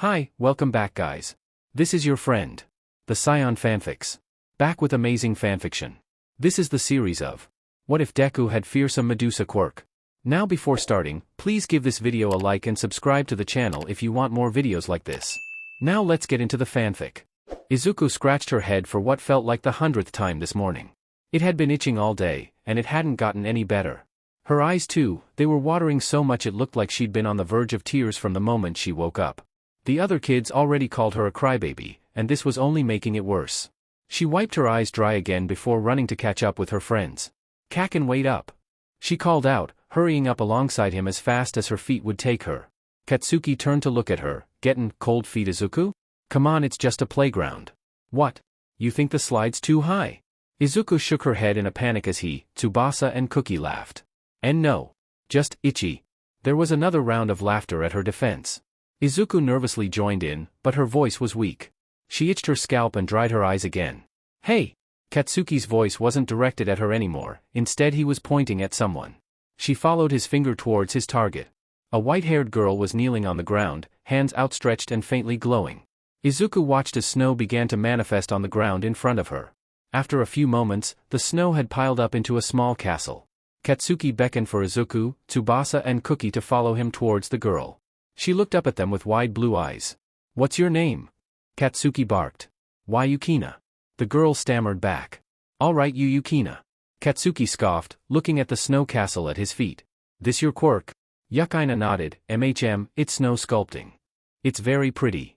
Hi, welcome back guys. This is your friend, the Scion Fanfics. Back with amazing fanfiction. This is the series of What If Deku Had Fearsome Medusa Quirk? Now before starting, please give this video a like and subscribe to the channel if you want more videos like this. Now let's get into the fanfic. Izuku scratched her head for what felt like the 100th time this morning. It had been itching all day, and it hadn't gotten any better. Her eyes too, they were watering so much it looked like she'd been on the verge of tears from the moment she woke up. The other kids already called her a crybaby, and this was only making it worse. She wiped her eyes dry again before running to catch up with her friends. "Kaken, wait up!" she called out, hurrying up alongside him as fast as her feet would take her. Katsuki turned to look at her. "Gettin' cold feet, Izuku? Come on, it's just a playground." "What? You think the slide's too high?" Izuku shook her head in a panic as he, Tsubasa and Cookie laughed. "And no. Just itchy." There was another round of laughter at her defense. Izuku nervously joined in, but her voice was weak. She itched her scalp and dried her eyes again. "Hey!" Katsuki's voice wasn't directed at her anymore, instead he was pointing at someone. She followed his finger towards his target. A white-haired girl was kneeling on the ground, hands outstretched and faintly glowing. Izuku watched as snow began to manifest on the ground in front of her. After a few moments, the snow had piled up into a small castle. Katsuki beckoned for Izuku, Tsubasa and Cookie to follow him towards the girl. She looked up at them with wide blue eyes. "What's your name?" Katsuki barked. "Why Yukina?" The girl stammered back. "All right, Yukina." Katsuki scoffed, looking at the snow castle at his feet. "This your quirk?" Yukina nodded. It's snow sculpting. "It's very pretty,"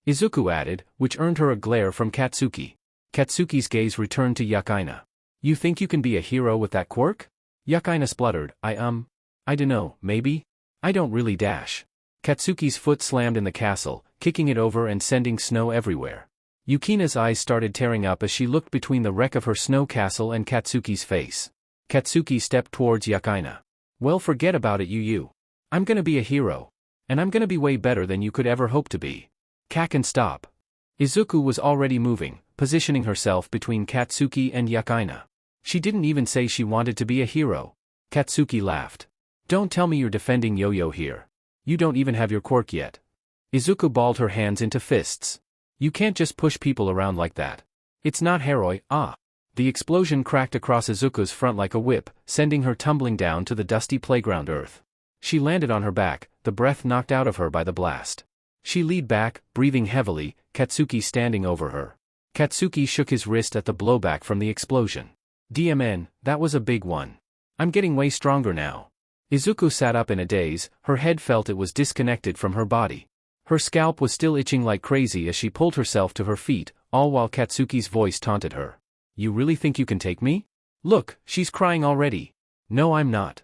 Izuku added, which earned her a glare from Katsuki. Katsuki's gaze returned to Yukina. "You think you can be a hero with that quirk?" Yukina spluttered. I dunno, maybe? I don't really dash." Katsuki's foot slammed in the castle, kicking it over and sending snow everywhere. Yukina's eyes started tearing up as she looked between the wreck of her snow castle and Katsuki's face. Katsuki stepped towards Yukina. "Well, forget about it, you. I'm gonna be a hero. And I'm gonna be way better than you could ever hope to be." "Kaken, stop." Izuku was already moving, positioning herself between Katsuki and Yukina. She didn't even say she wanted to be a hero. Katsuki laughed. "Don't tell me you're defending Yo-Yo here. You don't even have your quirk yet." Izuku balled her hands into fists. "You can't just push people around like that. It's not heroi, ah." The explosion cracked across Izuku's front like a whip, sending her tumbling down to the dusty playground earth. She landed on her back, the breath knocked out of her by the blast. She leaned back, breathing heavily, Katsuki standing over her. Katsuki shook his wrist at the blowback from the explosion. "DMN, that was a big one. I'm getting way stronger now." Izuku sat up in a daze, her head felt it was disconnected from her body. Her scalp was still itching like crazy as she pulled herself to her feet, all while Katsuki's voice taunted her. "You really think you can take me? Look, she's crying already." "No, I'm not."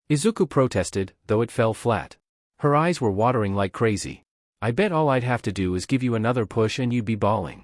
Izuku protested, though it fell flat. Her eyes were watering like crazy. "I bet all I'd have to do is give you another push and you'd be bawling."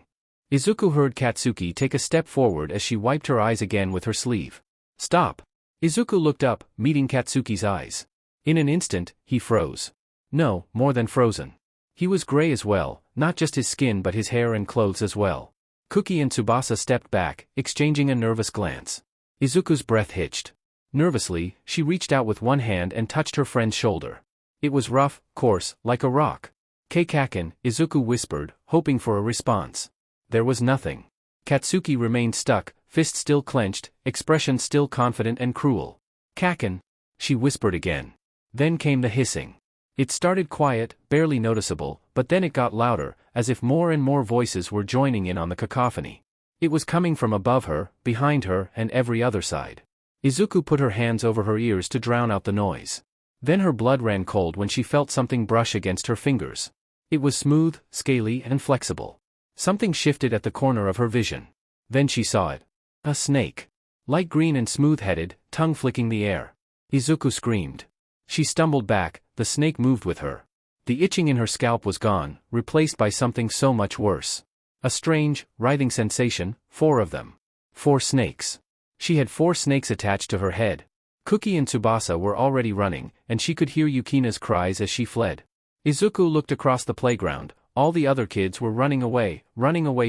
Izuku heard Katsuki take a step forward as she wiped her eyes again with her sleeve. "Stop." Izuku looked up, meeting Katsuki's eyes. In an instant, he froze. No, more than frozen. He was gray as well, not just his skin but his hair and clothes as well. Cookie and Tsubasa stepped back, exchanging a nervous glance. Izuku's breath hitched. Nervously, she reached out with one hand and touched her friend's shoulder. It was rough, coarse, like a rock. "Kaken," Izuku whispered, hoping for a response. There was nothing. Katsuki remained stuck, fist still clenched, expression still confident and cruel. "Kaken," she whispered again. Then came the hissing. It started quiet, barely noticeable, but then it got louder, as if more and more voices were joining in on the cacophony. It was coming from above her, behind her, and every other side. Izuku put her hands over her ears to drown out the noise. Then her blood ran cold when she felt something brush against her fingers. It was smooth, scaly, and flexible. Something shifted at the corner of her vision. Then she saw it. A snake. Light green and smooth-headed, tongue flicking the air. Izuku screamed. She stumbled back, the snake moved with her. The itching in her scalp was gone, replaced by something so much worse. A strange, writhing sensation, 4 of them. 4 snakes. She had 4 snakes attached to her head. Cookie and Tsubasa were already running, and she could hear Yukina's cries as she fled. Izuku looked across the playground. All the other kids were running away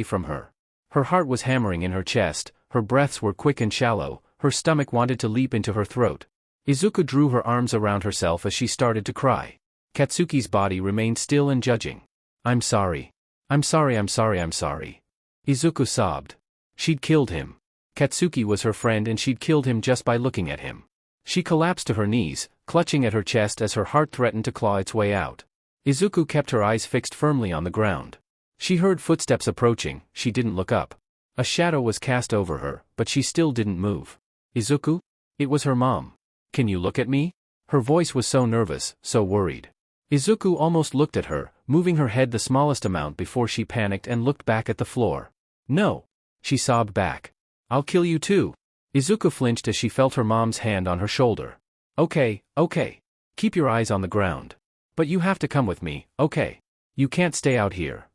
from her. Her heart was hammering in her chest, her breaths were quick and shallow, her stomach wanted to leap into her throat. Izuku drew her arms around herself as she started to cry. Katsuki's body remained still and judging. I'm sorry. I'm sorry, I'm sorry, I'm sorry. Izuku sobbed. She'd killed him. Katsuki was her friend and she'd killed him just by looking at him. She collapsed to her knees, clutching at her chest as her heart threatened to claw its way out. Izuku kept her eyes fixed firmly on the ground. She heard footsteps approaching, she didn't look up. A shadow was cast over her, but she still didn't move. Izuku? It was her mom. Can you look at me? Her voice was so nervous, so worried. Izuku almost looked at her, moving her head the smallest amount before she panicked and looked back at the floor. No. She sobbed back. I'll kill you too. Izuku flinched as she felt her mom's hand on her shoulder. Okay. Keep your eyes on the ground. But you have to come with me, okay? You can't stay out here.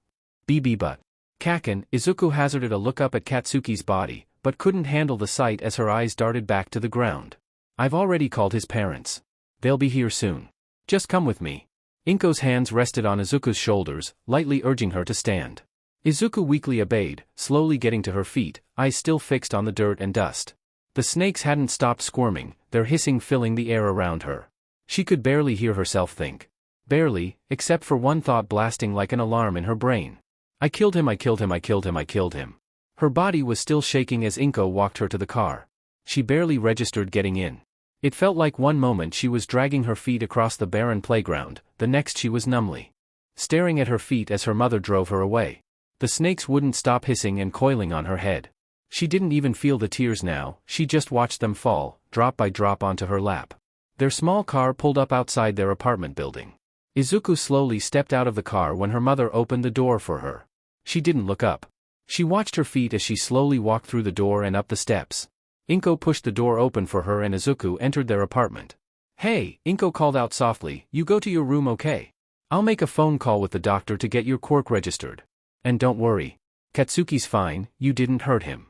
But. Kaken, Izuku hazarded a look up at Katsuki's body, but couldn't handle the sight as her eyes darted back to the ground. I've already called his parents. They'll be here soon. Just come with me. Inko's hands rested on Izuku's shoulders, lightly urging her to stand. Izuku weakly obeyed, slowly getting to her feet, eyes still fixed on the dirt and dust. The snakes hadn't stopped squirming, their hissing filling the air around her. She could barely hear herself think. Barely, except for one thought blasting like an alarm in her brain. I killed him, I killed him, I killed him, I killed him. Her body was still shaking as Inko walked her to the car. She barely registered getting in. It felt like one moment she was dragging her feet across the barren playground, the next she was numbly staring at her feet as her mother drove her away. The snakes wouldn't stop hissing and coiling on her head. She didn't even feel the tears now, she just watched them fall, drop by drop onto her lap. Their small car pulled up outside their apartment building. Izuku slowly stepped out of the car when her mother opened the door for her. She didn't look up. She watched her feet as she slowly walked through the door and up the steps. Inko pushed the door open for her and Izuku entered their apartment. Hey, Inko called out softly, you go to your room, okay? I'll make a phone call with the doctor to get your quirk registered. And don't worry. Katsuki's fine, you didn't hurt him.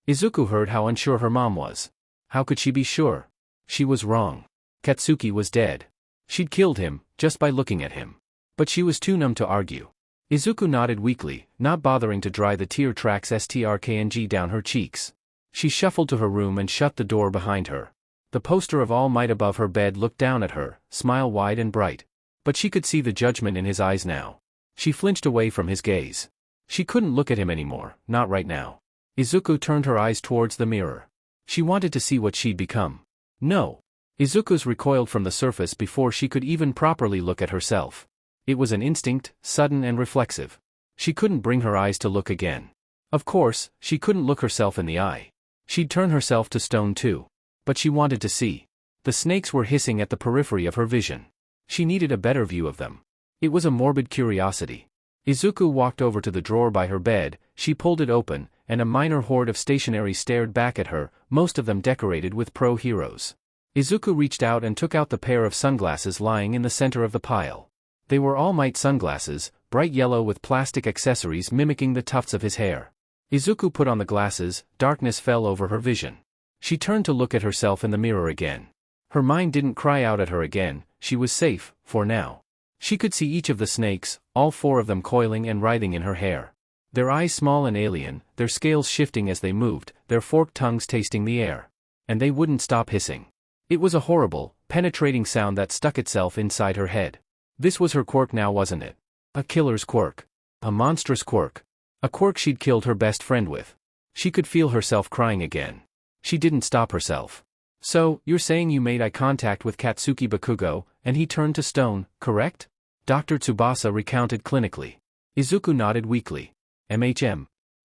Izuku heard how unsure her mom was. How could she be sure? She was wrong. Katsuki was dead. She'd killed him, just by looking at him. But she was too numb to argue. Izuku nodded weakly, not bothering to dry the tear tracks strkng down her cheeks. She shuffled to her room and shut the door behind her. The poster of All Might above her bed looked down at her, smile wide and bright. But she could see the judgment in his eyes now. She flinched away from his gaze. She couldn't look at him anymore, not right now. Izuku turned her eyes towards the mirror. She wanted to see what she'd become. No. Izuku's recoiled from the surface before she could even properly look at herself. It was an instinct, sudden and reflexive. She couldn't bring her eyes to look again. Of course, she couldn't look herself in the eye. She'd turn herself to stone too. But she wanted to see. The snakes were hissing at the periphery of her vision. She needed a better view of them. It was a morbid curiosity. Izuku walked over to the drawer by her bed, she pulled it open, and a minor horde of stationery stared back at her, most of them decorated with pro-heroes. Izuku reached out and took out the pair of sunglasses lying in the center of the pile. They were All Might sunglasses, bright yellow with plastic accessories mimicking the tufts of his hair. Izuku put on the glasses, darkness fell over her vision. She turned to look at herself in the mirror again. Her mind didn't cry out at her again, she was safe, for now. She could see each of the snakes, all four of them coiling and writhing in her hair. Their eyes small and alien, their scales shifting as they moved, their forked tongues tasting the air. And they wouldn't stop hissing. It was a horrible, penetrating sound that stuck itself inside her head. This was her quirk now, wasn't it? A killer's quirk. A monstrous quirk. A quirk she'd killed her best friend with. She could feel herself crying again. She didn't stop herself. So, you're saying you made eye contact with Katsuki Bakugo, and he turned to stone, correct? Dr. Tsubasa recounted clinically. Izuku nodded weakly.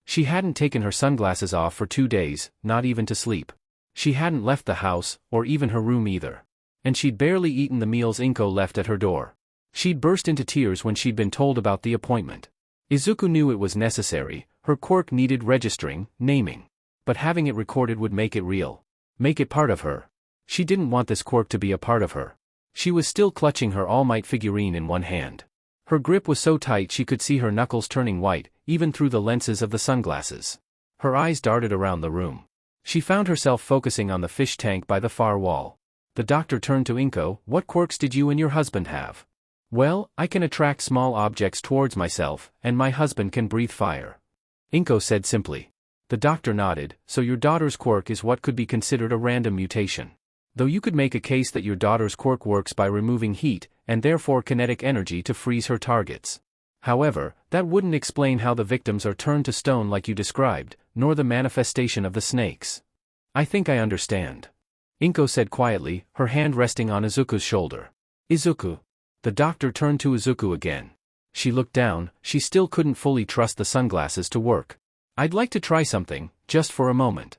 She hadn't taken her sunglasses off for 2 days, not even to sleep. She hadn't left the house, or even her room either. And she'd barely eaten the meals Inko left at her door. She'd burst into tears when she'd been told about the appointment. Izuku knew it was necessary, her quirk needed registering, naming. But having it recorded would make it real. Make it part of her. She didn't want this quirk to be a part of her. She was still clutching her All Might figurine in one hand. Her grip was so tight she could see her knuckles turning white, even through the lenses of the sunglasses. Her eyes darted around the room. She found herself focusing on the fish tank by the far wall. The doctor turned to Inko. What quirks did you and your husband have? Well, I can attract small objects towards myself, and my husband can breathe fire. Inko said simply. The doctor nodded. So your daughter's quirk is what could be considered a random mutation. Though you could make a case that your daughter's quirk works by removing heat, and therefore kinetic energy to freeze her targets. However, that wouldn't explain how the victims are turned to stone like you described, nor the manifestation of the snakes. I think I understand. Inko said quietly, her hand resting on Izuku's shoulder. Izuku. The doctor turned to Izuku again. She looked down, she still couldn't fully trust the sunglasses to work. I'd like to try something, just for a moment.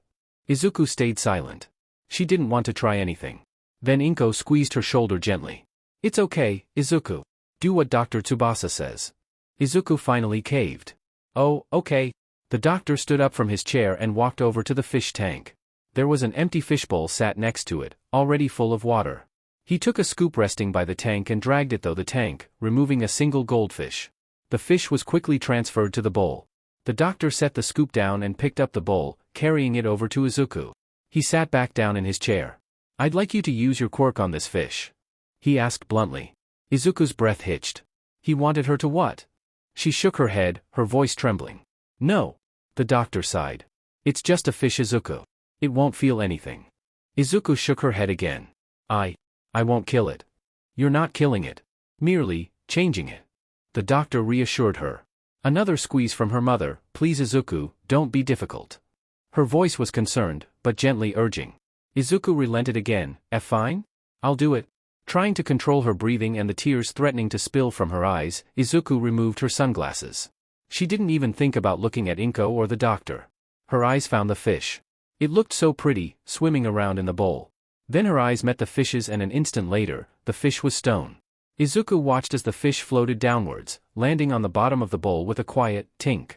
Izuku stayed silent. She didn't want to try anything. Then Inko squeezed her shoulder gently. It's okay, Izuku. Do what Dr. Tsubasa says. Izuku finally caved. Oh, okay. The doctor stood up from his chair and walked over to the fish tank. There was an empty fishbowl sat next to it, already full of water. He took a scoop resting by the tank and dragged it through the tank, removing a single goldfish. The fish was quickly transferred to the bowl. The doctor set the scoop down and picked up the bowl, carrying it over to Izuku. He sat back down in his chair. I'd like you to use your quirk on this fish. He asked bluntly. Izuku's breath hitched. He wanted her to what? She shook her head, her voice trembling. No. The doctor sighed. It's just a fish, Izuku. It won't feel anything. Izuku shook her head again. I won't kill it. You're not killing it. Merely, changing it. The doctor reassured her. Another squeeze from her mother, please Izuku, don't be difficult. Her voice was concerned, but gently urging. Izuku relented again, fine? I'll do it. Trying to control her breathing and the tears threatening to spill from her eyes, Izuku removed her sunglasses. She didn't even think about looking at Inko or the doctor. Her eyes found the fish. It looked so pretty, swimming around in the bowl. Then her eyes met the fish's and an instant later, the fish was stone. Izuku watched as the fish floated downwards, landing on the bottom of the bowl with a quiet tink.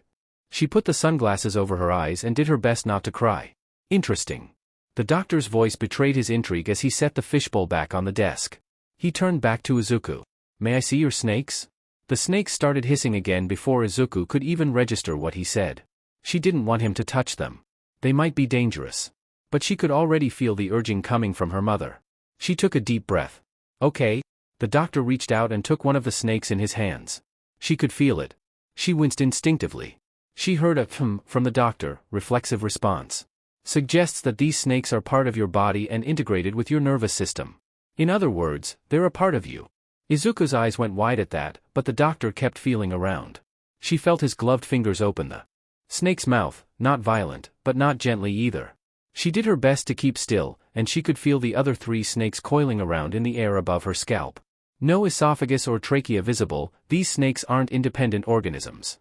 She put the sunglasses over her eyes and did her best not to cry. Interesting. The doctor's voice betrayed his intrigue as he set the fishbowl back on the desk. He turned back to Izuku. May I see your snakes? The snakes started hissing again before Izuku could even register what he said. She didn't want him to touch them. They might be dangerous. But she could already feel the urging coming from her mother. She took a deep breath. Okay. The doctor reached out and took one of the snakes in his hands. She could feel it. She winced instinctively. She heard a from the doctor, reflexive response. Suggests that these snakes are part of your body and integrated with your nervous system. In other words, they're a part of you. Izuku's eyes went wide at that, but the doctor kept feeling around. She felt his gloved fingers open the snake's mouth, not violent, but not gently either. She did her best to keep still, and she could feel the other 3 snakes coiling around in the air above her scalp. No esophagus or trachea visible, these snakes aren't independent organisms.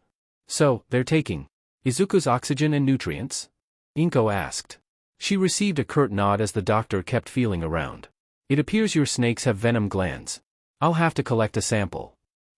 So, they're taking Izuku's oxygen and nutrients? Inko asked. She received a curt nod as the doctor kept feeling around. It appears your snakes have venom glands. I'll have to collect a sample.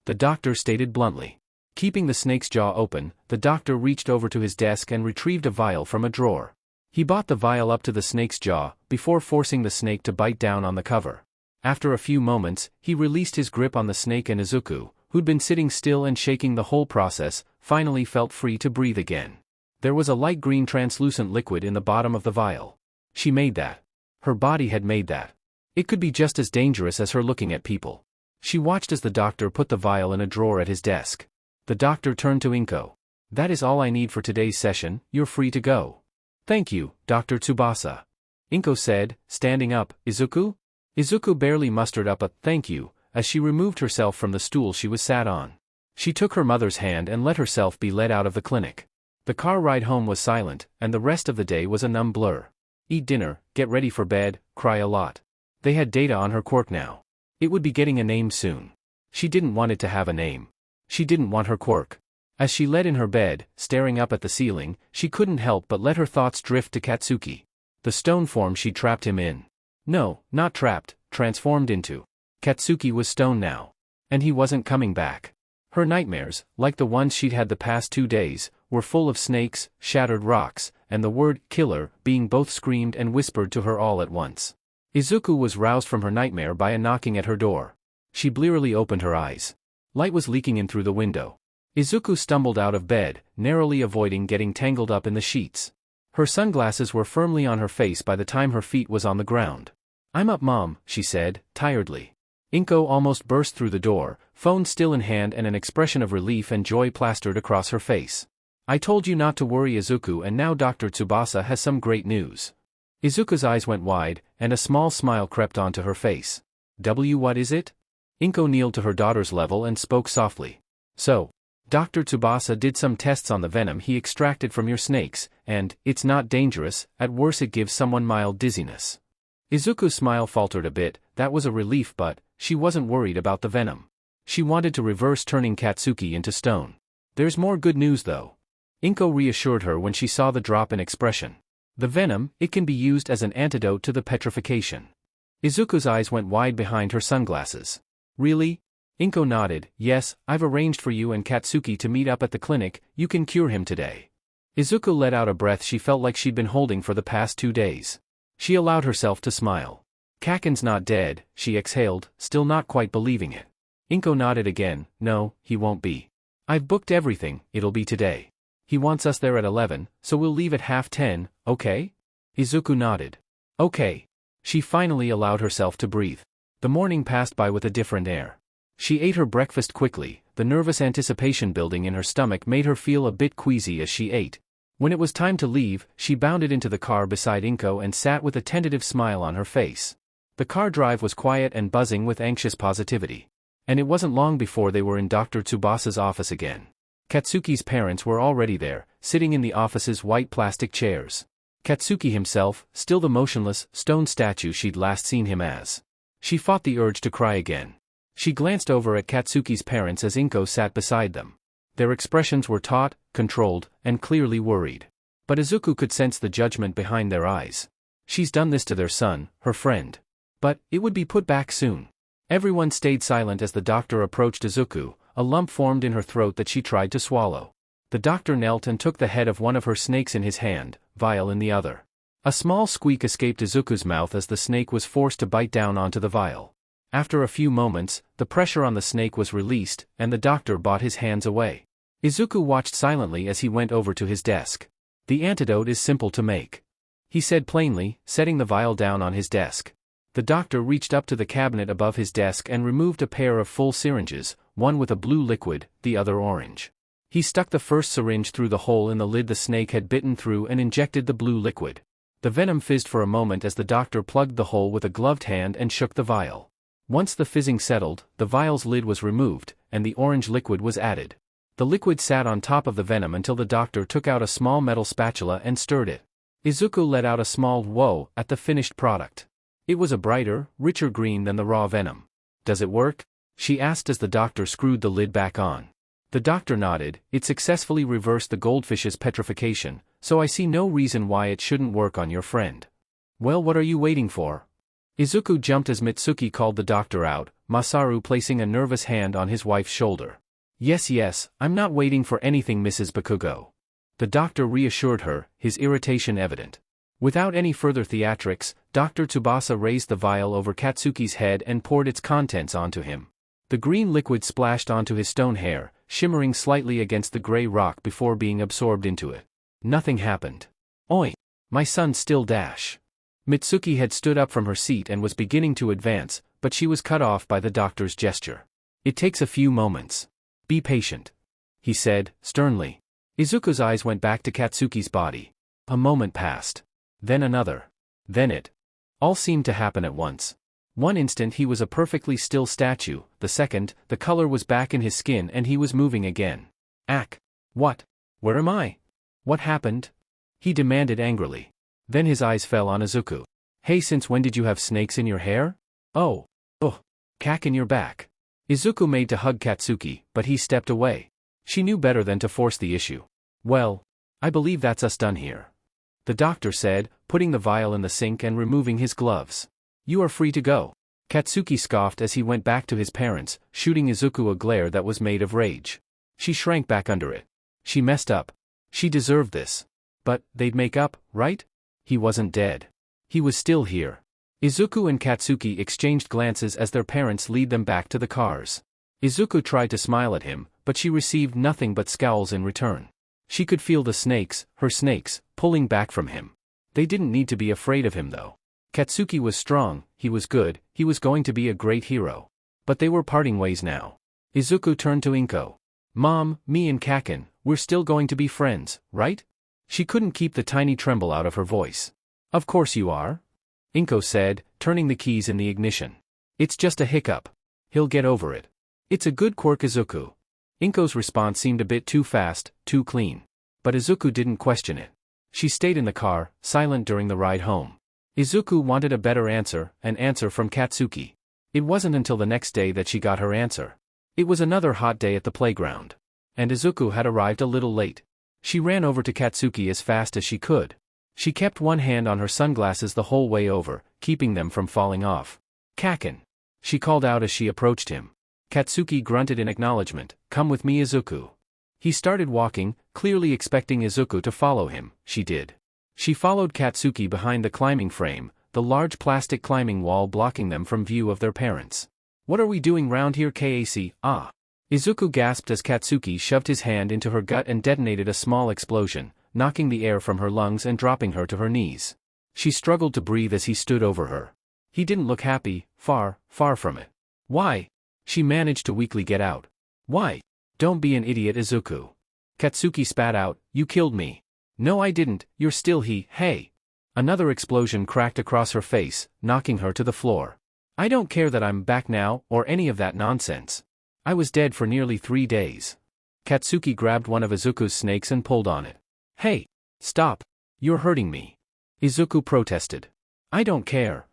The doctor stated bluntly. Keeping the snake's jaw open, the doctor reached over to his desk and retrieved a vial from a drawer. He brought the vial up to the snake's jaw, before forcing the snake to bite down on the cover. After a few moments, he released his grip on the snake and Izuku, who'd been sitting still and shaking the whole process, finally felt free to breathe again. There was a light green translucent liquid in the bottom of the vial. She made that. Her body had made that. It could be just as dangerous as her looking at people. She watched as the doctor put the vial in a drawer at his desk. The doctor turned to Inko. That is all I need for today's session, you're free to go. Thank you, Dr. Tsubasa. Inko said, standing up. Izuku? Izuku barely mustered up a thank you, as she removed herself from the stool she was sat on. She took her mother's hand and let herself be led out of the clinic. The car ride home was silent, and the rest of the day was a numb blur. Eat dinner, get ready for bed, cry a lot. They had data on her quirk now. It would be getting a name soon. She didn't want it to have a name. She didn't want her quirk. As she lay in her bed, staring up at the ceiling, she couldn't help but let her thoughts drift to Katsuki. The stone form she trapped him in. No, not trapped, transformed into. Katsuki was stone now. And he wasn't coming back. Her nightmares, like the ones she'd had the past 2 days, were full of snakes, shattered rocks, and the word killer being both screamed and whispered to her all at once. Izuku was roused from her nightmare by a knocking at her door. She blearily opened her eyes. Light was leaking in through the window. Izuku stumbled out of bed, narrowly avoiding getting tangled up in the sheets. Her sunglasses were firmly on her face by the time her feet was on the ground. I'm up, Mom, she said, tiredly. Inko almost burst through the door, phone still in hand and an expression of relief and joy plastered across her face. I told you not to worry, Izuku, and now Dr. Tsubasa has some great news. Izuku's eyes went wide, and a small smile crept onto her face. What is it? Inko kneeled to her daughter's level and spoke softly. So, Dr. Tsubasa did some tests on the venom he extracted from your snakes, and it's not dangerous, at worst it gives someone mild dizziness. Izuku's smile faltered a bit. That was a relief, but she wasn't worried about the venom. She wanted to reverse turning Katsuki into stone. There's more good news though. Inko reassured her when she saw the drop in expression. The venom, it can be used as an antidote to the petrification. Izuku's eyes went wide behind her sunglasses. Really? Inko nodded. Yes, I've arranged for you and Katsuki to meet up at the clinic. You can cure him today. Izuku let out a breath she felt like she'd been holding for the past 2 days. She allowed herself to smile. Kaken's not dead, she exhaled, still not quite believing it. Inko nodded again. No, he won't be. I've booked everything, it'll be today. He wants us there at 11, so we'll leave at 10:30, okay? Izuku nodded. Okay. She finally allowed herself to breathe. The morning passed by with a different air. She ate her breakfast quickly. The nervous anticipation building in her stomach made her feel a bit queasy as she ate. When it was time to leave, she bounded into the car beside Inko and sat with a tentative smile on her face. The car drive was quiet and buzzing with anxious positivity. And it wasn't long before they were in Dr. Tsubasa's office again. Katsuki's parents were already there, sitting in the office's white plastic chairs. Katsuki himself, still the motionless, stone statue she'd last seen him as. She fought the urge to cry again. She glanced over at Katsuki's parents as Inko sat beside them. Their expressions were taut, controlled, and clearly worried. But Izuku could sense the judgment behind their eyes. She's done this to their son, her friend. But it would be put back soon. Everyone stayed silent as the doctor approached Izuku. A lump formed in her throat that she tried to swallow. The doctor knelt and took the head of one of her snakes in his hand, vial in the other. A small squeak escaped Izuku's mouth as the snake was forced to bite down onto the vial. After a few moments, the pressure on the snake was released, and the doctor brought his hands away. Izuku watched silently as he went over to his desk. The antidote is simple to make, he said plainly, setting the vial down on his desk. The doctor reached up to the cabinet above his desk and removed a pair of full syringes, one with a blue liquid, the other orange. He stuck the first syringe through the hole in the lid the snake had bitten through and injected the blue liquid. The venom fizzed for a moment as the doctor plugged the hole with a gloved hand and shook the vial. Once the fizzing settled, the vial's lid was removed, and the orange liquid was added. The liquid sat on top of the venom until the doctor took out a small metal spatula and stirred it. Izuku let out a small whoa at the finished product. It was a brighter, richer green than the raw venom. Does it work? She asked as the doctor screwed the lid back on. The doctor nodded. It successfully reversed the goldfish's petrification, so I see no reason why it shouldn't work on your friend. Well, what are you waiting for? Izuku jumped as Mitsuki called the doctor out, Masaru placing a nervous hand on his wife's shoulder. Yes, I'm not waiting for anything, Mrs. Bakugo. The doctor reassured her, his irritation evident. Without any further theatrics, Dr. Tsubasa raised the vial over Katsuki's head and poured its contents onto him. The green liquid splashed onto his stone hair, shimmering slightly against the gray rock before being absorbed into it. Nothing happened. Oi! My son still dash. Mitsuki had stood up from her seat and was beginning to advance, but she was cut off by the doctor's gesture. It takes a few moments. Be patient, he said, sternly. Izuku's eyes went back to Katsuki's body. A moment passed. Then another. Then it. All seemed to happen at once. One instant he was a perfectly still statue, the second, the color was back in his skin and he was moving again. Ack. What? Where am I? What happened? He demanded angrily. Then his eyes fell on Izuku. Hey, since when did you have snakes in your hair? Oh. Ugh. Cack in your back. Izuku made to hug Katsuki, but he stepped away. She knew better than to force the issue. Well, I believe that's us done here, the doctor said, putting the vial in the sink and removing his gloves. You are free to go. Katsuki scoffed as he went back to his parents, shooting Izuku a glare that was made of rage. She shrank back under it. She messed up. She deserved this. But, they'd make up, right? He wasn't dead. He was still here. Izuku and Katsuki exchanged glances as their parents led them back to the cars. Izuku tried to smile at him, but she received nothing but scowls in return. She could feel the snakes, her snakes, pulling back from him. They didn't need to be afraid of him though. Katsuki was strong, he was good, he was going to be a great hero. But they were parting ways now. Izuku turned to Inko. Mom, me and Kaken, we're still going to be friends, right? She couldn't keep the tiny tremble out of her voice. Of course you are, Inko said, turning the keys in the ignition. It's just a hiccup. He'll get over it. It's a good quirk, Izuku. Inko's response seemed a bit too fast, too clean. But Izuku didn't question it. She stayed in the car, silent during the ride home. Izuku wanted a better answer, an answer from Katsuki. It wasn't until the next day that she got her answer. It was another hot day at the playground. And Izuku had arrived a little late. She ran over to Katsuki as fast as she could. She kept one hand on her sunglasses the whole way over, keeping them from falling off. "Kaken," she called out as she approached him. Katsuki grunted in acknowledgement. "Come with me, Izuku." He started walking, clearly expecting Izuku to follow him. She did. She followed Katsuki behind the climbing frame, the large plastic climbing wall blocking them from view of their parents. "What are we doing round here, Kac? Ah." Izuku gasped as Katsuki shoved his hand into her gut and detonated a small explosion, knocking the air from her lungs and dropping her to her knees. She struggled to breathe as he stood over her. He didn't look happy, far, far from it. "Why?" She managed to weakly get out. "Why?" "Don't be an idiot, Izuku." Katsuki spat out, "You killed me." "No, I didn't, you're still he, hey." Another explosion cracked across her face, knocking her to the floor. "I don't care that I'm back now, or any of that nonsense. I was dead for nearly 3 days. Katsuki grabbed one of Izuku's snakes and pulled on it. "Hey! Stop! You're hurting me." Izuku protested. "I don't care."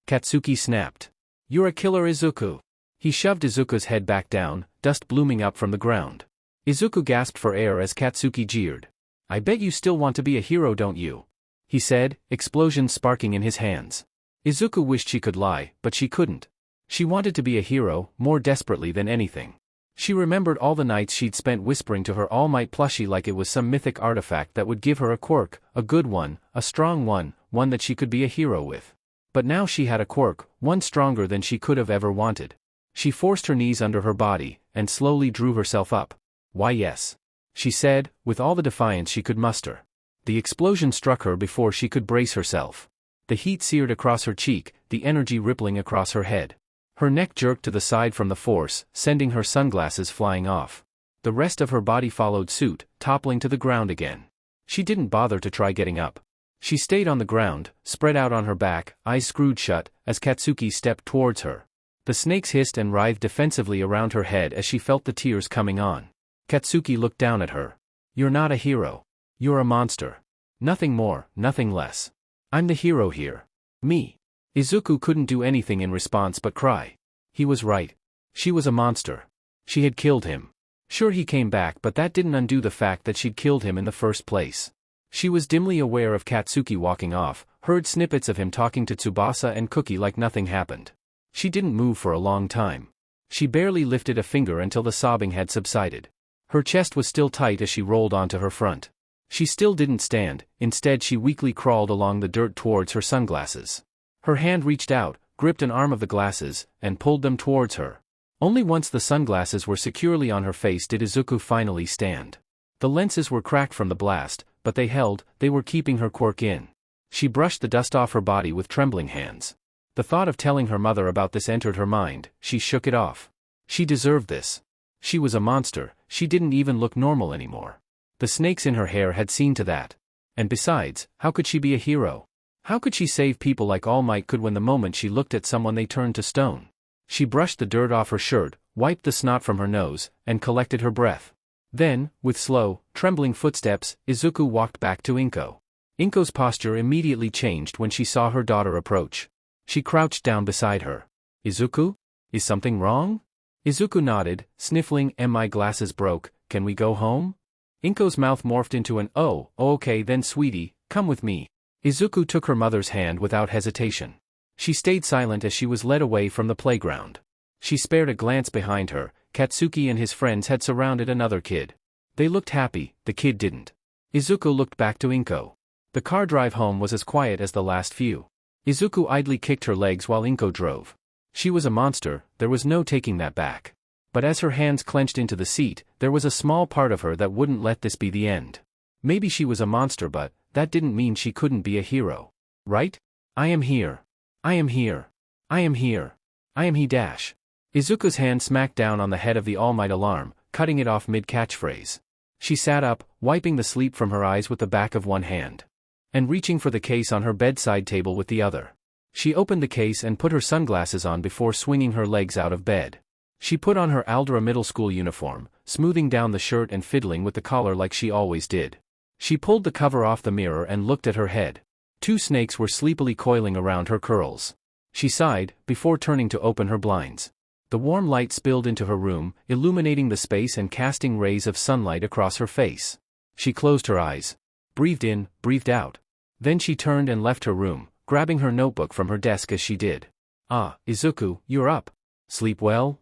Katsuki snapped. "You're a killer, Izuku." He shoved Izuku's head back down, dust blooming up from the ground. Izuku gasped for air as Katsuki jeered. "I bet you still want to be a hero, don't you?" he said, explosions sparking in his hands. Izuku wished she could lie, but she couldn't. She wanted to be a hero, more desperately than anything. She remembered all the nights she'd spent whispering to her All Might plushie like it was some mythic artifact that would give her a quirk, a good one, a strong one, one that she could be a hero with. But now she had a quirk, one stronger than she could have ever wanted. She forced her knees under her body, and slowly drew herself up. "Why yes," she said, with all the defiance she could muster. The explosion struck her before she could brace herself. The heat seared across her cheek, the energy rippling across her head. Her neck jerked to the side from the force, sending her sunglasses flying off. The rest of her body followed suit, toppling to the ground again. She didn't bother to try getting up. She stayed on the ground, spread out on her back, eyes screwed shut, as Katsuki stepped towards her. The snakes hissed and writhed defensively around her head as she felt the tears coming on. Katsuki looked down at her. "You're not a hero. You're a monster. Nothing more, nothing less. I'm the hero here. Me." Izuku couldn't do anything in response but cry. He was right. She was a monster. She had killed him. Sure, he came back, but that didn't undo the fact that she'd killed him in the first place. She was dimly aware of Katsuki walking off, heard snippets of him talking to Tsubasa and Cookie like nothing happened. She didn't move for a long time. She barely lifted a finger until the sobbing had subsided. Her chest was still tight as she rolled onto her front. She still didn't stand, instead she weakly crawled along the dirt towards her sunglasses. Her hand reached out, gripped an arm of the glasses, and pulled them towards her. Only once the sunglasses were securely on her face did Izuku finally stand. The lenses were cracked from the blast, but they held, they were keeping her quirk in. She brushed the dust off her body with trembling hands. The thought of telling her mother about this entered her mind, she shook it off. She deserved this. She was a monster, she didn't even look normal anymore. The snakes in her hair had seen to that. And besides, how could she be a hero? How could she save people like All Might could when the moment she looked at someone they turned to stone? She brushed the dirt off her shirt, wiped the snot from her nose, and collected her breath. Then, with slow, trembling footsteps, Izuku walked back to Inko. Inko's posture immediately changed when she saw her daughter approach. She crouched down beside her. "Izuku? Is something wrong?" Izuku nodded, sniffling. "My glasses broke, can we go home?" Inko's mouth morphed into an "Oh, okay then sweetie, come with me." Izuku took her mother's hand without hesitation. She stayed silent as she was led away from the playground. She spared a glance behind her. Katsuki and his friends had surrounded another kid. They looked happy, the kid didn't. Izuku looked back to Inko. The car drive home was as quiet as the last few. Izuku idly kicked her legs while Inko drove. She was a monster, there was no taking that back. But as her hands clenched into the seat, there was a small part of her that wouldn't let this be the end. Maybe she was a monster, but that didn't mean she couldn't be a hero. Right? "I am here. I am here. I am here. I am he dash." Izuku's hand smacked down on the head of the All Might alarm, cutting it off mid-catchphrase. She sat up, wiping the sleep from her eyes with the back of one hand. And reaching for the case on her bedside table with the other. She opened the case and put her sunglasses on before swinging her legs out of bed. She put on her Aldera middle school uniform, smoothing down the shirt and fiddling with the collar like she always did. She pulled the cover off the mirror and looked at her head. 2 snakes were sleepily coiling around her curls. She sighed, before turning to open her blinds. The warm light spilled into her room, illuminating the space and casting rays of sunlight across her face. She closed her eyes. Breathed in, breathed out. Then she turned and left her room, grabbing her notebook from her desk as she did. "Ah, Izuku, you're up. Sleep well?"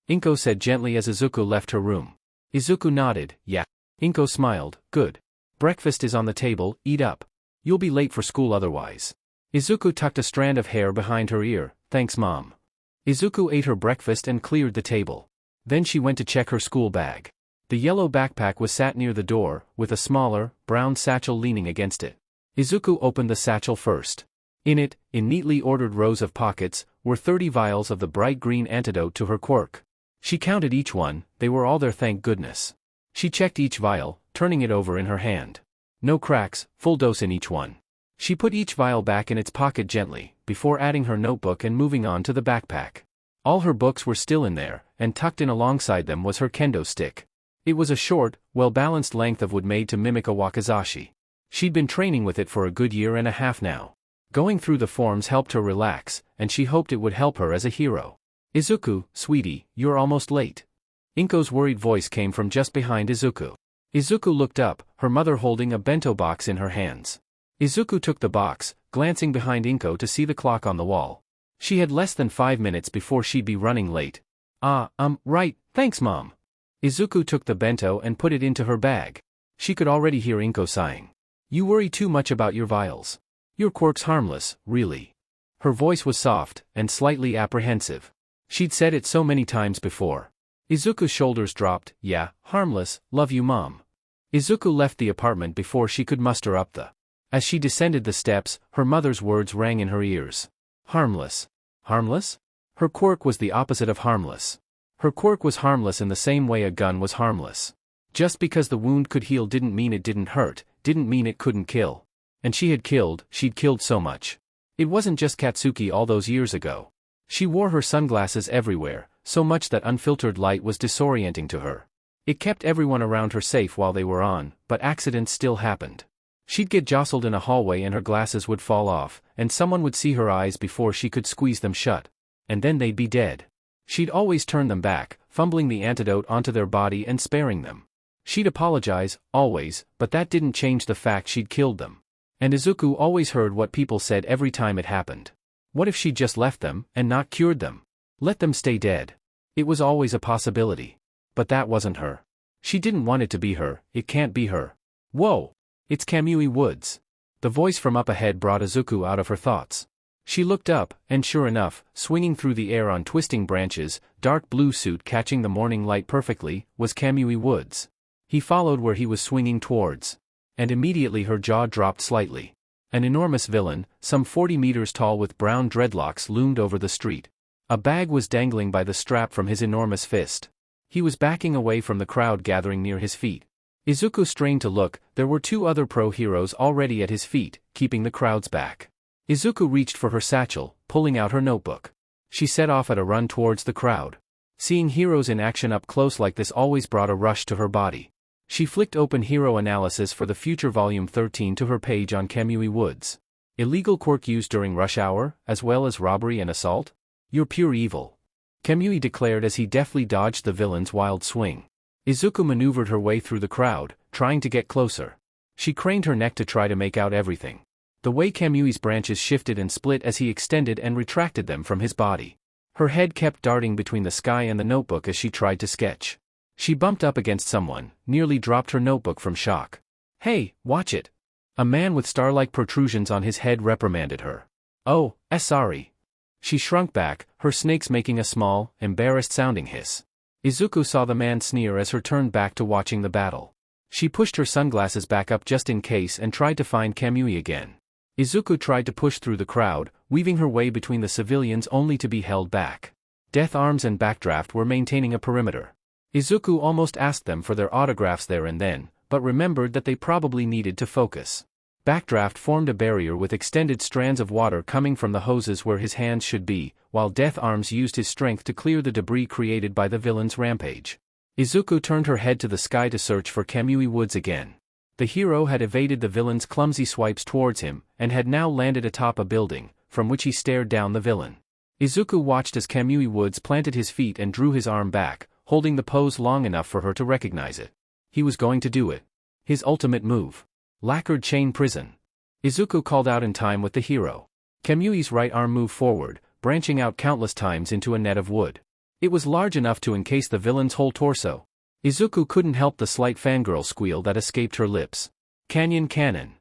Inko said gently as Izuku left her room. Izuku nodded, "Yeah." Inko smiled, "Good. Breakfast is on the table, eat up. You'll be late for school otherwise." Izuku tucked a strand of hair behind her ear, "Thanks, Mom." Izuku ate her breakfast and cleared the table. Then she went to check her school bag. The yellow backpack was sat near the door, with a smaller, brown satchel leaning against it. Izuku opened the satchel first. In it, in neatly ordered rows of pockets, were 30 vials of the bright green antidote to her quirk. She counted each one, they were all there, thank goodness. She checked each vial, turning it over in her hand. No cracks, full dose in each one. She put each vial back in its pocket gently, before adding her notebook and moving on to the backpack. All her books were still in there, and tucked in alongside them was her kendo stick. It was a short, well-balanced length of wood made to mimic a wakizashi. She'd been training with it for a good year and a half now. Going through the forms helped her relax, and she hoped it would help her as a hero. "Izuku, sweetie, you're almost late." Inko's worried voice came from just behind Izuku. Izuku looked up, her mother holding a bento box in her hands. Izuku took the box, glancing behind Inko to see the clock on the wall. She had less than 5 minutes before she'd be running late. Right, thanks Mom." Izuku took the bento and put it into her bag. She could already hear Inko sighing. "You worry too much about your vials. Your quirk's harmless, really." Her voice was soft, and slightly apprehensive. She'd said it so many times before. Izuku's shoulders dropped. "Yeah, harmless, love you Mom." Izuku left the apartment before she could muster up the. As she descended the steps, her mother's words rang in her ears. Harmless. Harmless? Her quirk was the opposite of harmless. Her quirk was harmless in the same way a gun was harmless. Just because the wound could heal didn't mean it didn't hurt, didn't mean it couldn't kill. And she'd killed so much. It wasn't just Katsuki all those years ago. She wore her sunglasses everywhere, so much that unfiltered light was disorienting to her. It kept everyone around her safe while they were on, but accidents still happened. She'd get jostled in a hallway and her glasses would fall off, and someone would see her eyes before she could squeeze them shut. And then they'd be dead. She'd always turn them back, fumbling the antidote onto their body and sparing them. She'd apologize, always, but that didn't change the fact she'd killed them. And Izuku always heard what people said every time it happened. What if she'd just left them, and not cured them? Let them stay dead. It was always a possibility. But that wasn't her. She didn't want it to be her, it can't be her. Whoa! It's Kamui Woods. The voice from up ahead brought Izuku out of her thoughts. She looked up, and sure enough, swinging through the air on twisting branches, dark blue suit catching the morning light perfectly, was Kamui Woods. He followed where he was swinging towards. And immediately her jaw dropped slightly. An enormous villain, some 40 meters tall with brown dreadlocks loomed over the street. A bag was dangling by the strap from his enormous fist. He was backing away from the crowd gathering near his feet. Izuku strained to look, there were 2 other pro-heroes already at his feet, keeping the crowds back. Izuku reached for her satchel, pulling out her notebook. She set off at a run towards the crowd. Seeing heroes in action up close like this always brought a rush to her body. She flicked open Hero Analysis for the Future Volume 13 to her page on Kamui Woods. Illegal quirk used during rush hour, as well as robbery and assault? You're pure evil. Kamui declared as he deftly dodged the villain's wild swing. Izuku maneuvered her way through the crowd, trying to get closer. She craned her neck to try to make out everything. The way Kamui's branches shifted and split as he extended and retracted them from his body. Her head kept darting between the sky and the notebook as she tried to sketch. She bumped up against someone, nearly dropped her notebook from shock. "Hey, watch it!" A man with star-like protrusions on his head reprimanded her. "Oh, sorry." She shrunk back, her snakes making a small, embarrassed-sounding hiss. Izuku saw the man sneer as her turned back to watching the battle. She pushed her sunglasses back up just in case and tried to find Kamui again. Izuku tried to push through the crowd, weaving her way between the civilians only to be held back. Death Arms and Backdraft were maintaining a perimeter. Izuku almost asked them for their autographs there and then, but remembered that they probably needed to focus. Backdraft formed a barrier with extended strands of water coming from the hoses where his hands should be, while Death Arms used his strength to clear the debris created by the villain's rampage. Izuku turned her head to the sky to search for Kamui Woods again. The hero had evaded the villain's clumsy swipes towards him, and had now landed atop a building, from which he stared down the villain. Izuku watched as Kamui Woods planted his feet and drew his arm back, holding the pose long enough for her to recognize it. He was going to do it. His ultimate move. Lacquered chain prison. Izuku called out in time with the hero. Kamui's right arm moved forward, branching out countless times into a net of wood. It was large enough to encase the villain's whole torso. Izuku couldn't help the slight fangirl squeal that escaped her lips. Canyon Cannon.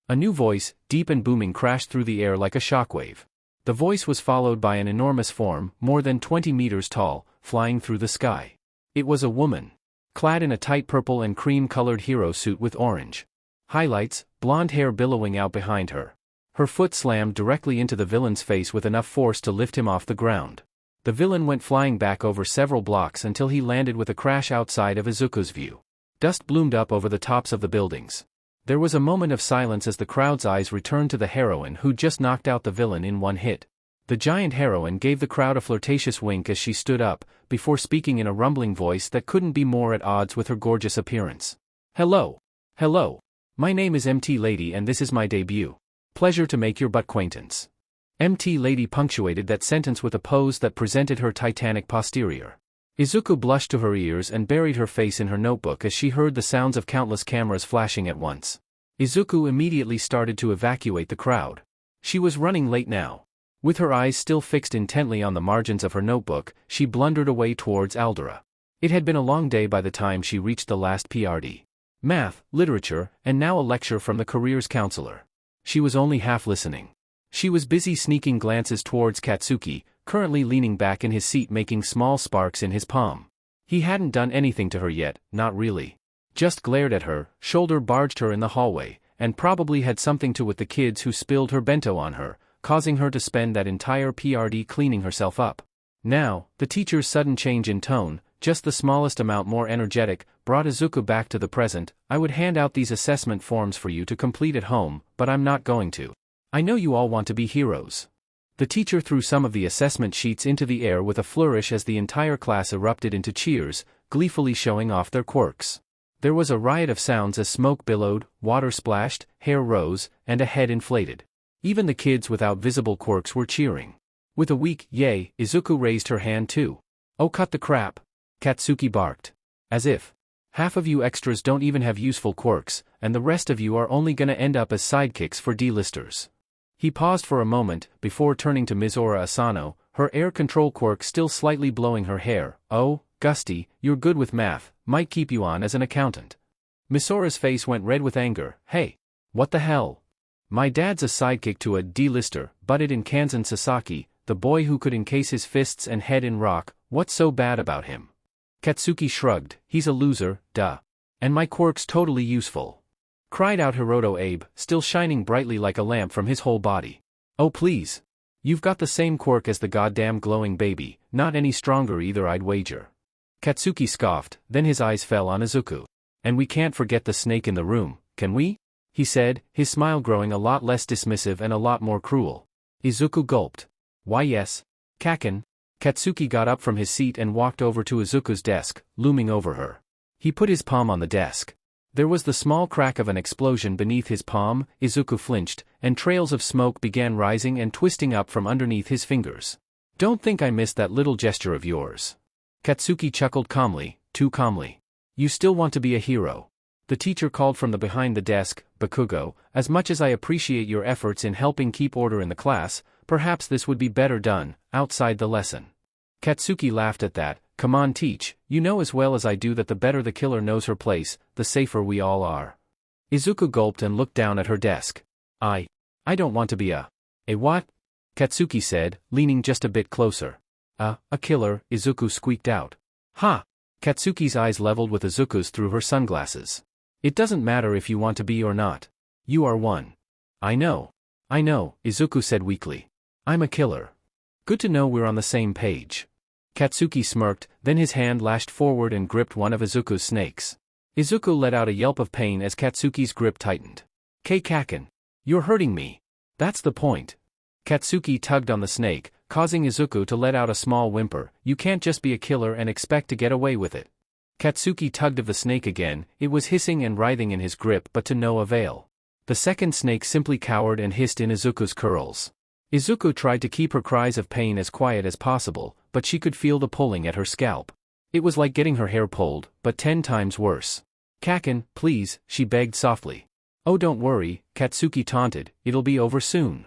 A new voice, deep and booming, crashed through the air like a shockwave. The voice was followed by an enormous form, more than 20 meters tall, flying through the sky. It was a woman. Clad in a tight purple and cream-colored hero suit with orange highlights, blonde hair billowing out behind her. Her foot slammed directly into the villain's face with enough force to lift him off the ground. The villain went flying back over several blocks until he landed with a crash outside of Izuku's view. Dust bloomed up over the tops of the buildings. There was a moment of silence as the crowd's eyes returned to the heroine who just knocked out the villain in one hit. The giant heroine gave the crowd a flirtatious wink as she stood up, before speaking in a rumbling voice that couldn't be more at odds with her gorgeous appearance. Hello. Hello. My name is MT Lady and this is my debut. Pleasure to make your buttquaintance. MT Lady punctuated that sentence with a pose that presented her titanic posterior. Izuku blushed to her ears and buried her face in her notebook as she heard the sounds of countless cameras flashing at once. Izuku immediately started to evacuate the crowd. She was running late now. With her eyes still fixed intently on the margins of her notebook, she blundered away towards Aldera. It had been a long day by the time she reached the last PRD. Math, literature, and now a lecture from the careers counselor. She was only half listening. She was busy sneaking glances towards Katsuki, currently leaning back in his seat making small sparks in his palm. He hadn't done anything to her yet, not really. Just glared at her, shoulder-barged her in the hallway, and probably had something to with the kids who spilled her bento on her, causing her to spend that entire PRD cleaning herself up. Now, the teacher's sudden change in tone, just the smallest amount more energetic, brought Izuku back to the present. I would hand out these assessment forms for you to complete at home, but I'm not going to. I know you all want to be heroes. The teacher threw some of the assessment sheets into the air with a flourish as the entire class erupted into cheers, gleefully showing off their quirks. There was a riot of sounds as smoke billowed, water splashed, hair rose, and a head inflated. Even the kids without visible quirks were cheering. With a weak yay, Izuku raised her hand too. Oh, cut the crap. Katsuki barked. As if. Half of you extras don't even have useful quirks, and the rest of you are only gonna end up as sidekicks for D-listers. He paused for a moment, before turning to Mizora Asano, her air control quirk still slightly blowing her hair. Oh, Gusty, you're good with math, might keep you on as an accountant. Misora's face went red with anger. Hey. What the hell? My dad's a sidekick to a D-lister, butted in Kanzan Sasaki, the boy who could encase his fists and head in rock. What's so bad about him? Katsuki shrugged. He's a loser, duh. And my quirk's totally useful. Cried out Hiroto Abe, still shining brightly like a lamp from his whole body. Oh please. You've got the same quirk as the goddamn glowing baby, not any stronger either I'd wager. Katsuki scoffed, then his eyes fell on Izuku. And we can't forget the snake in the room, can we? He said, his smile growing a lot less dismissive and a lot more cruel. Izuku gulped. Why yes. Kaken. Katsuki got up from his seat and walked over to Izuku's desk, looming over her. He put his palm on the desk. There was the small crack of an explosion beneath his palm. Izuku flinched, and trails of smoke began rising and twisting up from underneath his fingers. Don't think I missed that little gesture of yours. Katsuki chuckled calmly, too calmly. You still want to be a hero. The teacher called from the behind the desk. Bakugo, as much as I appreciate your efforts in helping keep order in the class, perhaps this would be better done, outside the lesson. Katsuki laughed at that. Come on teach, you know as well as I do that the better the killer knows her place, the safer we all are. Izuku gulped and looked down at her desk. I don't want to be a what? Katsuki said, leaning just a bit closer. A killer, Izuku squeaked out. Ha! Katsuki's eyes leveled with Izuku's through her sunglasses. It doesn't matter if you want to be or not. You are one. I know, Izuku said weakly. I'm a killer. Good to know we're on the same page. Katsuki smirked, then his hand lashed forward and gripped one of Izuku's snakes. Izuku let out a yelp of pain as Katsuki's grip tightened. Kaken. You're hurting me. That's the point. Katsuki tugged on the snake, causing Izuku to let out a small whimper. You can't just be a killer and expect to get away with it. Katsuki tugged of the snake again, it was hissing and writhing in his grip but to no avail. The second snake simply cowered and hissed in Izuku's curls. Izuku tried to keep her cries of pain as quiet as possible, but she could feel the pulling at her scalp. It was like getting her hair pulled, but 10 times worse. Kaken, please, she begged softly. Oh, don't worry, Katsuki taunted, it'll be over soon.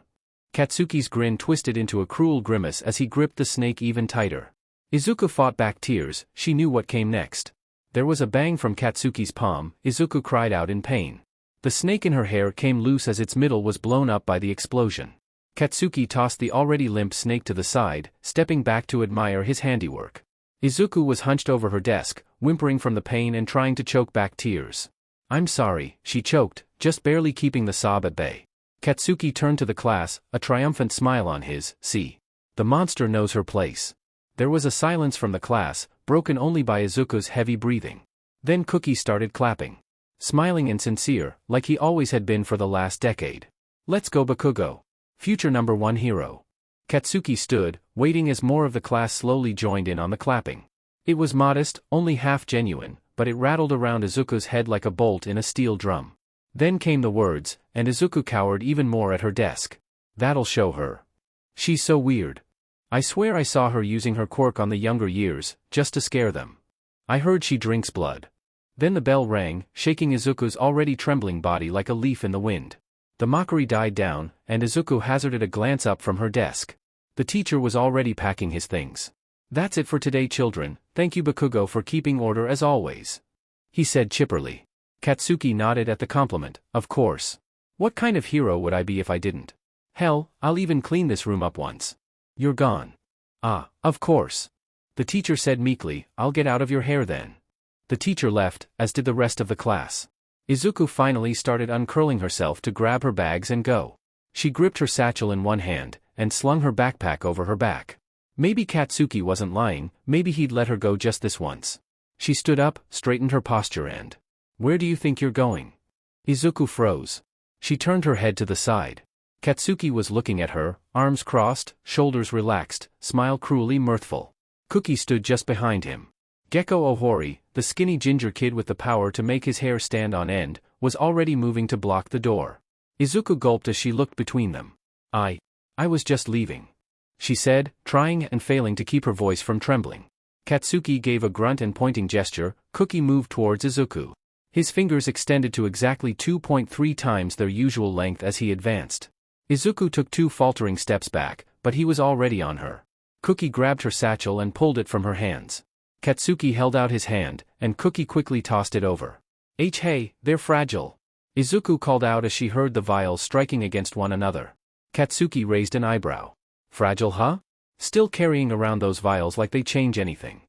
Katsuki's grin twisted into a cruel grimace as he gripped the snake even tighter. Izuku fought back tears, she knew what came next. There was a bang from Katsuki's palm, Izuku cried out in pain. The snake in her hair came loose as its middle was blown up by the explosion. Katsuki tossed the already limp snake to the side, stepping back to admire his handiwork. Izuku was hunched over her desk, whimpering from the pain and trying to choke back tears. I'm sorry, she choked, just barely keeping the sob at bay. Katsuki turned to the class, a triumphant smile on his. See. The monster knows her place. There was a silence from the class, broken only by Izuku's heavy breathing. Then Cookie started clapping. Smiling and sincere, like he always had been for the last decade. Let's go Bakugo. Future #1 hero. Katsuki stood, waiting as more of the class slowly joined in on the clapping. It was modest, only half genuine, but it rattled around Izuku's head like a bolt in a steel drum. Then came the words, and Izuku cowered even more at her desk. That'll show her. She's so weird. I swear I saw her using her quirk on the younger years, just to scare them. I heard she drinks blood. Then the bell rang, shaking Izuku's already trembling body like a leaf in the wind. The mockery died down, and Izuku hazarded a glance up from her desk. The teacher was already packing his things. That's it for today, children, thank you Bakugo for keeping order as always. He said chipperly. Katsuki nodded at the compliment, of course. What kind of hero would I be if I didn't? Hell, I'll even clean this room up once. You're gone. Ah, of course. The teacher said meekly, I'll get out of your hair then. The teacher left, as did the rest of the class. Izuku finally started uncurling herself to grab her bags and go. She gripped her satchel in one hand, and slung her backpack over her back. Maybe Katsuki wasn't lying, maybe he'd let her go just this once. She stood up, straightened her posture and... Where do you think you're going? Izuku froze. She turned her head to the side. Katsuki was looking at her, arms crossed, shoulders relaxed, smile cruelly mirthful. Cookie stood just behind him. Gecko Ohori, the skinny ginger kid with the power to make his hair stand on end, was already moving to block the door. Izuku gulped as she looked between them. I was just leaving. She said, trying and failing to keep her voice from trembling. Katsuki gave a grunt and pointing gesture. Cookie moved towards Izuku. His fingers extended to exactly 2.3 times their usual length as he advanced. Izuku took 2 faltering steps back, but he was already on her. Cookie grabbed her satchel and pulled it from her hands. Katsuki held out his hand, and Cookie quickly tossed it over. Hey, they're fragile. Izuku called out as she heard the vials striking against one another. Katsuki raised an eyebrow. Fragile, huh? Still carrying around those vials like they change anything.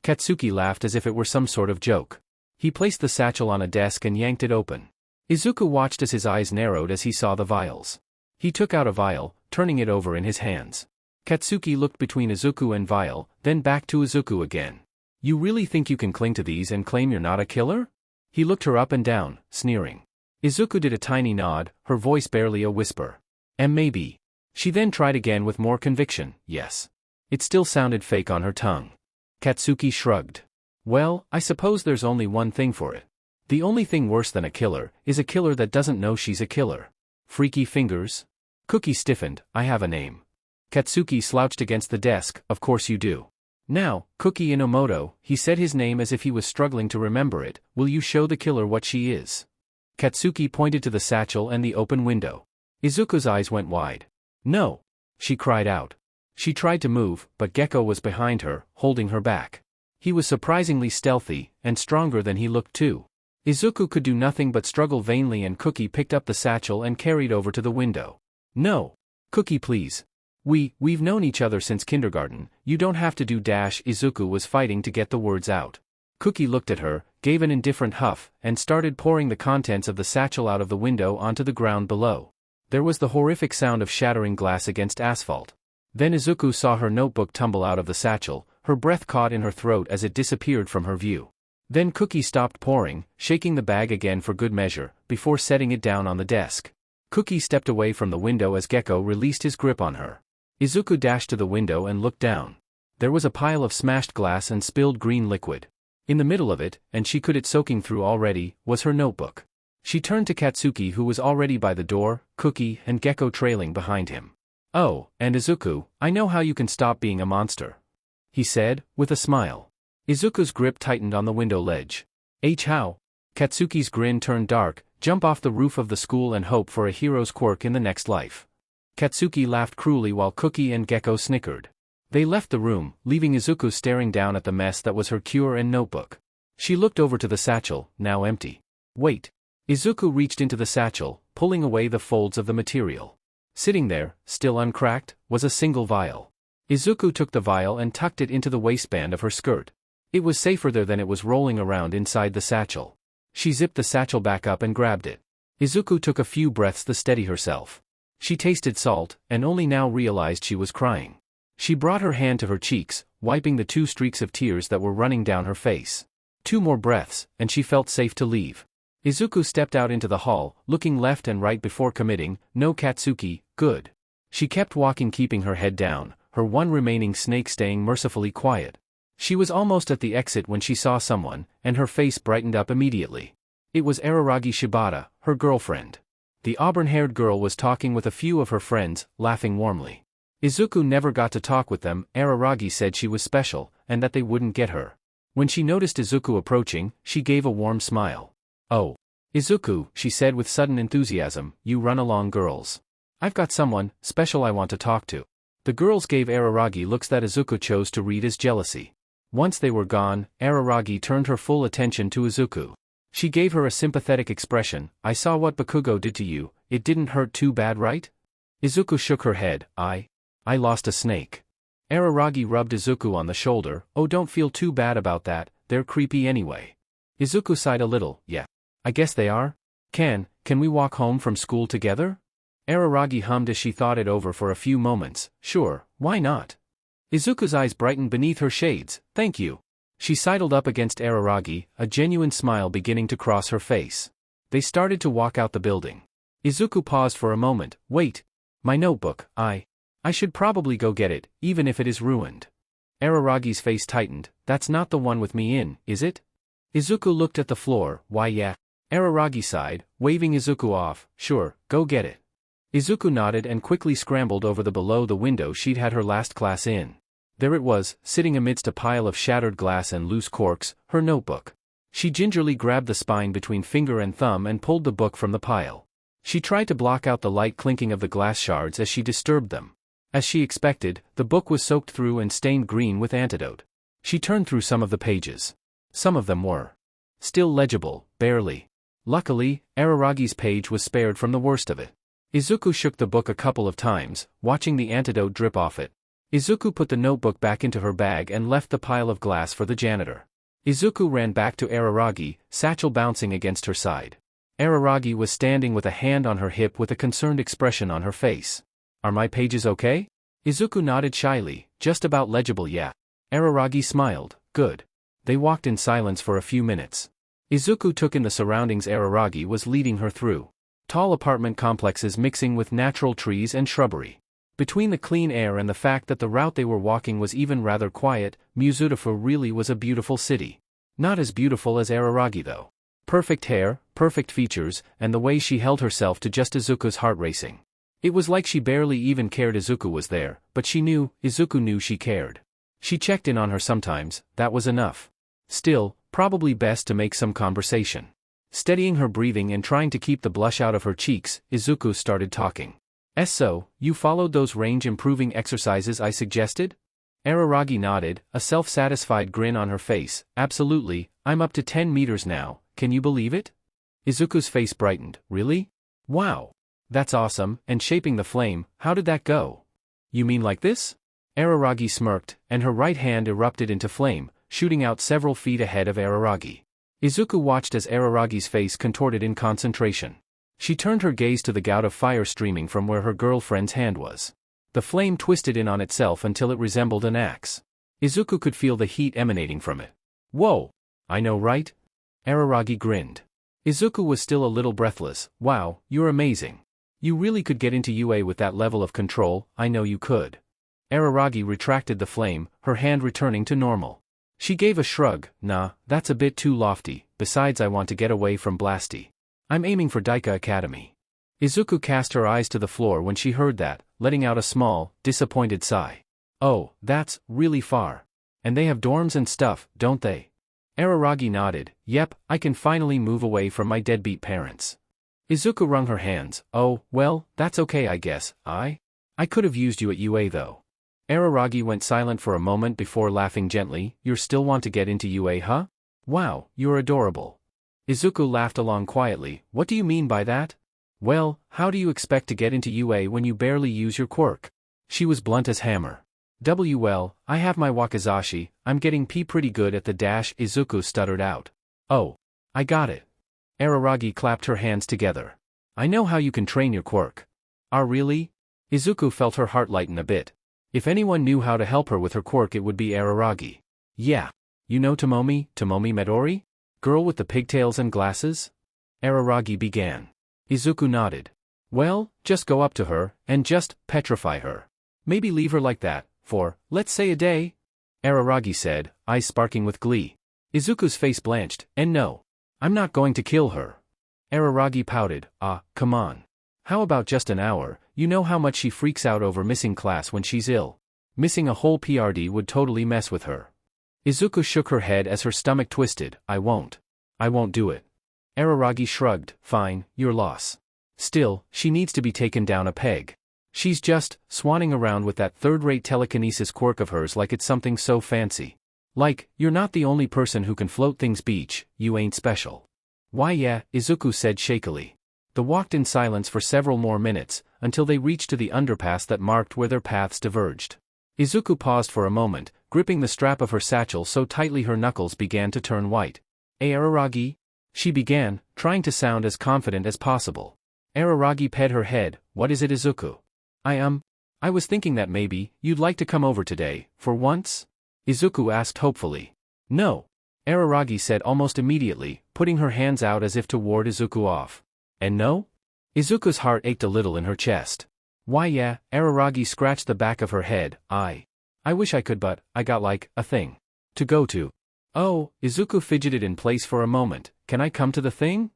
Katsuki laughed as if it were some sort of joke. He placed the satchel on a desk and yanked it open. Izuku watched as his eyes narrowed as he saw the vials. He took out a vial, turning it over in his hands. Katsuki looked between Izuku and vial, then back to Izuku again. You really think you can cling to these and claim you're not a killer? He looked her up and down, sneering. Izuku did a tiny nod, her voice barely a whisper. Maybe. She then tried again with more conviction, yes. It still sounded fake on her tongue. Katsuki shrugged. Well, I suppose there's only one thing for it. The only thing worse than a killer is a killer that doesn't know she's a killer. Freaky fingers? Cookie stiffened. I have a name. Katsuki slouched against the desk. Of course you do. Now, Cookie Inomoto, he said his name as if he was struggling to remember it. Will you show the killer what she is? Katsuki pointed to the satchel and the open window. Izuku's eyes went wide. No! She cried out. She tried to move, but Gecko was behind her, holding her back. He was surprisingly stealthy, and stronger than he looked too. Izuku could do nothing but struggle vainly and Cookie picked up the satchel and carried over to the window. No! Cookie please. We've known each other since kindergarten, you don't have to do dash. Izuku was fighting to get the words out. Cookie looked at her, gave an indifferent huff, and started pouring the contents of the satchel out of the window onto the ground below. There was the horrific sound of shattering glass against asphalt. Then Izuku saw her notebook tumble out of the satchel, her breath caught in her throat as it disappeared from her view. Then Cookie stopped pouring, shaking the bag again for good measure, before setting it down on the desk. Cookie stepped away from the window as Gecko released his grip on her. Izuku dashed to the window and looked down. There was a pile of smashed glass and spilled green liquid. In the middle of it, and she could it soaking through already, was her notebook. She turned to Katsuki who was already by the door, Cookie and Gecko trailing behind him. "Oh, and Izuku, I know how you can stop being a monster," he said, with a smile. Izuku's grip tightened on the window ledge. How? Katsuki's grin turned dark. Jump off the roof of the school and hope for a hero's quirk in the next life. Katsuki laughed cruelly while Cookie and Gecko snickered. They left the room, leaving Izuku staring down at the mess that was her cure and notebook. She looked over to the satchel, now empty. Wait. Izuku reached into the satchel, pulling away the folds of the material. Sitting there, still uncracked, was a single vial. Izuku took the vial and tucked it into the waistband of her skirt. It was safer there than it was rolling around inside the satchel. She zipped the satchel back up and grabbed it. Izuku took a few breaths to steady herself. She tasted salt, and only now realized she was crying. She brought her hand to her cheeks, wiping the 2 streaks of tears that were running down her face. 2 more breaths, and she felt safe to leave. Izuku stepped out into the hall, looking left and right before committing, "No Katsuki, good." She kept walking keeping her head down, her one remaining snake staying mercifully quiet. She was almost at the exit when she saw someone, and her face brightened up immediately. It was Araragi Shibata, her girlfriend. The auburn-haired girl was talking with a few of her friends, laughing warmly. Izuku never got to talk with them. Araragi said she was special, and that they wouldn't get her. When she noticed Izuku approaching, she gave a warm smile. "Oh. Izuku," she said with sudden enthusiasm, "you run along, girls. I've got someone special I want to talk to." The girls gave Araragi looks that Izuku chose to read as jealousy. Once they were gone, Araragi turned her full attention to Izuku. She gave her a sympathetic expression. "I saw what Bakugo did to you, it didn't hurt too bad, right?" Izuku shook her head. I lost a snake." Araragi rubbed Izuku on the shoulder. "Oh, don't feel too bad about that, they're creepy anyway." Izuku sighed a little. "Yeah. I guess they are. Can we walk home from school together?" Araragi hummed as she thought it over for a few moments. "Sure, why not?" Izuku's eyes brightened beneath her shades. "Thank you." She sidled up against Araragi, a genuine smile beginning to cross her face. They started to walk out the building. Izuku paused for a moment. "Wait. My notebook, I should probably go get it, even if it is ruined." Araragi's face tightened. "That's not the one with me in, is it?" Izuku looked at the floor. "Why yeah." Araragi sighed, waving Izuku off. "Sure, go get it." Izuku nodded and quickly scrambled over the below the window she'd had her last class in. There it was, sitting amidst a pile of shattered glass and loose corks, her notebook. She gingerly grabbed the spine between finger and thumb and pulled the book from the pile. She tried to block out the light clinking of the glass shards as she disturbed them. As she expected, the book was soaked through and stained green with antidote. She turned through some of the pages. Some of them were still legible, barely. Luckily, Araragi's page was spared from the worst of it. Izuku shook the book a couple of times, watching the antidote drip off it. Izuku put the notebook back into her bag and left the pile of glass for the janitor. Izuku ran back to Araragi, satchel bouncing against her side. Araragi was standing with a hand on her hip with a concerned expression on her face. "Are my pages okay?" Izuku nodded shyly. "Just about legible, yeah." Araragi smiled. "Good." They walked in silence for a few minutes. Izuku took in the surroundings Araragi was leading her through. Tall apartment complexes mixing with natural trees and shrubbery. Between the clean air and the fact that the route they were walking was even rather quiet, Midoria really was a beautiful city. Not as beautiful as Araragi though. Perfect hair, perfect features, and the way she held herself to just Izuku's heart racing. It was like she barely even cared Izuku was there, but she knew, Izuku knew she cared. She checked in on her sometimes, that was enough. Still, probably best to make some conversation. Steadying her breathing and trying to keep the blush out of her cheeks, Izuku started talking. "So, you followed those range-improving exercises I suggested?" Araragi nodded, a self-satisfied grin on her face. "Absolutely, I'm up to 10 meters now, can you believe it?" Izuku's face brightened. "Really? Wow. That's awesome, and shaping the flame, how did that go?" "You mean like this?" Araragi smirked, and her right hand erupted into flame, shooting out several feet ahead of Araragi. Izuku watched as Araragi's face contorted in concentration. She turned her gaze to the gout of fire streaming from where her girlfriend's hand was. The flame twisted in on itself until it resembled an axe. Izuku could feel the heat emanating from it. "Whoa! I know, right?" Araragi grinned. Izuku was still a little breathless. "Wow, you're amazing." You really could get into UA with that level of control, I know you could. Araragi retracted the flame, her hand returning to normal. She gave a shrug, nah, that's a bit too lofty, besides I want to get away from Blasty. I'm aiming for Daika Academy. Izuku cast her eyes to the floor when she heard that, letting out a small, disappointed sigh. Oh, that's really far. And they have dorms and stuff, don't they? Araragi nodded, yep, I can finally move away from my deadbeat parents. Izuku wrung her hands, oh, well, that's okay I guess, I could have used you at UA though. Araragi went silent for a moment before laughing gently, you still want to get into UA huh? Wow, you're adorable. Izuku laughed along quietly, what do you mean by that? Well, how do you expect to get into UA when you barely use your quirk? She was blunt as hammer. Well, I have my wakizashi, I'm getting pretty good at the dash, Izuku stuttered out. Oh. I got it. Araragi clapped her hands together. I know how you can train your quirk. Ah really? Izuku felt her heart lighten a bit. If anyone knew how to help her with her quirk it would be Araragi. Yeah. You know Tomomi Midori? Girl with the pigtails and glasses? Araragi began. Izuku nodded. Well, just go up to her, and just petrify her. Maybe leave her like that, for, let's say a day? Araragi said, eyes sparking with glee. Izuku's face blanched, and no. I'm not going to kill her. Araragi pouted, come on. How about just an hour, you know how much she freaks out over missing class when she's ill. Missing a whole PRD would totally mess with her. Izuku shook her head as her stomach twisted, I won't do it. Araragi shrugged, fine, your loss. Still, she needs to be taken down a peg. She's just swanning around with that third-rate telekinesis quirk of hers like it's something so fancy. Like, you're not the only person who can float things beach, you ain't special. Why yeah, Izuku said shakily. They walked in silence for several more minutes, until they reached to the underpass that marked where their paths diverged. Izuku paused for a moment, gripping the strap of her satchel so tightly her knuckles began to turn white. Araragi? She began, trying to sound as confident as possible. Araragi pet her head, what is it Izuku? I was thinking that maybe, you'd like to come over today, for once? Izuku asked hopefully. No. Araragi said almost immediately, putting her hands out as if to ward Izuku off. And no? Izuku's heart ached a little in her chest. Why yeah, Araragi scratched the back of her head, I wish I could but, I got like, a thing. To go to. Oh, Izuku fidgeted in place for a moment, can I come to the thing?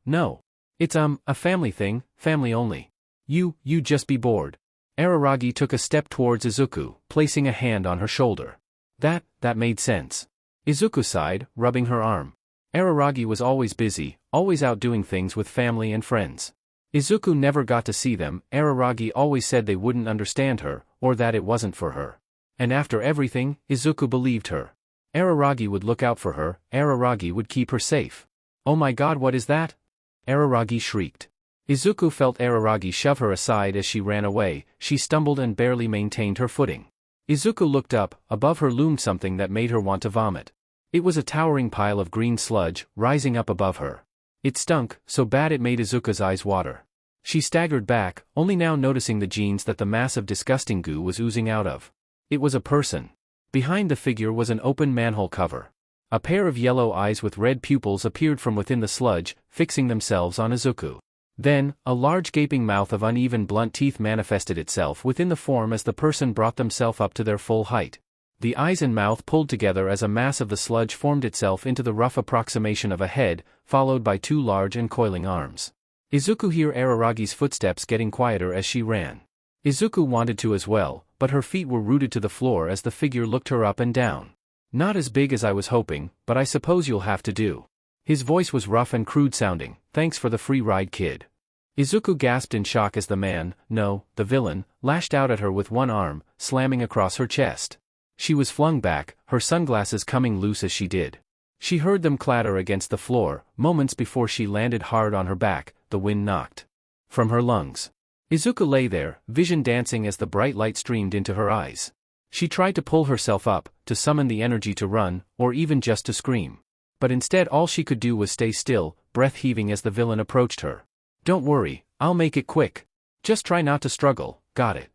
No. It's a family thing, family only. You just be bored. Araragi took a step towards Izuku, placing a hand on her shoulder. That made sense. Izuku sighed, rubbing her arm. Araragi was always busy, always out doing things with family and friends. Izuku never got to see them, Araragi always said they wouldn't understand her, or that it wasn't for her. And after everything, Izuku believed her. Araragi would look out for her, Araragi would keep her safe. Oh my god what is that? Araragi shrieked. Izuku felt Araragi shove her aside as she ran away, she stumbled and barely maintained her footing. Izuku looked up, above her loomed something that made her want to vomit. It was a towering pile of green sludge, rising up above her. It stunk, so bad it made Izuku's eyes water. She staggered back, only now noticing the jeans that the mass of disgusting goo was oozing out of. It was a person. Behind the figure was an open manhole cover. A pair of yellow eyes with red pupils appeared from within the sludge, fixing themselves on Izuku. Then, a large gaping mouth of uneven blunt teeth manifested itself within the form as the person brought themselves up to their full height. The eyes and mouth pulled together as a mass of the sludge formed itself into the rough approximation of a head, followed by two large and coiling arms. Izuku heard Araragi's footsteps getting quieter as she ran. Izuku wanted to as well, but her feet were rooted to the floor as the figure looked her up and down. Not as big as I was hoping, but I suppose you'll have to do. His voice was rough and crude sounding, thanks for the free ride kid. Izuku gasped in shock as the man, no, the villain, lashed out at her with one arm, slamming across her chest. She was flung back, her sunglasses coming loose as she did. She heard them clatter against the floor, moments before she landed hard on her back, the wind knocked from her lungs. Izuku lay there, vision dancing as the bright light streamed into her eyes. She tried to pull herself up, to summon the energy to run, or even just to scream. But instead all she could do was stay still, breath heaving as the villain approached her. Don't worry, I'll make it quick. Just try not to struggle, got it.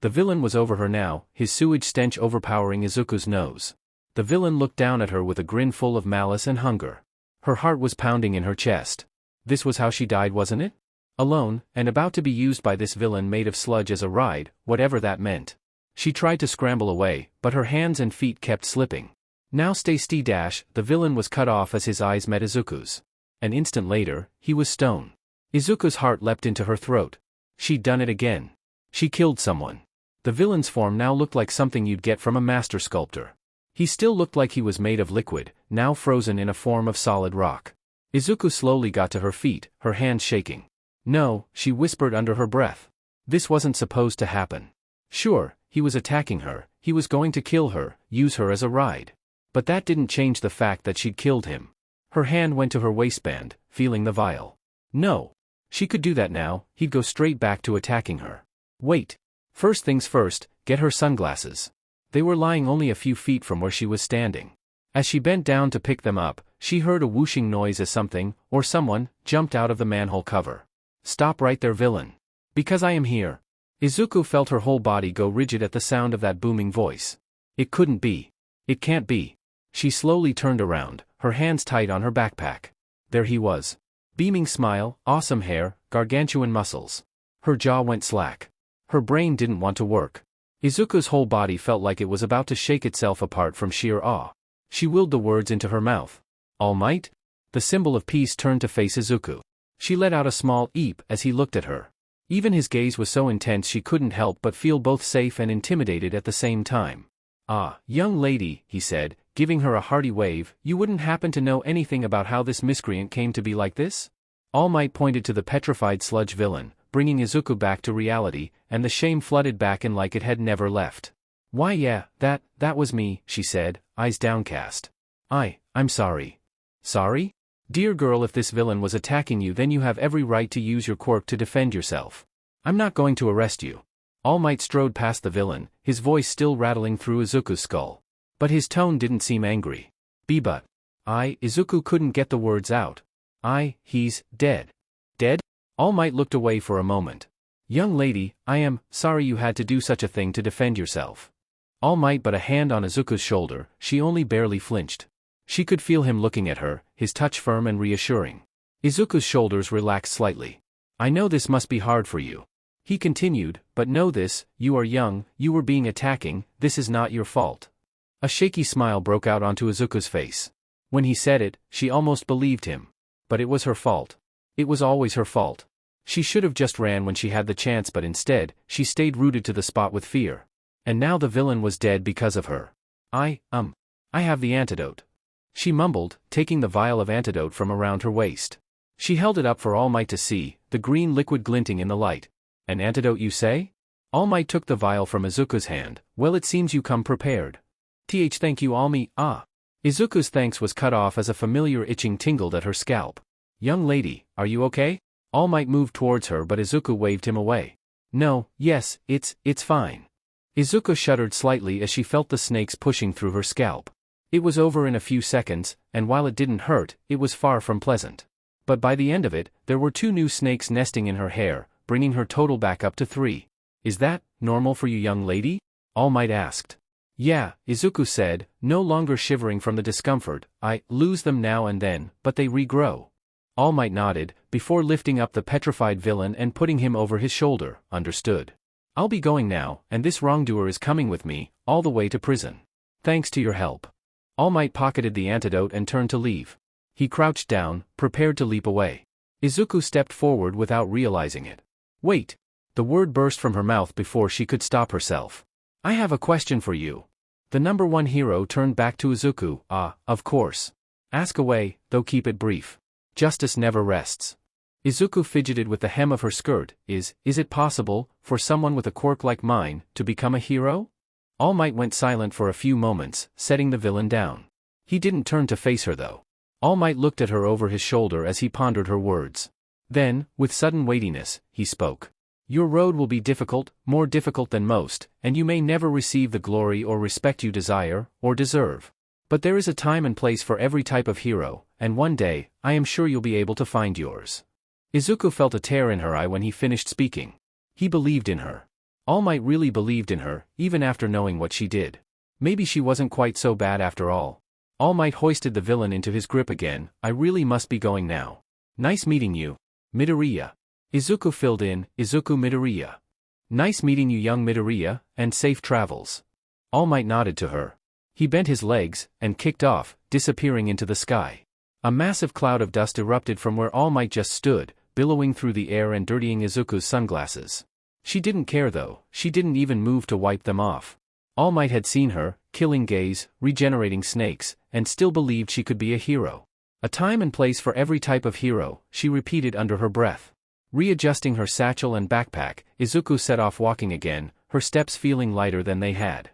The villain was over her now, his sewage stench overpowering Izuku's nose. The villain looked down at her with a grin full of malice and hunger. Her heart was pounding in her chest. This was how she died, wasn't it? Alone, and about to be used by this villain made of sludge as a ride, whatever that meant. She tried to scramble away, but her hands and feet kept slipping. Now stay still. The villain was cut off as his eyes met Izuku's. An instant later, he was stone. Izuku's heart leapt into her throat. She'd done it again. She killed someone. The villain's form now looked like something you'd get from a master sculptor. He still looked like he was made of liquid, now frozen in a form of solid rock. Izuku slowly got to her feet, her hands shaking. No, she whispered under her breath. This wasn't supposed to happen. Sure, he was attacking her, he was going to kill her, use her as a ride. But that didn't change the fact that she'd killed him. Her hand went to her waistband, feeling the vial. No. She could do that now, he'd go straight back to attacking her. Wait. First things first, get her sunglasses. They were lying only a few feet from where she was standing. As she bent down to pick them up, she heard a whooshing noise as something, or someone, jumped out of the manhole cover. Stop right there, villain. Because I am here. Izuku felt her whole body go rigid at the sound of that booming voice. It couldn't be. It can't be. She slowly turned around, her hands tight on her backpack. There he was. Beaming smile, awesome hair, gargantuan muscles. Her jaw went slack. Her brain didn't want to work. Izuku's whole body felt like it was about to shake itself apart from sheer awe. She willed the words into her mouth. All Might? The symbol of peace turned to face Izuku. She let out a small eep as he looked at her. Even his gaze was so intense she couldn't help but feel both safe and intimidated at the same time. Ah, young lady, he said, giving her a hearty wave, you wouldn't happen to know anything about how this miscreant came to be like this? All Might pointed to the petrified sludge villain, bringing Izuku back to reality, and the shame flooded back in like it had never left. Why yeah, that was me, she said, eyes downcast. I'm sorry. Sorry? Dear girl, if this villain was attacking you then you have every right to use your quirk to defend yourself. I'm not going to arrest you. All Might strode past the villain, his voice still rattling through Izuku's skull. But his tone didn't seem angry. But Izuku couldn't get the words out. He's dead. Dead? All Might looked away for a moment. Young lady, I am sorry you had to do such a thing to defend yourself. All Might but a hand on Izuku's shoulder, she only barely flinched. She could feel him looking at her, his touch firm and reassuring. Izuku's shoulders relaxed slightly. I know this must be hard for you. He continued, but know this, you are young, you were being attacking, this is not your fault. A shaky smile broke out onto Izuku's face. When he said it, she almost believed him. But it was her fault. It was always her fault. She should have just ran when she had the chance, but instead, she stayed rooted to the spot with fear. And now the villain was dead because of her. I have the antidote. She mumbled, taking the vial of antidote from around her waist. She held it up for All Might to see, the green liquid glinting in the light. An antidote, you say? All Might took the vial from Izuku's hand. Well, it seems you come prepared. Thank you, All Might. Izuku's thanks was cut off as a familiar itching tingled at her scalp. Young lady, are you okay? All Might moved towards her, but Izuku waved him away. No, yes, it's fine. Izuku shuddered slightly as she felt the snakes pushing through her scalp. It was over in a few seconds, and while it didn't hurt, it was far from pleasant. But by the end of it, there were 2 new snakes nesting in her hair, bringing her total back up to 3. Is that normal for you, young lady? All Might asked. Yeah, Izuku said, no longer shivering from the discomfort. I lose them now and then, but they regrow. All Might nodded, before lifting up the petrified villain and putting him over his shoulder. Understood. I'll be going now, and this wrongdoer is coming with me, all the way to prison. Thanks to your help. All Might pocketed the antidote and turned to leave. He crouched down, prepared to leap away. Izuku stepped forward without realizing it. Wait! The word burst from her mouth before she could stop herself. I have a question for you. The number 1 hero turned back to Izuku. Of course. Ask away, though keep it brief. Justice never rests. Izuku fidgeted with the hem of her skirt. Is it possible, for someone with a quirk like mine, to become a hero? All Might went silent for a few moments, setting the villain down. He didn't turn to face her though. All Might looked at her over his shoulder as he pondered her words. Then, with sudden weightiness, he spoke. Your road will be difficult, more difficult than most, and you may never receive the glory or respect you desire, or deserve. But there is a time and place for every type of hero, and one day, I am sure you'll be able to find yours. Izuku felt a tear in her eye when he finished speaking. He believed in her. All Might really believed in her, even after knowing what she did. Maybe she wasn't quite so bad after all. All Might hoisted the villain into his grip again. I really must be going now. Nice meeting you, Midoriya. Izuku filled in, Izuku Midoriya. Nice meeting you, young Midoriya, and safe travels. All Might nodded to her. He bent his legs, and kicked off, disappearing into the sky. A massive cloud of dust erupted from where All Might just stood, billowing through the air and dirtying Izuku's sunglasses. She didn't care though, she didn't even move to wipe them off. All Might had seen her, killing gays, regenerating snakes, and still believed she could be a hero. A time and place for every type of hero, she repeated under her breath. Readjusting her satchel and backpack, Izuku set off walking again, her steps feeling lighter than they had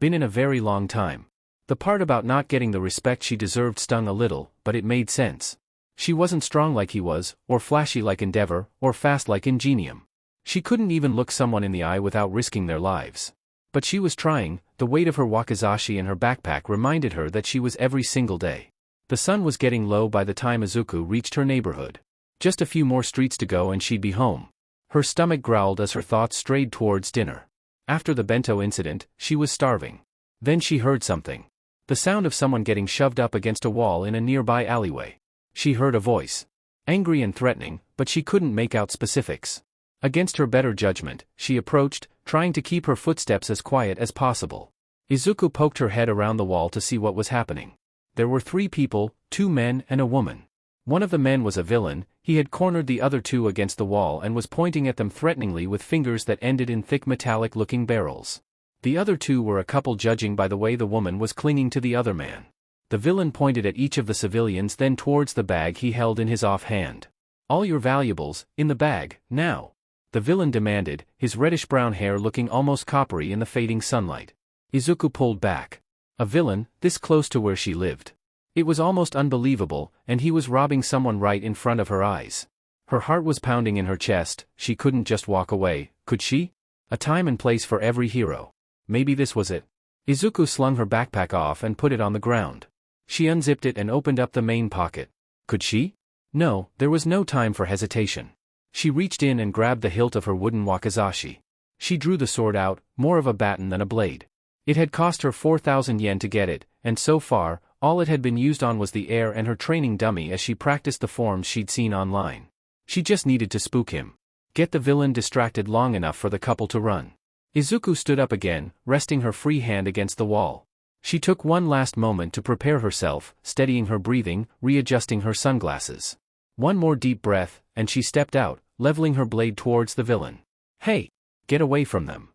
been in a very long time. The part about not getting the respect she deserved stung a little, but it made sense. She wasn't strong like he was, or flashy like Endeavor, or fast like Ingenium. She couldn't even look someone in the eye without risking their lives. But she was trying. The weight of her wakizashi and her backpack reminded her that she was every single day. The sun was getting low by the time Izuku reached her neighborhood. Just a few more streets to go and she'd be home. Her stomach growled as her thoughts strayed towards dinner. After the bento incident, she was starving. Then she heard something. The sound of someone getting shoved up against a wall in a nearby alleyway. She heard a voice. Angry and threatening, but she couldn't make out specifics. Against her better judgment, she approached, trying to keep her footsteps as quiet as possible. Izuku poked her head around the wall to see what was happening. There were 3 people, 2 men and a woman. One of the men was a villain. He had cornered the other 2 against the wall and was pointing at them threateningly with fingers that ended in thick metallic-looking barrels. The other 2 were a couple, judging by the way the woman was clinging to the other man. The villain pointed at each of the civilians, then towards the bag he held in his offhand. "All your valuables, in the bag, now," the villain demanded, his reddish-brown hair looking almost coppery in the fading sunlight. Izuku pulled back. A villain, this close to where she lived. It was almost unbelievable, and he was robbing someone right in front of her eyes. Her heart was pounding in her chest. She couldn't just walk away, could she? A time and place for every hero. Maybe this was it. Izuku slung her backpack off and put it on the ground. She unzipped it and opened up the main pocket. Could she? No, there was no time for hesitation. She reached in and grabbed the hilt of her wooden wakizashi. She drew the sword out, more of a baton than a blade. It had cost her 4,000 yen to get it, and so far, all it had been used on was the heir and her training dummy as she practiced the forms she'd seen online. She just needed to spook him. Get the villain distracted long enough for the couple to run. Izuku stood up again, resting her free hand against the wall. She took one last moment to prepare herself, steadying her breathing, readjusting her sunglasses. One more deep breath, and she stepped out, leveling her blade towards the villain. "Hey! Get away from them!"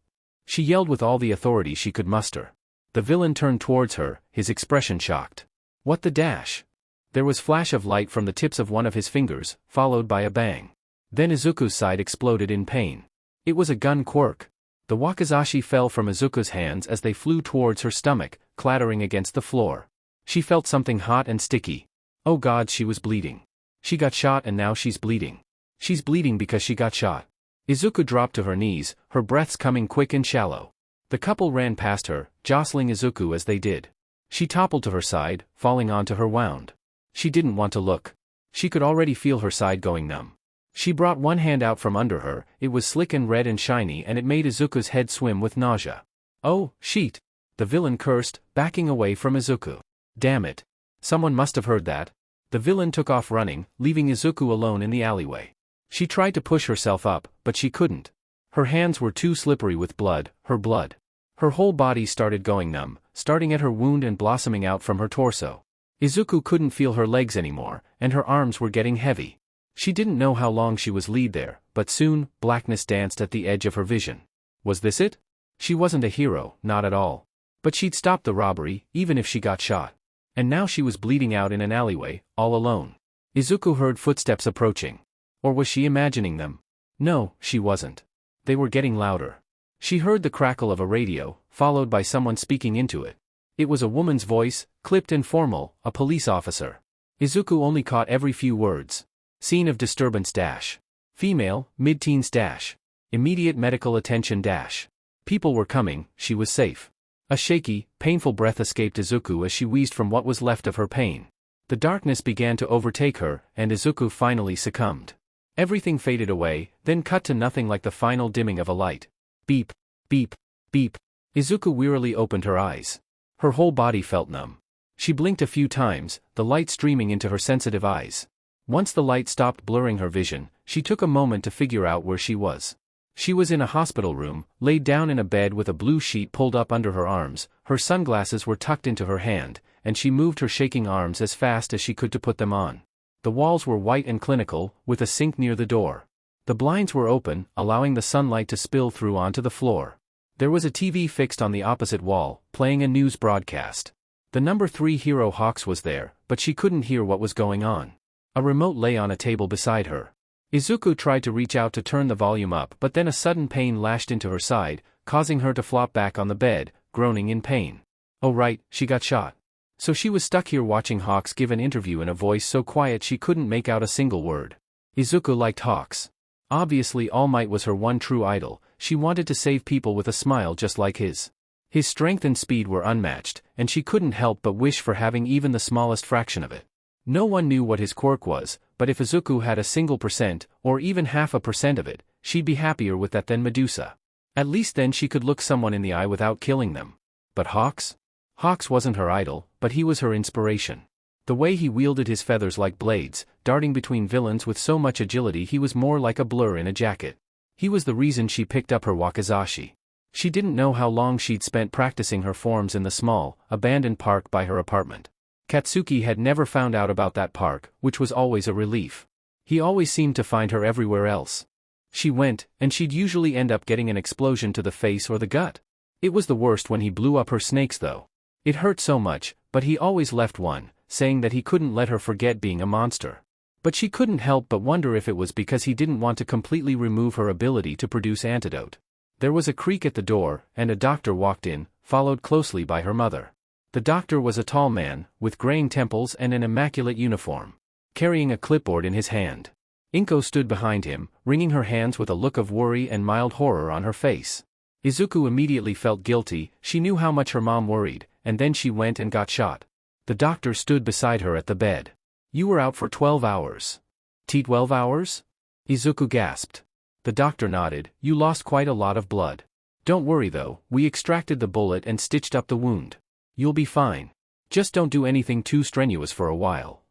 She yelled with all the authority she could muster. The villain turned towards her, his expression shocked. What the dash? There was flash of light from the tips of one of his fingers, followed by a bang. Then Izuku's side exploded in pain. It was a gun quirk. The wakizashi fell from Izuku's hands as they flew towards her stomach, clattering against the floor. She felt something hot and sticky. Oh God, she was bleeding. She got shot and now she's bleeding. She's bleeding because she got shot. Izuku dropped to her knees, her breaths coming quick and shallow. The couple ran past her, jostling Izuku as they did. She toppled to her side, falling onto her wound. She didn't want to look. She could already feel her side going numb. She brought one hand out from under her. It was slick and red and shiny, and it made Izuku's head swim with nausea. "Oh, shit!" the villain cursed, backing away from Izuku. "Damn it. Someone must have heard that." The villain took off running, leaving Izuku alone in the alleyway. She tried to push herself up, but she couldn't. Her hands were too slippery with blood, her blood. Her whole body started going numb, starting at her wound and blossoming out from her torso. Izuku couldn't feel her legs anymore, and her arms were getting heavy. She didn't know how long she was laid there, but soon, blackness danced at the edge of her vision. Was this it? She wasn't a hero, not at all. But she'd stopped the robbery, even if she got shot. And now she was bleeding out in an alleyway, all alone. Izuku heard footsteps approaching. Or was she imagining them? No, she wasn't. They were getting louder. She heard the crackle of a radio, followed by someone speaking into it. It was a woman's voice, clipped and formal, a police officer. Izuku only caught every few words. Scene of disturbance dash. Female, mid-teens dash. Immediate medical attention dash. People were coming, she was safe. A shaky, painful breath escaped Izuku as she wheezed from what was left of her pain. The darkness began to overtake her, and Izuku finally succumbed. Everything faded away, then cut to nothing like the final dimming of a light. Beep, beep, beep. Izuku wearily opened her eyes. Her whole body felt numb. She blinked a few times, the light streaming into her sensitive eyes. Once the light stopped blurring her vision, She took a moment to figure out where she was. She was in a hospital room, laid down in a bed with a blue sheet pulled up under her arms, her sunglasses were tucked into her hand, and she moved her shaking arms as fast as she could to put them on. The walls were white and clinical, with a sink near the door. The blinds were open, allowing the sunlight to spill through onto the floor. There was a TV fixed on the opposite wall, playing a news broadcast. The number 3 hero Hawks was there, but she couldn't hear what was going on. A remote lay on a table beside her. Izuku tried to reach out to turn the volume up, but then a sudden pain lashed into her side, causing her to flop back on the bed, groaning in pain. Oh right, she got shot. So she was stuck here watching Hawks give an interview in a voice so quiet she couldn't make out a single word. Izuku liked Hawks. Obviously All Might was her one true idol. She wanted to save people with a smile just like his. His strength and speed were unmatched, and she couldn't help but wish for having even the smallest fraction of it. No one knew what his quirk was, but if Izuku had a single %, or even 0.5% of it, she'd be happier with that than Medusa. At least then she could look someone in the eye without killing them. But Hawks? Hawks wasn't her idol, but he was her inspiration. The way he wielded his feathers like blades, darting between villains with so much agility he was more like a blur in a jacket. He was the reason she picked up her wakizashi. She didn't know how long she'd spent practicing her forms in the small, abandoned park by her apartment. Katsuki had never found out about that park, which was always a relief. He always seemed to find her everywhere else. She went, and she'd usually end up getting an explosion to the face or the gut. It was the worst when he blew up her snakes though. It hurt so much, but he always left one, saying that he couldn't let her forget being a monster. But she couldn't help but wonder if it was because he didn't want to completely remove her ability to produce antidote. There was a creak at the door, and a doctor walked in, followed closely by her mother. The doctor was a tall man, with graying temples and an immaculate uniform, carrying a clipboard in his hand. Inko stood behind him, wringing her hands with a look of worry and mild horror on her face. Izuku immediately felt guilty. She knew how much her mom worried, and then she went and got shot. The doctor stood beside her at the bed. You were out for 12 hours. 12 hours? Izuku gasped. The doctor nodded. You lost quite a lot of blood. Don't worry though, we extracted the bullet and stitched up the wound. You'll be fine. Just don't do anything too strenuous for a while.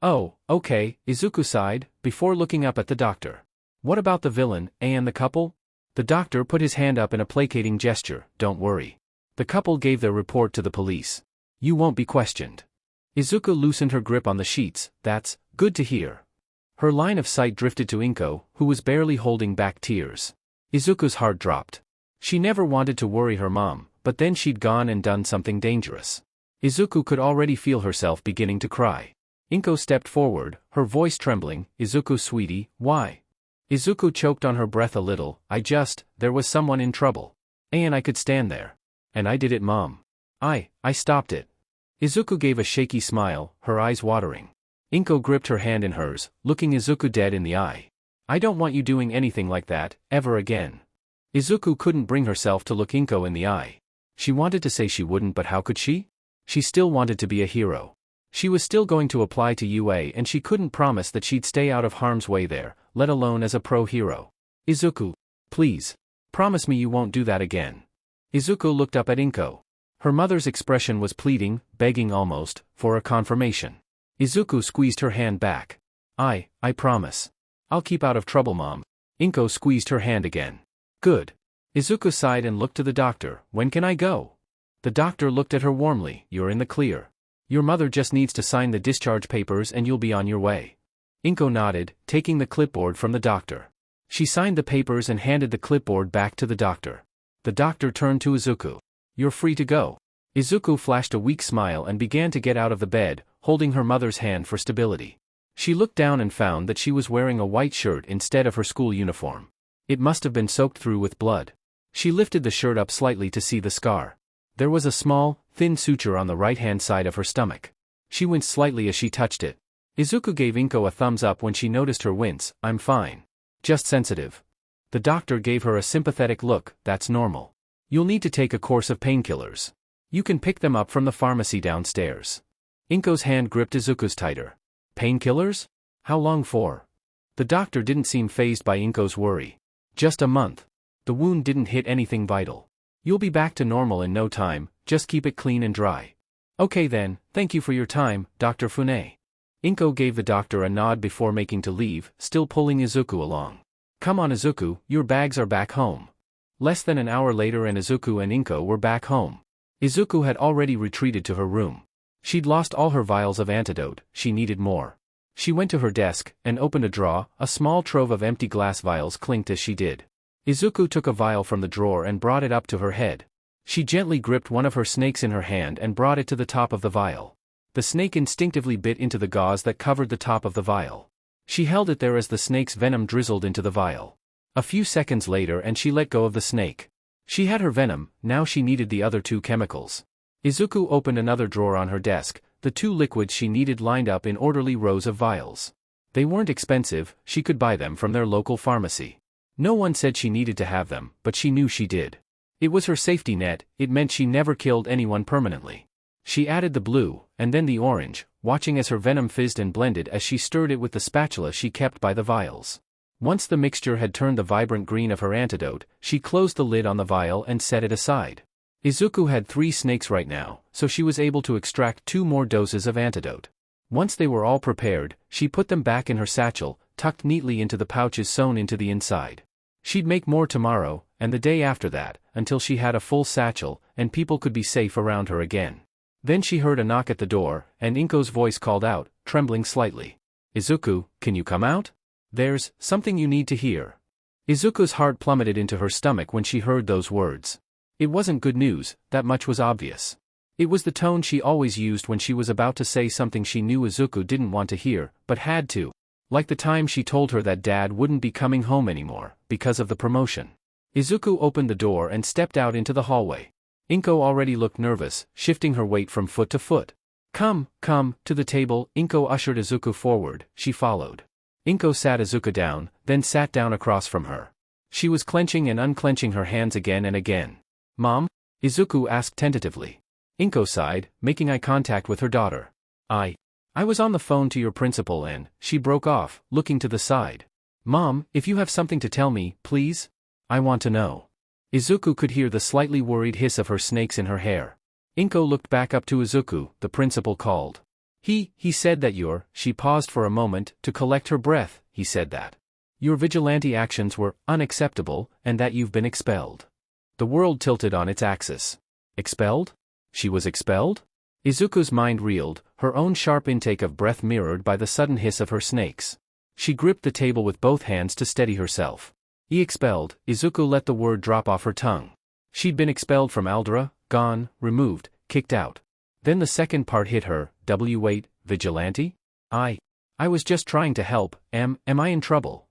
Oh, okay, Izuku sighed, before looking up at the doctor. What about the villain, and the couple? The doctor put his hand up in a placating gesture. Don't worry. The couple gave their report to the police. You won't be questioned. Izuku loosened her grip on the sheets. That's good to hear. Her line of sight drifted to Inko, who was barely holding back tears. Izuku's heart dropped. She never wanted to worry her mom, but then she'd gone and done something dangerous. Izuku could already feel herself beginning to cry. Inko stepped forward, her voice trembling. Izuku sweetie, why? Izuku choked on her breath a little. There was someone in trouble. And I could stand there. And I did it, mom. I stopped it. Izuku gave a shaky smile, her eyes watering. Inko gripped her hand in hers, looking Izuku dead in the eye. I don't want you doing anything like that, ever again. Izuku couldn't bring herself to look Inko in the eye. She wanted to say she wouldn't, but how could she? She still wanted to be a hero. She was still going to apply to UA, and she couldn't promise that she'd stay out of harm's way there, let alone as a pro hero. Izuku, please. Promise me you won't do that again. Izuku looked up at Inko. Her mother's expression was pleading, begging almost, for a confirmation. Izuku squeezed her hand back. I promise. I'll keep out of trouble, mom. Inko squeezed her hand again. Good. Izuku sighed and looked to the doctor. When can I go? The doctor looked at her warmly. You're in the clear. Your mother just needs to sign the discharge papers and you'll be on your way. Inko nodded, taking the clipboard from the doctor. She signed the papers and handed the clipboard back to the doctor. The doctor turned to Izuku. You're free to go. Izuku flashed a weak smile and began to get out of the bed, holding her mother's hand for stability. She looked down and found that she was wearing a white shirt instead of her school uniform. It must have been soaked through with blood. She lifted the shirt up slightly to see the scar. There was a small, thin suture on the right-hand side of her stomach. She winced slightly as she touched it. Izuku gave Inko a thumbs up when she noticed her wince. I'm fine. Just sensitive. The doctor gave her a sympathetic look. That's normal. You'll need to take a course of painkillers. You can pick them up from the pharmacy downstairs. Inko's hand gripped Izuku's tighter. Painkillers? How long for? The doctor didn't seem fazed by Inko's worry. Just a month. The wound didn't hit anything vital. You'll be back to normal in no time, just keep it clean and dry. Okay then, thank you for your time, Dr. Fune. Inko gave the doctor a nod before making to leave, still pulling Izuku along. Come on Izuku, your bags are back home. Less than an hour later and Izuku and Inko were back home. Izuku had already retreated to her room. She'd lost all her vials of antidote, she needed more. She went to her desk, and opened a drawer. A small trove of empty glass vials clinked as she did. Izuku took a vial from the drawer and brought it up to her head. She gently gripped one of her snakes in her hand and brought it to the top of the vial. The snake instinctively bit into the gauze that covered the top of the vial. She held it there as the snake's venom drizzled into the vial. A few seconds later and she let go of the snake. She had her venom, now she needed the other two chemicals. Izuku opened another drawer on her desk, the two liquids she needed lined up in orderly rows of vials. They weren't expensive, she could buy them from their local pharmacy. No one said she needed to have them, but she knew she did. It was her safety net, it meant she never killed anyone permanently. She added the blue, and then the orange, watching as her venom fizzed and blended as she stirred it with the spatula she kept by the vials. Once the mixture had turned the vibrant green of her antidote, she closed the lid on the vial and set it aside. Izuku had 3 snakes right now, so she was able to extract 2 more doses of antidote. Once they were all prepared, she put them back in her satchel, tucked neatly into the pouches sewn into the inside. She'd make more tomorrow, and the day after that, until she had a full satchel, and people could be safe around her again. Then she heard a knock at the door, and Inko's voice called out, trembling slightly. Izuku, can you come out? There's something you need to hear. Izuku's heart plummeted into her stomach when she heard those words. It wasn't good news, that much was obvious. It was the tone she always used when she was about to say something she knew Izuku didn't want to hear, but had to. Like the time she told her that Dad wouldn't be coming home anymore, because of the promotion. Izuku opened the door and stepped out into the hallway. Inko already looked nervous, shifting her weight from foot to foot. Come, to the table. Inko ushered Izuku forward, she followed. Inko sat Izuku down, then sat down across from her. She was clenching and unclenching her hands again and again. Mom? Izuku asked tentatively. Inko sighed, making eye contact with her daughter. I was on the phone to your principal and, she broke off, looking to the side. Mom, if you have something to tell me, please? I want to know. Izuku could hear the slightly worried hiss of her snakes in her hair. Inko looked back up to Izuku, the principal called. He said that she paused for a moment, to collect her breath, he said that. Your vigilante actions were unacceptable, and that you've been expelled. The world tilted on its axis. Expelled? She was expelled? Izuku's mind reeled, her own sharp intake of breath mirrored by the sudden hiss of her snakes. She gripped the table with both hands to steady herself. Expelled, Izuku let the word drop off her tongue. She'd been expelled from Aldera, gone, removed, kicked out. Then the second part hit her, wait, vigilante? I was just trying to help, am I in trouble?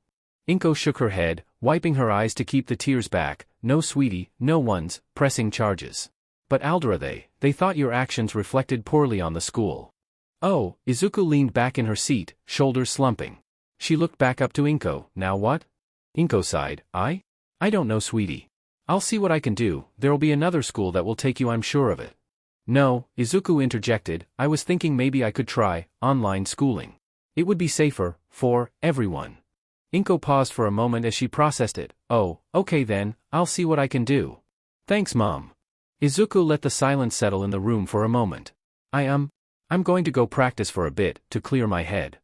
Inko shook her head, wiping her eyes to keep the tears back. No sweetie, no one's pressing charges. But Aldera they thought your actions reflected poorly on the school. Oh, Izuku leaned back in her seat, shoulders slumping. She looked back up to Inko, now what? Inko sighed, I don't know sweetie. I'll see what I can do, there'll be another school that will take you, I'm sure of it. No, Izuku interjected, I was thinking maybe I could try online schooling. It would be safer, for everyone. Inko paused for a moment as she processed it. Oh, okay then, I'll see what I can do. Thanks Mom. Izuku let the silence settle in the room for a moment. I'm going to go practice for a bit, to clear my head.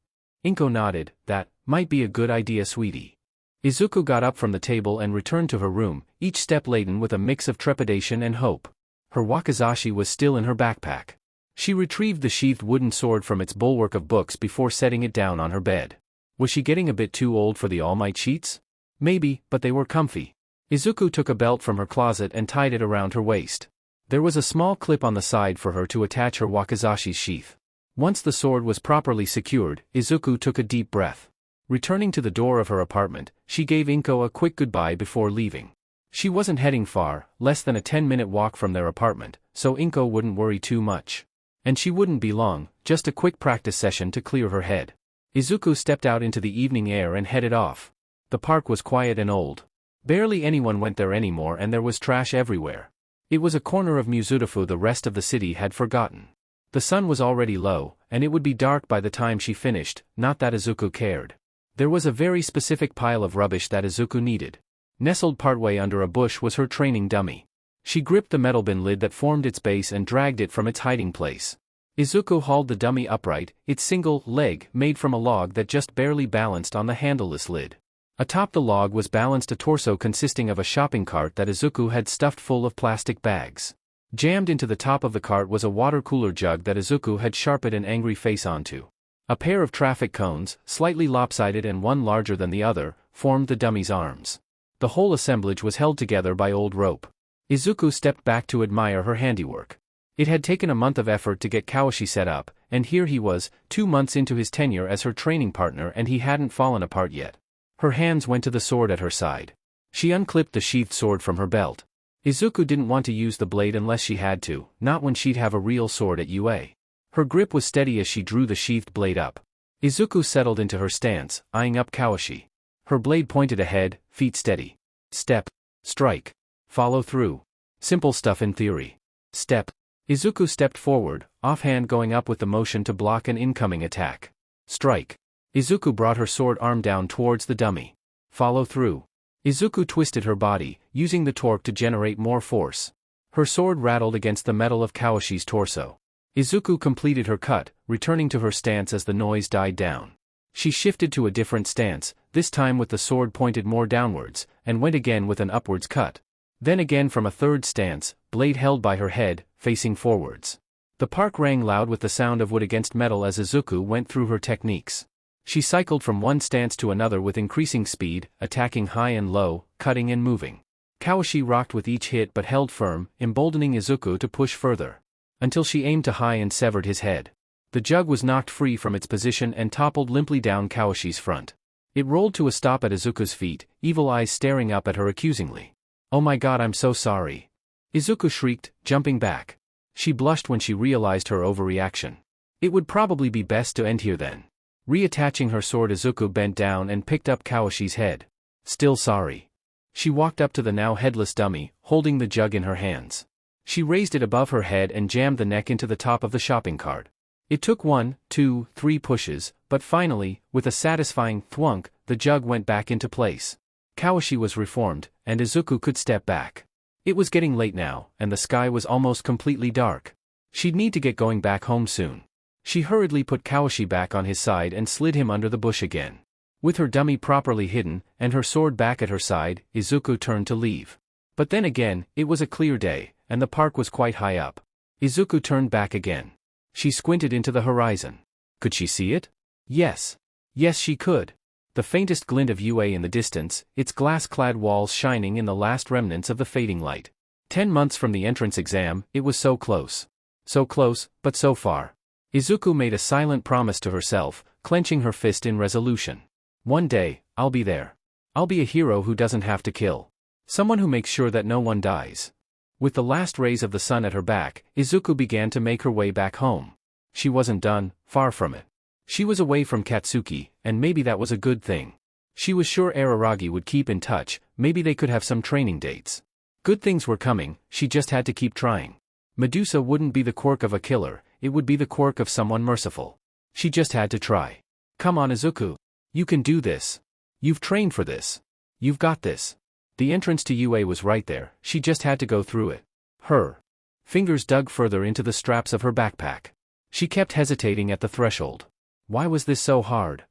Inko nodded, that might be a good idea sweetie. Izuku got up from the table and returned to her room, each step laden with a mix of trepidation and hope. Her wakizashi was still in her backpack. She retrieved the sheathed wooden sword from its bulwark of books before setting it down on her bed. Was she getting a bit too old for the All Might sheets? Maybe, but they were comfy. Izuku took a belt from her closet and tied it around her waist. There was a small clip on the side for her to attach her wakizashi's sheath. Once the sword was properly secured, Izuku took a deep breath. Returning to the door of her apartment, she gave Inko a quick goodbye before leaving. She wasn't heading far, less than a 10-minute walk from their apartment, so Inko wouldn't worry too much. And she wouldn't be long, just a quick practice session to clear her head. Izuku stepped out into the evening air and headed off. The park was quiet and old. Barely anyone went there anymore and there was trash everywhere. It was a corner of Muzutafu the rest of the city had forgotten. The sun was already low, and it would be dark by the time she finished, not that Izuku cared. There was a very specific pile of rubbish that Izuku needed. Nestled partway under a bush was her training dummy. She gripped the metal bin lid that formed its base and dragged it from its hiding place. Izuku hauled the dummy upright, its single leg made from a log that just barely balanced on the handleless lid. Atop the log was balanced a torso consisting of a shopping cart that Izuku had stuffed full of plastic bags. Jammed into the top of the cart was a water cooler jug that Izuku had sharpened an angry face onto. A pair of traffic cones, slightly lopsided and one larger than the other, formed the dummy's arms. The whole assemblage was held together by old rope. Izuku stepped back to admire her handiwork. It had taken a month of effort to get Kawashi set up, and here he was, 2 months into his tenure as her training partner, and he hadn't fallen apart yet. Her hands went to the sword at her side. She unclipped the sheathed sword from her belt. Izuku didn't want to use the blade unless she had to, not when she'd have a real sword at UA. Her grip was steady as she drew the sheathed blade up. Izuku settled into her stance, eyeing up Kawashi. Her blade pointed ahead, feet steady. Step. Strike. Follow through. Simple stuff in theory. Step. Izuku stepped forward, offhand going up with the motion to block an incoming attack. Strike. Izuku brought her sword arm down towards the dummy. Follow through. Izuku twisted her body, using the torque to generate more force. Her sword rattled against the metal of Kawashi's torso. Izuku completed her cut, returning to her stance as the noise died down. She shifted to a different stance, this time with the sword pointed more downwards, and went again with an upwards cut. Then again from a third stance, blade held by her head, facing forwards. The park rang loud with the sound of wood against metal as Izuku went through her techniques. She cycled from one stance to another with increasing speed, attacking high and low, cutting and moving. Kawashi rocked with each hit but held firm, emboldening Izuku to push further. Until she aimed too high and severed his head. The jug was knocked free from its position and toppled limply down Kawashi's front. It rolled to a stop at Izuku's feet, evil eyes staring up at her accusingly. "Oh my god, I'm so sorry." Izuku shrieked, jumping back. She blushed when she realized her overreaction. It would probably be best to end here then. Reattaching her sword, Izuku bent down and picked up Kawashi's head. "Still sorry." She walked up to the now headless dummy, holding the jug in her hands. She raised it above her head and jammed the neck into the top of the shopping cart. It took 1, 2, 3 pushes, but finally, with a satisfying thwunk, the jug went back into place. Kawashi was reformed, and Izuku could step back. It was getting late now, and the sky was almost completely dark. She'd need to get going back home soon. She hurriedly put Kawashi back on his side and slid him under the bush again. With her dummy properly hidden, and her sword back at her side, Izuku turned to leave. But then again, it was a clear day, and the park was quite high up. Izuku turned back again. She squinted into the horizon. Could she see it? Yes. Yes, she could. The faintest glint of UA in the distance, its glass-clad walls shining in the last remnants of the fading light. 10 months from the entrance exam, it was so close. So close, but so far. Izuku made a silent promise to herself, clenching her fist in resolution. One day, I'll be there. I'll be a hero who doesn't have to kill. Someone who makes sure that no one dies. With the last rays of the sun at her back, Izuku began to make her way back home. She wasn't done, far from it. She was away from Katsuki, and maybe that was a good thing. She was sure Araragi would keep in touch, maybe they could have some training dates. Good things were coming, she just had to keep trying. Medusa wouldn't be the quirk of a killer, it would be the quirk of someone merciful. She just had to try. Come on, Izuku. You can do this. You've trained for this. You've got this. The entrance to UA was right there, she just had to go through it. Her fingers dug further into the straps of her backpack. She kept hesitating at the threshold. Why was this so hard?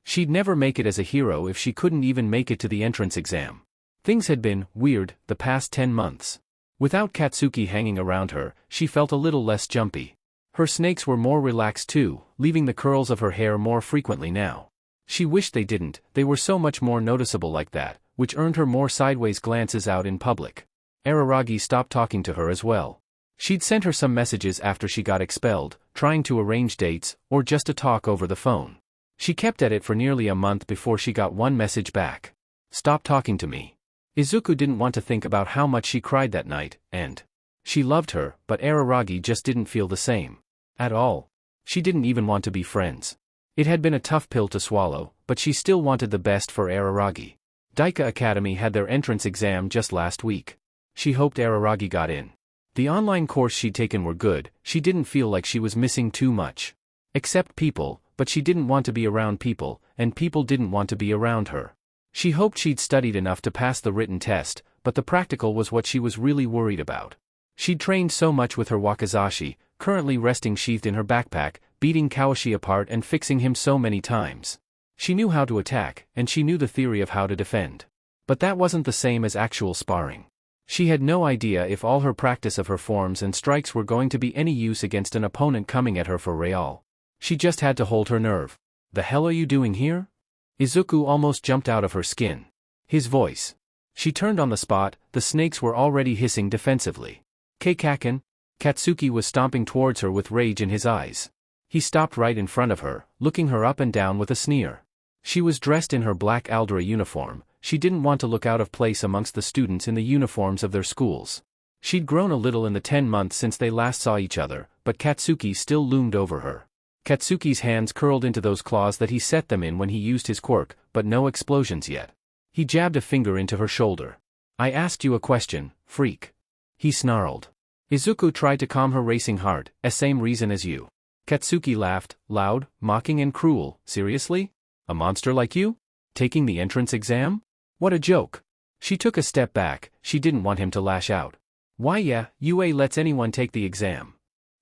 She'd never make it as a hero if she couldn't even make it to the entrance exam. Things had been weird the past 10 months. Without Katsuki hanging around her, she felt a little less jumpy. Her snakes were more relaxed too, leaving the curls of her hair more frequently now. She wished they didn't, they were so much more noticeable like that, which earned her more sideways glances out in public. Araragi stopped talking to her as well. She'd sent her some messages after she got expelled, trying to arrange dates, or just to talk over the phone. She kept at it for nearly a month before she got one message back. Stop talking to me. Izuku didn't want to think about how much she cried that night, and she loved her, but Araragi just didn't feel the same. At all. She didn't even want to be friends. It had been a tough pill to swallow, but she still wanted the best for Araragi. Daika Academy had their entrance exam just last week. She hoped Araragi got in. The online course she'd taken were good, she didn't feel like she was missing too much. Except people, but she didn't want to be around people, and people didn't want to be around her. She hoped she'd studied enough to pass the written test, but the practical was what she was really worried about. She'd trained so much with her wakizashi, currently resting sheathed in her backpack, beating Kawashi apart and fixing him so many times. She knew how to attack, and she knew the theory of how to defend. But that wasn't the same as actual sparring. She had no idea if all her practice of her forms and strikes were going to be any use against an opponent coming at her for real. She just had to hold her nerve. "The hell are you doing here?" Izuku almost jumped out of her skin. His voice. She turned on the spot, the snakes were already hissing defensively. "Keikaken?" Katsuki was stomping towards her with rage in his eyes. He stopped right in front of her, looking her up and down with a sneer. She was dressed in her black Aldera uniform. She didn't want to look out of place amongst the students in the uniforms of their schools. She'd grown a little in the 10 months since they last saw each other, but Katsuki still loomed over her. Katsuki's hands curled into those claws that he set them in when he used his quirk, but no explosions yet. He jabbed a finger into her shoulder. "I asked you a question, freak." He snarled. Izuku tried to calm her racing heart. "Same reason as you." Katsuki laughed, loud, mocking and cruel. "Seriously? A monster like you? Taking the entrance exam? What a joke." She took a step back. She didn't want him to lash out. "Why yeah, UA lets anyone take the exam."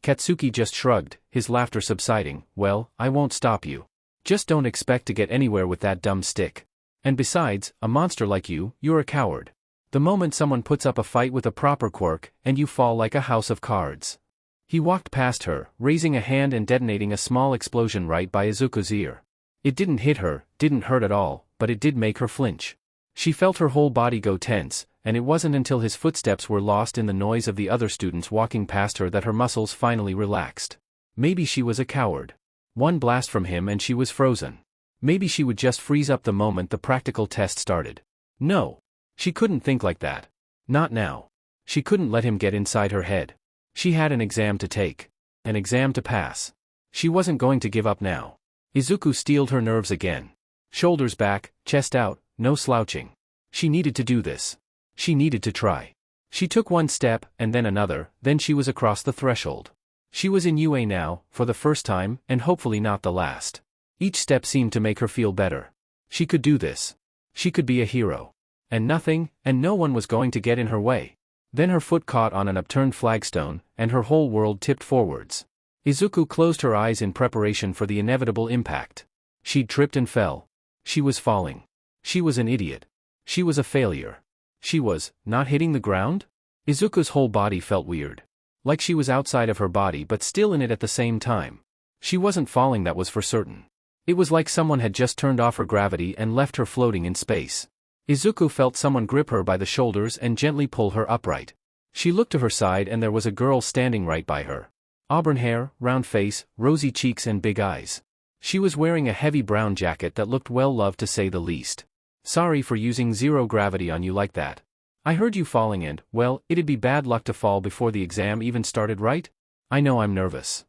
Katsuki just shrugged, his laughter subsiding. "Well, I won't stop you. Just don't expect to get anywhere with that dumb stick. And besides, a monster like you, you're a coward. The moment someone puts up a fight with a proper quirk, and you fall like a house of cards." He walked past her, raising a hand and detonating a small explosion right by Izuku's ear. It didn't hit her, didn't hurt at all, but it did make her flinch. She felt her whole body go tense, and it wasn't until his footsteps were lost in the noise of the other students walking past her that her muscles finally relaxed. Maybe she was a coward. One blast from him and she was frozen. Maybe she would just freeze up the moment the practical test started. No. She couldn't think like that. Not now. She couldn't let him get inside her head. She had an exam to take. An exam to pass. She wasn't going to give up now. Izuku steeled her nerves again. Shoulders back, chest out, no slouching. She needed to do this. She needed to try. She took one step, and then another, then she was across the threshold. She was in UA now, for the first time, and hopefully not the last. Each step seemed to make her feel better. She could do this. She could be a hero. And nothing, and no one was going to get in her way. Then her foot caught on an upturned flagstone, and her whole world tipped forwards. Izuku closed her eyes in preparation for the inevitable impact. She'd tripped and fell. She was falling. She was an idiot. She was a failure. She was, not hitting the ground? Izuku's whole body felt weird. Like she was outside of her body but still in it at the same time. She wasn't falling, that was for certain. It was like someone had just turned off her gravity and left her floating in space. Izuku felt someone grip her by the shoulders and gently pull her upright. She looked to her side and there was a girl standing right by her. Auburn hair, round face, rosy cheeks and big eyes. She was wearing a heavy brown jacket that looked well loved to say the least. "Sorry for using zero gravity on you like that. I heard you falling and, well, it'd be bad luck to fall before the exam even started, right? I know I'm nervous."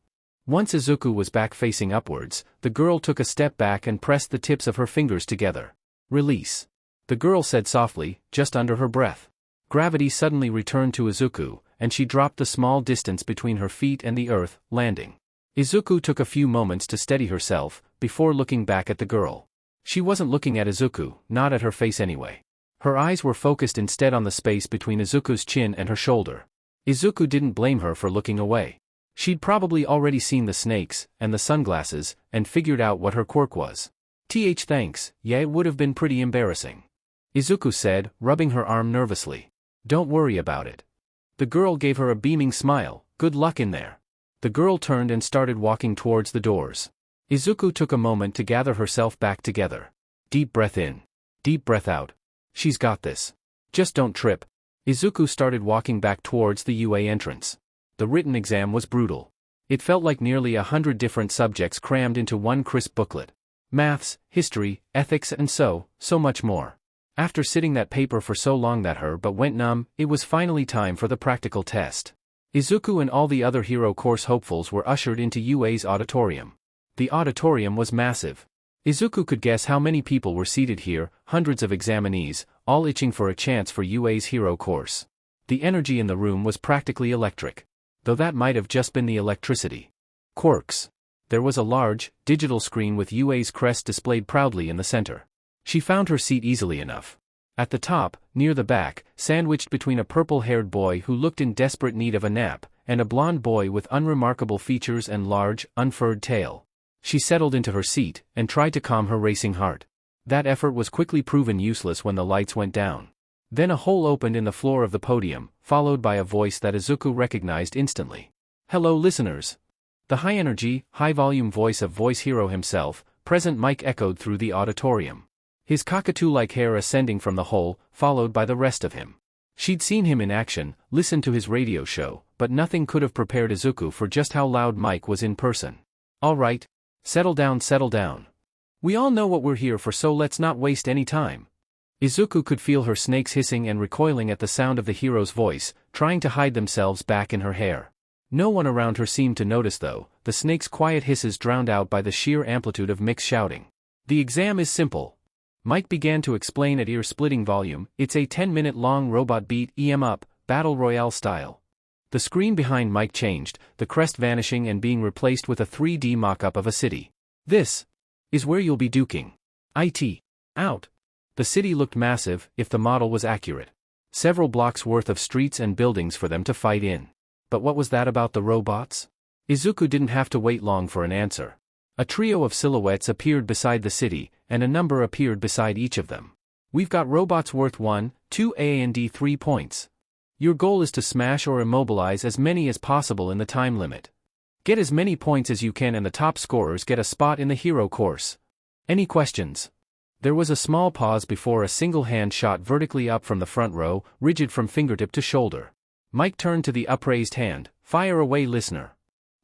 Once Izuku was back facing upwards, the girl took a step back and pressed the tips of her fingers together. "Release." The girl said softly, just under her breath. Gravity suddenly returned to Izuku, and she dropped the small distance between her feet and the earth, landing. Izuku took a few moments to steady herself, before looking back at the girl. She wasn't looking at Izuku, not at her face anyway. Her eyes were focused instead on the space between Izuku's chin and her shoulder. Izuku didn't blame her for looking away. She'd probably already seen the snakes, and the sunglasses, and figured out what her quirk was. Thanks, yeah, it would have been pretty embarrassing," Izuku said, rubbing her arm nervously. "Don't worry about it." The girl gave her a beaming smile. "Good luck in there." The girl turned and started walking towards the doors. Izuku took a moment to gather herself back together. Deep breath in. Deep breath out. She's got this. Just don't trip. Izuku started walking back towards the UA entrance. The written exam was brutal. It felt like nearly 100 different subjects crammed into one crisp booklet. Maths, history, ethics and so much more. After sitting that paper for so long that her butt went numb, it was finally time for the practical test. Izuku and all the other hero course hopefuls were ushered into UA's auditorium. The auditorium was massive. Izuku could guess how many people were seated here, hundreds of examinees, all itching for a chance for UA's hero course. The energy in the room was practically electric. Though that might have just been the electricity. Quirks. There was a large, digital screen with UA's crest displayed proudly in the center. She found her seat easily enough. At the top, near the back, sandwiched between a purple-haired boy who looked in desperate need of a nap, and a blonde boy with unremarkable features and large, unfurred tail. She settled into her seat, and tried to calm her racing heart. That effort was quickly proven useless when the lights went down. Then a hole opened in the floor of the podium, followed by a voice that Izuku recognized instantly. "Hello listeners." The high-energy, high-volume voice of voice hero himself, present Mike, echoed through the auditorium. His cockatoo-like hair ascending from the hole, followed by the rest of him. She'd seen him in action, listened to his radio show, but nothing could have prepared Izuku for just how loud Mike was in person. "All right. Settle down, settle down. We all know what we're here for, so let's not waste any time." Izuku could feel her snakes hissing and recoiling at the sound of the hero's voice, trying to hide themselves back in her hair. No one around her seemed to notice though, the snake's quiet hisses drowned out by the sheer amplitude of Mick's shouting. "The exam is simple." Mike began to explain at ear-splitting volume. "It's a 10-minute-long robot beat 'em up, battle royale style." The screen behind Mike changed, the crest vanishing and being replaced with a 3D mock-up of a city. "This is where you'll be duking it out." The city looked massive, if the model was accurate. Several blocks worth of streets and buildings for them to fight in. But what was that about the robots? Izuku didn't have to wait long for an answer. A trio of silhouettes appeared beside the city, and a number appeared beside each of them. "We've got robots worth 1, 2 and 3 points. Your goal is to smash or immobilize as many as possible in the time limit. Get as many points as you can and the top scorers get a spot in the hero course. Any questions?" There was a small pause before a single hand shot vertically up from the front row, rigid from fingertip to shoulder. Mike turned to the upraised hand. "Fire away, listener."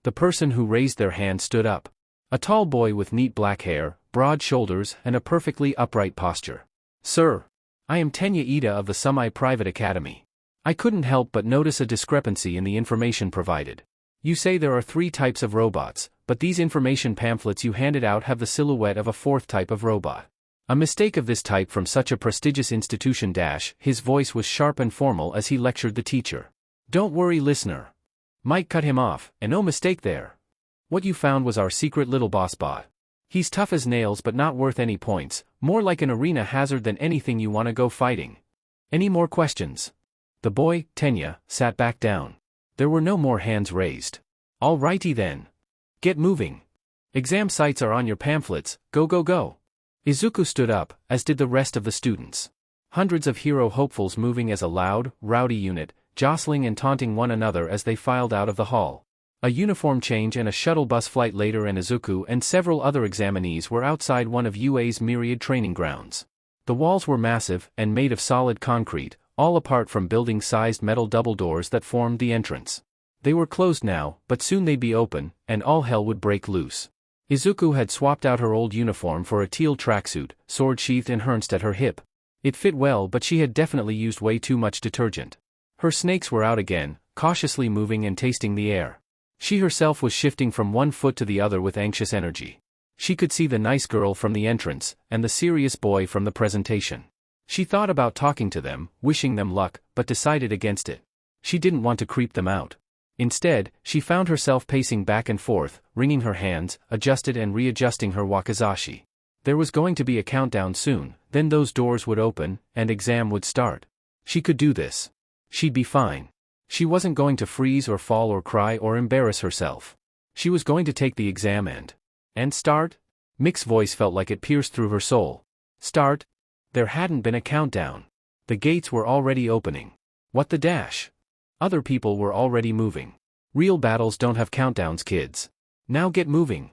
The person who raised their hand stood up. A tall boy with neat black hair, broad shoulders, and a perfectly upright posture. "Sir, I am Tenya Ida of the Semi-Private Academy. I couldn't help but notice a discrepancy in the information provided. You say there are 3 types of robots, but these information pamphlets you handed out have the silhouette of a 4th type of robot. A mistake of this type from such a prestigious institution dash." His voice was sharp and formal as he lectured the teacher. "Don't worry, listener." Mike cut him off. "And no mistake there. What you found was our secret little boss bot. He's tough as nails but not worth any points, more like an arena hazard than anything you want to go fighting. Any more questions?" The boy, Tenya, sat back down. There were no more hands raised. "All righty then. Get moving. Exam sites are on your pamphlets, go go go." Izuku stood up, as did the rest of the students. Hundreds of hero hopefuls moving as a loud, rowdy unit, jostling and taunting one another as they filed out of the hall. A uniform change and a shuttle bus flight later and Izuku and several other examinees were outside one of UA's myriad training grounds. The walls were massive and made of solid concrete, all apart from building-sized metal double doors that formed the entrance. They were closed now, but soon they'd be open, and all hell would break loose. Izuku had swapped out her old uniform for a teal tracksuit, sword sheathed and harnessed at her hip. It fit well, but she had definitely used way too much detergent. Her snakes were out again, cautiously moving and tasting the air. She herself was shifting from one foot to the other with anxious energy. She could see the nice girl from the entrance, and the serious boy from the presentation. She thought about talking to them, wishing them luck, but decided against it. She didn't want to creep them out. Instead, she found herself pacing back and forth, wringing her hands, adjusted and readjusting her wakizashi. There was going to be a countdown soon, then those doors would open, and exam would start. She could do this. She'd be fine. She wasn't going to freeze or fall or cry or embarrass herself. She was going to take the exam and start? Mick's voice felt like it pierced through her soul. Start? There hadn't been a countdown. The gates were already opening. What the dash? Other people were already moving. Real battles don't have countdowns, kids. Now get moving.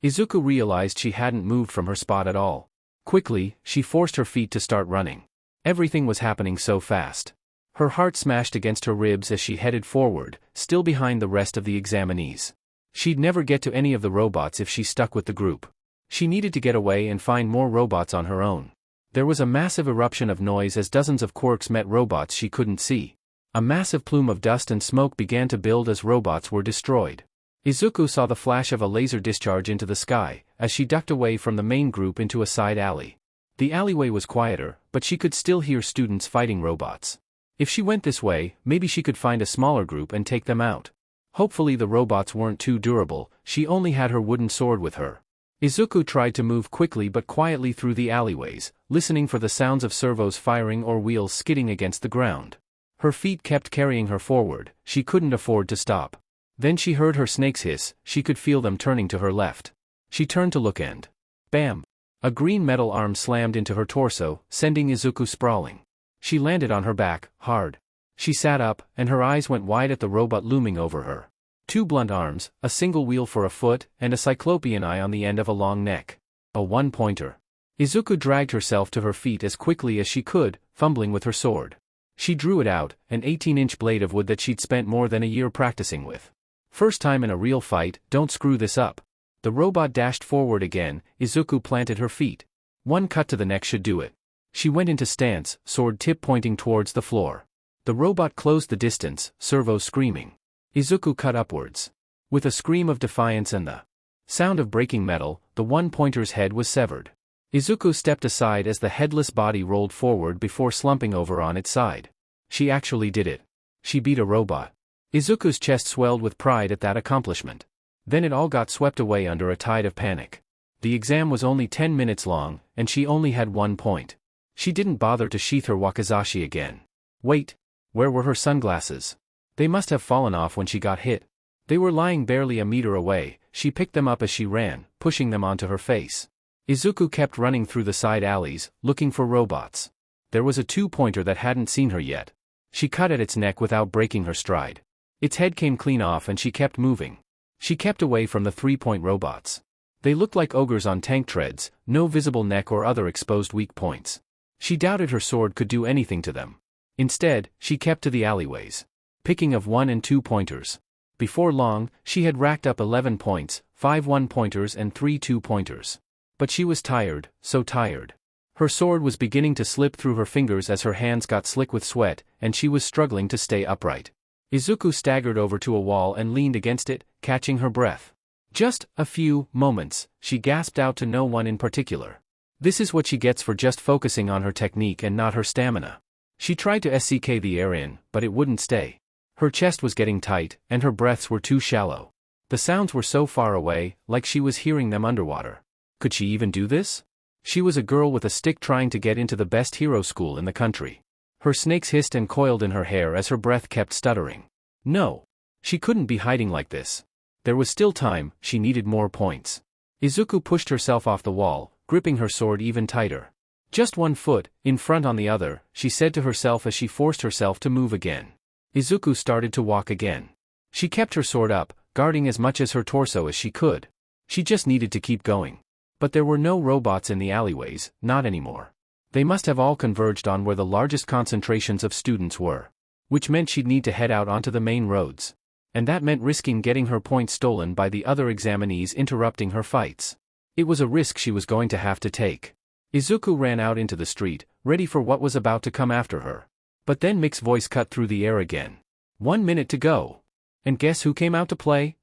Izuku realized she hadn't moved from her spot at all. Quickly, she forced her feet to start running. Everything was happening so fast. Her heart smashed against her ribs as she headed forward, still behind the rest of the examinees. She'd never get to any of the robots if she stuck with the group. She needed to get away and find more robots on her own. There was a massive eruption of noise as dozens of quirks met robots she couldn't see. A massive plume of dust and smoke began to build as robots were destroyed. Izuku saw the flash of a laser discharge into the sky, as she ducked away from the main group into a side alley. The alleyway was quieter, but she could still hear students fighting robots. If she went this way, maybe she could find a smaller group and take them out. Hopefully the robots weren't too durable, she only had her wooden sword with her. Izuku tried to move quickly but quietly through the alleyways, listening for the sounds of servos firing or wheels skidding against the ground. Her feet kept carrying her forward, she couldn't afford to stop. Then she heard her snakes hiss, she could feel them turning to her left. She turned to look and bam! A green metal arm slammed into her torso, sending Izuku sprawling. She landed on her back, hard. She sat up, and her eyes went wide at the robot looming over her. Two blunt arms, a single wheel for a foot, and a cyclopean eye on the end of a long neck. A one-pointer. Izuku dragged herself to her feet as quickly as she could, fumbling with her sword. She drew it out, an 18-inch blade of wood that she'd spent more than a year practicing with. First time in a real fight, don't screw this up. The robot dashed forward again, Izuku planted her feet. One cut to the neck should do it. She went into stance, sword tip pointing towards the floor. The robot closed the distance, servos screaming. Izuku cut upwards. With a scream of defiance and the sound of breaking metal, the one-pointer's head was severed. Izuku stepped aside as the headless body rolled forward before slumping over on its side. She actually did it. She beat a robot. Izuku's chest swelled with pride at that accomplishment. Then it all got swept away under a tide of panic. The exam was only 10 minutes long, and she only had 1 point. She didn't bother to sheath her wakizashi again. Wait. Where were her sunglasses? They must have fallen off when she got hit. They were lying barely a meter away. She picked them up as she ran, pushing them onto her face. Izuku kept running through the side alleys, looking for robots. There was a two-pointer that hadn't seen her yet. She cut at its neck without breaking her stride. Its head came clean off and she kept moving. She kept away from the three-point robots. They looked like ogres on tank treads, no visible neck or other exposed weak points. She doubted her sword could do anything to them. Instead, she kept to the alleyways, picking of 1- and 2-pointers. Before long, she had racked up 11 points, 5 1-pointers and 3 2-pointers. But she was tired, so tired. Her sword was beginning to slip through her fingers as her hands got slick with sweat, and she was struggling to stay upright. Izuku staggered over to a wall and leaned against it, catching her breath. Just a few moments, she gasped out to no one in particular. This is what she gets for just focusing on her technique and not her stamina. She tried to SCK the air in, but it wouldn't stay. Her chest was getting tight, and her breaths were too shallow. The sounds were so far away, like she was hearing them underwater. Could she even do this? She was a girl with a stick trying to get into the best hero school in the country. Her snakes hissed and coiled in her hair as her breath kept stuttering. No. She couldn't be hiding like this. There was still time, she needed more points. Izuku pushed herself off the wall, gripping her sword even tighter. Just 1 foot, in front on the other, she said to herself as she forced herself to move again. Izuku started to walk again. She kept her sword up, guarding as much as her torso as she could. She just needed to keep going. But there were no robots in the alleyways, not anymore. They must have all converged on where the largest concentrations of students were. Which meant she'd need to head out onto the main roads. And that meant risking getting her points stolen by the other examinees interrupting her fights. It was a risk she was going to have to take. Izuku ran out into the street, ready for what was about to come after her. But then Mick's voice cut through the air again. 1 minute to go. And guess who came out to play?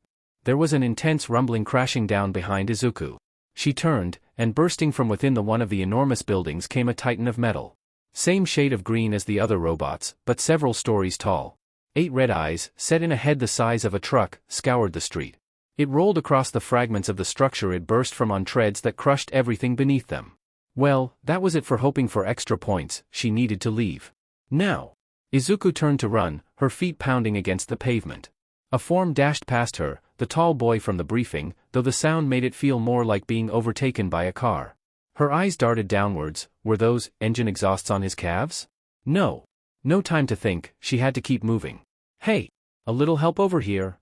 There was an intense rumbling crashing down behind Izuku. She turned, and bursting from within one of the enormous buildings came a titan of metal. Same shade of green as the other robots, but several stories tall. 8 red eyes, set in a head the size of a truck, scoured the street. It rolled across the fragments of the structure it burst from on treads that crushed everything beneath them. Well, that was it for hoping for extra points, she needed to leave. Now. Izuku turned to run, her feet pounding against the pavement. A form dashed past her, the tall boy from the briefing, though the sound made it feel more like being overtaken by a car. Her eyes darted downwards. Were those engine exhausts on his calves? No. No time to think, she had to keep moving. Hey! A little help over here.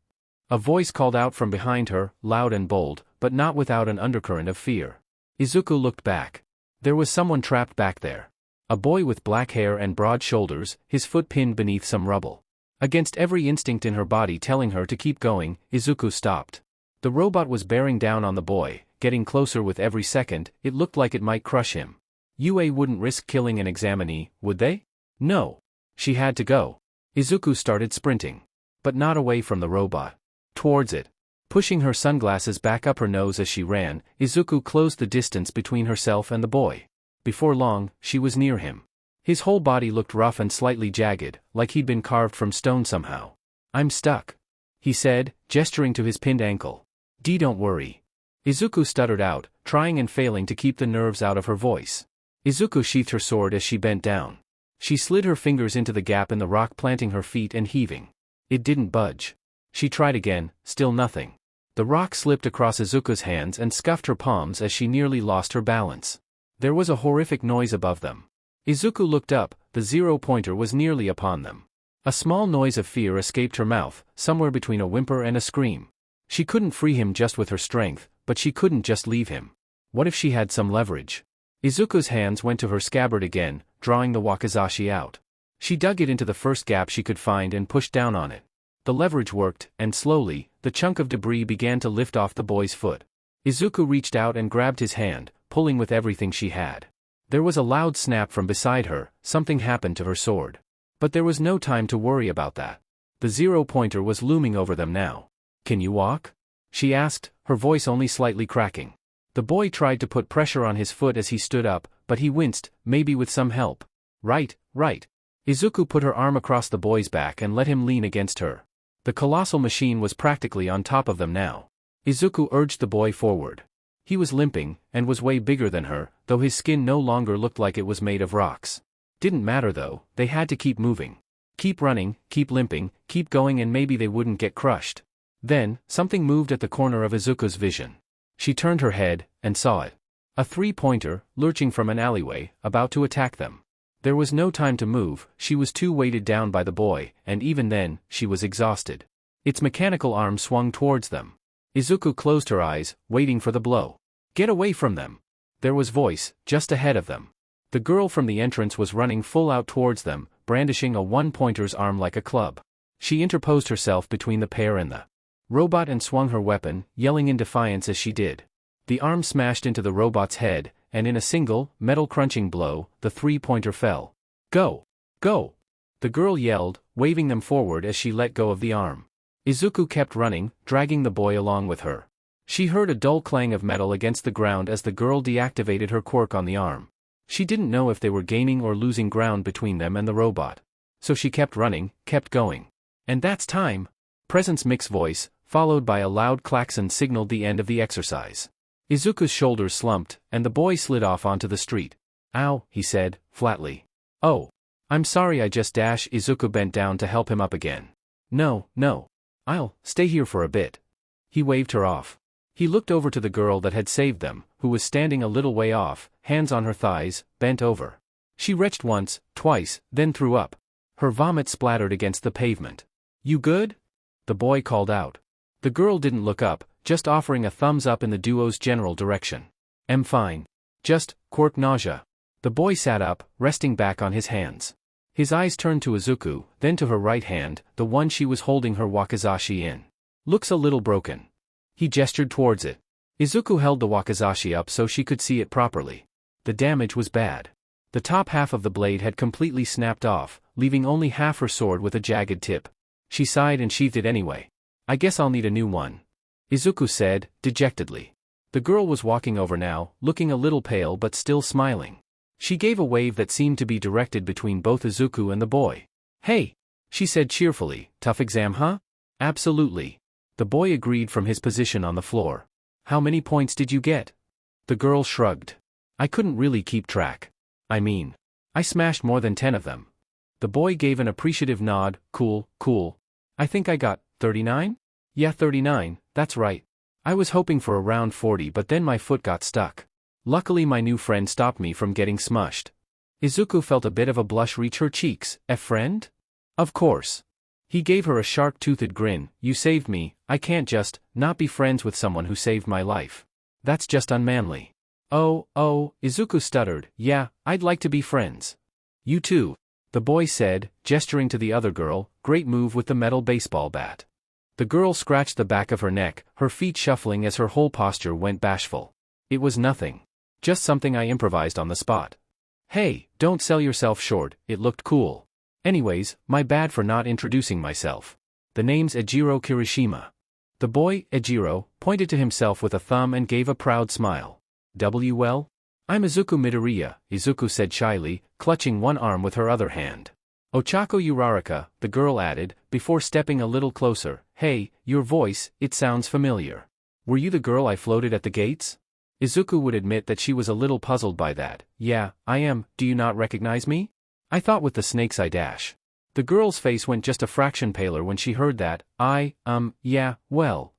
A voice called out from behind her, loud and bold, but not without an undercurrent of fear. Izuku looked back. There was someone trapped back there. A boy with black hair and broad shoulders, his foot pinned beneath some rubble. Against every instinct in her body telling her to keep going, Izuku stopped. The robot was bearing down on the boy, getting closer with every second. It looked like it might crush him. UA wouldn't risk killing an examinee, would they? No. She had to go. Izuku started sprinting. But not away from the robot. Towards it. Pushing her sunglasses back up her nose as she ran, Izuku closed the distance between herself and the boy. Before long, she was near him. His whole body looked rough and slightly jagged, like he'd been carved from stone somehow. I'm stuck. He said, gesturing to his pinned ankle. Don't worry. Izuku stuttered out, trying and failing to keep the nerves out of her voice. Izuku sheathed her sword as she bent down. She slid her fingers into the gap in the rock, planting her feet and heaving. It didn't budge. She tried again, still nothing. The rock slipped across Izuku's hands and scuffed her palms as she nearly lost her balance. There was a horrific noise above them. Izuku looked up, the 0-pointer was nearly upon them. A small noise of fear escaped her mouth, somewhere between a whimper and a scream. She couldn't free him just with her strength, but she couldn't just leave him. What if she had some leverage? Izuku's hands went to her scabbard again, drawing the wakizashi out. She dug it into the first gap she could find and pushed down on it. The leverage worked, and slowly, the chunk of debris began to lift off the boy's foot. Izuku reached out and grabbed his hand, pulling with everything she had. There was a loud snap from beside her, something happened to her sword. But there was no time to worry about that. The 0-pointer was looming over them now. "Can you walk?" she asked, her voice only slightly cracking. The boy tried to put pressure on his foot as he stood up, but he winced, maybe with some help. Right. Izuku put her arm across the boy's back and let him lean against her. The colossal machine was practically on top of them now. Izuku urged the boy forward. He was limping, and was way bigger than her, though his skin no longer looked like it was made of rocks. Didn't matter though, they had to keep moving. Keep running, keep limping, keep going, and maybe they wouldn't get crushed. Then, something moved at the corner of Izuku's vision. She turned her head, and saw it. A 3-pointer, lurching from an alleyway, about to attack them. There was no time to move, she was too weighted down by the boy, and even then, she was exhausted. Its mechanical arm swung towards them. Izuku closed her eyes, waiting for the blow. "Get away from them!" There was voice, just ahead of them. The girl from the entrance was running full out towards them, brandishing a 1-pointer's arm like a club. She interposed herself between the pair and the robot and swung her weapon, yelling in defiance as she did. The arm smashed into the robot's head, and in a single, metal-crunching blow, the 3-pointer fell. "Go! Go!" the girl yelled, waving them forward as she let go of the arm. Izuku kept running, dragging the boy along with her. She heard a dull clang of metal against the ground as the girl deactivated her quirk on the arm. She didn't know if they were gaining or losing ground between them and the robot. So she kept running, kept going. "And that's time!" Presence Mix's voice, followed by a loud klaxon, signaled the end of the exercise. Izuku's shoulders slumped, and the boy slid off onto the street. "Ow," he said, flatly. "Oh. I'm sorry, I just dash." Izuku bent down to help him up again. No. I'll stay here for a bit." He waved her off. He looked over to the girl that had saved them, who was standing a little way off, hands on her thighs, bent over. She retched once, twice, then threw up. Her vomit splattered against the pavement. "You good?" the boy called out. The girl didn't look up, just offering a thumbs up in the duo's general direction. "I'm fine. Just, quirk nausea." The boy sat up, resting back on his hands. His eyes turned to Izuku, then to her right hand, the one she was holding her wakizashi in. "Looks a little broken." He gestured towards it. Izuku held the wakizashi up so she could see it properly. The damage was bad. The top half of the blade had completely snapped off, leaving only half her sword with a jagged tip. She sighed and sheathed it anyway. "I guess I'll need a new one," Izuku said, dejectedly. The girl was walking over now, looking a little pale but still smiling. She gave a wave that seemed to be directed between both Izuku and the boy. "Hey," she said cheerfully, "tough exam, huh?" "Absolutely." The boy agreed from his position on the floor. "How many points did you get?" The girl shrugged. "I couldn't really keep track. I mean, I smashed more than 10 of them." The boy gave an appreciative nod. Cool. "I think I got 39? Yeah, 39, that's right. I was hoping for around 40, but then my foot got stuck. Luckily my new friend stopped me from getting smushed." Izuku felt a bit of a blush reach her cheeks. "A friend?" "Of course." He gave her a shark-toothed grin. "You saved me, I can't just not be friends with someone who saved my life. That's just unmanly." Oh, Izuku stuttered. "Yeah, I'd like to be friends." "You too," the boy said, gesturing to the other girl. "Great move with the metal baseball bat." The girl scratched the back of her neck, her feet shuffling as her whole posture went bashful. "It was nothing. Just something I improvised on the spot." "Hey, don't sell yourself short, it looked cool. Anyways, my bad for not introducing myself. The name's Ejiro Kirishima." The boy, Ejiro, pointed to himself with a thumb and gave a proud smile. "Well? I'm Izuku Midoriya," Izuku said shyly, clutching one arm with her other hand. "Ochako Uraraka," the girl added, before stepping a little closer. "Hey, your voice, it sounds familiar." Were you the girl I floated at the gates? Izuku would admit that she was a little puzzled by that. Yeah, I am. Do you not recognize me? I thought with the snake's eye dash. The girl's face went just a fraction paler when she heard that. Yeah, well.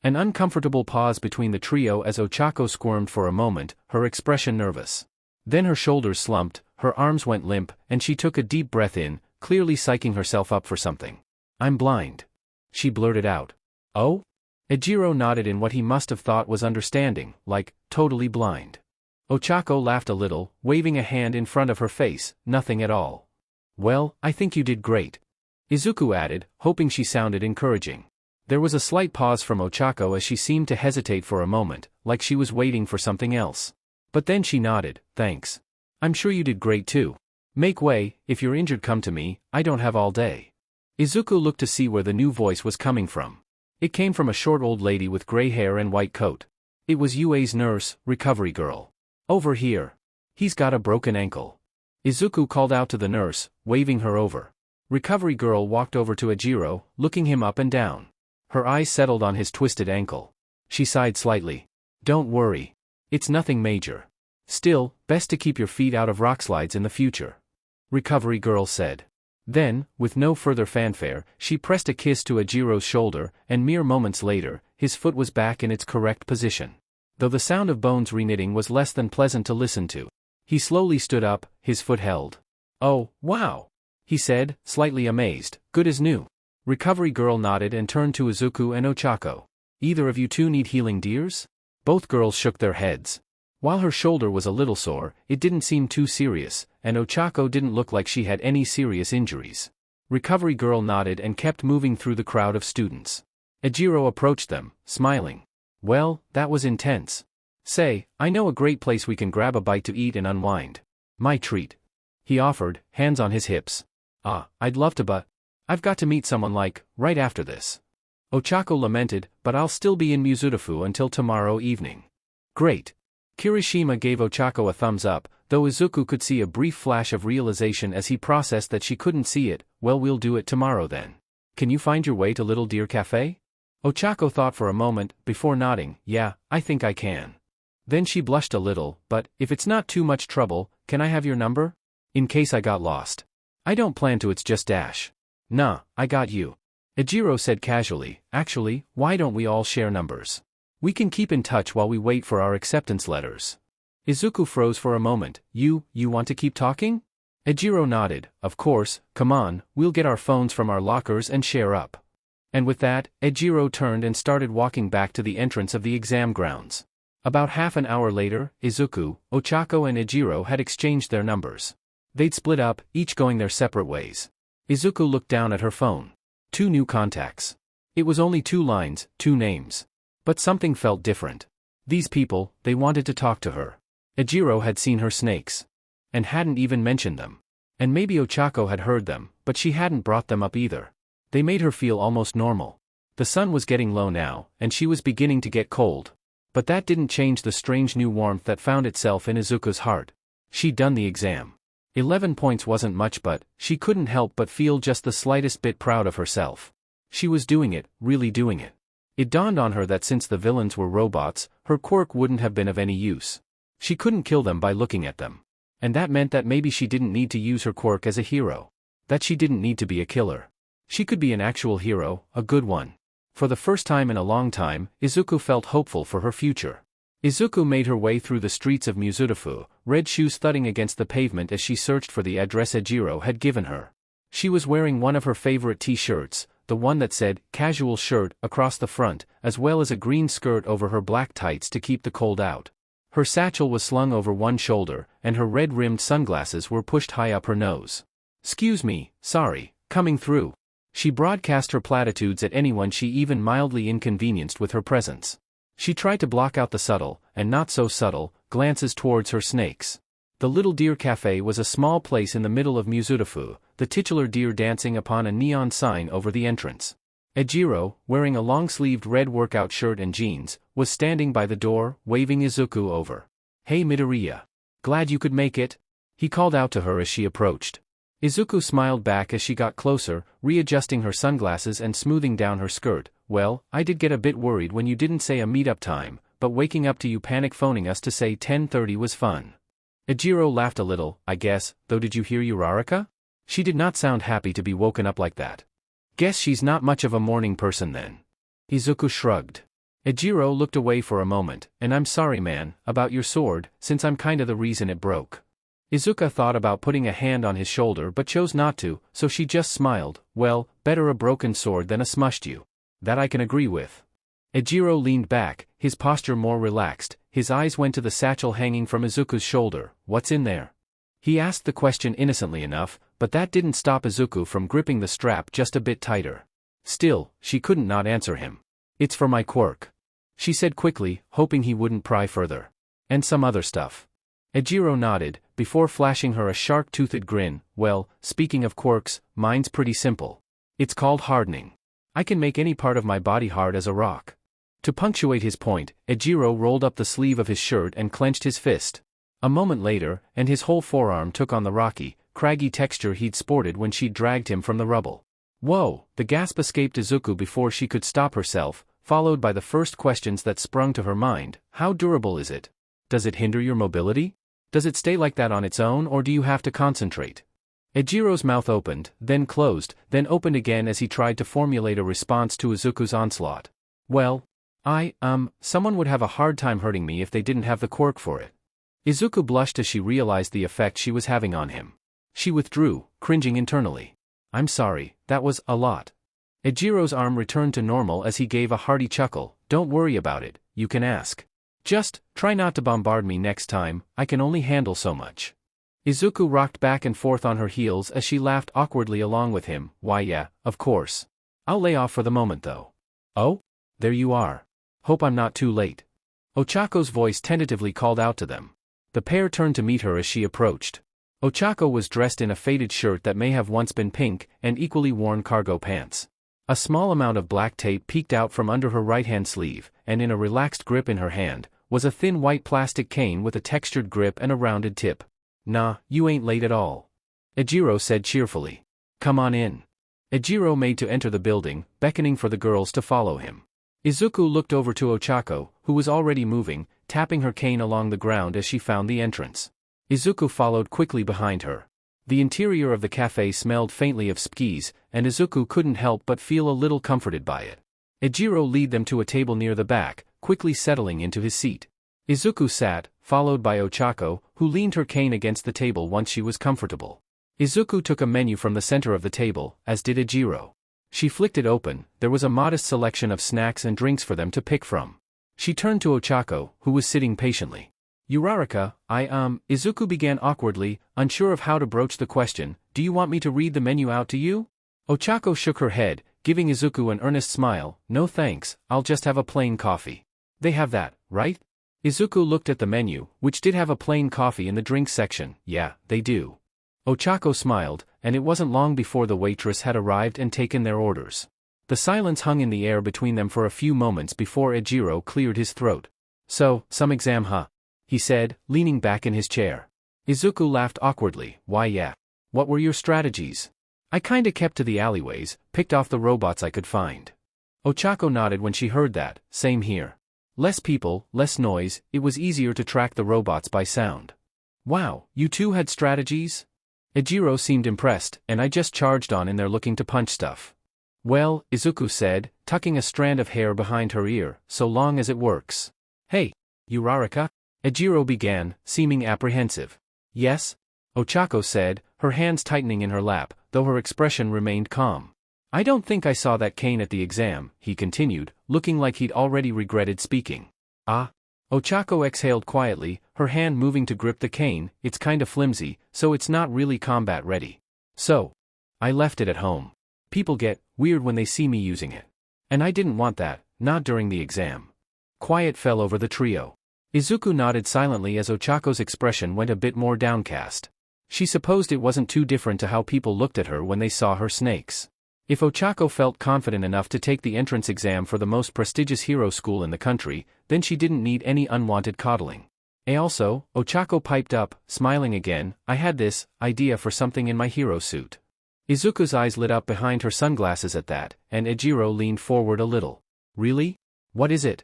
An uncomfortable pause between the trio as Ochako squirmed for a moment, her expression nervous. Then her shoulders slumped, her arms went limp, and she took a deep breath in, clearly psyching herself up for something. I'm blind. She blurted out. Oh? Ejiro nodded in what he must have thought was understanding, like, totally blind. Ochako laughed a little, waving a hand in front of her face, nothing at all. Well, I think you did great. Izuku added, hoping she sounded encouraging. There was a slight pause from Ochako as she seemed to hesitate for a moment, like she was waiting for something else. But then she nodded, thanks. I'm sure you did great too. Make way, if you're injured come to me, I don't have all day. Izuku looked to see where the new voice was coming from. It came from a short old lady with gray hair and white coat. It was Yue's nurse, recovery girl. Over here. He's got a broken ankle. Izuku called out to the nurse, waving her over. Recovery girl walked over to Ejiro, looking him up and down. Her eyes settled on his twisted ankle. She sighed slightly. Don't worry. It's nothing major. Still, best to keep your feet out of rock slides in the future. Recovery girl said. Then, with no further fanfare, she pressed a kiss to Ejiro's shoulder, and mere moments later, his foot was back in its correct position. Though the sound of bones reknitting was less than pleasant to listen to. He slowly stood up, his foot held. Oh, wow! He said, slightly amazed, good as new. Recovery girl nodded and turned to Izuku and Ochako. Either of you two need healing dears? Both girls shook their heads. While her shoulder was a little sore, it didn't seem too serious, and Ochako didn't look like she had any serious injuries. Recovery girl nodded and kept moving through the crowd of students. Ejiro approached them, smiling. Well, that was intense. Say, I know a great place we can grab a bite to eat and unwind. My treat. He offered, hands on his hips. I'd love to but I've got to meet someone right after this. Ochako lamented, but I'll still be in Muzutafu until tomorrow evening. Great. Kirishima gave Ochako a thumbs up, though Izuku could see a brief flash of realization as he processed that she couldn't see it. Well, we'll do it tomorrow then. Can you find your way to Little Deer Cafe? Ochako thought for a moment, before nodding. Yeah, I think I can. Then she blushed a little, but, if it's not too much trouble, can I have your number? In case I got lost. I don't plan to, it's just dash. Nah, I got you. Ejiro said casually, actually, why don't we all share numbers? We can keep in touch while we wait for our acceptance letters. Izuku froze for a moment. You want to keep talking? Ejiro nodded, of course, come on, we'll get our phones from our lockers and share up. And with that, Ejiro turned and started walking back to the entrance of the exam grounds. About half an hour later, Izuku, Ochako and Ejiro had exchanged their numbers. They'd split up, each going their separate ways. Izuku looked down at her phone. 2 new contacts. It was only 2 lines, 2 names. But something felt different. These people, they wanted to talk to her. Ejiro had seen her snakes. And hadn't even mentioned them. And maybe Ochako had heard them, but she hadn't brought them up either. They made her feel almost normal. The sun was getting low now, and she was beginning to get cold. But that didn't change the strange new warmth that found itself in Izuku's heart. She'd done the exam. 11 points wasn't much, but she couldn't help but feel just the slightest bit proud of herself. She was doing it, really doing it. It dawned on her that since the villains were robots, her quirk wouldn't have been of any use. She couldn't kill them by looking at them. And that meant that maybe she didn't need to use her quirk as a hero. That she didn't need to be a killer. She could be an actual hero, a good one. For the first time in a long time, Izuku felt hopeful for her future. Izuku made her way through the streets of Muzutafu, red shoes thudding against the pavement as she searched for the address Ejiro had given her. She was wearing one of her favorite t-shirts, the one that said, casual shirt, across the front, as well as a green skirt over her black tights to keep the cold out. Her satchel was slung over one shoulder, and her red-rimmed sunglasses were pushed high up her nose. "Excuse me, sorry, coming through." She broadcast her platitudes at anyone she even mildly inconvenienced with her presence. She tried to block out the subtle, and not so subtle, glances towards her snakes. The Little Deer Cafe was a small place in the middle of Muzutafu, the titular deer dancing upon a neon sign over the entrance. Ejiro, wearing a long-sleeved red workout shirt and jeans, was standing by the door, waving Izuku over. "Hey Midoriya. Glad you could make it," he called out to her as she approached. Izuku smiled back as she got closer, readjusting her sunglasses and smoothing down her skirt, well, I did get a bit worried when you didn't say a meetup time, but waking up to you panic phoning us to say 10:30 was fun. Ejiro laughed a little, I guess, though did you hear Uraraka? She did not sound happy to be woken up like that. Guess she's not much of a morning person then. Izuku shrugged. Ejiro looked away for a moment, and I'm sorry man, about your sword, since I'm kinda the reason it broke. Izuku thought about putting a hand on his shoulder but chose not to, so she just smiled, well, better a broken sword than a smushed you. That I can agree with. Ejiro leaned back, his posture more relaxed, his eyes went to the satchel hanging from Izuku's shoulder. What's in there? He asked the question innocently enough, but that didn't stop Izuku from gripping the strap just a bit tighter. Still, she couldn't not answer him. It's for my quirk, she said quickly, hoping he wouldn't pry further. And some other stuff. Ejiro nodded, before flashing her a shark-toothed grin. Well, speaking of quirks, mine's pretty simple. It's called hardening. I can make any part of my body hard as a rock. To punctuate his point, Ejiro rolled up the sleeve of his shirt and clenched his fist. A moment later, and his whole forearm took on the rocky, craggy texture he'd sported when she'd dragged him from the rubble. Whoa! The gasp escaped Izuku before she could stop herself, followed by the first questions that sprung to her mind. How durable is it? Does it hinder your mobility? Does it stay like that on its own or do you have to concentrate? Ejiro's mouth opened, then closed, then opened again as he tried to formulate a response to Izuku's onslaught. Well, someone would have a hard time hurting me if they didn't have the quirk for it. Izuku blushed as she realized the effect she was having on him. She withdrew, cringing internally. I'm sorry, that was a lot. Ejiro's arm returned to normal as he gave a hearty chuckle. Don't worry about it, you can ask. Just, try not to bombard me next time, I can only handle so much. Izuku rocked back and forth on her heels as she laughed awkwardly along with him. Why yeah, of course. I'll lay off for the moment though. Oh? There you are. Hope I'm not too late. Ochako's voice tentatively called out to them. The pair turned to meet her as she approached. Ochako was dressed in a faded shirt that may have once been pink, and equally worn cargo pants. A small amount of black tape peeked out from under her right-hand sleeve, and in a relaxed grip in her hand, was a thin white plastic cane with a textured grip and a rounded tip. Nah, you ain't late at all. Ejiro said cheerfully. Come on in. Ejiro made to enter the building, beckoning for the girls to follow him. Izuku looked over to Ochako, who was already moving, tapping her cane along the ground as she found the entrance. Izuku followed quickly behind her. The interior of the cafe smelled faintly of skis, and Izuku couldn't help but feel a little comforted by it. Ejiro led them to a table near the back, quickly settling into his seat. Izuku sat, followed by Ochako, who leaned her cane against the table once she was comfortable. Izuku took a menu from the center of the table, as did Ejiro. She flicked it open. There was a modest selection of snacks and drinks for them to pick from. She turned to Ochako, who was sitting patiently. Uraraka, Izuku began awkwardly, unsure of how to broach the question. Do you want me to read the menu out to you? Ochako shook her head, giving Izuku an earnest smile. No thanks, I'll just have a plain coffee. They have that, right? Izuku looked at the menu, which did have a plain coffee in the drinks section. Yeah, they do. Ochako smiled, and it wasn't long before the waitress had arrived and taken their orders. The silence hung in the air between them for a few moments before Ejiro cleared his throat. So, some exam huh? He said, leaning back in his chair. Izuku laughed awkwardly. Why yeah. What were your strategies? I kinda kept to the alleyways, picked off the robots I could find. Ochako nodded when she heard that. Same here. Less people, less noise, it was easier to track the robots by sound. Wow, you two had strategies? Ejiro seemed impressed, and I just charged on in there looking to punch stuff. Well, Izuku said, tucking a strand of hair behind her ear, so long as it works. Hey, Uraraka? Ejiro began, seeming apprehensive. Yes? Ochako said, her hands tightening in her lap, though her expression remained calm. I don't think I saw that cane at the exam, he continued, looking like he'd already regretted speaking. Ah? Ochako exhaled quietly, her hand moving to grip the cane. It's kinda flimsy, so it's not really combat ready. So, I left it at home. People get weird when they see me using it. And I didn't want that, not during the exam. Quiet fell over the trio. Izuku nodded silently as Ochako's expression went a bit more downcast. She supposed it wasn't too different to how people looked at her when they saw her snakes. If Ochako felt confident enough to take the entrance exam for the most prestigious hero school in the country, then she didn't need any unwanted coddling. Also, Ochako piped up, smiling again, I had this idea for something in my hero suit. Izuku's eyes lit up behind her sunglasses at that, and Ejiro leaned forward a little. Really? What is it?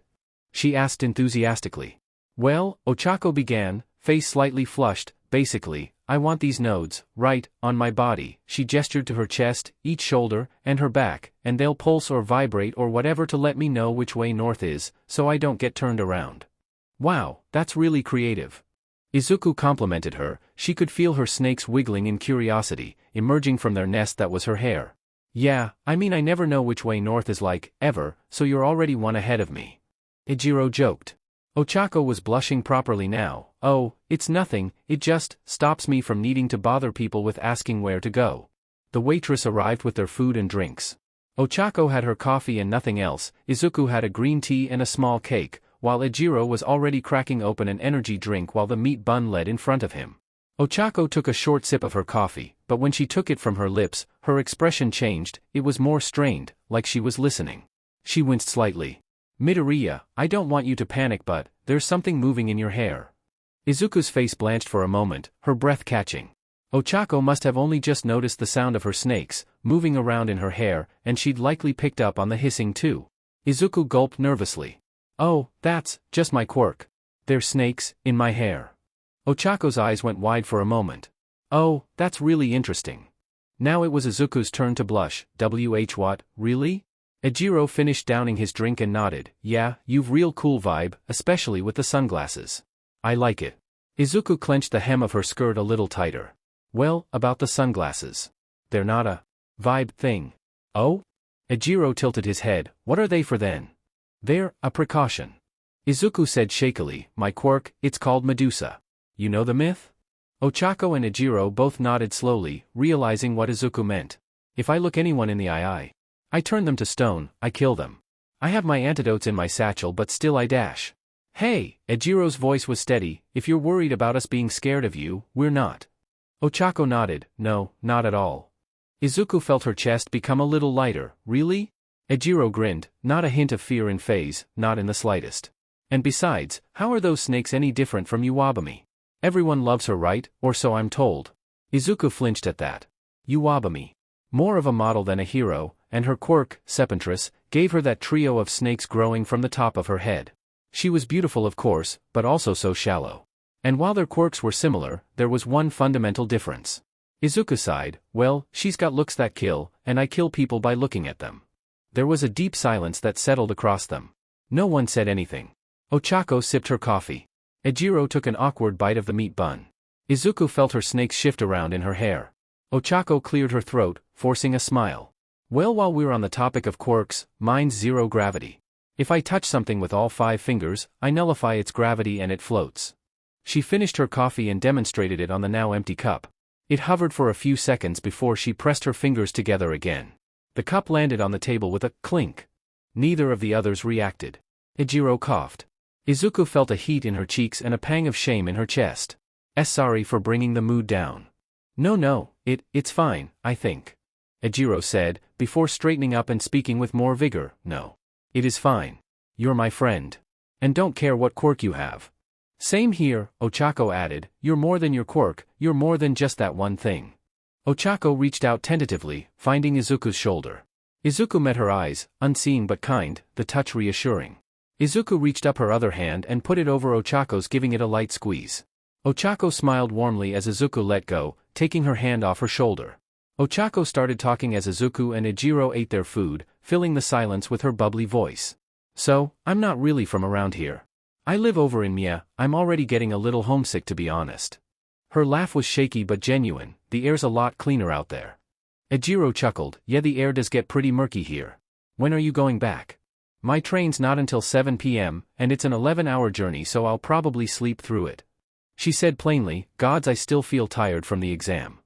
She asked enthusiastically. Well, Ochako began, face slightly flushed, basically, I want these nodes, right, on my body. She gestured to her chest, each shoulder, and her back, and they'll pulse or vibrate or whatever to let me know which way north is, so I don't get turned around. Wow, that's really creative. Izuku complimented her. She could feel her snakes wiggling in curiosity, emerging from their nest that was her hair. Yeah, I mean I never know which way north is like, ever, so you're already one ahead of me. Ejiro joked. Ochako was blushing properly now. Oh, it's nothing, it just stops me from needing to bother people with asking where to go. The waitress arrived with their food and drinks. Ochako had her coffee and nothing else, Izuku had a green tea and a small cake, while Ejiro was already cracking open an energy drink while the meat bun led in front of him. Ochako took a short sip of her coffee, but when she took it from her lips, her expression changed, it was more strained, like she was listening. She winced slightly. Midoriya, I don't want you to panic but, there's something moving in your hair. Izuku's face blanched for a moment, her breath catching. Ochako must have only just noticed the sound of her snakes, moving around in her hair, and she'd likely picked up on the hissing too. Izuku gulped nervously. Oh, that's just my quirk. They're snakes, in my hair. Ochako's eyes went wide for a moment. Oh, that's really interesting. Now it was Izuku's turn to blush. What, really? Ejiro finished downing his drink and nodded. Yeah, you've real cool vibe, especially with the sunglasses. I like it. Izuku clenched the hem of her skirt a little tighter. Well, about the sunglasses. They're not a vibe thing. Oh? Ejiro tilted his head. What are they for then? They're a precaution. Izuku said shakily, my quirk, it's called Medusa. You know the myth? Ochako and Ejiro both nodded slowly, realizing what Izuku meant. If I look anyone in the eye, I turn them to stone, I kill them. I have my antidotes in my satchel but still I dash. Hey, Ejiro's voice was steady, if you're worried about us being scared of you, we're not. Ochako nodded, no, not at all. Izuku felt her chest become a little lighter, really? Ejiro grinned, not a hint of fear in phase, not in the slightest. And besides, how are those snakes any different from Uwabami? Everyone loves her right, or so I'm told. Izuku flinched at that. Uwabami. More of a model than a hero, and her quirk, Sepentris, gave her that trio of snakes growing from the top of her head. She was beautiful of course, but also so shallow. And while their quirks were similar, there was one fundamental difference. Izuku sighed, well, she's got looks that kill, and I kill people by looking at them. There was a deep silence that settled across them. No one said anything. Ochako sipped her coffee. Ejiro took an awkward bite of the meat bun. Izuku felt her snakes shift around in her hair. Ochako cleared her throat, forcing a smile. Well, while we're on the topic of quirks, mine's zero gravity. If I touch something with all 5 fingers, I nullify its gravity and it floats. She finished her coffee and demonstrated it on the now empty cup. It hovered for a few seconds before she pressed her fingers together again. The cup landed on the table with a clink. Neither of the others reacted. Ejiro coughed. Izuku felt a heat in her cheeks and a pang of shame in her chest. Sorry for bringing the mood down. No, it's fine, I think. Ejiro said, before straightening up and speaking with more vigor, no. It is fine. You're my friend. And don't care what quirk you have. Same here, Ochako added, you're more than your quirk, you're more than just that one thing. Ochako reached out tentatively, finding Izuku's shoulder. Izuku met her eyes, unseeing but kind, the touch reassuring. Izuku reached up her other hand and put it over Ochako's, giving it a light squeeze. Ochako smiled warmly as Izuku let go, taking her hand off her shoulder. Ochako started talking as Izuku and Ejiro ate their food, filling the silence with her bubbly voice. So, I'm not really from around here. I live over in Mia, I'm already getting a little homesick to be honest. Her laugh was shaky but genuine, the air's a lot cleaner out there. Ejiro chuckled, yeah, the air does get pretty murky here. When are you going back? My train's not until 7 p.m., and it's an 11-hour journey so I'll probably sleep through it. She said plainly, gods, I still feel tired from the exam.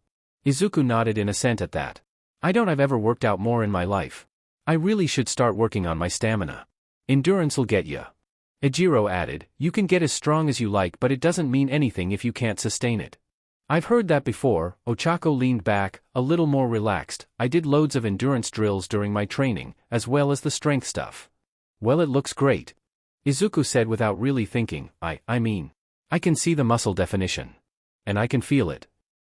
Izuku nodded in assent at that. I've ever worked out more in my life. I really should start working on my stamina. Endurance'll get ya. Ejiro added, you can get as strong as you like but it doesn't mean anything if you can't sustain it. I've heard that before. Ochako leaned back, a little more relaxed. I did loads of endurance drills during my training, as well as the strength stuff. Well, it looks great. Izuku said without really thinking, I mean, I can see the muscle definition. And I can feel it.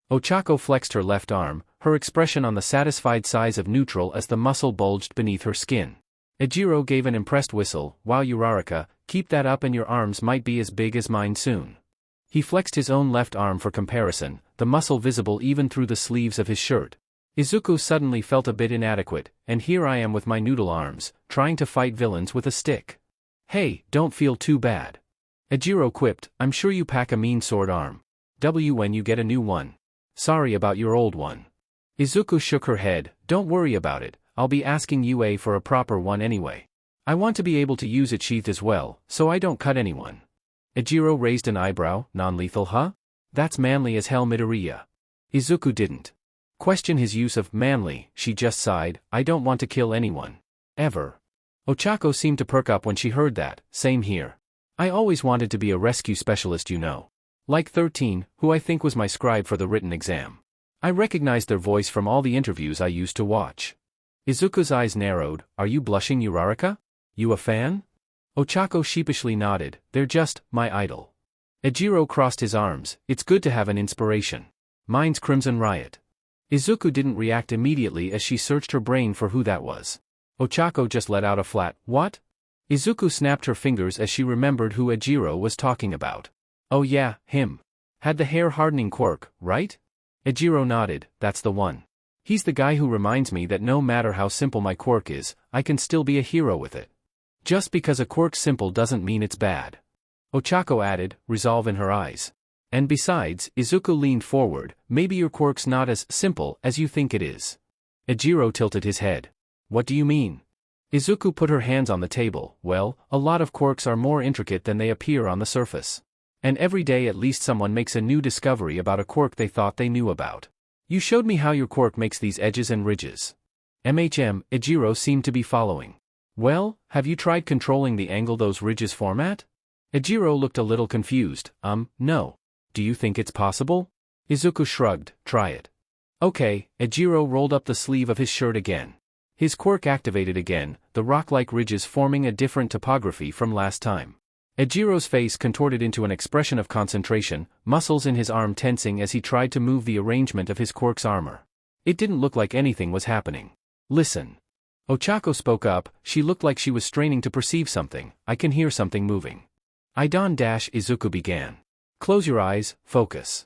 Ochako flexed her left arm, her expression on the satisfied size of neutral as the muscle bulged beneath her skin. Ejiro gave an impressed whistle. "Wow, Uraraka, keep that up and your arms might be as big as mine soon." He flexed his own left arm for comparison, the muscle visible even through the sleeves of his shirt. Izuku suddenly felt a bit inadequate, and here I am with my noodle arms, trying to fight villains with a stick. "Hey, don't feel too bad." Ejiro quipped, "I'm sure you pack a mean sword arm. When you get a new one. Sorry about your old one." Izuku shook her head. "Don't worry about it, I'll be asking UA for a proper one anyway. I want to be able to use it sheathed as well, so I don't cut anyone." Ejiro raised an eyebrow. "Non-lethal, huh? That's manly as hell, Midoriya." Izuku didn't question his use of manly, she just sighed. "I don't want to kill anyone. Ever." Ochako seemed to perk up when she heard that. "Same here. I always wanted to be a rescue specialist, you know. Like 13, who I think was my scribe for the written exam. I recognized their voice from all the interviews I used to watch." Izuku's eyes narrowed. "Are you blushing, Uraraka? You a fan?" Ochako sheepishly nodded. "They're just my idol." Ejiro crossed his arms. "It's good to have an inspiration. Mine's Crimson Riot." Izuku didn't react immediately as she searched her brain for who that was. Ochako just let out a flat, "What?" Izuku snapped her fingers as she remembered who Ejiro was talking about. "Oh yeah, him. Had the hair-hardening quirk, right?" Ejiro nodded. "That's the one. He's the guy who reminds me that no matter how simple my quirk is, I can still be a hero with it. Just because a quirk's simple doesn't mean it's bad." Ochako added, resolve in her eyes. "And besides," Izuku leaned forward, "maybe your quirk's not as simple as you think it is." Ejiro tilted his head. "What do you mean?" Izuku put her hands on the table. "Well, a lot of quirks are more intricate than they appear on the surface. And every day at least someone makes a new discovery about a quirk they thought they knew about. You showed me how your quirk makes these edges and ridges." Ejiro seemed to be following. "Well, have you tried controlling the angle those ridges form at?" Ejiro looked a little confused. No. Do you think it's possible?" Izuku shrugged. "Try it." "Okay." Ejiro rolled up the sleeve of his shirt again. His quirk activated again, the rock-like ridges forming a different topography from last time. Ejiro's face contorted into an expression of concentration, muscles in his arm tensing as he tried to move the arrangement of his quirk's armor. It didn't look like anything was happening. "Listen." Ochako spoke up. She looked like she was straining to perceive something. "I can hear something moving." Izuku began. "Close your eyes, focus."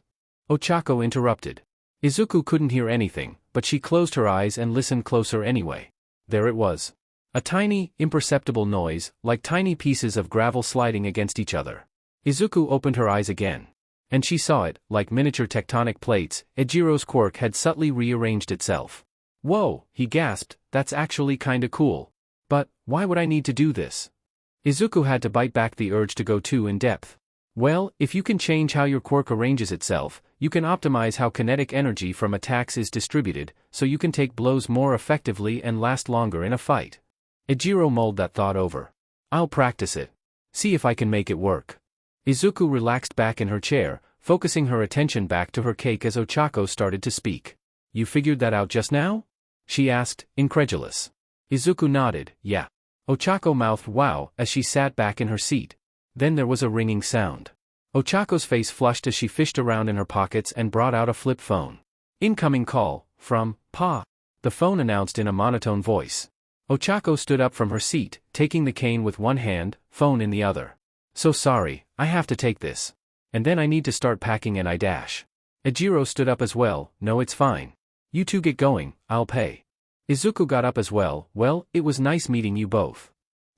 Ochako interrupted. Izuku couldn't hear anything, but she closed her eyes and listened closer anyway. There it was. A tiny, imperceptible noise, like tiny pieces of gravel sliding against each other. Izuku opened her eyes again. And she saw it, like miniature tectonic plates, Ejiro's quirk had subtly rearranged itself. "Whoa," he gasped, "that's actually kinda cool. But, why would I need to do this?" Izuku had to bite back the urge to go too in depth. "Well, if you can change how your quirk arranges itself, you can optimize how kinetic energy from attacks is distributed, so you can take blows more effectively and last longer in a fight." Ejiro mulled that thought over. "I'll practice it. See if I can make it work." Izuku relaxed back in her chair, focusing her attention back to her cake as Ochako started to speak. "You figured that out just now?" she asked, incredulous. Izuku nodded. "Yeah." Ochako mouthed "wow" as she sat back in her seat. Then there was a ringing sound. Ochako's face flushed as she fished around in her pockets and brought out a flip phone. "Incoming call, from Pa," the phone announced in a monotone voice. Ochako stood up from her seat, taking the cane with one hand, phone in the other. "So sorry, I have to take this. And then I need to start packing and Ejiro stood up as well. "No, it's fine. You two get going, I'll pay." Izuku got up as well. "Well, it was nice meeting you both."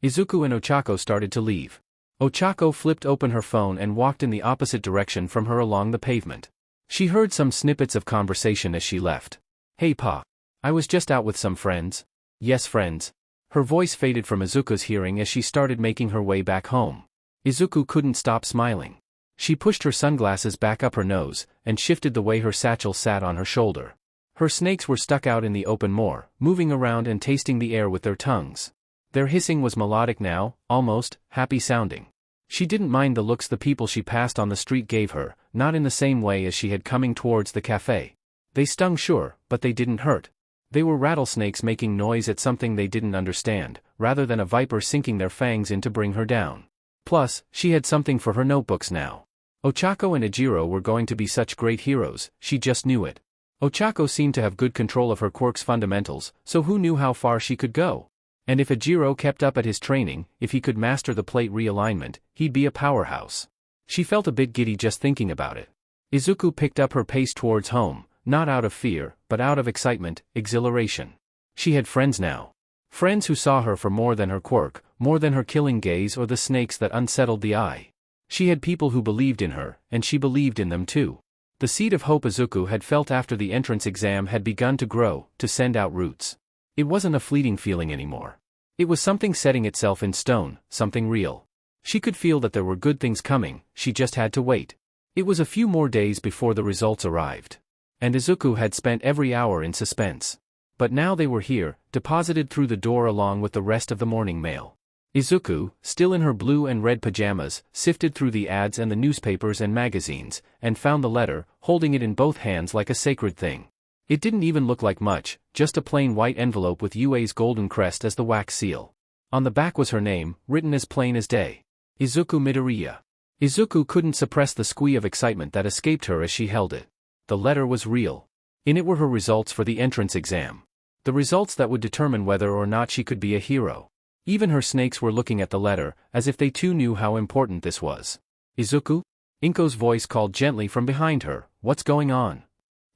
Izuku and Ochako started to leave. Ochako flipped open her phone and walked in the opposite direction from her along the pavement. She heard some snippets of conversation as she left. "Hey Pa. I was just out with some friends." "Yes, friends." Her voice faded from Izuku's hearing as she started making her way back home. Izuku couldn't stop smiling. She pushed her sunglasses back up her nose, and shifted the way her satchel sat on her shoulder. Her snakes were stuck out in the open moor, moving around and tasting the air with their tongues. Their hissing was melodic now, almost happy sounding. She didn't mind the looks the people she passed on the street gave her, not in the same way as she had coming towards the cafe. They stung sure, but they didn't hurt. They were rattlesnakes making noise at something they didn't understand, rather than a viper sinking their fangs in to bring her down. Plus, she had something for her notebooks now. Ochako and Ejiro were going to be such great heroes, she just knew it. Ochako seemed to have good control of her quirk's fundamentals, so who knew how far she could go? And if Ejiro kept up at his training, if he could master the plate realignment, he'd be a powerhouse. She felt a bit giddy just thinking about it. Izuku picked up her pace towards home, not out of fear, but out of excitement, exhilaration. She had friends now. Friends who saw her for more than her quirk, more than her killing gaze or the snakes that unsettled the eye. She had people who believed in her, and she believed in them too. The seed of hope Izuku had felt after the entrance exam had begun to grow, to send out roots. It wasn't a fleeting feeling anymore. It was something setting itself in stone, something real. She could feel that there were good things coming, she just had to wait. It was a few more days before the results arrived. And Izuku had spent every hour in suspense. But now they were here, deposited through the door along with the rest of the morning mail. Izuku, still in her blue and red pajamas, sifted through the ads and the newspapers and magazines, and found the letter, holding it in both hands like a sacred thing. It didn't even look like much, just a plain white envelope with UA's golden crest as the wax seal. On the back was her name, written as plain as day. Izuku Midoriya. Izuku couldn't suppress the squeal of excitement that escaped her as she held it. The letter was real. In it were her results for the entrance exam. The results that would determine whether or not she could be a hero. Even her snakes were looking at the letter, as if they too knew how important this was. Izuku? Inko's voice called gently from behind her, "What's going on?"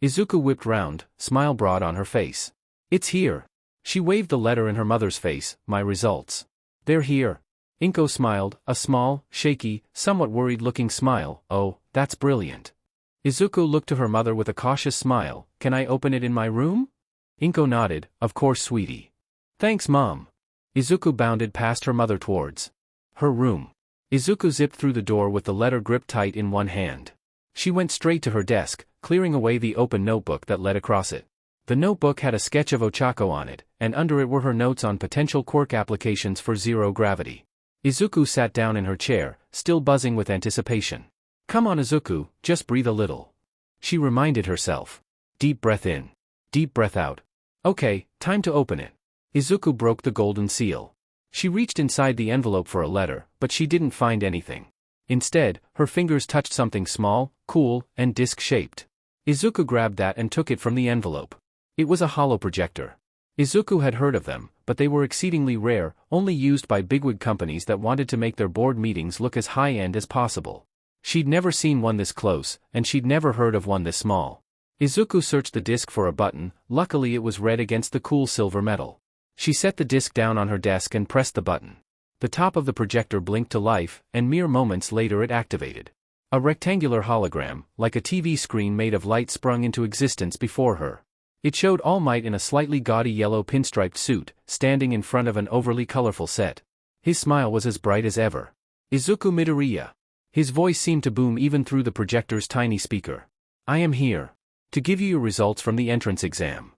Izuku whipped round, smile broad on her face. "It's here." She waved the letter in her mother's face, "My results. They're here." Inko smiled, a small, shaky, somewhat worried-looking smile. "Oh, that's brilliant." Izuku looked to her mother with a cautious smile. "Can I open it in my room?" Inko nodded, "Of course, sweetie." "Thanks, Mom." Izuku bounded past her mother towards her room. Izuku zipped through the door with the letter gripped tight in one hand. She went straight to her desk, clearing away the open notebook that led across it. The notebook had a sketch of Ochako on it, and under it were her notes on potential quirk applications for zero gravity. Izuku sat down in her chair, still buzzing with anticipation. "Come on, Izuku, just breathe a little," she reminded herself. Deep breath in. Deep breath out. Okay, time to open it. Izuku broke the golden seal. She reached inside the envelope for a letter, but she didn't find anything. Instead, her fingers touched something small, cool, and disc-shaped. Izuku grabbed that and took it from the envelope. It was a hollow projector. Izuku had heard of them, but they were exceedingly rare, only used by bigwig companies that wanted to make their board meetings look as high-end as possible. She'd never seen one this close, and she'd never heard of one this small. Izuku searched the disc for a button, luckily it was red against the cool silver metal. She set the disc down on her desk and pressed the button. The top of the projector blinked to life, and mere moments later it activated. A rectangular hologram, like a TV screen made of light, sprung into existence before her. It showed All Might in a slightly gaudy yellow pinstriped suit, standing in front of an overly colorful set. His smile was as bright as ever. "Izuku Midoriya." His voice seemed to boom even through the projector's tiny speaker. "I am here to give you your results from the entrance exam."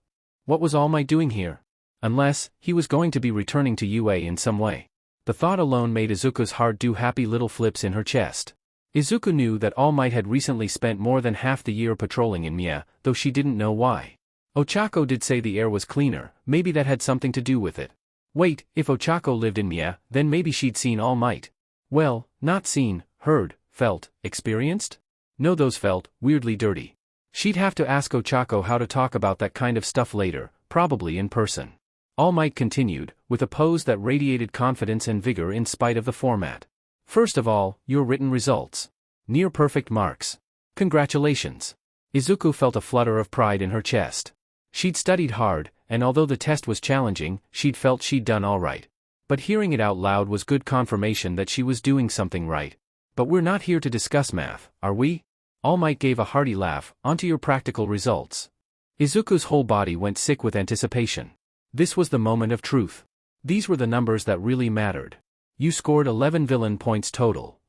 What was All Might doing here? Unless he was going to be returning to UA in some way. The thought alone made Izuku's heart do happy little flips in her chest. Izuku knew that All Might had recently spent more than half the year patrolling in Mie, though she didn't know why. Ochako did say the air was cleaner, maybe that had something to do with it. Wait, if Ochako lived in Mie, then maybe she'd seen All Might. Well, not seen, heard, felt, experienced? No, those felt weirdly dirty. She'd have to ask Ochako how to talk about that kind of stuff later, probably in person. All Might continued, with a pose that radiated confidence and vigor in spite of the format. "First of all, your written results. Near perfect marks. Congratulations." Izuku felt a flutter of pride in her chest. She'd studied hard, and although the test was challenging, she'd felt she'd done all right. But hearing it out loud was good confirmation that she was doing something right. "But we're not here to discuss math, are we?" All Might gave a hearty laugh. "Onto your practical results." Izuku's whole body went sick with anticipation. This was the moment of truth. These were the numbers that really mattered. "You scored 11 villain points total."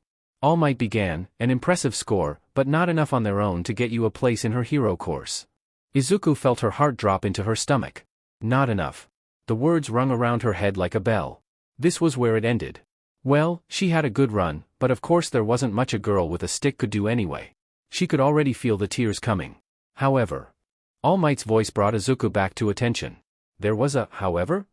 All Might began, an impressive score, but not enough on their own to get you a place in her hero course. Izuku felt her heart drop into her stomach. Not enough. The words rung around her head like a bell. This was where it ended. Well, she had a good run, but of course there wasn't much a girl with a stick could do anyway. She could already feel the tears coming. However. All Might's voice brought Izuku back to attention. There was a however?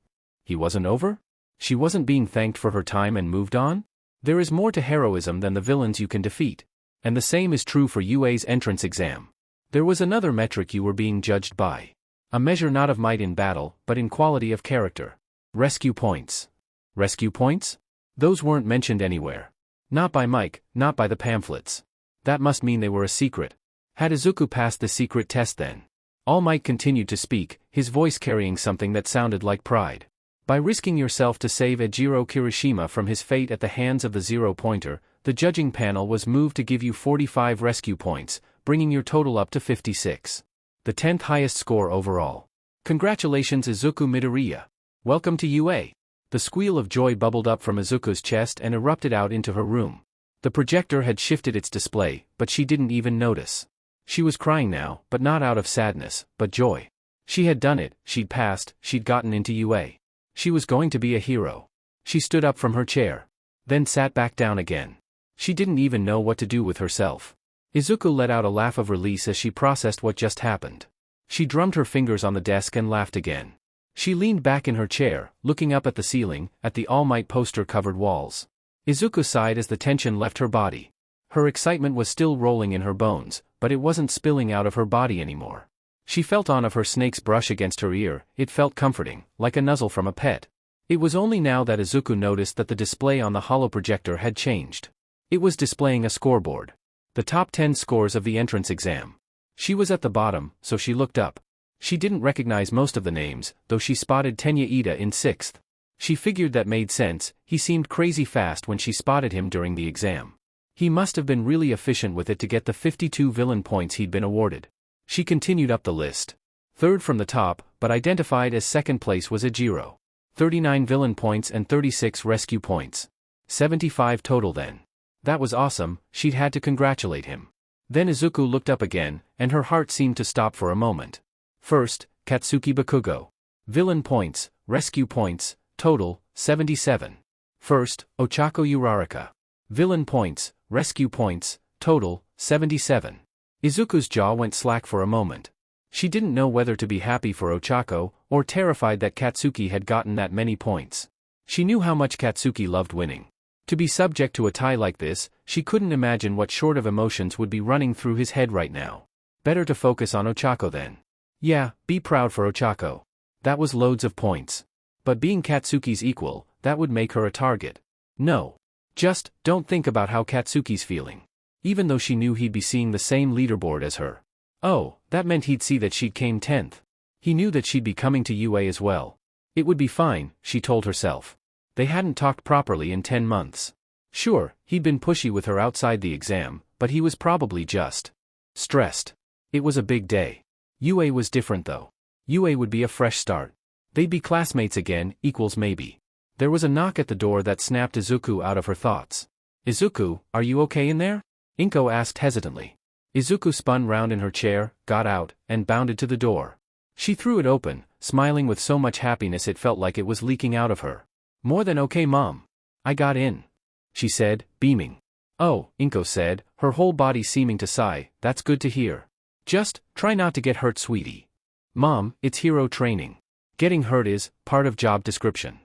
He wasn't over? She wasn't being thanked for her time and moved on? There is more to heroism than the villains you can defeat. And the same is true for UA's entrance exam. There was another metric you were being judged by. A measure not of might in battle, but in quality of character. Rescue points. Rescue points? Those weren't mentioned anywhere. Not by Mike, not by the pamphlets. That must mean they were a secret. Had Izuku passed the secret test then? All Might continued to speak, his voice carrying something that sounded like pride. By risking yourself to save Ejiro Kirishima from his fate at the hands of the zero-pointer, the judging panel was moved to give you 45 rescue points, bringing your total up to 56. The 10th highest score overall. Congratulations Izuku Midoriya. Welcome to UA. The squeal of joy bubbled up from Izuku's chest and erupted out into her room. The projector had shifted its display, but she didn't even notice. She was crying now, but not out of sadness, but joy. She had done it, she'd passed, she'd gotten into UA. She was going to be a hero. She stood up from her chair. Then sat back down again. She didn't even know what to do with herself. Izuku let out a laugh of release as she processed what just happened. She drummed her fingers on the desk and laughed again. She leaned back in her chair, looking up at the ceiling, at the All Might poster-covered walls. Izuku sighed as the tension left her body. Her excitement was still rolling in her bones, but it wasn't spilling out of her body anymore. She felt on of her snake's brush against her ear, it felt comforting, like a nuzzle from a pet. It was only now that Izuku noticed that the display on the holoprojector had changed. It was displaying a scoreboard. The top 10 scores of the entrance exam. She was at the bottom, so she looked up. She didn't recognize most of the names, though she spotted Tenya Ida in 6th. She figured that made sense, he seemed crazy fast when she spotted him during the exam. He must have been really efficient with it to get the 52 villain points he'd been awarded. She continued up the list. Third from the top, but identified as second place was Ejiro. 39 villain points and 36 rescue points. 75 total then. That was awesome, she'd had to congratulate him. Then Izuku looked up again, and her heart seemed to stop for a moment. First, Katsuki Bakugo. Villain points, rescue points, total, 77. First, Ochako Uraraka. Villain points, rescue points, total, 77. Izuku's jaw went slack for a moment. She didn't know whether to be happy for Ochako, or terrified that Katsuki had gotten that many points. She knew how much Katsuki loved winning. To be subject to a tie like this, she couldn't imagine what sort of emotions would be running through his head right now. Better to focus on Ochako then. Yeah, be proud for Ochako. That was loads of points. But being Katsuki's equal, that would make her a target. No. Just, don't think about how Katsuki's feeling. Even though she knew he'd be seeing the same leaderboard as her. Oh, that meant he'd see that she'd came 10th. He knew that she'd be coming to UA as well. It would be fine, she told herself. They hadn't talked properly in 10 months. Sure, he'd been pushy with her outside the exam, but he was probably just stressed. It was a big day. UA was different though. UA would be a fresh start. They'd be classmates again, equals maybe. There was a knock at the door that snapped Izuku out of her thoughts. Izuku, are you okay in there? Inko asked hesitantly. Izuku spun round in her chair, got out, and bounded to the door. She threw it open, smiling with so much happiness it felt like it was leaking out of her. More than okay, Mom. I got in. She said, beaming. Oh, Inko said, her whole body seeming to sigh, that's good to hear. Just, try not to get hurt, sweetie. Mom, it's hero training. Getting hurt is part of job description.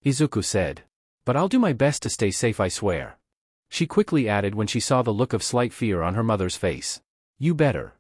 Izuku said. But I'll do my best to stay safe, I swear. She quickly added when she saw the look of slight fear on her mother's face. You better.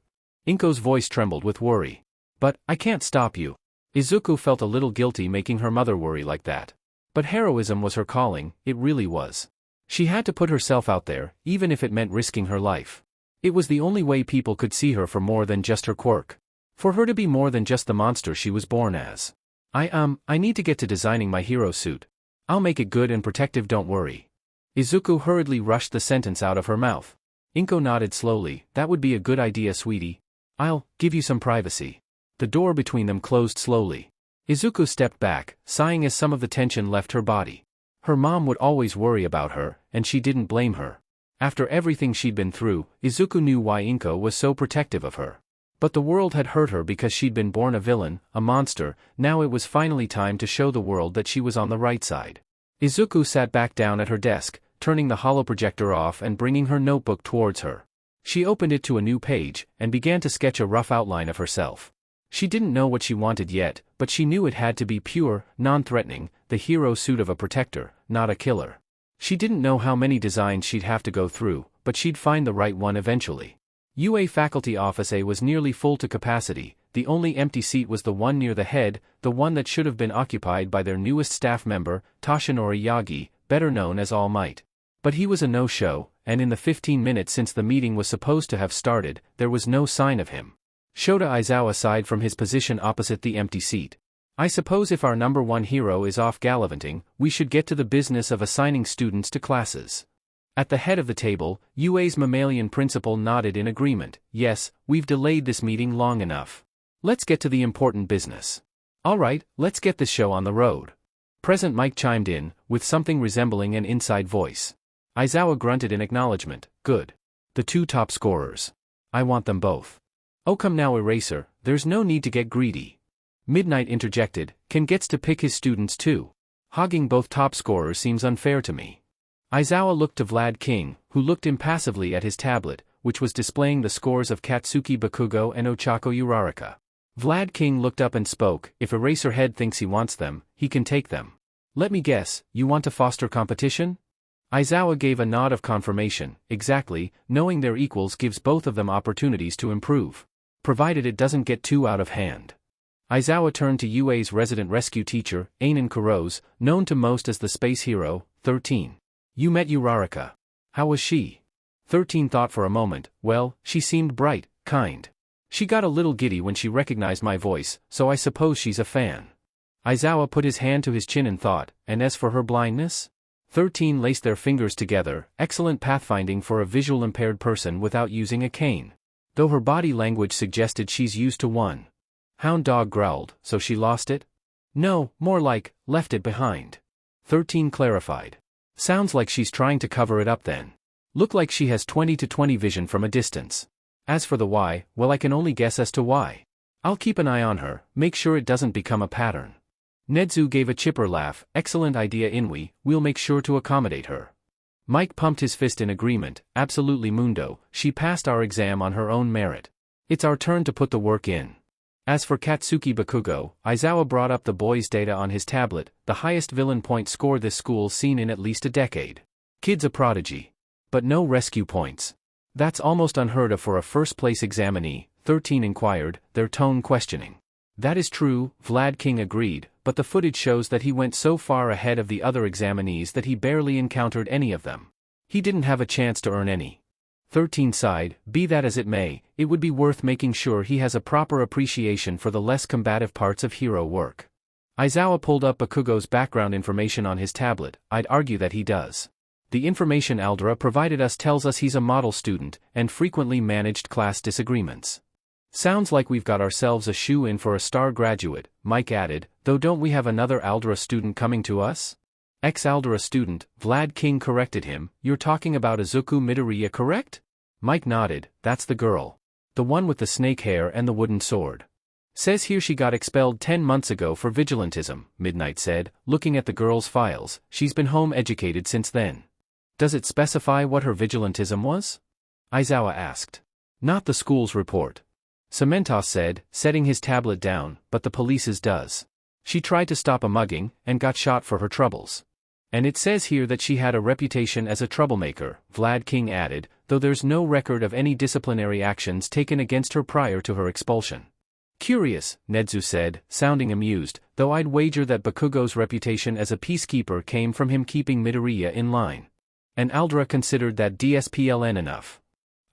Inko's voice trembled with worry. But, I can't stop you. Izuku felt a little guilty making her mother worry like that. But heroism was her calling, it really was. She had to put herself out there, even if it meant risking her life. It was the only way people could see her for more than just her quirk. For her to be more than just the monster she was born as. I need to get to designing my hero suit. I'll make it good and protective, don't worry. Izuku hurriedly rushed the sentence out of her mouth. Inko nodded slowly, that would be a good idea, sweetie. I'll give you some privacy. The door between them closed slowly. Izuku stepped back, sighing as some of the tension left her body. Her mom would always worry about her, and she didn't blame her. After everything she'd been through, Izuku knew why Inko was so protective of her. But the world had hurt her because she'd been born a villain, a monster. Now it was finally time to show the world that she was on the right side. Izuku sat back down at her desk, turning the holoprojector off and bringing her notebook towards her. She opened it to a new page, and began to sketch a rough outline of herself. She didn't know what she wanted yet, but she knew it had to be pure, non-threatening, the hero suit of a protector, not a killer. She didn't know how many designs she'd have to go through, but she'd find the right one eventually. UA faculty office A was nearly full to capacity. The only empty seat was the one near the head, the one that should have been occupied by their newest staff member, Toshinori Yagi, better known as All Might. But he was a no-show, and in the 15 minutes since the meeting was supposed to have started, there was no sign of him. Shota Aizawa sighed from his position opposite the empty seat. I suppose if our number one hero is off gallivanting, we should get to the business of assigning students to classes. At the head of the table, UA's mammalian principal nodded in agreement. Yes, we've delayed this meeting long enough. Let's get to the important business. Alright, let's get this show on the road. Present Mike chimed in, with something resembling an inside voice. Aizawa grunted in acknowledgement. Good. The two top scorers. I want them both. Oh come now Eraser, there's no need to get greedy. Midnight interjected, Ken gets to pick his students too. Hogging both top scorers seems unfair to me. Aizawa looked to Vlad King, who looked impassively at his tablet, which was displaying the scores of Katsuki Bakugo and Ochako Uraraka. Vlad King looked up and spoke, if Eraserhead thinks he wants them, he can take them. Let me guess, you want to foster competition? Aizawa gave a nod of confirmation. Exactly, knowing their equals gives both of them opportunities to improve. Provided it doesn't get too out of hand. Aizawa turned to UA's resident rescue teacher, Ainen Kuros, known to most as the space hero, 13. You met Uraraka. How was she? 13 thought for a moment. Well, she seemed bright, kind. She got a little giddy when she recognized my voice, so I suppose she's a fan. Aizawa put his hand to his chin and thought, and as for her blindness? 13 laced their fingers together, excellent pathfinding for a visual impaired person without using a cane. Though her body language suggested she's used to one. Hound Dog growled, so she lost it? No, more like, left it behind. 13 clarified. Sounds like she's trying to cover it up then. Look like she has 20 to 20 vision from a distance. As for the why, well I can only guess as to why. I'll keep an eye on her, make sure it doesn't become a pattern. Nedzu gave a chipper laugh, excellent idea Inui, we'll make sure to accommodate her. Mike pumped his fist in agreement, absolutely Mundo, she passed our exam on her own merit. It's our turn to put the work in. As for Katsuki Bakugo, Aizawa brought up the boy's data on his tablet, the highest villain point score this school's seen in at least a decade. Kid's a prodigy. But no rescue points. That's almost unheard of for a first-place examinee, 13 inquired, their tone questioning. That is true, Vlad King agreed, but the footage shows that he went so far ahead of the other examinees that he barely encountered any of them. He didn't have a chance to earn any. 13 sighed, be that as it may, it would be worth making sure he has a proper appreciation for the less combative parts of hero work. Aizawa pulled up Bakugo's background information on his tablet. I'd argue that he does. The information Aldra provided us tells us he's a model student, and frequently managed class disagreements. Sounds like we've got ourselves a shoe-in for a star graduate, Mike added, though don't we have another Aldra student coming to us? Ex-Aldra student, Vlad King corrected him, you're talking about Izuku Midoriya correct? Mike nodded, that's the girl. The one with the snake hair and the wooden sword. Says here she got expelled 10 months ago for vigilantism, Midnight said, looking at the girl's files, she's been home educated since then. Does it specify what her vigilantism was? Aizawa asked. Not the school's report. Cementos said, setting his tablet down, but the police's does. She tried to stop a mugging, and got shot for her troubles. And it says here that she had a reputation as a troublemaker, Vlad King added, though there's no record of any disciplinary actions taken against her prior to her expulsion. Curious, Nedzu said, sounding amused, though I'd wager that Bakugo's reputation as a peacekeeper came from him keeping Midoriya in line. And Aldra considered that DSPLN enough.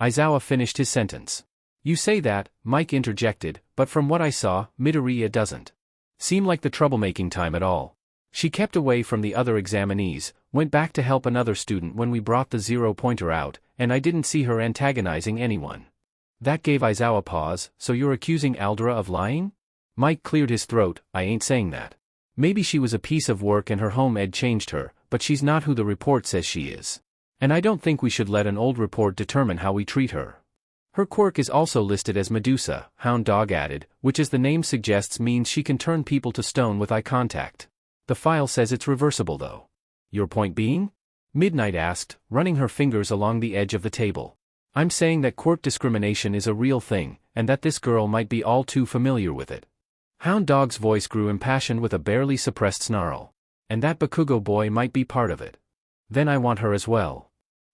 Aizawa finished his sentence. You say that, Mike interjected, but from what I saw, Midoriya doesn't seem like the troublemaking time at all. She kept away from the other examinees, went back to help another student when we brought the 0-pointer out, and I didn't see her antagonizing anyone. That gave Aizawa pause, so you're accusing Aldra of lying? Mike cleared his throat, I ain't saying that. Maybe she was a piece of work and her home ed changed her, but she's not who the report says she is. And I don't think we should let an old report determine how we treat her. Her quirk is also listed as Medusa, Hound Dog added, which as the name suggests means she can turn people to stone with eye contact. The file says it's reversible though. Your point being? Midnight asked, running her fingers along the edge of the table. I'm saying that quirk discrimination is a real thing, and that this girl might be all too familiar with it. Hound Dog's voice grew impassioned with a barely suppressed snarl. And that Bakugo boy might be part of it. Then I want her as well.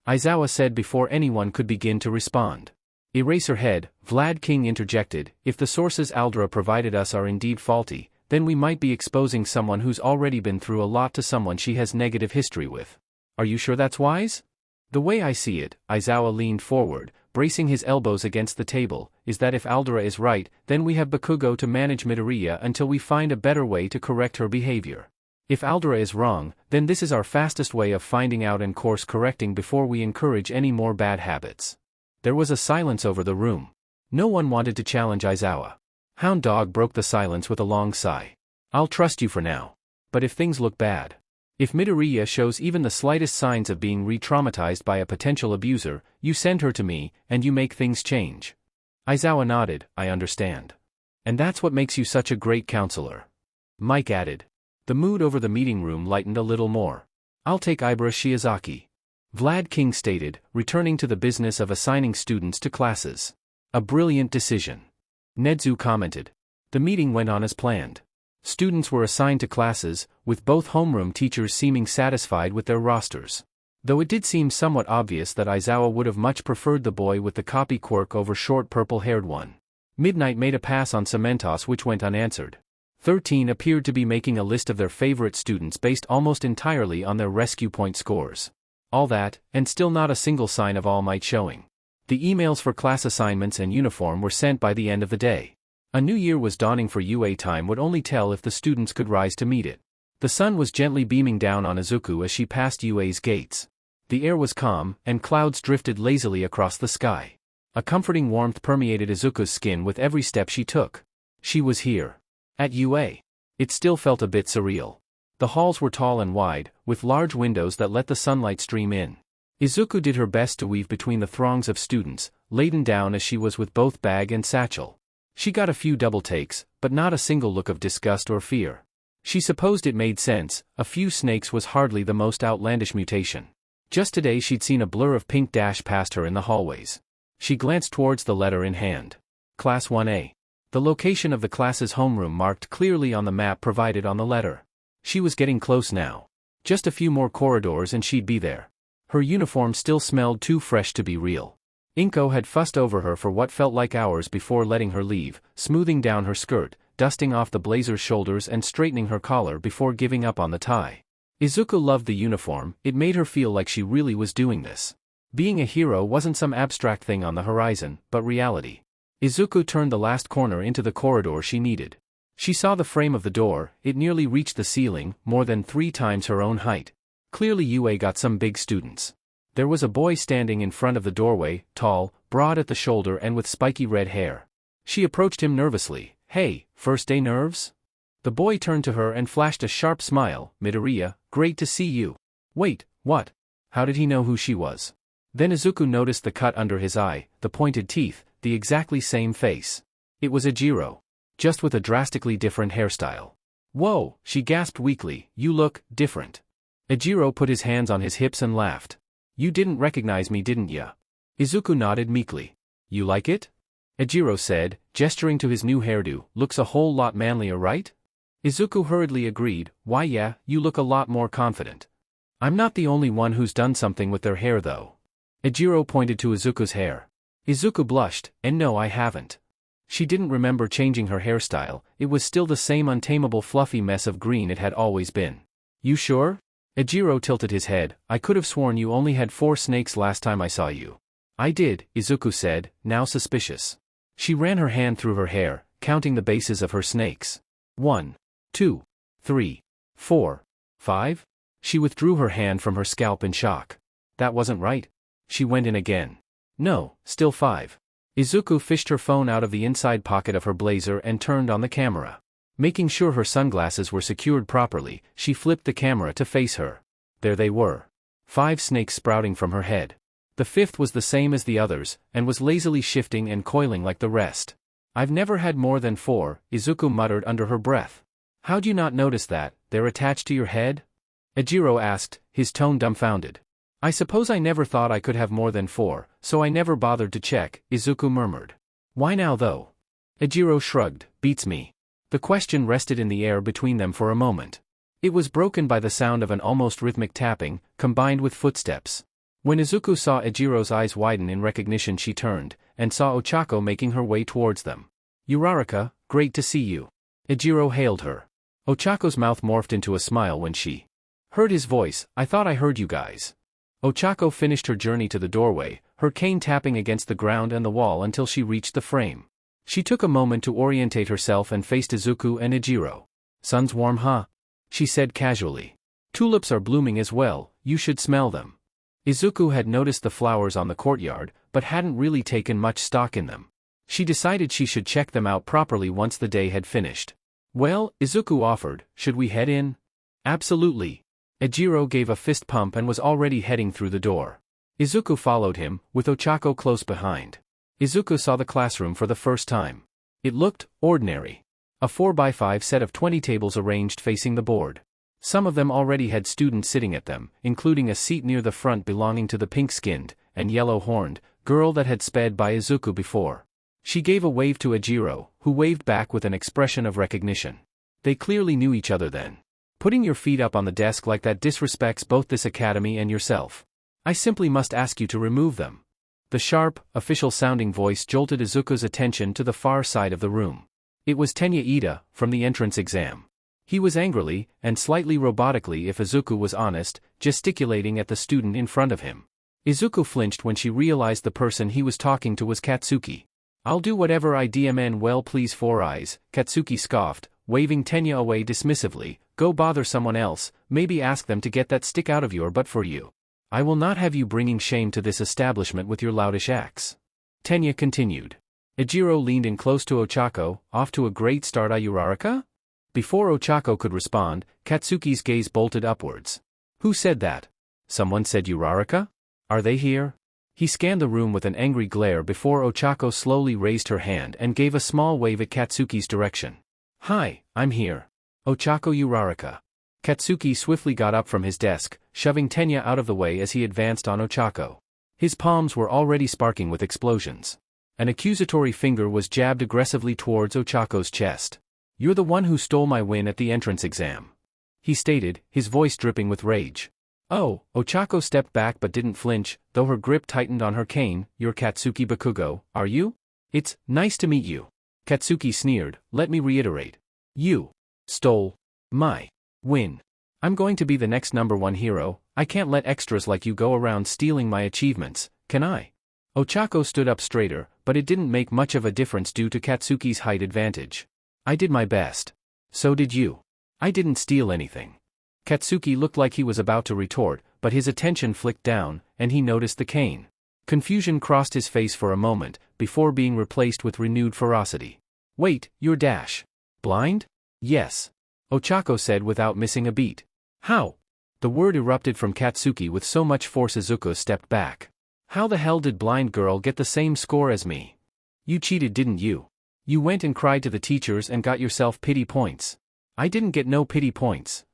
Aizawa said before anyone could begin to respond. Erase her head, Vlad King interjected. If the sources Aldra provided us are indeed faulty, then we might be exposing someone who's already been through a lot to someone she has negative history with. Are you sure that's wise? The way I see it, Aizawa leaned forward, bracing his elbows against the table, is that if Aldra is right, then we have Bakugo to manage Midoriya until we find a better way to correct her behavior. If Aldra is wrong, then this is our fastest way of finding out and course correcting before we encourage any more bad habits. There was a silence over the room. No one wanted to challenge Aizawa. Hound Dog broke the silence with a long sigh. I'll trust you for now. But if things look bad, if Midoriya shows even the slightest signs of being re-traumatized by a potential abuser, you send her to me, and you make things change. Aizawa nodded. I understand. And that's what makes you such a great counselor. Mike added. The mood over the meeting room lightened a little more. I'll take Ibara Shiozaki. Vlad King stated, returning to the business of assigning students to classes. A brilliant decision. Nedzu commented. The meeting went on as planned. Students were assigned to classes, with both homeroom teachers seeming satisfied with their rosters. Though it did seem somewhat obvious that Aizawa would have much preferred the boy with the copy quirk over short purple-haired one. Midnight made a pass on Cementos which went unanswered. 13 appeared to be making a list of their favorite students based almost entirely on their rescue point scores. All that, and still not a single sign of All Might showing. The emails for class assignments and uniform were sent by the end of the day. A new year was dawning for UA. Time would only tell if the students could rise to meet it. The sun was gently beaming down on Izuku as she passed UA's gates. The air was calm, and clouds drifted lazily across the sky. A comforting warmth permeated Izuku's skin with every step she took. She was here. At UA. It still felt a bit surreal. The halls were tall and wide, with large windows that let the sunlight stream in. Izuku did her best to weave between the throngs of students, laden down as she was with both bag and satchel. She got a few double takes, but not a single look of disgust or fear. She supposed it made sense. A few snakes was hardly the most outlandish mutation. Just today she'd seen a blur of pink dash past her in the hallways. She glanced towards the letter in hand. Class 1A. The location of the class's homeroom marked clearly on the map provided on the letter. She was getting close now. Just a few more corridors and she'd be there. Her uniform still smelled too fresh to be real. Inko had fussed over her for what felt like hours before letting her leave, smoothing down her skirt, dusting off the blazer's shoulders and straightening her collar before giving up on the tie. Izuku loved the uniform. It made her feel like she really was doing this. Being a hero wasn't some abstract thing on the horizon, but reality. Izuku turned the last corner into the corridor she needed. She saw the frame of the door. It nearly reached the ceiling, more than 3 times her own height. Clearly UA got some big students. There was a boy standing in front of the doorway, tall, broad at the shoulder and with spiky red hair. She approached him nervously. Hey, first day nerves? The boy turned to her and flashed a sharp smile. Midoriya, great to see you. Wait, what? How did he know who she was? Then Izuku noticed the cut under his eye, the pointed teeth, the exactly same face. It was Ejiro. Just with a drastically different hairstyle. Whoa, she gasped weakly, you look different. Ejiro put his hands on his hips and laughed. You didn't recognize me, didn't ya? Izuku nodded meekly. You like it? Ejiro said, gesturing to his new hairdo. Looks a whole lot manlier, right? Izuku hurriedly agreed. Why yeah, you look a lot more confident. I'm not the only one who's done something with their hair though. Ejiro pointed to Izuku's hair. Izuku blushed, and no, I haven't. She didn't remember changing her hairstyle. It was still the same untamable fluffy mess of green it had always been. You sure? Ejiro tilted his head. I could have sworn you only had 4 snakes last time I saw you. I did, Izuku said, now suspicious. She ran her hand through her hair, counting the bases of her snakes. 1, 2, 3, 4, 5? She withdrew her hand from her scalp in shock. That wasn't right. She went in again. No, still 5. Izuku fished her phone out of the inside pocket of her blazer and turned on the camera. Making sure her sunglasses were secured properly, she flipped the camera to face her. There they were. 5 snakes sprouting from her head. The 5th was the same as the others, and was lazily shifting and coiling like the rest. I've never had more than 4, Izuku muttered under her breath. How'd you not notice that? They're attached to your head? Ejiro asked, his tone dumbfounded. I suppose I never thought I could have more than 4, so I never bothered to check, Izuku murmured. Why now though? Ejiro shrugged. Beats me. The question rested in the air between them for a moment. It was broken by the sound of an almost rhythmic tapping, combined with footsteps. When Izuku saw Ejiro's eyes widen in recognition, she turned, and saw Ochako making her way towards them. "Uraraka, great to see you." Ejiro hailed her. Ochako's mouth morphed into a smile when she heard his voice. "I thought I heard you guys." Ochako finished her journey to the doorway, her cane tapping against the ground and the wall until she reached the frame. She took a moment to orientate herself and faced Izuku and Ejiro. "Sun's warm, huh?" she said casually. "Tulips are blooming as well, you should smell them." Izuku had noticed the flowers on the courtyard, but hadn't really taken much stock in them. She decided she should check them out properly once the day had finished. "Well," Izuku offered, "should we head in?" "Absolutely." Ejiro gave a fist pump and was already heading through the door. Izuku followed him, with Ochako close behind. Izuku saw the classroom for the first time. It looked ordinary. A 4x5 set of 20 tables arranged facing the board. Some of them already had students sitting at them, including a seat near the front belonging to the pink-skinned and yellow-horned girl that had sped by Izuku before. She gave a wave to Ejiro, who waved back with an expression of recognition. They clearly knew each other then. "Putting your feet up on the desk like that disrespects both this academy and yourself. I simply must ask you to remove them." The sharp, official-sounding voice jolted Izuku's attention to the far side of the room. It was Tenya Ida, from the entrance exam. He was angrily, and slightly robotically if Izuku was honest, gesticulating at the student in front of him. Izuku flinched when she realized the person he was talking to was Katsuki. "I'll do whatever I demand, well please, Four Eyes," Katsuki scoffed, waving Tenya away dismissively. "Go bother someone else, maybe ask them to get that stick out of your butt for you. I will not have you bringing shame to this establishment with your loutish acts." Tenya continued. Ejiro leaned in close to Ochako. "Off to a great start, Uraraka?" Before Ochako could respond, Katsuki's gaze bolted upwards. "Who said that?" "Someone said Uraraka? Are they here?" He scanned the room with an angry glare before Ochako slowly raised her hand and gave a small wave at Katsuki's direction. "Hi, I'm here. Ochako Uraraka." Katsuki swiftly got up from his desk, shoving Tenya out of the way as he advanced on Ochako. His palms were already sparking with explosions. An accusatory finger was jabbed aggressively towards Ochako's chest. "You're the one who stole my win at the entrance exam," he stated, his voice dripping with rage. "Oh," Ochako stepped back but didn't flinch, though her grip tightened on her cane. "You're Katsuki Bakugo, are you? It's nice to meet you." Katsuki sneered. "Let me reiterate. You stole my win. I'm going to be the next #1 hero. I can't let extras like you go around stealing my achievements, can I?" Ochako stood up straighter, but it didn't make much of a difference due to Katsuki's height advantage. "I did my best. So did you. I didn't steal anything." Katsuki looked like he was about to retort, but his attention flicked down, and he noticed the cane. Confusion crossed his face for a moment, before being replaced with renewed ferocity. "Wait, you're blind?" "Yes," Ochako said without missing a beat. "How?" The word erupted from Katsuki with so much force Izuku stepped back. "How the hell did blind girl get the same score as me? You cheated, didn't you? You went and cried to the teachers and got yourself pity points." "I didn't get no pity points."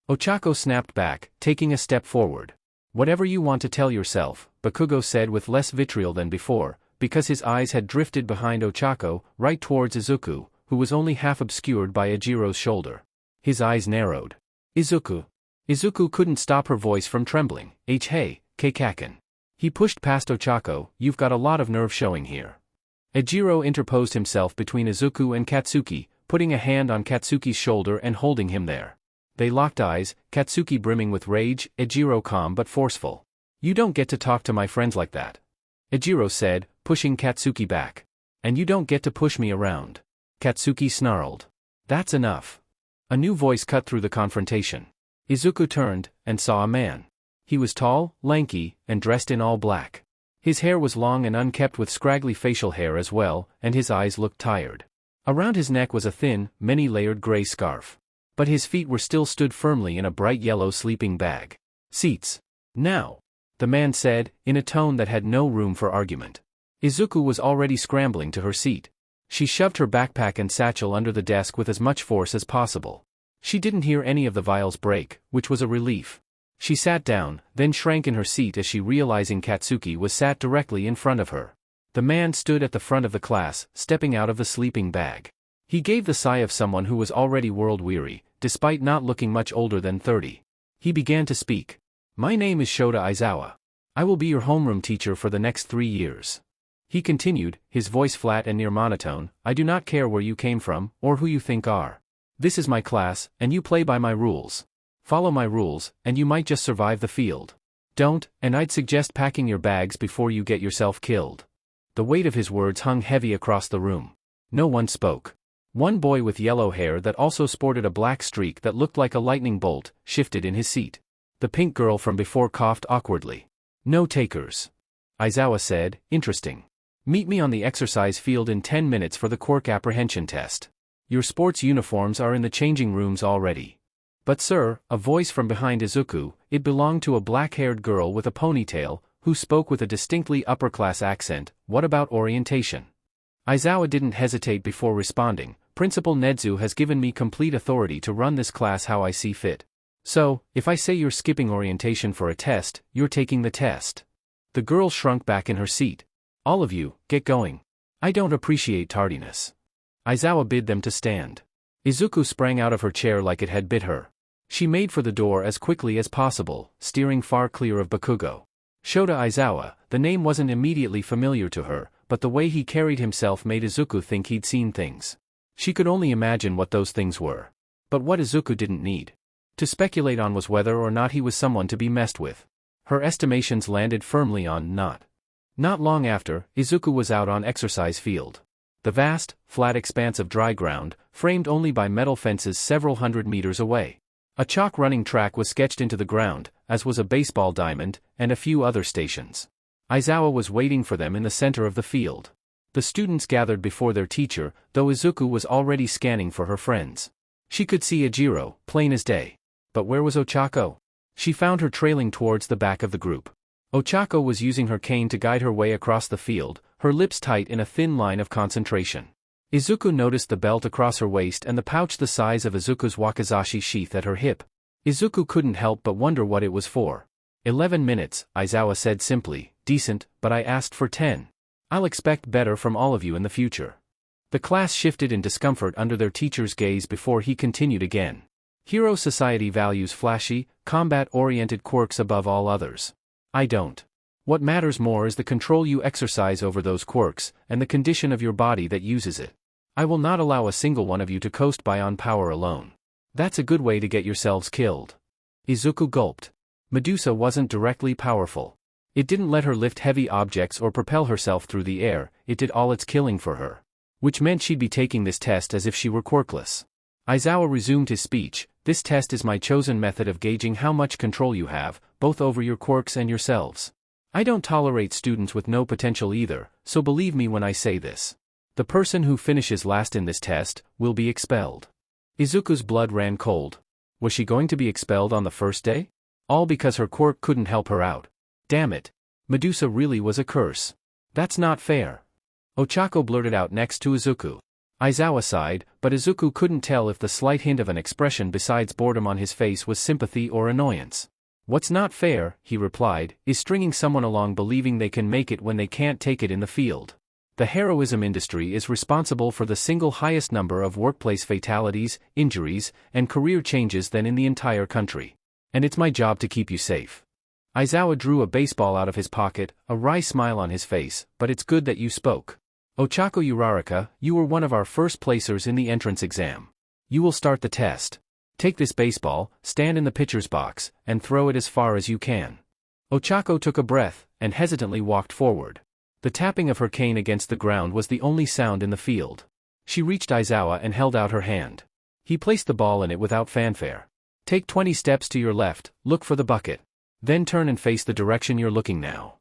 Ochako snapped back, taking a step forward. "Whatever you want to tell yourself," Bakugo said with less vitriol than before, because his eyes had drifted behind Ochako, right towards Izuku, who was only half obscured by Ejiro's shoulder. His eyes narrowed. "Izuku." Izuku couldn't stop her voice from trembling. "Hey, Keikaken." He pushed past Ochako. "You've got a lot of nerve showing here." Ejiro interposed himself between Izuku and Katsuki, putting a hand on Katsuki's shoulder and holding him there. They locked eyes, Katsuki brimming with rage, Ejiro calm but forceful. "You don't get to talk to my friends like that," Ejiro said, pushing Katsuki back. "And you don't get to push me around." Katsuki snarled. "That's enough." A new voice cut through the confrontation. Izuku turned, and saw a man. He was tall, lanky, and dressed in all black. His hair was long and unkempt with scraggly facial hair as well, and his eyes looked tired. Around his neck was a thin, many-layered gray scarf. But his feet were still stood firmly in a bright yellow sleeping bag. "Seats. Now," the man said, in a tone that had no room for argument. Izuku was already scrambling to her seat. She shoved her backpack and satchel under the desk with as much force as possible. She didn't hear any of the vials break, which was a relief. She sat down, then shrank in her seat as she realizing Katsuki was sat directly in front of her. The man stood at the front of the class, stepping out of the sleeping bag. He gave the sigh of someone who was already world-weary, despite not looking much older than 30. He began to speak. "My name is Shota Aizawa. I will be your homeroom teacher for the next 3 years." He continued, his voice flat and near monotone, I do not care where you came from, or who you think are. This is my class, and you play by my rules. Follow my rules, and you might just survive the field. Don't, and I'd suggest packing your bags before you get yourself killed. The weight of his words hung heavy across the room. No one spoke. One boy with yellow hair that also sported a black streak that looked like a lightning bolt, shifted in his seat. The pink girl from before coughed awkwardly. No takers. Aizawa said, interesting. Meet me on the exercise field in 10 minutes for the quirk apprehension test. Your sports uniforms are in the changing rooms already. But sir, a voice from behind Izuku, it belonged to a black-haired girl with a ponytail, who spoke with a distinctly upper-class accent, what about orientation? Aizawa didn't hesitate before responding, Principal Nedzu has given me complete authority to run this class how I see fit. So, if I say you're skipping orientation for a test, you're taking the test. The girl shrunk back in her seat. All of you, get going. I don't appreciate tardiness. Aizawa bid them to stand. Izuku sprang out of her chair like it had bit her. She made for the door as quickly as possible, steering far clear of Bakugo. Shota Aizawa, the name wasn't immediately familiar to her, but the way he carried himself made Izuku think he'd seen things. She could only imagine what those things were. But what Izuku didn't need to speculate on was whether or not he was someone to be messed with. Her estimations landed firmly on not. Not long after, Izuku was out on exercise field. The vast, flat expanse of dry ground, framed only by metal fences several hundred meters away. A chalk running track was sketched into the ground, as was a baseball diamond, and a few other stations. Aizawa was waiting for them in the center of the field. The students gathered before their teacher, though Izuku was already scanning for her friends. She could see Ejiro, plain as day. But where was Ochako? She found her trailing towards the back of the group. Ochako was using her cane to guide her way across the field, her lips tight in a thin line of concentration. Izuku noticed the belt across her waist and the pouch the size of Izuku's wakizashi sheath at her hip. Izuku couldn't help but wonder what it was for. 11 minutes, Aizawa said simply, decent, but I asked for 10. I'll expect better from all of you in the future. The class shifted in discomfort under their teacher's gaze before he continued again. Hero society values flashy, combat-oriented quirks above all others. I don't. What matters more is the control you exercise over those quirks, and the condition of your body that uses it. I will not allow a single one of you to coast by on power alone. That's a good way to get yourselves killed. Izuku gulped. Medusa wasn't directly powerful. It didn't let her lift heavy objects or propel herself through the air, it did all its killing for her. Which meant she'd be taking this test as if she were quirkless. Aizawa resumed his speech, this test is my chosen method of gauging how much control you have, both over your quirks and yourselves. I don't tolerate students with no potential either, so believe me when I say this. The person who finishes last in this test will be expelled. Izuku's blood ran cold. Was she going to be expelled on the first day? All because her quirk couldn't help her out. Damn it. Medusa really was a curse. That's not fair. Ochako blurted out next to Izuku. Aizawa sighed, but Izuku couldn't tell if the slight hint of an expression besides boredom on his face was sympathy or annoyance. What's not fair, he replied, is stringing someone along believing they can make it when they can't take it in the field. The heroism industry is responsible for the single highest number of workplace fatalities, injuries, and career changes than in the entire country. And it's my job to keep you safe. Aizawa drew a baseball out of his pocket, a wry smile on his face, but it's good that you spoke. Ochako Uraraka, you were one of our first placers in the entrance exam. You will start the test. Take this baseball, stand in the pitcher's box, and throw it as far as you can. Ochako took a breath, and hesitantly walked forward. The tapping of her cane against the ground was the only sound in the field. She reached Aizawa and held out her hand. He placed the ball in it without fanfare. Take 20 steps to your left, look for the bucket. Then turn and face the direction you're looking now.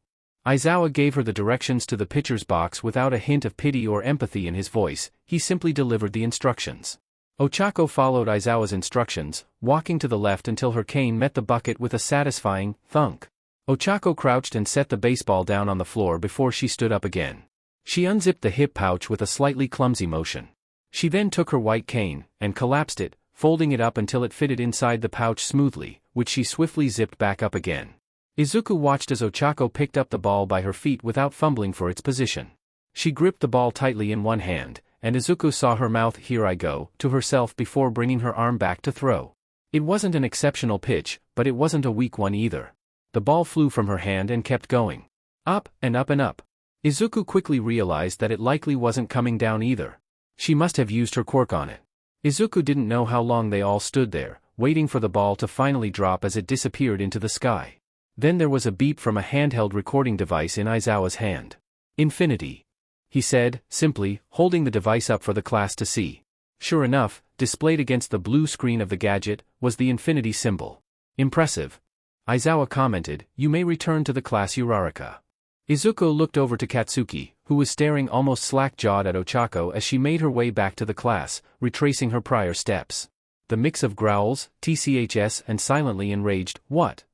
Aizawa gave her the directions to the pitcher's box without a hint of pity or empathy in his voice, he simply delivered the instructions. Ochako followed Aizawa's instructions, walking to the left until her cane met the bucket with a satisfying thunk. Ochako crouched and set the baseball down on the floor before she stood up again. She unzipped the hip pouch with a slightly clumsy motion. She then took her white cane, and collapsed it, folding it up until it fitted inside the pouch smoothly, which she swiftly zipped back up again. Izuku watched as Ochako picked up the ball by her feet without fumbling for its position. She gripped the ball tightly in one hand, and Izuku saw her mouth "here I go" to herself before bringing her arm back to throw. It wasn't an exceptional pitch, but it wasn't a weak one either. The ball flew from her hand and kept going. Up, and up and up. Izuku quickly realized that it likely wasn't coming down either. She must have used her quirk on it. Izuku didn't know how long they all stood there, waiting for the ball to finally drop as it disappeared into the sky. Then there was a beep from a handheld recording device in Aizawa's hand. Infinity, he said, simply, holding the device up for the class to see. Sure enough, displayed against the blue screen of the gadget, was the infinity symbol. Impressive. Aizawa commented, "You may return to the class Uraraka." Izuku looked over to Katsuki, who was staring almost slack-jawed at Ochako as she made her way back to the class, retracing her prior steps. The mix of growls, tchs and silently enraged, "What?"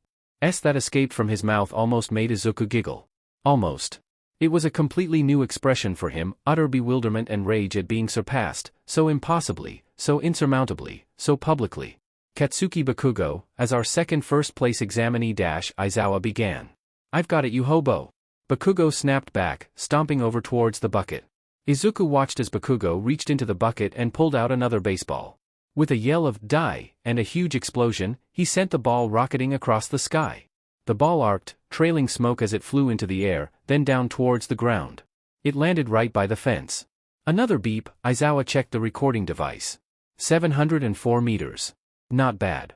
that escaped from his mouth almost made Izuku giggle. Almost. It was a completely new expression for him, utter bewilderment and rage at being surpassed, so impossibly, so insurmountably, so publicly. "Katsuki Bakugo, as our second first-place examinee Aizawa began. I've got it you hobo." Bakugo snapped back, stomping over towards the bucket. Izuku watched as Bakugo reached into the bucket and pulled out another baseball. With a yell of "die" and a huge explosion, he sent the ball rocketing across the sky. The ball arced, trailing smoke as it flew into the air, then down towards the ground. It landed right by the fence. Another beep, Aizawa checked the recording device. 704 meters. Not bad.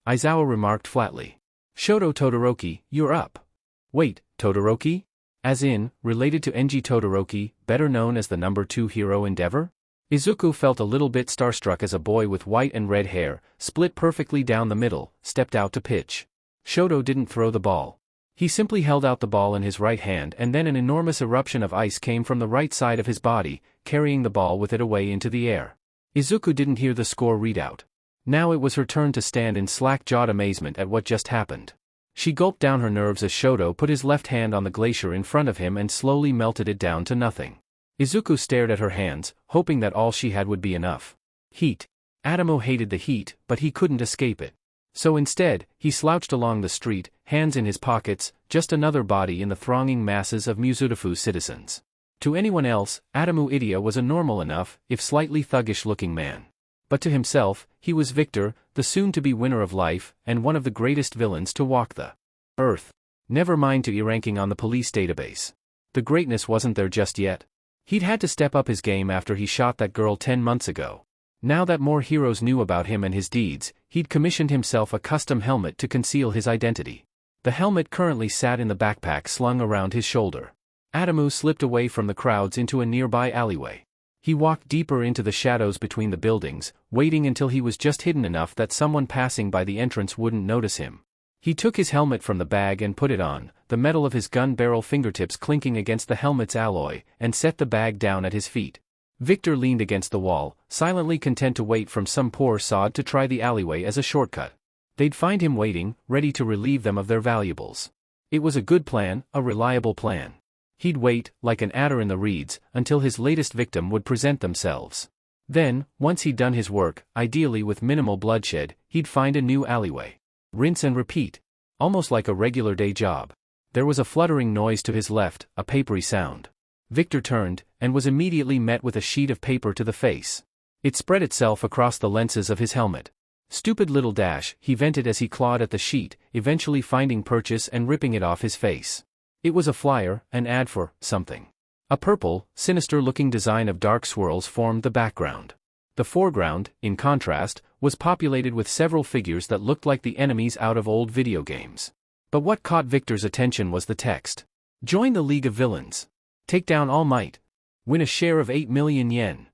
Aizawa remarked flatly. "Shoto Todoroki, you're up." "Wait, Todoroki? As in, related to Enji Todoroki, better known as the number 2 hero Endeavor?" Izuku felt a little bit starstruck as a boy with white and red hair, split perfectly down the middle, stepped out to pitch. Shoto didn't throw the ball. He simply held out the ball in his right hand and then an enormous eruption of ice came from the right side of his body, carrying the ball with it away into the air. Izuku didn't hear the score readout. Now it was her turn to stand in slack-jawed amazement at what just happened. She gulped down her nerves as Shoto put his left hand on the glacier in front of him and slowly melted it down to nothing. Izuku stared at her hands, hoping that all she had would be enough. Heat. Adamu hated the heat, but he couldn't escape it. So instead, he slouched along the street, hands in his pockets, just another body in the thronging masses of Muzutafu's citizens. To anyone else, Adamu Idia was a normal enough, if slightly thuggish-looking man. But to himself, he was Victor, the soon-to-be winner of life, and one of the greatest villains to walk the earth. Never mind to E-ranking on the police database. The greatness wasn't there just yet. He'd had to step up his game after he shot that girl 10 months ago. Now that more heroes knew about him and his deeds, he'd commissioned himself a custom helmet to conceal his identity. The helmet currently sat in the backpack slung around his shoulder. Adamu slipped away from the crowds into a nearby alleyway. He walked deeper into the shadows between the buildings, waiting until he was just hidden enough that someone passing by the entrance wouldn't notice him. He took his helmet from the bag and put it on, the metal of his gun barrel fingertips clinking against the helmet's alloy, and set the bag down at his feet. Victor leaned against the wall, silently content to wait from some poor sod to try the alleyway as a shortcut. They'd find him waiting, ready to relieve them of their valuables. It was a good plan, a reliable plan. He'd wait, like an adder in the reeds, until his latest victim would present themselves. Then, once he'd done his work, ideally with minimal bloodshed, he'd find a new alleyway. Rinse and repeat. Almost like a regular day job. There was a fluttering noise to his left, a papery sound. Victor turned, and was immediately met with a sheet of paper to the face. It spread itself across the lenses of his helmet. "Stupid little dash," he vented as he clawed at the sheet, eventually finding purchase and ripping it off his face. It was a flyer, an ad for something. A purple, sinister-looking design of dark swirls formed the background. The foreground, in contrast, was populated with several figures that looked like the enemies out of old video games. But what caught Victor's attention was the text. "Join the League of Villains. Take down All Might. Win a share of 8 million yen.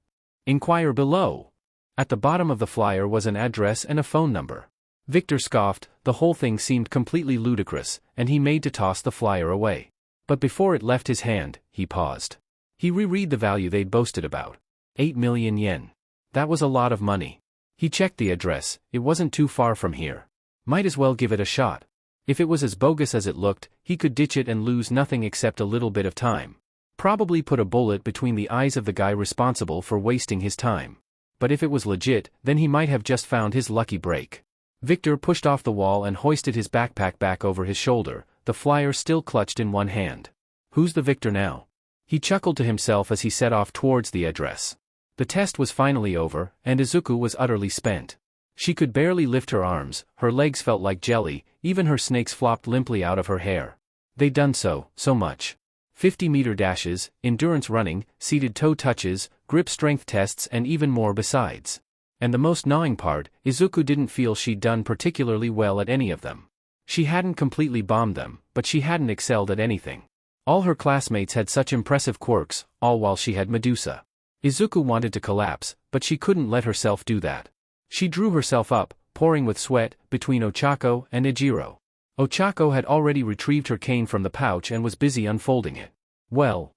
Inquire below." At the bottom of the flyer was an address and a phone number. Victor scoffed, the whole thing seemed completely ludicrous, and he made to toss the flyer away. But before it left his hand, he paused. He reread the value they'd boasted about. 8 million yen. That was a lot of money. He checked the address, it wasn't too far from here. Might as well give it a shot. If it was as bogus as it looked, he could ditch it and lose nothing except a little bit of time. Probably put a bullet between the eyes of the guy responsible for wasting his time. But if it was legit, then he might have just found his lucky break. Victor pushed off the wall and hoisted his backpack back over his shoulder, the flyer still clutched in one hand. Who's the victor now? He chuckled to himself as he set off towards the address. The test was finally over, and Izuku was utterly spent. She could barely lift her arms, her legs felt like jelly, even her snakes flopped limply out of her hair. They'd done so much. 50-meter dashes, endurance running, seated toe touches, grip strength tests and even more besides. And the most gnawing part, Izuku didn't feel she'd done particularly well at any of them. She hadn't completely bombed them, but she hadn't excelled at anything. All her classmates had such impressive quirks, all while she had Medusa. Izuku wanted to collapse, but she couldn't let herself do that. She drew herself up, pouring with sweat, between Ochako and Ejiro. Ochako had already retrieved her cane from the pouch and was busy unfolding it. "Well,"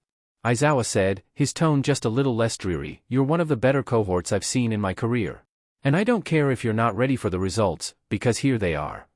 Aizawa said, his tone just a little less dreary, "you're one of the better cohorts I've seen in my career. And I don't care if you're not ready for the results, because here they are."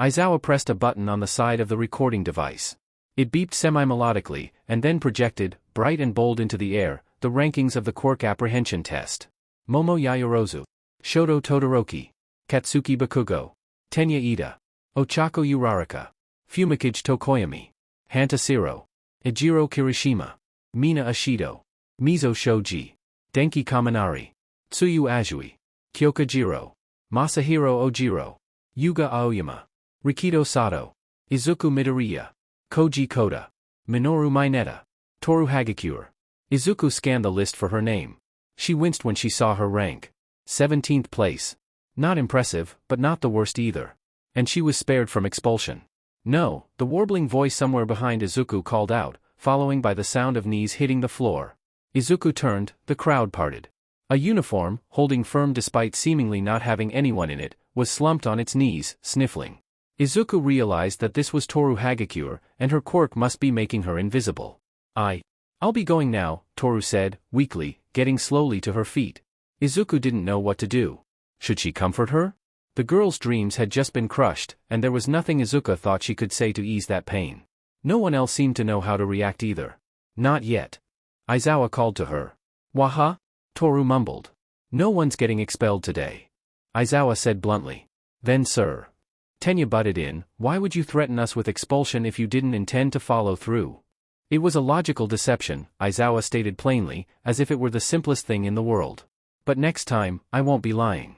Aizawa pressed a button on the side of the recording device. It beeped semi-melodically, and then projected, bright and bold into the air, the rankings of the quirk apprehension test. Momo Yayorozu. Shoto Todoroki. Katsuki Bakugo. Tenya Ida. Ochako Uraraka. Fumikage Tokoyami. Hanta Siro. Ejiro Kirishima. Mina Ashido. Mizo Shoji. Denki Kaminari. Tsuyu Azui. Kyoka Jiro. Masahiro Ojiro. Yuga Aoyama. Rikido Sato. Izuku Midoriya. Koji Koda. Minoru Mineta. Toru Hagakure. Izuku scanned the list for her name. She winced when she saw her rank. 17th place. Not impressive, but not the worst either. And she was spared from expulsion. "No," the warbling voice somewhere behind Izuku called out, following by the sound of knees hitting the floor. Izuku turned, the crowd parted. A uniform, holding firm despite seemingly not having anyone in it, was slumped on its knees, sniffling. Izuku realized that this was Toru Hagakure, and her quirk must be making her invisible. I'll be going now," Toru said, weakly, getting slowly to her feet. Izuku didn't know what to do. Should she comfort her? The girl's dreams had just been crushed, and there was nothing Izuku thought she could say to ease that pain. No one else seemed to know how to react either. "Not yet." Aizawa called to her. "Waha?" Toru mumbled. "No one's getting expelled today," Aizawa said bluntly. "Then sir," Tenya butted in, "why would you threaten us with expulsion if you didn't intend to follow through?" It was a logical deception, Aizawa stated plainly, as if it were the simplest thing in the world. "But next time, I won't be lying."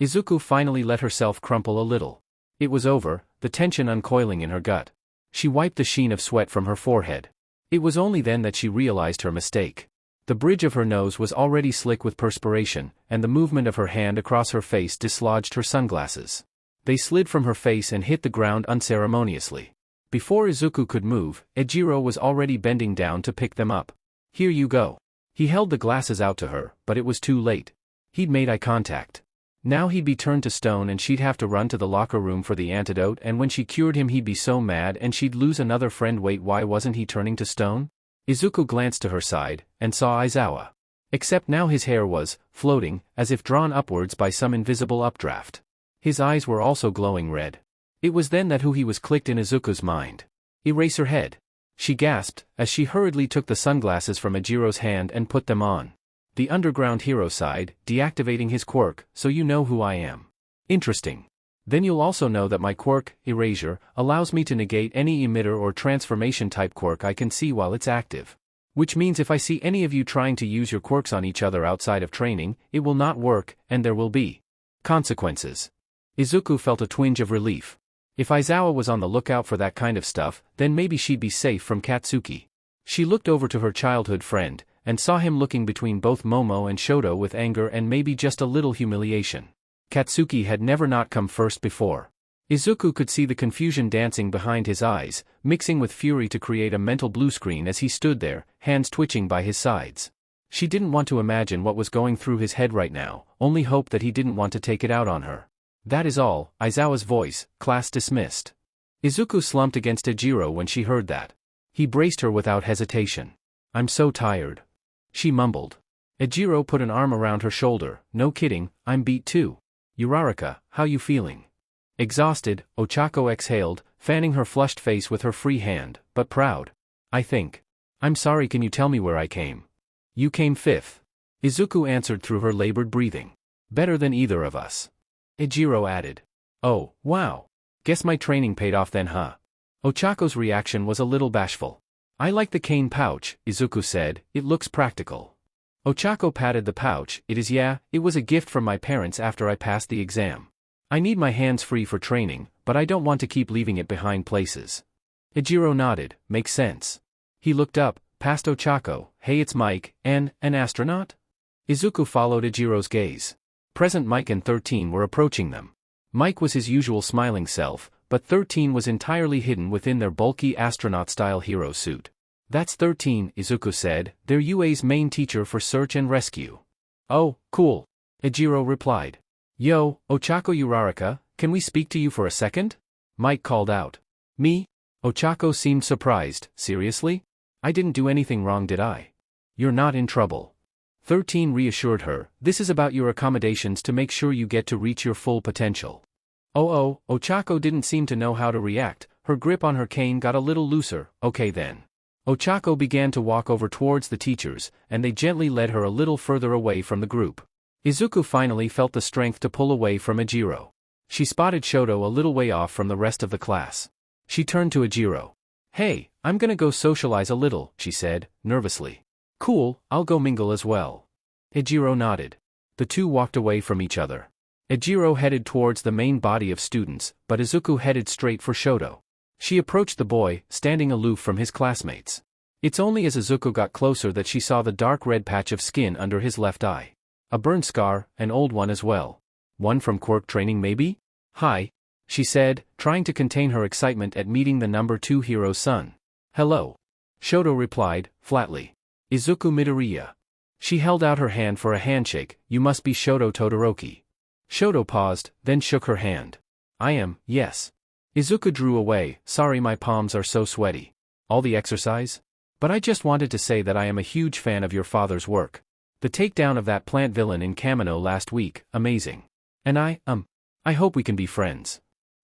Izuku finally let herself crumple a little. It was over, the tension uncoiling in her gut. She wiped the sheen of sweat from her forehead. It was only then that she realized her mistake. The bridge of her nose was already slick with perspiration, and the movement of her hand across her face dislodged her sunglasses. They slid from her face and hit the ground unceremoniously. Before Izuku could move, Ejiro was already bending down to pick them up. "Here you go." He held the glasses out to her, but it was too late. He'd made eye contact. Now he'd be turned to stone and she'd have to run to the locker room for the antidote, and when she cured him he'd be so mad and she'd lose another friend. Wait, why wasn't he turning to stone? Izuku glanced to her side, and saw Aizawa. Except now his hair was floating, as if drawn upwards by some invisible updraft. His eyes were also glowing red. It was then that who he was clicked in Izuku's mind. "Eraserhead," she gasped, as she hurriedly took the sunglasses from Ejiro's hand and put them on. "The underground hero sighed, deactivating his quirk, so you know who I am." "Interesting. Then you'll also know that my quirk, Erasure, allows me to negate any emitter or transformation type quirk I can see while it's active. Which means if I see any of you trying to use your quirks on each other outside of training, it will not work, and there will be consequences." Izuku felt a twinge of relief. If Aizawa was on the lookout for that kind of stuff, then maybe she'd be safe from Katsuki. She looked over to her childhood friend, and saw him looking between both Momo and Shoto with anger and maybe just a little humiliation. Katsuki had never not come first before. Izuku could see the confusion dancing behind his eyes, mixing with fury to create a mental blue screen as he stood there, hands twitching by his sides. She didn't want to imagine what was going through his head right now, only hoped that he didn't want to take it out on her. "That is all," Aizawa's voice, "class dismissed." Izuku slumped against Ejiro when she heard that. He braced her without hesitation. "I'm so tired," she mumbled. Ejiro put an arm around her shoulder. "No kidding, I'm beat too. Uraraka, how you feeling?" Exhausted, Ochako exhaled, fanning her flushed face with her free hand, but proud. "I think. I'm sorry, can you tell me where I came?" "You came fifth." Izuku answered through her labored breathing. "Better than either of us." Ejiro added. "Oh, wow. Guess my training paid off then, huh?" Ochako's reaction was a little bashful. "I like the cane pouch," Izuku said, "it looks practical." Ochako patted the pouch. It was a gift from my parents after I passed the exam. I need my hands free for training, but I don't want to keep leaving it behind places." Ejiro nodded. "Makes sense." He looked up, past Ochako. Hey, it's Mike, an astronaut? Izuku followed Ejiro's gaze. Present Mike and 13 were approaching them. Mike was his usual smiling self, but 13 was entirely hidden within their bulky astronaut-style hero suit. That's 13, Izuku said, they're UA's main teacher for search and rescue. Oh, cool. Ejiro replied. Yo, Ochako Uraraka, can we speak to you for a second? Mike called out. Me? Ochako seemed surprised. Seriously? I didn't do anything wrong, did I? You're not in trouble. 13 reassured her, this is about your accommodations to make sure you get to reach your full potential. Oh, Ochako didn't seem to know how to react, her grip on her cane got a little looser. Okay then. Ochako began to walk over towards the teachers, and they gently led her a little further away from the group. Izuku finally felt the strength to pull away from Ejiro. She spotted Shoto a little way off from the rest of the class. She turned to Ejiro. Hey, I'm gonna go socialize a little, she said, nervously. Cool, I'll go mingle as well. Ejiro nodded. The two walked away from each other. Ejiro headed towards the main body of students, but Izuku headed straight for Shoto. She approached the boy, standing aloof from his classmates. It's only as Izuku got closer that she saw the dark red patch of skin under his left eye. A burn scar, an old one as well. One from quirk training maybe? Hi, she said, trying to contain her excitement at meeting the number 2 hero's son. Hello. Shoto replied, flatly. Izuku Midoriya. She held out her hand for a handshake. You must be Shoto Todoroki. Shoto paused, then shook her hand. I am, yes. Izuku drew away. Sorry, my palms are so sweaty. All the exercise? But I just wanted to say that I am a huge fan of your father's work. The takedown of that plant villain in Kamino last week, amazing. And I hope we can be friends.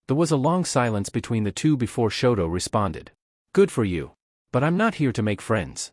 There was a long silence between the two before Shoto responded. Good for you. But I'm not here to make friends.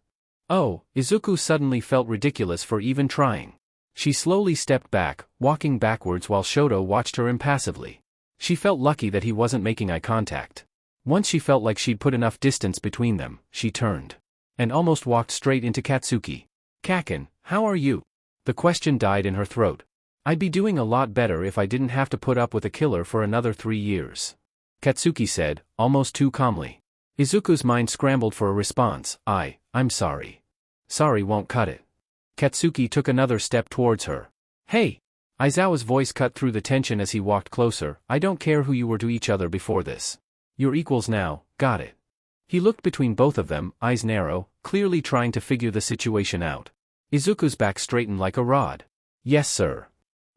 Oh, Izuku suddenly felt ridiculous for even trying. She slowly stepped back, walking backwards while Shoto watched her impassively. She felt lucky that he wasn't making eye contact. Once she felt like she'd put enough distance between them, she turned. And almost walked straight into Katsuki. Kaken, how are you? The question died in her throat. I'd be doing a lot better if I didn't have to put up with a killer for another 3 years. Katsuki said, almost too calmly. Izuku's mind scrambled for a response. I'm sorry. Sorry won't cut it. Katsuki took another step towards her. Hey! Aizawa's voice cut through the tension as he walked closer. I don't care who you were to each other before this. You're equals now, got it. He looked between both of them, eyes narrow, clearly trying to figure the situation out. Izuku's back straightened like a rod. Yes sir.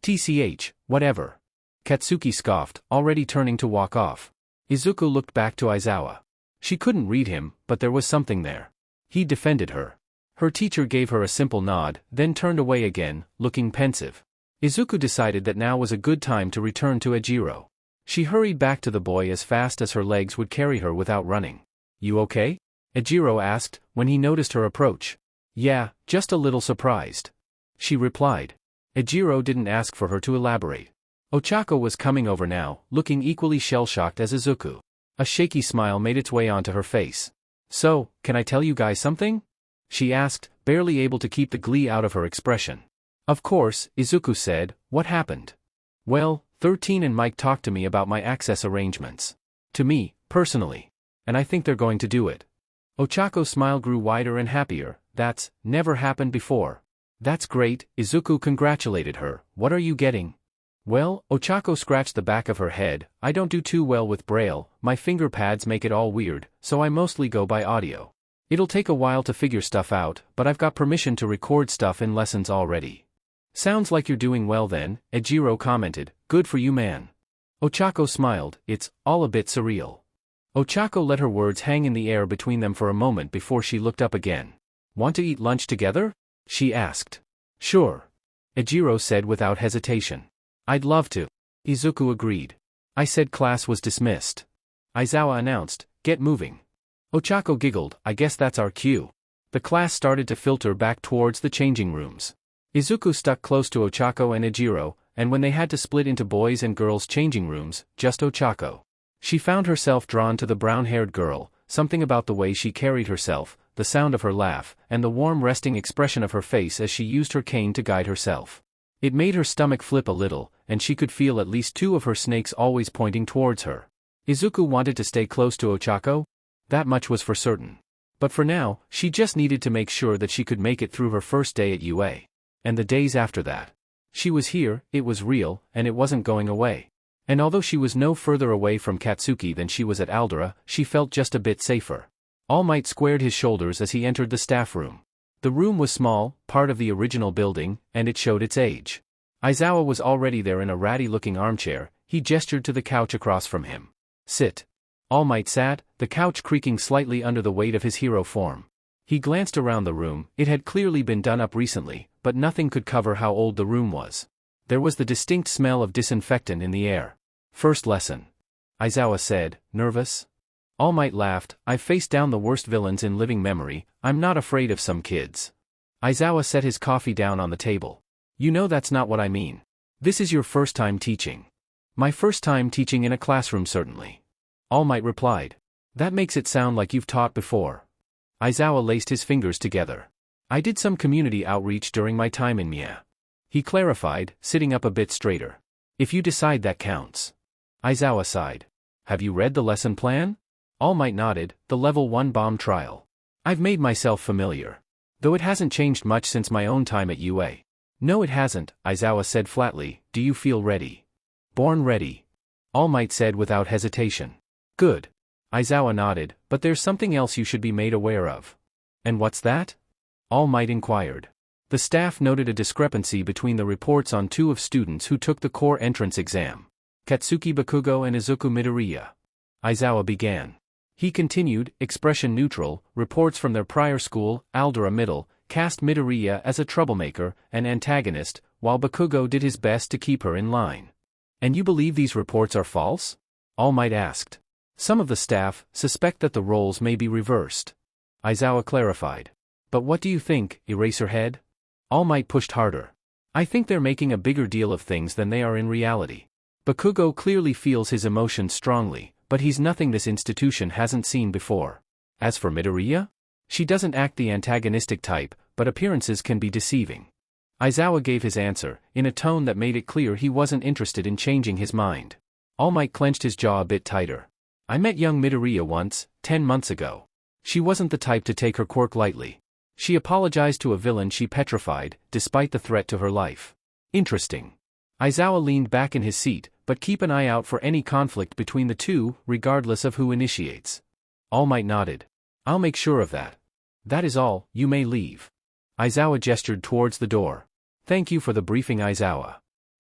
TCH, whatever. Katsuki scoffed, already turning to walk off. Izuku looked back to Aizawa. She couldn't read him, but there was something there. He defended her. Her teacher gave her a simple nod, then turned away again, looking pensive. Izuku decided that now was a good time to return to Ejiro. She hurried back to the boy as fast as her legs would carry her without running. You okay? Ejiro asked, when he noticed her approach. Yeah, just a little surprised. She replied. Ejiro didn't ask for her to elaborate. Ochako was coming over now, looking equally shell-shocked as Izuku. A shaky smile made its way onto her face. So, can I tell you guys something? She asked, barely able to keep the glee out of her expression. Of course, Izuku said. What happened? Well, 13 and Mike talked to me about my access arrangements. To me, personally. And I think they're going to do it. Ochako's smile grew wider and happier. That's never happened before. That's great, Izuku congratulated her. What are you getting? Well, Ochako scratched the back of her head. I don't do too well with Braille, my finger pads make it all weird, so I mostly go by audio. It'll take a while to figure stuff out, but I've got permission to record stuff in lessons already. Sounds like you're doing well then, Ejiro commented. Good for you, man. Ochako smiled. It's all a bit surreal. Ochako let her words hang in the air between them for a moment before she looked up again. Want to eat lunch together? She asked. Sure. Ejiro said without hesitation. I'd love to. Izuku agreed. I said class was dismissed. Aizawa announced, get moving. Ochako giggled, I guess that's our cue. The class started to filter back towards the changing rooms. Izuku stuck close to Ochako and Ejiro, and when they had to split into boys' and girls' changing rooms, just Ochako. She found herself drawn to the brown-haired girl, something about the way she carried herself, the sound of her laugh, and the warm resting expression of her face as she used her cane to guide herself. It made her stomach flip a little, and she could feel at least 2 of her snakes always pointing towards her. Izuku wanted to stay close to Ochako? That much was for certain. But for now, she just needed to make sure that she could make it through her first day at UA. And the days after that. She was here, it was real, and it wasn't going away. And although she was no further away from Katsuki than she was at Aldera, she felt just a bit safer. All Might squared his shoulders as he entered the staff room. The room was small, part of the original building, and it showed its age. Aizawa was already there in a ratty-looking armchair. He gestured to the couch across from him. Sit. All Might sat, the couch creaking slightly under the weight of his hero form. He glanced around the room. It had clearly been done up recently, but nothing could cover how old the room was. There was the distinct smell of disinfectant in the air. First lesson. Aizawa said, nervous? All Might laughed. I've faced down the worst villains in living memory. I'm not afraid of some kids. Aizawa set his coffee down on the table. You know that's not what I mean. This is your first time teaching. My first time teaching in a classroom certainly. All Might replied. That makes it sound like you've taught before. Aizawa laced his fingers together. I did some community outreach during my time in Mia. He clarified, sitting up a bit straighter. If you decide that counts. Aizawa sighed. Have you read the lesson plan? All Might nodded, the level 1 bomb trial. I've made myself familiar. Though it hasn't changed much since my own time at UA. No it hasn't, Aizawa said flatly. Do you feel ready? Born ready. All Might said without hesitation. Good. Aizawa nodded, but there's something else you should be made aware of. And what's that? All Might inquired. The staff noted a discrepancy between the reports on 2 of students who took the core entrance exam. Katsuki Bakugo and Izuku Midoriya. Aizawa began. He continued, expression neutral, reports from their prior school, Aldera Middle, cast Midoriya as a troublemaker, an antagonist, while Bakugo did his best to keep her in line. And you believe these reports are false? All Might asked. Some of the staff suspect that the roles may be reversed. Aizawa clarified. But what do you think, Eraserhead? All Might pushed harder. I think they're making a bigger deal of things than they are in reality. Bakugo clearly feels his emotions strongly, but he's nothing this institution hasn't seen before. As for Midoriya? She doesn't act the antagonistic type, but appearances can be deceiving. Aizawa gave his answer, in a tone that made it clear he wasn't interested in changing his mind. All Might clenched his jaw a bit tighter. I met young Midoriya once, 10 months ago. She wasn't the type to take her quirk lightly. She apologized to a villain she petrified, despite the threat to her life. Interesting. Aizawa leaned back in his seat, but keep an eye out for any conflict between the two, regardless of who initiates. All Might nodded. I'll make sure of that. That is all, you may leave. Aizawa gestured towards the door. Thank you for the briefing, Aizawa.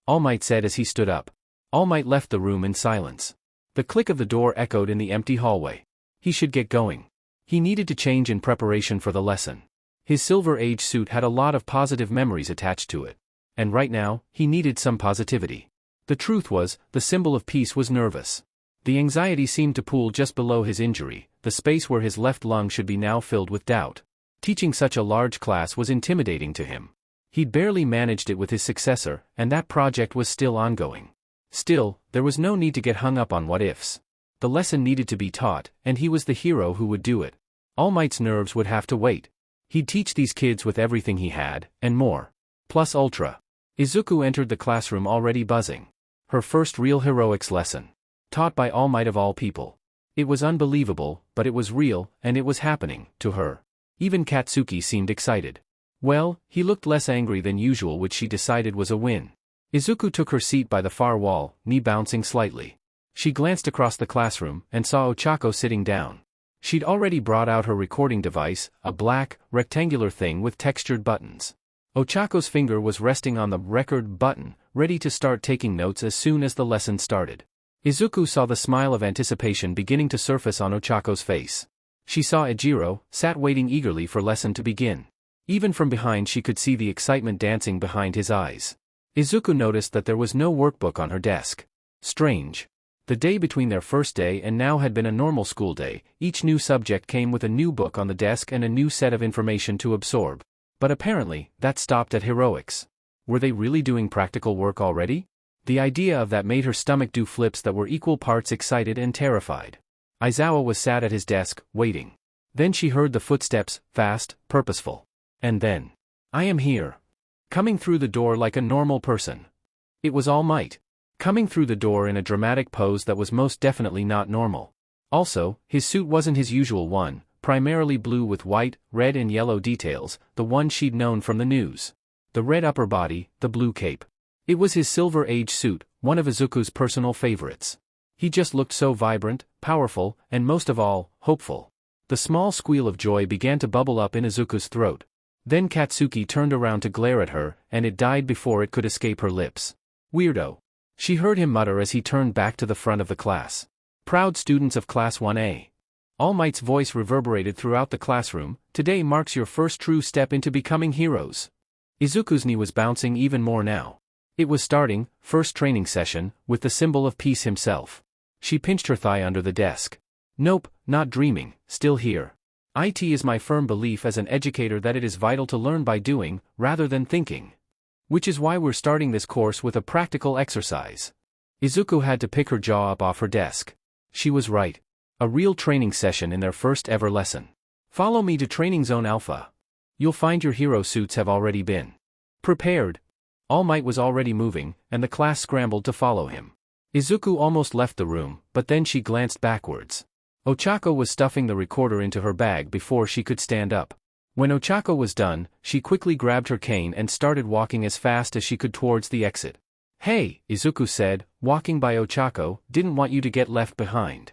All Might said as he stood up. All Might left the room in silence. The click of the door echoed in the empty hallway. He should get going. He needed to change in preparation for the lesson. His Silver Age suit had a lot of positive memories attached to it. And right now, he needed some positivity. The truth was, the symbol of peace was nervous. The anxiety seemed to pool just below his injury, the space where his left lung should be now filled with doubt. Teaching such a large class was intimidating to him. He'd barely managed it with his successor, and that project was still ongoing. Still, there was no need to get hung up on what-ifs. The lesson needed to be taught, and he was the hero who would do it. All Might's nerves would have to wait. He'd teach these kids with everything he had, and more. Plus ultra. Izuku entered the classroom already buzzing. Her first real heroics lesson. Taught by All Might of all people. It was unbelievable, but it was real, and it was happening, to her. Even Katsuki seemed excited. Well, he looked less angry than usual, which she decided was a win. Izuku took her seat by the far wall, knee bouncing slightly. She glanced across the classroom, and saw Ochako sitting down. She'd already brought out her recording device, a black, rectangular thing with textured buttons. Ochako's finger was resting on the record button, ready to start taking notes as soon as the lesson started. Izuku saw the smile of anticipation beginning to surface on Ochako's face. She saw Ejiro, sat waiting eagerly for lesson to begin. Even from behind she could see the excitement dancing behind his eyes. Izuku noticed that there was no workbook on her desk. Strange. The day between their first day and now had been a normal school day. Each new subject came with a new book on the desk and a new set of information to absorb. But apparently, that stopped at heroics. Were they really doing practical work already? The idea of that made her stomach do flips that were equal parts excited and terrified. Aizawa was sat at his desk, waiting. Then she heard the footsteps, fast, purposeful. And then, I am here. Coming through the door like a normal person. It was All Might. Coming through the door in a dramatic pose that was most definitely not normal. Also, his suit wasn't his usual one, primarily blue with white, red and yellow details, the one she'd known from the news. The red upper body, the blue cape. It was his Silver Age suit, one of Izuku's personal favorites. He just looked so vibrant, powerful, and most of all, hopeful. The small squeal of joy began to bubble up in Izuku's throat. Then Katsuki turned around to glare at her, and it died before it could escape her lips. Weirdo. She heard him mutter as he turned back to the front of the class. Proud students of Class 1A. All Might's voice reverberated throughout the classroom. Today marks your first true step into becoming heroes. Izuku's knee was bouncing even more now. It was starting, first training session, with the symbol of peace himself. She pinched her thigh under the desk. Nope, not dreaming, still here. It is my firm belief as an educator that it is vital to learn by doing, rather than thinking. Which is why we're starting this course with a practical exercise. Izuku had to pick her jaw up off her desk. She was right. A real training session in their first ever lesson. Follow me to Training Zone Alpha. You'll find your hero suits have already been prepared. All Might was already moving, and the class scrambled to follow him. Izuku almost left the room, but then she glanced backwards. Ochako was stuffing the recorder into her bag before she could stand up. When Ochako was done, she quickly grabbed her cane and started walking as fast as she could towards the exit. Hey, Izuku said, walking by Ochako, didn't want you to get left behind.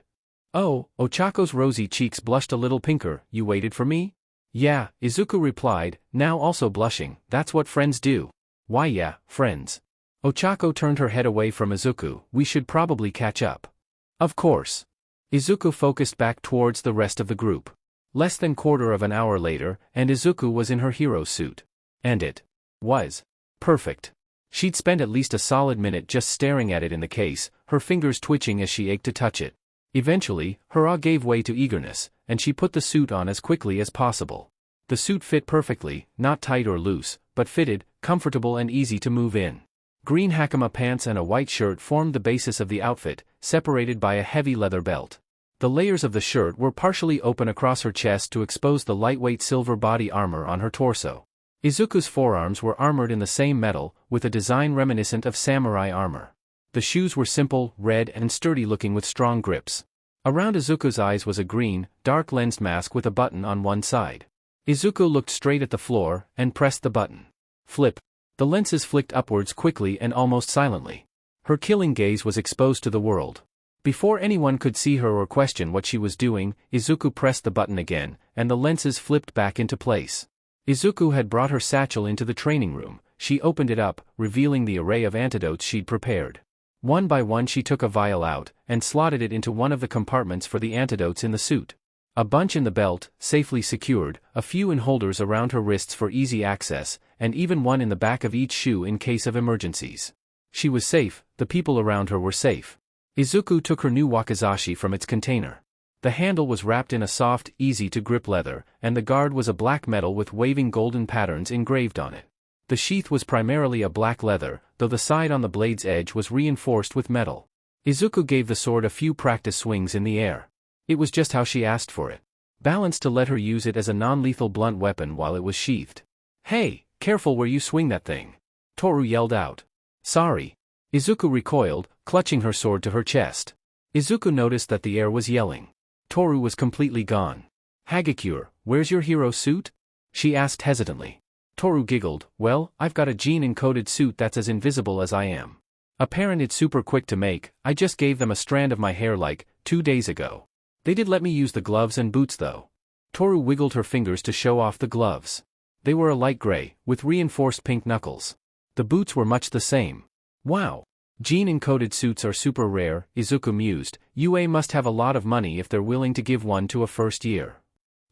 Oh, Ochako's rosy cheeks blushed a little pinker. You waited for me? Yeah, Izuku replied, now also blushing. That's what friends do. Why yeah, friends. Ochako turned her head away from Izuku. We should probably catch up. Of course. Izuku focused back towards the rest of the group. Less than quarter of an hour later, and Izuku was in her hero suit. And it was perfect. She'd spent at least a solid minute just staring at it in the case, her fingers twitching as she ached to touch it. Eventually, her awe gave way to eagerness, and she put the suit on as quickly as possible. The suit fit perfectly, not tight or loose, but fitted, comfortable and easy to move in. Green hakama pants and a white shirt formed the basis of the outfit, separated by a heavy leather belt. The layers of the shirt were partially open across her chest to expose the lightweight silver body armor on her torso. Izuku's forearms were armored in the same metal, with a design reminiscent of samurai armor. The shoes were simple, red and sturdy-looking with strong grips. Around Izuku's eyes was a green, dark-lensed mask with a button on one side. Izuku looked straight at the floor, and pressed the button. Flip. The lenses flicked upwards quickly and almost silently. Her killing gaze was exposed to the world. Before anyone could see her or question what she was doing, Izuku pressed the button again, and the lenses flipped back into place. Izuku had brought her satchel into the training room. She opened it up, revealing the array of antidotes she'd prepared. One by one she took a vial out, and slotted it into one of the compartments for the antidotes in the suit. A bunch in the belt, safely secured, a few in holders around her wrists for easy access, and even one in the back of each shoe in case of emergencies. She was safe, the people around her were safe. Izuku took her new wakizashi from its container. The handle was wrapped in a soft, easy-to-grip leather, and the guard was a black metal with waving golden patterns engraved on it. The sheath was primarily a black leather, though the side on the blade's edge was reinforced with metal. Izuku gave the sword a few practice swings in the air. It was just how she asked for it. Balanced to let her use it as a non-lethal blunt weapon while it was sheathed. Hey, careful where you swing that thing. Toru yelled out. Sorry. Izuku recoiled, clutching her sword to her chest. Izuku noticed that the air was yelling. Toru was completely gone. Hagakure, where's your hero suit? She asked hesitantly. Toru giggled, well, I've got a gene-encoded suit that's as invisible as I am. Apparent it's super quick to make, I just gave them a strand of my hair 2 days ago. They did let me use the gloves and boots though. Toru wiggled her fingers to show off the gloves. They were a light gray, with reinforced pink knuckles. The boots were much the same. Wow. Gene-encoded suits are super rare, Izuku mused. UA must have a lot of money if they're willing to give one to a first year.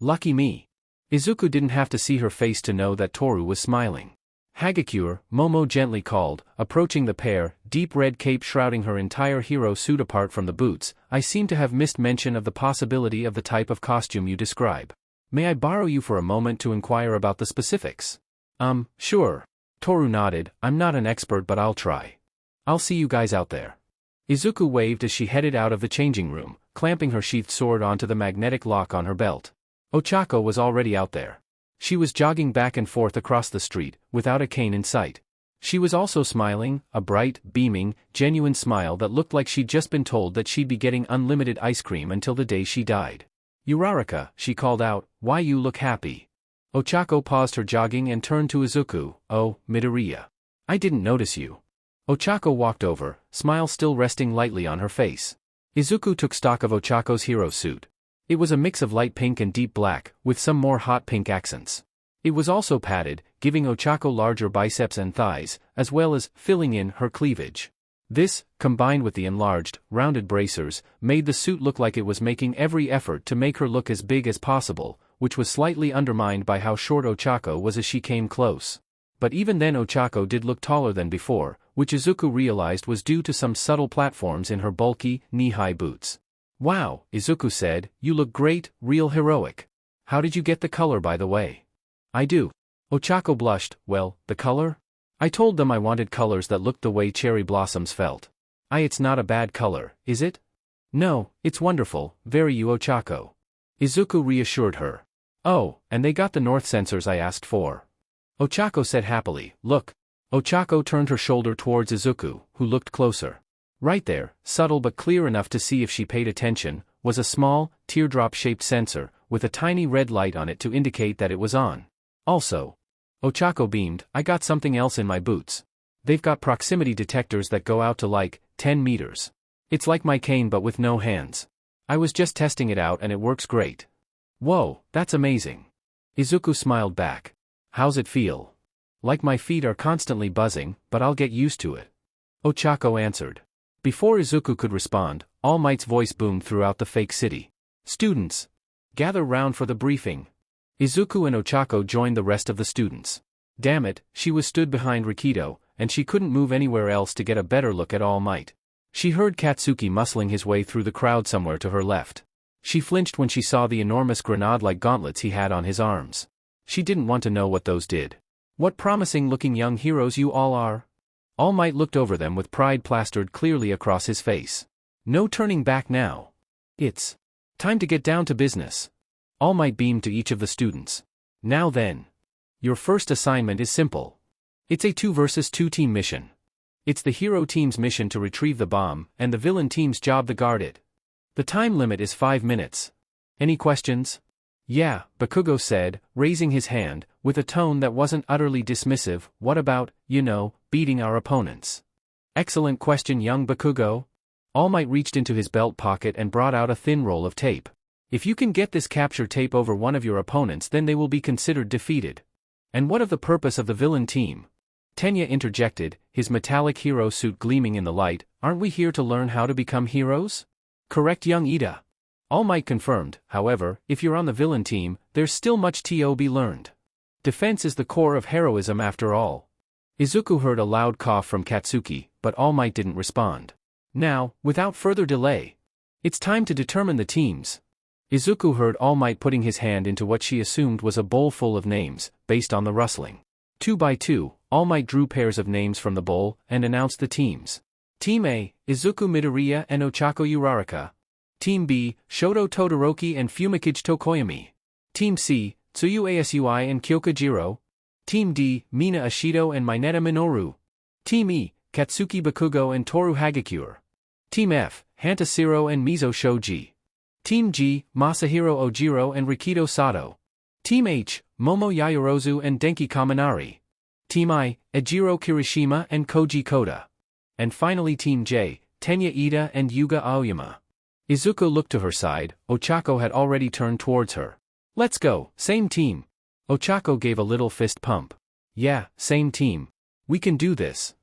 Lucky me. Izuku didn't have to see her face to know that Toru was smiling. Hagakure, Momo gently called, approaching the pair, deep red cape shrouding her entire hero suit apart from the boots. I seem to have missed mention of the possibility of the type of costume you describe. May I borrow you for a moment to inquire about the specifics? Sure. Toru nodded, I'm not an expert but I'll try. I'll see you guys out there. Izuku waved as she headed out of the changing room, clamping her sheathed sword onto the magnetic lock on her belt. Ochako was already out there. She was jogging back and forth across the street, without a cane in sight. She was also smiling, a bright, beaming, genuine smile that looked like she'd just been told that she'd be getting unlimited ice cream until the day she died. Uraraka, she called out, why you look happy? Ochako paused her jogging and turned to Izuku, oh, Midoriya. I didn't notice you. Ochako walked over, smile still resting lightly on her face. Izuku took stock of Ochako's hero suit. It was a mix of light pink and deep black, with some more hot pink accents. It was also padded, giving Ochako larger biceps and thighs, as well as filling in her cleavage. This, combined with the enlarged, rounded bracers, made the suit look like it was making every effort to make her look as big as possible, which was slightly undermined by how short Ochako was as she came close. But even then Ochako did look taller than before, which Izuku realized was due to some subtle platforms in her bulky, knee-high boots. Wow, Izuku said, you look great, real heroic. How did you get the color by the way? I do. Ochako blushed, well, the color? I told them I wanted colors that looked the way cherry blossoms felt. It's not a bad color, is it? No, it's wonderful, very you Ochako. Izuku reassured her. Oh, and they got the north sensors I asked for. Ochako said happily, look. Ochako turned her shoulder towards Izuku, who looked closer. Right there, subtle but clear enough to see if she paid attention, was a small, teardrop-shaped sensor, with a tiny red light on it to indicate that it was on. Also, Ochako beamed, I got something else in my boots. They've got proximity detectors that go out to like, 10 meters. It's like my cane but with no hands. I was just testing it out and it works great. Whoa, that's amazing. Izuku smiled back. How's it feel? Like my feet are constantly buzzing, but I'll get used to it. Ochako answered. Before Izuku could respond, All Might's voice boomed throughout the fake city. Students! Gather round for the briefing. Izuku and Ochako joined the rest of the students. Damn it, she was stood behind Rikido, and she couldn't move anywhere else to get a better look at All Might. She heard Katsuki muscling his way through the crowd somewhere to her left. She flinched when she saw the enormous grenade-like gauntlets he had on his arms. She didn't want to know what those did. What promising-looking young heroes you all are. All Might looked over them with pride plastered clearly across his face. No turning back now. It's time to get down to business. All Might beamed to each of the students. Now then. Your first assignment is simple. It's a 2 versus 2 team mission. It's the hero team's mission to retrieve the bomb, and the villain team's job to guard it. The time limit is 5 minutes. Any questions? Yeah, Bakugo said, raising his hand, with a tone that wasn't utterly dismissive, what about, beating our opponents? Excellent question, young Bakugo. All Might reached into his belt pocket and brought out a thin roll of tape. If you can get this capture tape over one of your opponents, then they will be considered defeated. And what of the purpose of the villain team? Tenya interjected, his metallic hero suit gleaming in the light, aren't we here to learn how to become heroes? Correct, young Ida. All Might confirmed, however, if you're on the villain team, there's still much to be learned. Defense is the core of heroism after all. Izuku heard a loud cough from Katsuki, but All Might didn't respond. Now, without further delay, it's time to determine the teams. Izuku heard All Might putting his hand into what she assumed was a bowl full of names, based on the rustling. 2 by 2, All Might drew pairs of names from the bowl and announced the teams. Team A, Izuku Midoriya and Ochako Uraraka. Team B, Shoto Todoroki and Fumikage Tokoyami. Team C, Tsuyu Asui and Kyoka Jiro. Team D, Mina Ashido and Mineta Minoru. Team E, Katsuki Bakugo and Toru Hagakure. Team F, Hantasiro and Mizo Shoji. Team G, Masahiro Ojiro and Rikido Sato. Team H, Momo Yayorozu and Denki Kaminari. Team I, Ejiro Kirishima and Koji Koda. And finally Team J, Tenya Ida and Yuga Aoyama. Izuku looked to her side, Ochako had already turned towards her. Let's go, same team. Ochako gave a little fist pump. Yeah, same team. We can do this.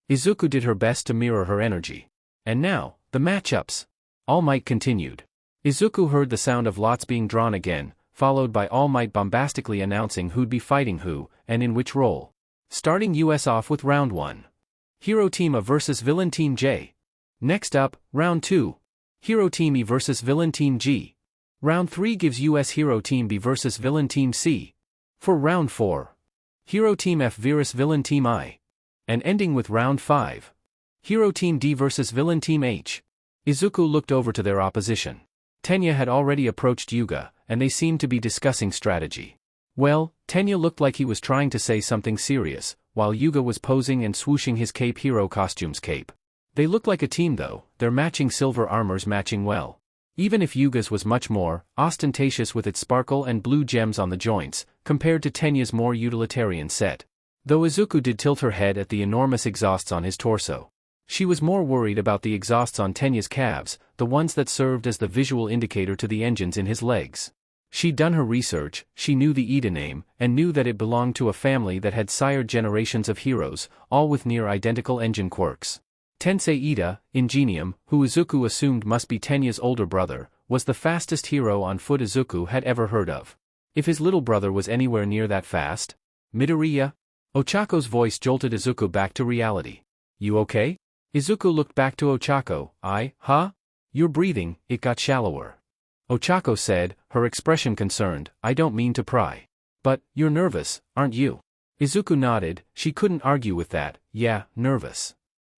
Izuku did her best to mirror her energy. And now, the matchups. All Might continued. Izuku heard the sound of lots being drawn again, followed by All Might bombastically announcing who'd be fighting who, and in which role. Starting US off with Round 1. Hero Team A versus Villain Team J. Next up, Round 2. Hero Team E versus Villain Team G. Round 3 gives US Hero Team B versus Villain Team C. For Round 4. Hero Team F versus Villain Team I. And ending with Round 5. Hero Team D versus Villain Team H. Izuku looked over to their opposition. Tenya had already approached Yuga, and they seemed to be discussing strategy. Well, Tenya looked like he was trying to say something serious, while Yuga was posing and swooshing his cape hero costumes cape. They looked like a team though, their matching silver armors matching well. Even if Yuga's was much more ostentatious with its sparkle and blue gems on the joints, compared to Tenya's more utilitarian set. Though Izuku did tilt her head at the enormous exhausts on his torso. She was more worried about the exhausts on Tenya's calves, the ones that served as the visual indicator to the engines in his legs. She'd done her research, she knew the Ida name, and knew that it belonged to a family that had sired generations of heroes, all with near-identical engine quirks. Tensei Ida, Ingenium, who Izuku assumed must be Tenya's older brother, was the fastest hero on foot Izuku had ever heard of. If his little brother was anywhere near that fast? Midoriya? Ochako's voice jolted Izuku back to reality. You okay? Izuku looked back to Ochako. Huh? You're breathing, it got shallower. Ochako said, her expression concerned, I don't mean to pry. But, you're nervous, aren't you? Izuku nodded, she couldn't argue with that, yeah, nervous.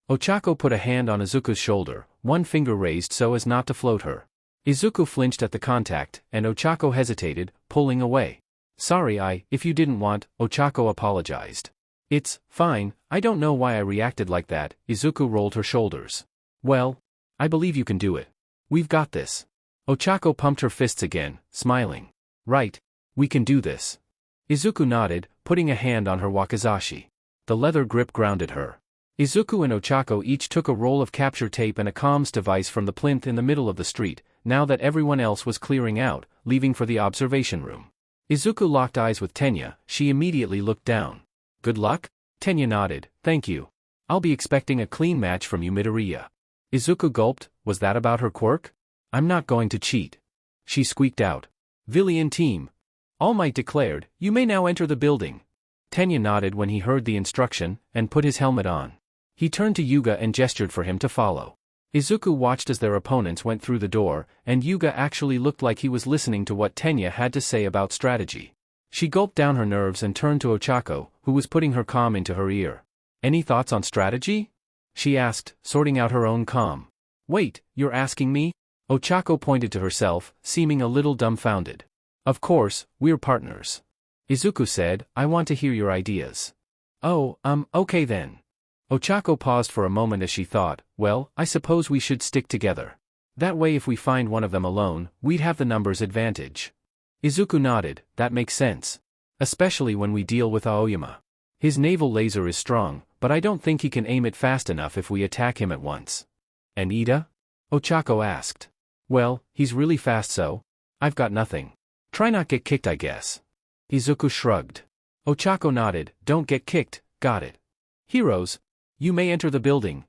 Ochako put a hand on Izuku's shoulder, one finger raised so as not to float her. Izuku flinched at the contact, and Ochako hesitated, pulling away. Sorry if you didn't want, Ochako apologized. It's fine, I don't know why I reacted like that, Izuku rolled her shoulders. Well, I believe you can do it. We've got this. Ochako pumped her fists again, smiling. Right, we can do this. Izuku nodded, putting a hand on her wakizashi. The leather grip grounded her. Izuku and Ochako each took a roll of capture tape and a comms device from the plinth in the middle of the street, now that everyone else was clearing out, leaving for the observation room. Izuku locked eyes with Tenya, she immediately looked down. Good luck? Tenya nodded, thank you. I'll be expecting a clean match from you Midoriya. Izuku gulped, was that about her quirk? I'm not going to cheat. She squeaked out. Villian team. All Might declared, you may now enter the building. Tenya nodded when he heard the instruction, and put his helmet on. He turned to Yuga and gestured for him to follow. Izuku watched as their opponents went through the door, and Yuga actually looked like he was listening to what Tenya had to say about strategy. She gulped down her nerves and turned to Ochako, who was putting her comm into her ear. Any thoughts on strategy? She asked, sorting out her own comm. Wait, you're asking me? Ochako pointed to herself, seeming a little dumbfounded. Of course, we're partners. Izuku said, I want to hear your ideas. Oh, okay then. Ochako paused for a moment as she thought, well, I suppose we should stick together. That way if we find one of them alone, we'd have the numbers advantage. Izuku nodded, that makes sense. Especially when we deal with Aoyama. His naval laser is strong, but I don't think he can aim it fast enough if we attack him at once. And Ida? Ochako asked. Well, he's really fast so. I've got nothing. Try not get kicked I guess. Izuku shrugged. Ochako nodded, don't get kicked, got it. Heroes. You may enter the building.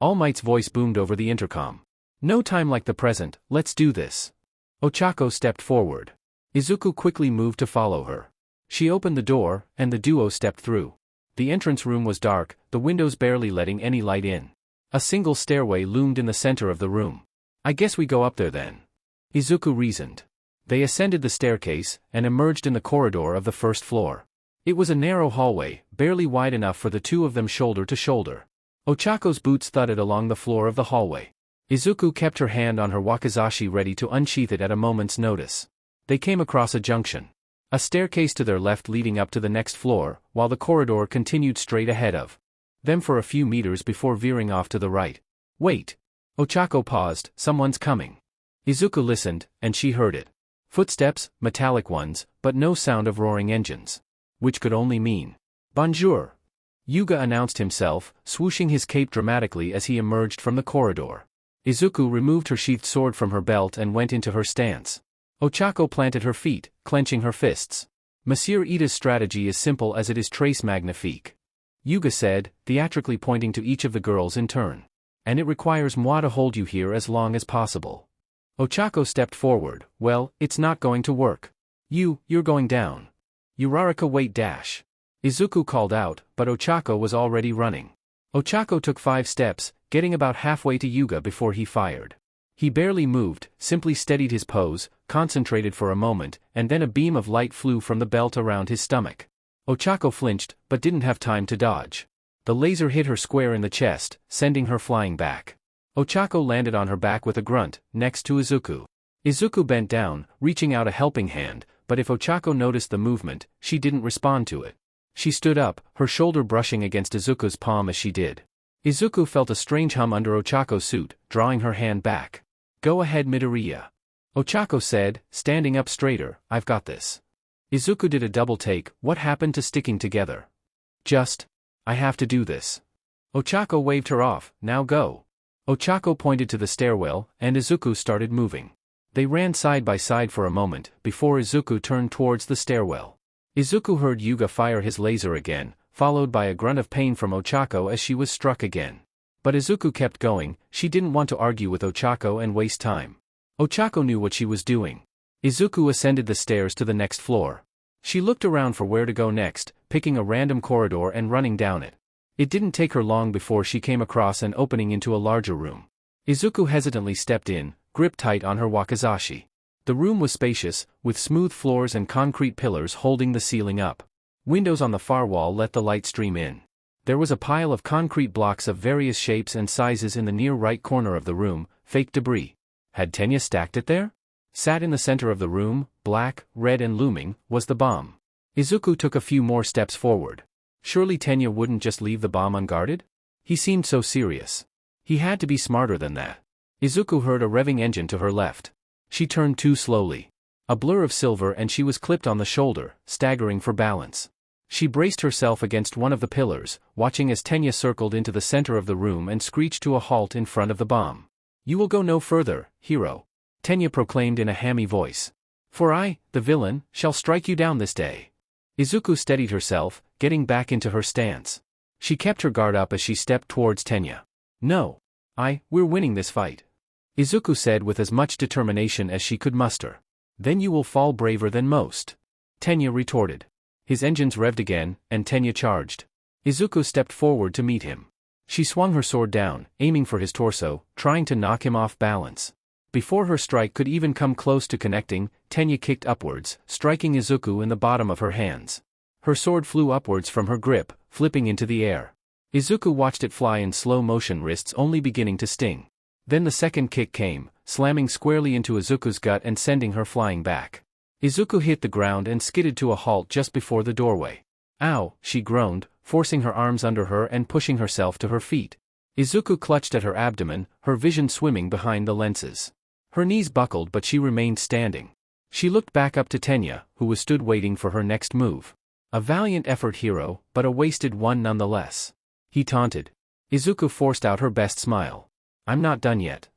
All Might's voice boomed over the intercom. No time like the present, let's do this. Ochako stepped forward. Izuku quickly moved to follow her. She opened the door, and the duo stepped through. The entrance room was dark, the windows barely letting any light in. A single stairway loomed in the center of the room. I guess we go up there then. Izuku reasoned. They ascended the staircase, and emerged in the corridor of the first floor. It was a narrow hallway, barely wide enough for the two of them shoulder to shoulder. Ochako's boots thudded along the floor of the hallway. Izuku kept her hand on her wakizashi ready to unsheath it at a moment's notice. They came across a junction. A staircase to their left leading up to the next floor, while the corridor continued straight ahead of them for a few meters before veering off to the right. Wait. Ochako paused, someone's coming. Izuku listened, and she heard it. Footsteps, metallic ones, but no sound of roaring engines. Which could only mean, bonjour. Yuga announced himself, swooshing his cape dramatically as he emerged from the corridor. Izuku removed her sheathed sword from her belt and went into her stance. Ochako planted her feet, clenching her fists. Monsieur Ida's strategy is simple as it is très magnifique. Yuga said, theatrically pointing to each of the girls in turn. And it requires moi to hold you here as long as possible. Ochako stepped forward, well, it's not going to work. You're going down. Uraraka wait dash. Izuku called out, but Ochako was already running. Ochako took 5 steps, getting about halfway to Yuga before he fired. He barely moved, simply steadied his pose, concentrated for a moment, and then a beam of light flew from the belt around his stomach. Ochako flinched, but didn't have time to dodge. The laser hit her square in the chest, sending her flying back. Ochako landed on her back with a grunt, next to Izuku. Izuku bent down, reaching out a helping hand, but if Ochako noticed the movement, she didn't respond to it. She stood up, her shoulder brushing against Izuku's palm as she did. Izuku felt a strange hum under Ochako's suit, drawing her hand back. Go ahead Midoriya. Ochako said, standing up straighter, I've got this. Izuku did a double take, what happened to sticking together? Just. I have to do this. Ochako waved her off, now go. Ochako pointed to the stairwell, and Izuku started moving. They ran side by side for a moment, before Izuku turned towards the stairwell. Izuku heard Yuga fire his laser again, followed by a grunt of pain from Ochako as she was struck again. But Izuku kept going, she didn't want to argue with Ochako and waste time. Ochako knew what she was doing. Izuku ascended the stairs to the next floor. She looked around for where to go next, picking a random corridor and running down it. It didn't take her long before she came across an opening into a larger room. Izuku hesitantly stepped in, gripped tight on her wakizashi. The room was spacious, with smooth floors and concrete pillars holding the ceiling up. Windows on the far wall let the light stream in. There was a pile of concrete blocks of various shapes and sizes in the near right corner of the room, fake debris. Had Tenya stacked it there? Sat in the center of the room, black, red and looming, was the bomb. Izuku took a few more steps forward. Surely Tenya wouldn't just leave the bomb unguarded? He seemed so serious. He had to be smarter than that. Izuku heard a revving engine to her left. She turned too slowly. A blur of silver and she was clipped on the shoulder, staggering for balance. She braced herself against one of the pillars, watching as Tenya circled into the center of the room and screeched to a halt in front of the bomb. You will go no further, hero. Tenya proclaimed in a hammy voice. For I, the villain, shall strike you down this day. Izuku steadied herself, getting back into her stance. She kept her guard up as she stepped towards Tenya. No. We're winning this fight. Izuku said with as much determination as she could muster. Then you will fall braver than most. Tenya retorted. His engines revved again, and Tenya charged. Izuku stepped forward to meet him. She swung her sword down, aiming for his torso, trying to knock him off balance. Before her strike could even come close to connecting, Tenya kicked upwards, striking Izuku in the bottom of her hands. Her sword flew upwards from her grip, flipping into the air. Izuku watched it fly in slow motion, wrists only beginning to sting. Then the second kick came, slamming squarely into Izuku's gut and sending her flying back. Izuku hit the ground and skidded to a halt just before the doorway. Ow, she groaned, forcing her arms under her and pushing herself to her feet. Izuku clutched at her abdomen, her vision swimming behind the lenses. Her knees buckled but she remained standing. She looked back up to Tenya, who was stood waiting for her next move. A valiant effort, hero, but a wasted one nonetheless. He taunted. Izuku forced out her best smile. I'm not done yet.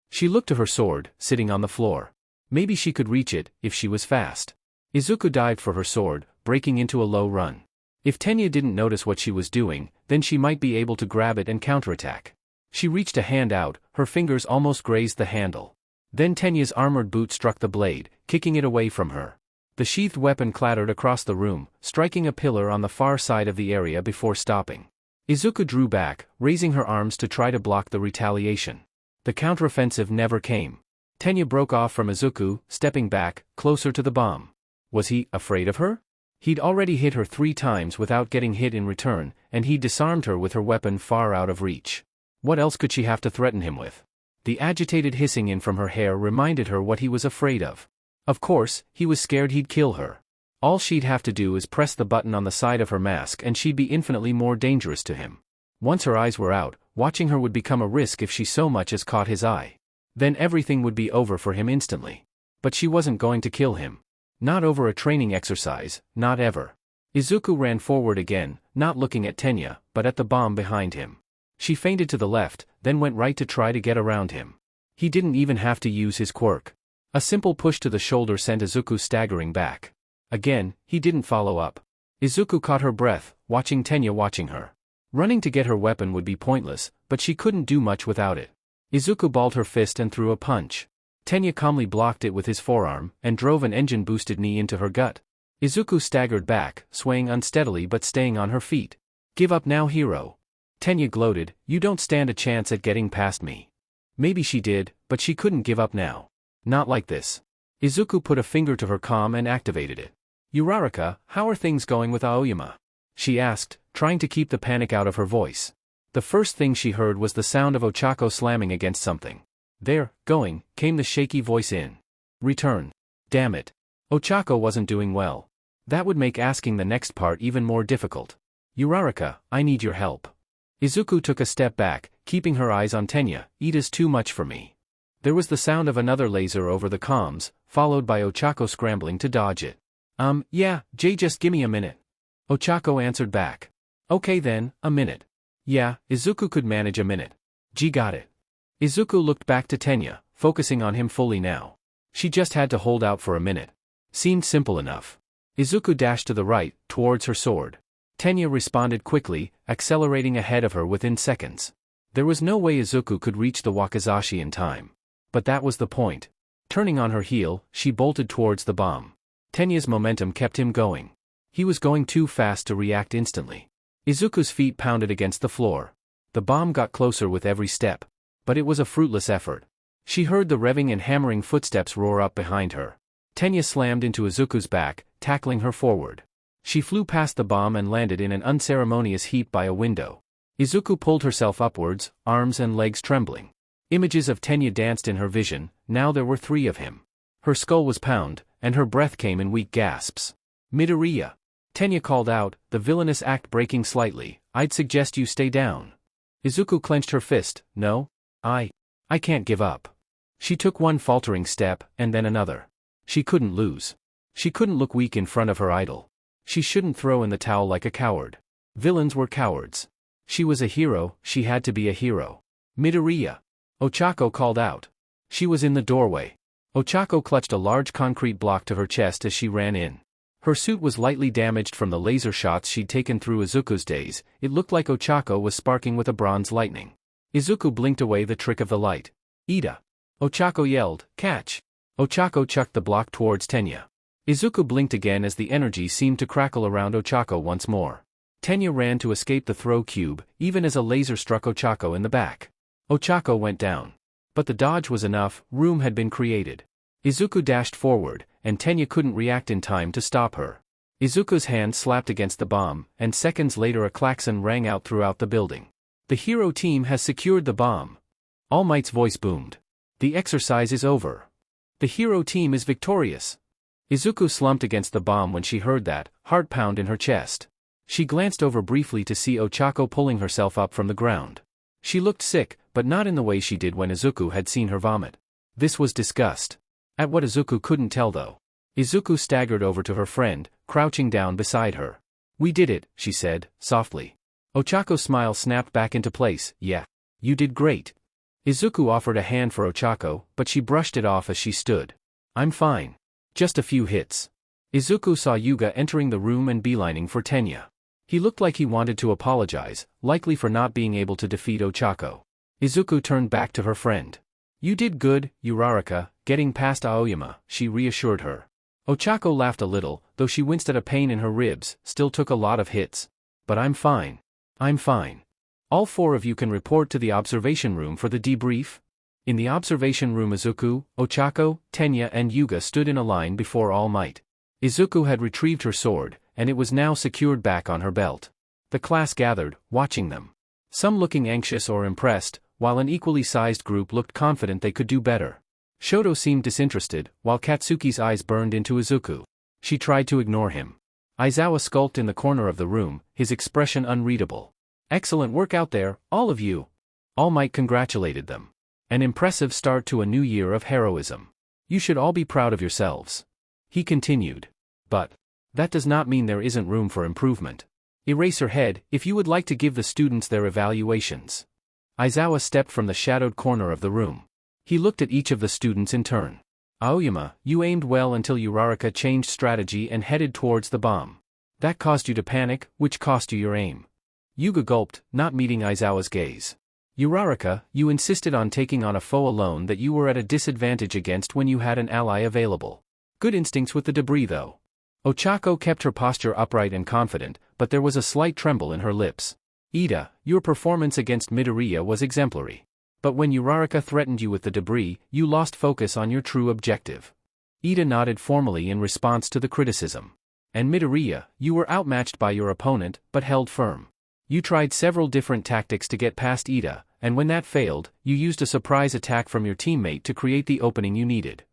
She looked to her sword, sitting on the floor. Maybe she could reach it, if she was fast. Izuku dived for her sword, breaking into a low run. If Tenya didn't notice what she was doing, then she might be able to grab it and counterattack. She reached a hand out, her fingers almost grazed the handle. Then Tenya's armored boot struck the blade, kicking it away from her. The sheathed weapon clattered across the room, striking a pillar on the far side of the area before stopping. Izuku drew back, raising her arms to try to block the retaliation. The counteroffensive never came. Tenya broke off from Izuku, stepping back, closer to the bomb. Was he afraid of her? He'd already hit her 3 times without getting hit in return, and he disarmed her with her weapon far out of reach. What else could she have to threaten him with? The agitated hissing in from her hair reminded her what he was afraid of. Of course, he was scared he'd kill her. All she'd have to do is press the button on the side of her mask and she'd be infinitely more dangerous to him. Once her eyes were out, watching her would become a risk if she so much as caught his eye. Then everything would be over for him instantly. But she wasn't going to kill him. Not over a training exercise, not ever. Izuku ran forward again, not looking at Tenya, but at the bomb behind him. She feinted to the left, then went right to try to get around him. He didn't even have to use his quirk. A simple push to the shoulder sent Izuku staggering back. Again, he didn't follow up. Izuku caught her breath, watching Tenya watching her. Running to get her weapon would be pointless, but she couldn't do much without it. Izuku balled her fist and threw a punch. Tenya calmly blocked it with his forearm, and drove an engine-boosted knee into her gut. Izuku staggered back, swaying unsteadily but staying on her feet. Give up now, hero. Tenya gloated, you don't stand a chance at getting past me. Maybe she did, but she couldn't give up now. Not like this. Izuku put a finger to her comm and activated it. Uraraka, how are things going with Aoyama? She asked, trying to keep the panic out of her voice. The first thing she heard was the sound of Ochako slamming against something. There, going, came the shaky voice in. Return. Damn it. Ochako wasn't doing well. That would make asking the next part even more difficult. Uraraka, I need your help. Izuku took a step back, keeping her eyes on Tenya. It is too much for me. There was the sound of another laser over the comms, followed by Ochako scrambling to dodge it. Yeah, Jay, just gimme a minute. Ochako answered back. Okay then, a minute. Yeah, Izuku could manage a minute. G got it. Izuku looked back to Tenya, focusing on him fully now. She just had to hold out for a minute. Seemed simple enough. Izuku dashed to the right, towards her sword. Tenya responded quickly, accelerating ahead of her within seconds. There was no way Izuku could reach the wakizashi in time. But that was the point. Turning on her heel, she bolted towards the bomb. Tenya's momentum kept him going. He was going too fast to react instantly. Izuku's feet pounded against the floor. The bomb got closer with every step. But it was a fruitless effort. She heard the revving and hammering footsteps roar up behind her. Tenya slammed into Izuku's back, tackling her forward. She flew past the bomb and landed in an unceremonious heap by a window. Izuku pulled herself upwards, arms and legs trembling. Images of Tenya danced in her vision. Now there were 3 of him. Her skull was pounded, and her breath came in weak gasps. Midoriya. Tenya called out, the villainous act breaking slightly. I'd suggest you stay down. Izuku clenched her fist. No. I can't give up. She took one faltering step, and then another. She couldn't lose. She couldn't look weak in front of her idol. She shouldn't throw in the towel like a coward. Villains were cowards. She was a hero, she had to be a hero. Midoriya. Ochako called out. She was in the doorway. Ochako clutched a large concrete block to her chest as she ran in. Her suit was lightly damaged from the laser shots she'd taken through Izuku's days. It looked like Ochako was sparking with a bronze lightning. Izuku blinked away the trick of the light. Ida. Ochako yelled, catch. Ochako chucked the block towards Tenya. Izuku blinked again as the energy seemed to crackle around Ochako once more. Tenya ran to escape the throw cube, even as a laser struck Ochako in the back. Ochako went down. But the dodge was enough, room had been created. Izuku dashed forward, and Tenya couldn't react in time to stop her. Izuku's hand slapped against the bomb, and seconds later a klaxon rang out throughout the building. The hero team has secured the bomb. All Might's voice boomed. The exercise is over. The hero team is victorious. Izuku slumped against the bomb when she heard that, heart pound in her chest. She glanced over briefly to see Ochako pulling herself up from the ground. She looked sick, but not in the way she did when Izuku had seen her vomit. This was disgust. At what Izuku couldn't tell though. Izuku staggered over to her friend, crouching down beside her. We did it, she said, softly. Ochako's smile snapped back into place. Yeah. You did great. Izuku offered a hand for Ochako, but she brushed it off as she stood. I'm fine. Just a few hits. Izuku saw Yuga entering the room and beelining for Tenya. He looked like he wanted to apologize, likely for not being able to defeat Ochako. Izuku turned back to her friend. You did good, Uraraka, getting past Aoyama, she reassured her. Ochako laughed a little, though she winced at a pain in her ribs, still took a lot of hits. But I'm fine. I'm fine. All 4 of you can report to the observation room for the debrief. In the observation room Izuku, Ochako, Tenya and Yuga stood in a line before All Might. Izuku had retrieved her sword, and it was now secured back on her belt. The class gathered, watching them. Some looking anxious or impressed, while an equally sized group looked confident they could do better. Shoto seemed disinterested, while Katsuki's eyes burned into Izuku. She tried to ignore him. Aizawa skulked in the corner of the room, his expression unreadable. Excellent work out there, all of you. All Might congratulated them. An impressive start to a new year of heroism. You should all be proud of yourselves. He continued. But that does not mean there isn't room for improvement. Erase her head, if you would like to give the students their evaluations. Aizawa stepped from the shadowed corner of the room. He looked at each of the students in turn. Aoyama, you aimed well until Uraraka changed strategy and headed towards the bomb. That caused you to panic, which cost you your aim. Yuga gulped, not meeting Aizawa's gaze. Uraraka, you insisted on taking on a foe alone that you were at a disadvantage against when you had an ally available. Good instincts with the debris though. Ochako kept her posture upright and confident, but there was a slight tremble in her lips. Ida, your performance against Midoriya was exemplary. But when Uraraka threatened you with the debris, you lost focus on your true objective. Ida nodded formally in response to the criticism. And Midoriya, you were outmatched by your opponent, but held firm. You tried several different tactics to get past Ida, and when that failed, you used a surprise attack from your teammate to create the opening you needed.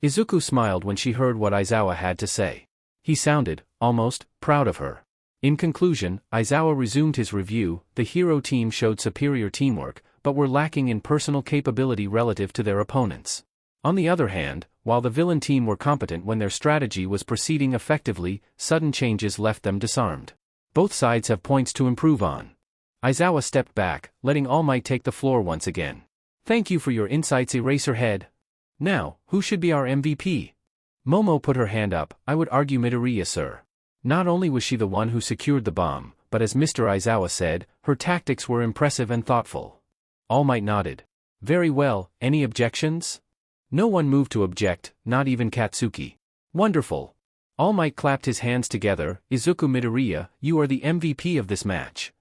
Izuku smiled when she heard what Aizawa had to say. He sounded, almost, proud of her. In conclusion, Aizawa resumed his review. The hero team showed superior teamwork, but were lacking in personal capability relative to their opponents. On the other hand, while the villain team were competent when their strategy was proceeding effectively, sudden changes left them disarmed. Both sides have points to improve on. Aizawa stepped back, letting All Might take the floor once again. Thank you for your insights, Eraserhead. Now, who should be our MVP? Momo put her hand up. I would argue Midoriya, sir. Not only was she the one who secured the bomb, but as Mr. Aizawa said, her tactics were impressive and thoughtful. All Might nodded. Very well, any objections? No one moved to object, not even Katsuki. Wonderful. All Might clapped his hands together. Izuku Midoriya, you are the MVP of this match.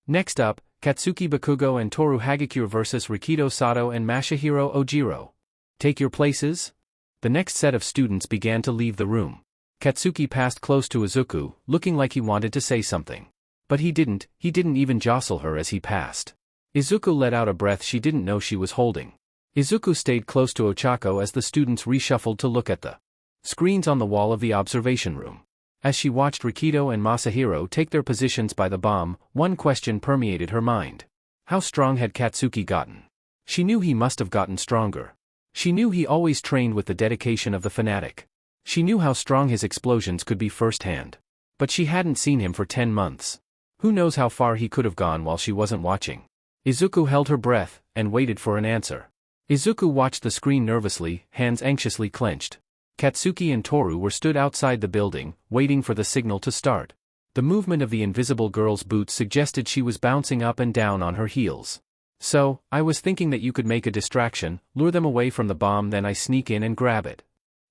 Next up, Katsuki Bakugo and Toru Hagakure vs Rikido Sato and Masahiro Ojiro. Take your places? The next set of students began to leave the room. Katsuki passed close to Izuku, looking like he wanted to say something. But he didn't even jostle her as he passed. Izuku let out a breath she didn't know she was holding. Izuku stayed close to Ochako as the students reshuffled to look at the screens on the wall of the observation room. As she watched Rikido and Masahiro take their positions by the bomb, one question permeated her mind. How strong had Katsuki gotten? She knew he must have gotten stronger. She knew he always trained with the dedication of the fanatic. She knew how strong his explosions could be firsthand. But she hadn't seen him for 10 months. Who knows how far he could have gone while she wasn't watching. Izuku held her breath, and waited for an answer. Izuku watched the screen nervously, hands anxiously clenched. Katsuki and Toru were stood outside the building, waiting for the signal to start. The movement of the invisible girl's boots suggested she was bouncing up and down on her heels. So, I was thinking that you could make a distraction, lure them away from the bomb, then I sneak in and grab it.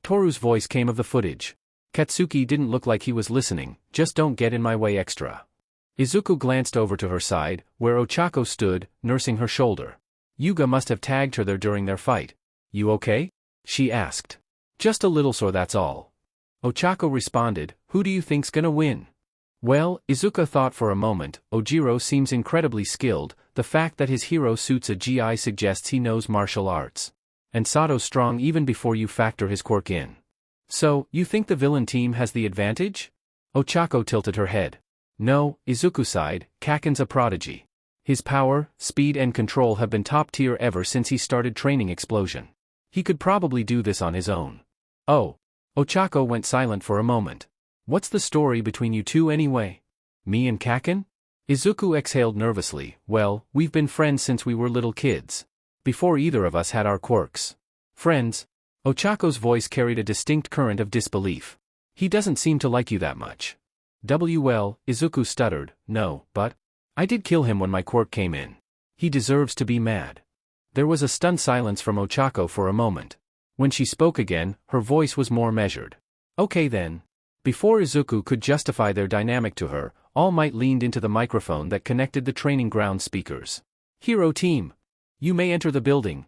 Toru's voice came of the footage. Katsuki didn't look like he was listening. Just don't get in my way extra. Izuku glanced over to her side, where Ochako stood, nursing her shoulder. Yuga must have tagged her there during their fight. You okay? She asked. Just a little sore, that's all. Ochako responded. Who do you think's gonna win? Well, Izuku thought for a moment. Ojiro seems incredibly skilled. The fact that his hero suits a GI suggests he knows martial arts. And Sato's strong even before you factor his quirk in. So, you think the villain team has the advantage? Ochako tilted her head. No, Izuku sighed. Kaken's a prodigy. His power, speed and control have been top tier ever since he started training explosion. He could probably do this on his own. Oh. Ochako went silent for a moment. What's the story between you two anyway? Me and Kaken? Izuku exhaled nervously. Well, we've been friends since we were little kids. Before either of us had our quirks. Friends? Ochako's voice carried a distinct current of disbelief. He doesn't seem to like you that much. Well, Izuku stuttered. No, but I did kill him when my quirk came in. He deserves to be mad. There was a stunned silence from Ochako for a moment. When she spoke again, her voice was more measured. Okay then. Before Izuku could justify their dynamic to her, All Might leaned into the microphone that connected the training ground speakers. Hero team. You may enter the building.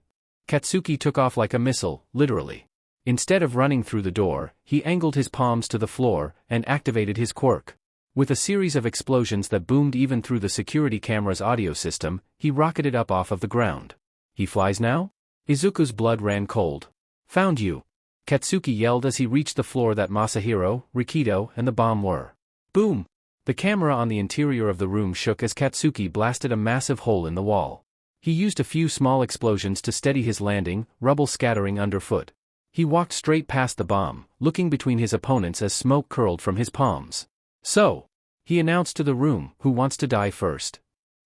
Katsuki took off like a missile, literally. Instead of running through the door, he angled his palms to the floor, and activated his quirk. With a series of explosions that boomed even through the security camera's audio system, he rocketed up off of the ground. He flies now? Izuku's blood ran cold. Found you. Katsuki yelled as he reached the floor that Masahiro, Rikido, and the bomb were. Boom! The camera on the interior of the room shook as Katsuki blasted a massive hole in the wall. He used a few small explosions to steady his landing, rubble scattering underfoot. He walked straight past the bomb, looking between his opponents as smoke curled from his palms. So, he announced to the room, who wants to die first?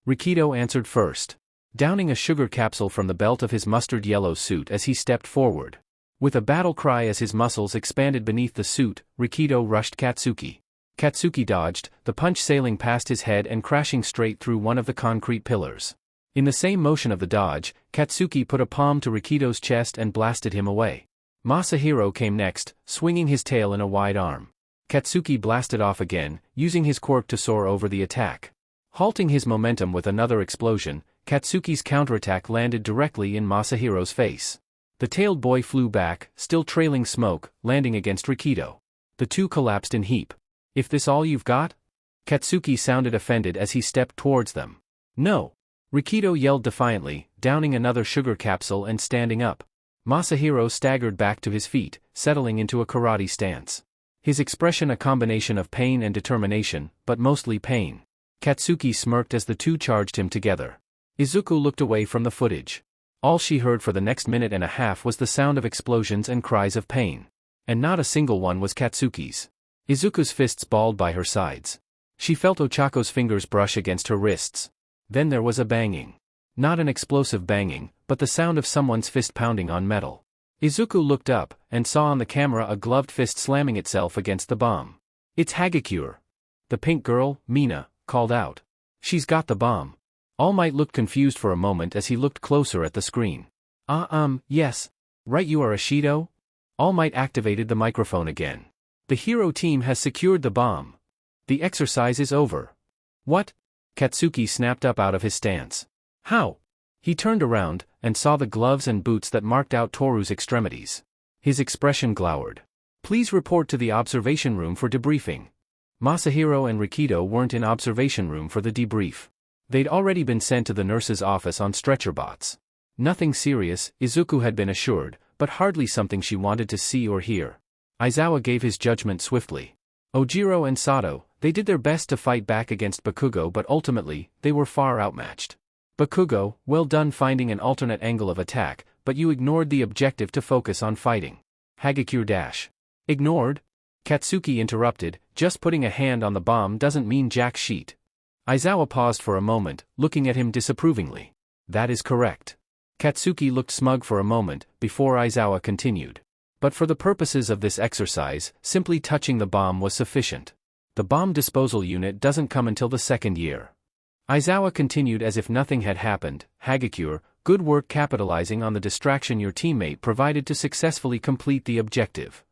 Rikido answered first, downing a sugar capsule from the belt of his mustard yellow suit as he stepped forward. With a battle cry as his muscles expanded beneath the suit, Rikido rushed Katsuki. Katsuki dodged, the punch sailing past his head and crashing straight through one of the concrete pillars. In the same motion of the dodge, Katsuki put a palm to Rikido's chest and blasted him away. Masahiro came next, swinging his tail in a wide arm. Katsuki blasted off again, using his quirk to soar over the attack. Halting his momentum with another explosion, Katsuki's counterattack landed directly in Masahiro's face. The tailed boy flew back, still trailing smoke, landing against Rikido. The two collapsed in heap. If this all you've got? Katsuki sounded offended as he stepped towards them. No. Rikido yelled defiantly, downing another sugar capsule and standing up. Masahiro staggered back to his feet, settling into a karate stance. His expression a combination of pain and determination, but mostly pain. Katsuki smirked as the two charged him together. Izuku looked away from the footage. All she heard for the next minute and a half was the sound of explosions and cries of pain. And not a single one was Katsuki's. Izuku's fists balled by her sides. She felt Ochako's fingers brush against her wrists. Then there was a banging. Not an explosive banging, but the sound of someone's fist pounding on metal. Izuku looked up, and saw on the camera a gloved fist slamming itself against the bomb. "It's Hagakure." The pink girl, Mina, called out. "She's got the bomb." All Might looked confused for a moment as he looked closer at the screen. Yes. Right, you are Ashido?" All Might activated the microphone again. "The hero team has secured the bomb. The exercise is over." "What?" Katsuki snapped up out of his stance. "How?" He turned around, and saw the gloves and boots that marked out Toru's extremities. His expression glowered. "Please report to the observation room for debriefing." Masahiro and Rikido weren't in observation room for the debrief. They'd already been sent to the nurse's office on stretcher bots. Nothing serious, Izuku had been assured, but hardly something she wanted to see or hear. Aizawa gave his judgment swiftly. Ojiro and Sato, they did their best to fight back against Bakugo, but ultimately, they were far outmatched. "Bakugo, well done finding an alternate angle of attack, but you ignored the objective to focus on fighting." Hagakure - "Ignored?" Katsuki interrupted, "Just putting a hand on the bomb doesn't mean jack shit." Aizawa paused for a moment, looking at him disapprovingly. "That is correct." Katsuki looked smug for a moment, before Aizawa continued. "But for the purposes of this exercise, simply touching the bomb was sufficient. The bomb disposal unit doesn't come until the second year." Aizawa continued as if nothing had happened. "Hagakure, good work capitalizing on the distraction your teammate provided to successfully complete the objective."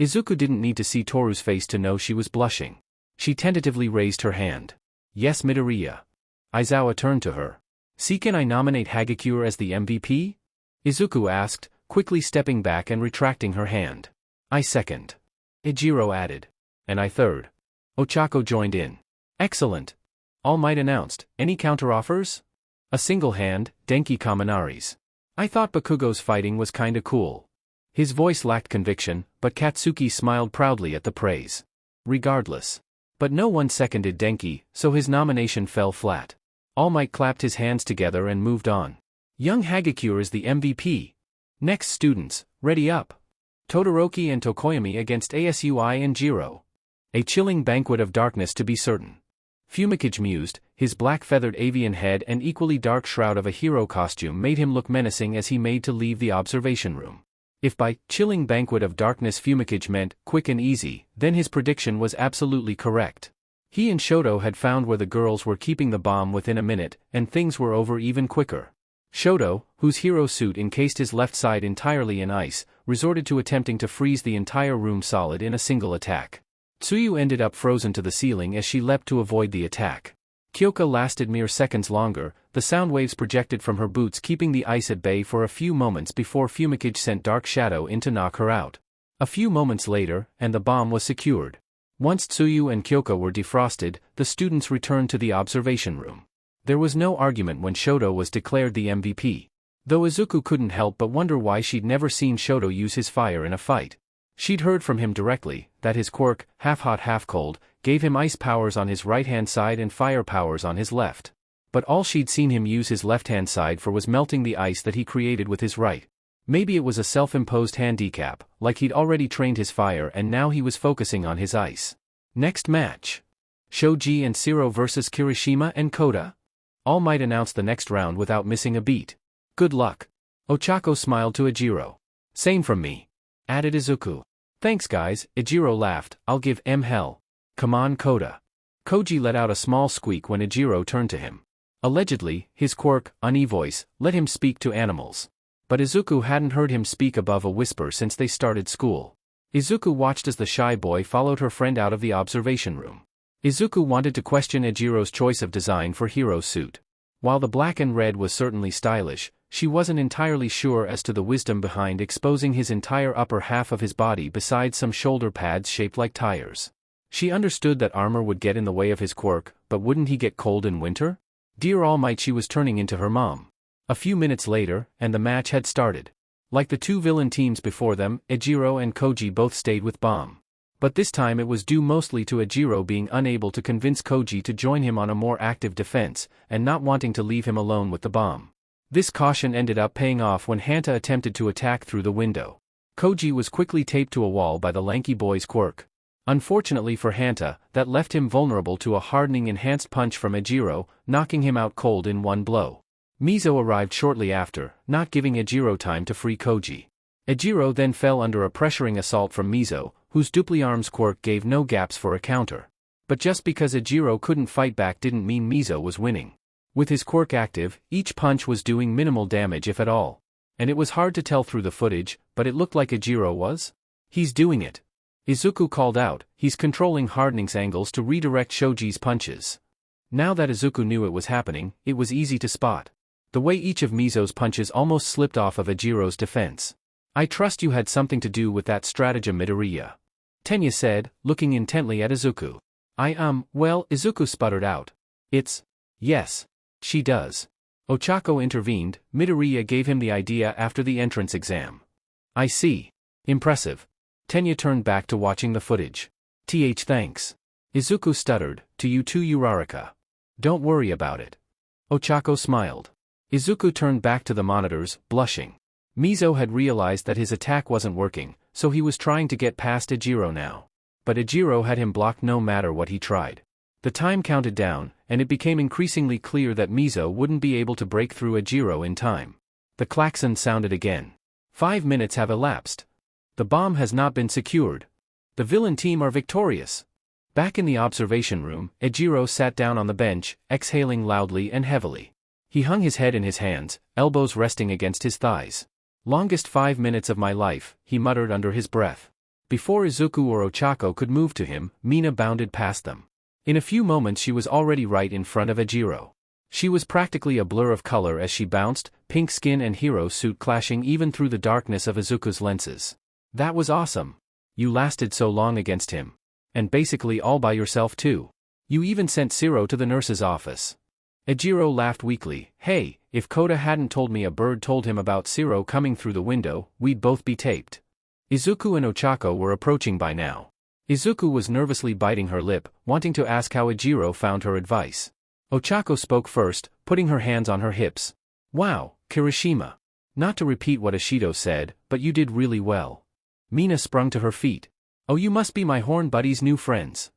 Izuku didn't need to see Toru's face to know she was blushing. She tentatively raised her hand. "Yes, Midoriya." Aizawa turned to her. "See, can I nominate Hagakure as the MVP?" Izuku asked, quickly stepping back and retracting her hand. "I second." Ejiro added. "And I third." Ochako joined in. "Excellent." All Might announced. "Any counteroffers?" A single hand, Denki Kaminari's. "I thought Bakugo's fighting was kinda cool." His voice lacked conviction, but Katsuki smiled proudly at the praise. "Regardless." But no one seconded Denki, so his nomination fell flat. All Might clapped his hands together and moved on. "Young Hagakure is the MVP. Next, students, ready up. Todoroki and Tokoyami against Asui and Jiro. A chilling banquet of darkness to be certain." Fumikage mused, his black feathered avian head and equally dark shroud of a hero costume made him look menacing as he made to leave the observation room. If by chilling banquet of darkness Fumikage meant quick and easy, then his prediction was absolutely correct. He and Shoto had found where the girls were keeping the bomb within a minute, and things were over even quicker. Shoto, whose hero suit encased his left side entirely in ice, resorted to attempting to freeze the entire room solid in a single attack. Tsuyu ended up frozen to the ceiling as she leapt to avoid the attack. Kyoka lasted mere seconds longer, the sound waves projected from her boots keeping the ice at bay for a few moments before Fumikage sent Dark Shadow in to knock her out. A few moments later, and the bomb was secured. Once Tsuyu and Kyoka were defrosted, the students returned to the observation room. There was no argument when Shoto was declared the MVP. Though Izuku couldn't help but wonder why she'd never seen Shoto use his fire in a fight. She'd heard from him directly, that his quirk, half-hot half-cold, gave him ice powers on his right-hand side and fire powers on his left. But all she'd seen him use his left-hand side for was melting the ice that he created with his right. Maybe it was a self-imposed handicap, like he'd already trained his fire and now he was focusing on his ice. Next match. Shoji and Siro vs Kirishima and Koda. All Might announce the next round without missing a beat. "Good luck." Ochako smiled to Ejiro. "Same from me," added Izuku. "Thanks guys," Ejiro laughed, "I'll give M hell. Come on Koda." Koji let out a small squeak when Ejiro turned to him. Allegedly, his quirk, Ani voice, let him speak to animals. But Izuku hadn't heard him speak above a whisper since they started school. Izuku watched as the shy boy followed her friend out of the observation room. Izuku wanted to question Ejiro's choice of design for hero suit. While the black and red was certainly stylish, she wasn't entirely sure as to the wisdom behind exposing his entire upper half of his body besides some shoulder pads shaped like tires. She understood that armor would get in the way of his quirk, but wouldn't he get cold in winter? Dear All Might, she was turning into her mom. A few minutes later, and the match had started. Like the two villain teams before them, Ejiro and Koji both stayed with Bomb. But this time it was due mostly to Ejiro being unable to convince Koji to join him on a more active defense, and not wanting to leave him alone with the bomb. This caution ended up paying off when Hanta attempted to attack through the window. Koji was quickly taped to a wall by the lanky boy's quirk. Unfortunately for Hanta, that left him vulnerable to a hardening enhanced punch from Ejiro, knocking him out cold in one blow. Mizo arrived shortly after, not giving Ejiro time to free Koji. Ejiro then fell under a pressuring assault from Mizo, whose Dupliarm's quirk gave no gaps for a counter. But just because Ejiro couldn't fight back didn't mean Mizo was winning. With his quirk active, each punch was doing minimal damage if at all. And it was hard to tell through the footage, but it looked like Ejiro was. He's doing it. Izuku called out, he's controlling hardening's angles to redirect Shoji's punches. Now that Izuku knew it was happening, it was easy to spot. The way each of Mizo's punches almost slipped off of Ejiro's defense. I trust you had something to do with that stratagem, Midoriya. Tenya said, looking intently at Izuku. Well, Izuku sputtered out. Yes. She does. Ochako intervened. Midoriya gave him the idea after the entrance exam. I see. Impressive. Tenya turned back to watching the footage. Thanks. Izuku stuttered, to you too, Uraraka. Don't worry about it. Ochako smiled. Izuku turned back to the monitors, blushing. Mizo had realized that his attack wasn't working, so he was trying to get past Ejiro now. But Ejiro had him blocked no matter what he tried. The time counted down, and it became increasingly clear that Mizo wouldn't be able to break through Ejiro in time. The klaxon sounded again. 5 minutes have elapsed. The bomb has not been secured. The villain team are victorious. Back in the observation room, Ejiro sat down on the bench, exhaling loudly and heavily. He hung his head in his hands, elbows resting against his thighs. Longest 5 minutes of my life, he muttered under his breath. Before Izuku or Ochako could move to him, Mina bounded past them. In a few moments she was already right in front of Ejiro. She was practically a blur of color as she bounced, pink skin and hero suit clashing even through the darkness of Izuku's lenses. That was awesome. You lasted so long against him. And basically all by yourself too. You even sent Siro to the nurse's office. Ejiro laughed weakly. Hey, if Kota hadn't told me a bird told him about Siro coming through the window, we'd both be taped. Izuku and Ochako were approaching by now. Izuku was nervously biting her lip, wanting to ask how Ejiro found her advice. Ochako spoke first, putting her hands on her hips. Wow, Kirishima. Not to repeat what Ashido said, but you did really well. Mina sprung to her feet. Oh, you must be my horn buddy's new friends.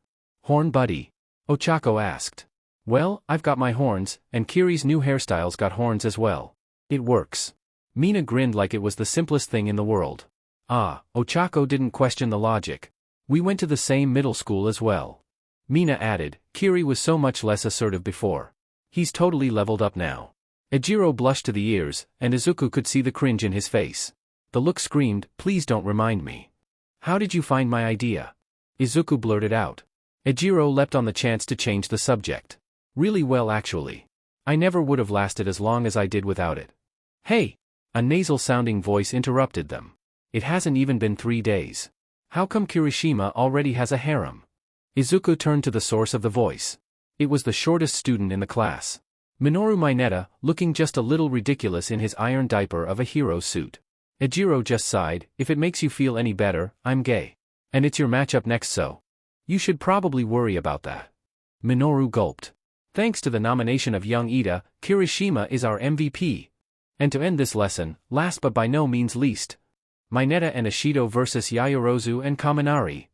Horn buddy? Ochako asked. Well, I've got my horns, and Kiri's new hairstyle's got horns as well. It works. Mina grinned like it was the simplest thing in the world. Ochako didn't question the logic. We went to the same middle school as well. Mina added, Kiri was so much less assertive before. He's totally leveled up now. Ejiro blushed to the ears, and Izuku could see the cringe in his face. The look screamed, please don't remind me. How did you find my idea? Izuku blurted out. Ejiro leapt on the chance to change the subject. Really well actually. I never would have lasted as long as I did without it. Hey! A nasal-sounding voice interrupted them. It hasn't even been 3 days. How come Kirishima already has a harem? Izuku turned to the source of the voice. It was the shortest student in the class. Minoru Mineta, looking just a little ridiculous in his iron diaper of a hero suit. Ejiro just sighed, if it makes you feel any better, I'm gay. And it's your matchup next, so you should probably worry about that. Minoru gulped. Thanks to the nomination of young Ida, Kirishima is our MVP. And to end this lesson, last but by no means least, Mineta and Ashido versus Yayorozu and Kaminari.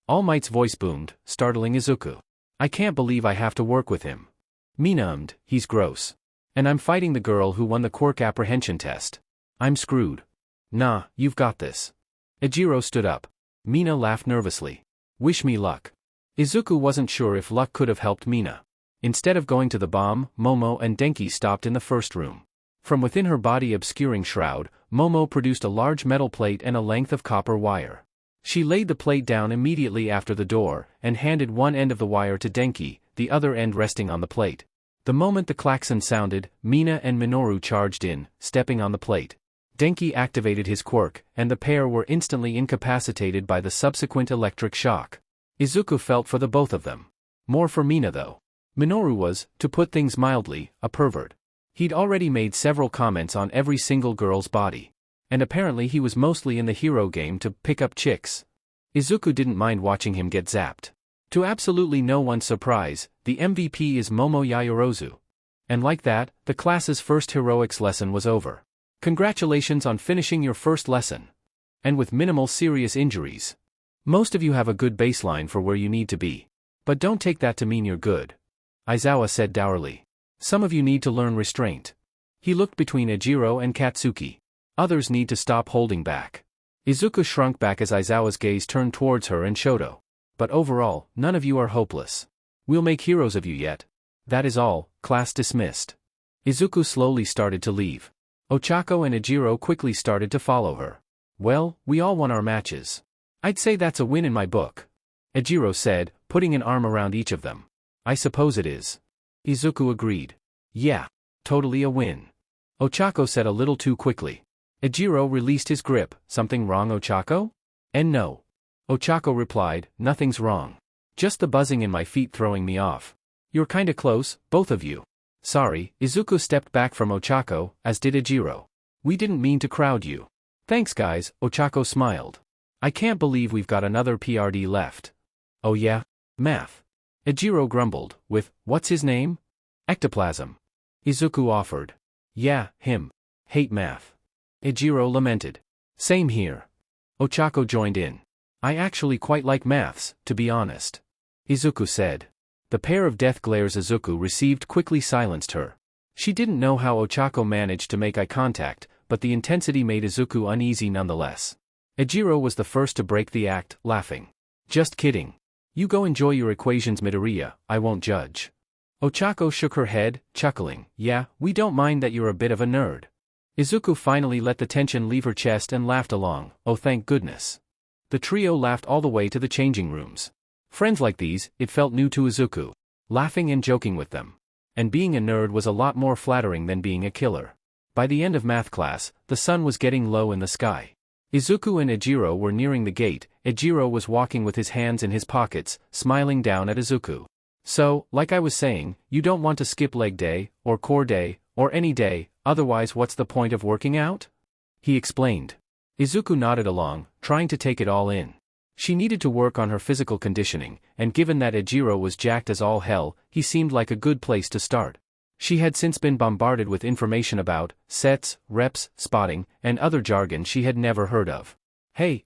All Might's voice boomed, startling Izuku. I can't believe I have to work with him. Mina ummed, he's gross. And I'm fighting the girl who won the quirk apprehension test. I'm screwed. Nah, you've got this. Ejiro stood up. Mina laughed nervously. Wish me luck. Izuku wasn't sure if luck could have helped Mina. Instead of going to the bomb, Momo and Denki stopped in the first room. From within her body-obscuring shroud, Momo produced a large metal plate and a length of copper wire. She laid the plate down immediately after the door, and handed one end of the wire to Denki, the other end resting on the plate. The moment the klaxon sounded, Mina and Minoru charged in, stepping on the plate. Denki activated his quirk, and the pair were instantly incapacitated by the subsequent electric shock. Izuku felt for the both of them. More for Mina though. Minoru was, to put things mildly, a pervert. He'd already made several comments on every single girl's body. And apparently he was mostly in the hero game to pick up chicks. Izuku didn't mind watching him get zapped. To absolutely no one's surprise, the MVP is Momo Yaoyorozu. And like that, the class's first heroics lesson was over. Congratulations on finishing your first lesson. And with minimal serious injuries. Most of you have a good baseline for where you need to be. But don't take that to mean you're good. Aizawa said dourly. Some of you need to learn restraint. He looked between Ejiro and Katsuki. Others need to stop holding back. Izuku shrunk back as Aizawa's gaze turned towards her and Shoto. But overall, none of you are hopeless. We'll make heroes of you yet. That is all, class dismissed. Izuku slowly started to leave. Ochako and Ejiro quickly started to follow her. Well, we all won our matches. I'd say that's a win in my book. Ejiro said, putting an arm around each of them. I suppose it is. Izuku agreed. Yeah, totally a win. Ochako said a little too quickly. Ejiro released his grip. Something wrong, Ochako? And no. Ochako replied, nothing's wrong. Just the buzzing in my feet throwing me off. You're kinda close, both of you. Sorry, Izuku stepped back from Ochako, as did Ejiro. We didn't mean to crowd you. Thanks guys, Ochako smiled. I can't believe we've got another PRD left. Oh yeah? Math. Ejiro grumbled, with, what's his name? Ectoplasm. Izuku offered. Yeah, him. Hate math. Ejiro lamented. Same here. Ochako joined in. I actually quite like maths, to be honest. Izuku said. The pair of death glares Izuku received quickly silenced her. She didn't know how Ochako managed to make eye contact, but the intensity made Izuku uneasy nonetheless. Ejiro was the first to break the act, laughing. Just kidding. You go enjoy your equations, Midoriya, I won't judge. Ochako shook her head, chuckling. Yeah, we don't mind that you're a bit of a nerd. Izuku finally let the tension leave her chest and laughed along. Oh, thank goodness. The trio laughed all the way to the changing rooms. Friends like these, it felt new to Izuku. Laughing and joking with them. And being a nerd was a lot more flattering than being a killer. By the end of math class, the sun was getting low in the sky. Izuku and Ejiro were nearing the gate. Ejiro was walking with his hands in his pockets, smiling down at Izuku. So, like I was saying, you don't want to skip leg day, or core day, or any day, otherwise what's the point of working out? He explained. Izuku nodded along, trying to take it all in. She needed to work on her physical conditioning, and given that Ejiro was jacked as all hell, he seemed like a good place to start. She had since been bombarded with information about sets, reps, spotting, and other jargon she had never heard of. Hey,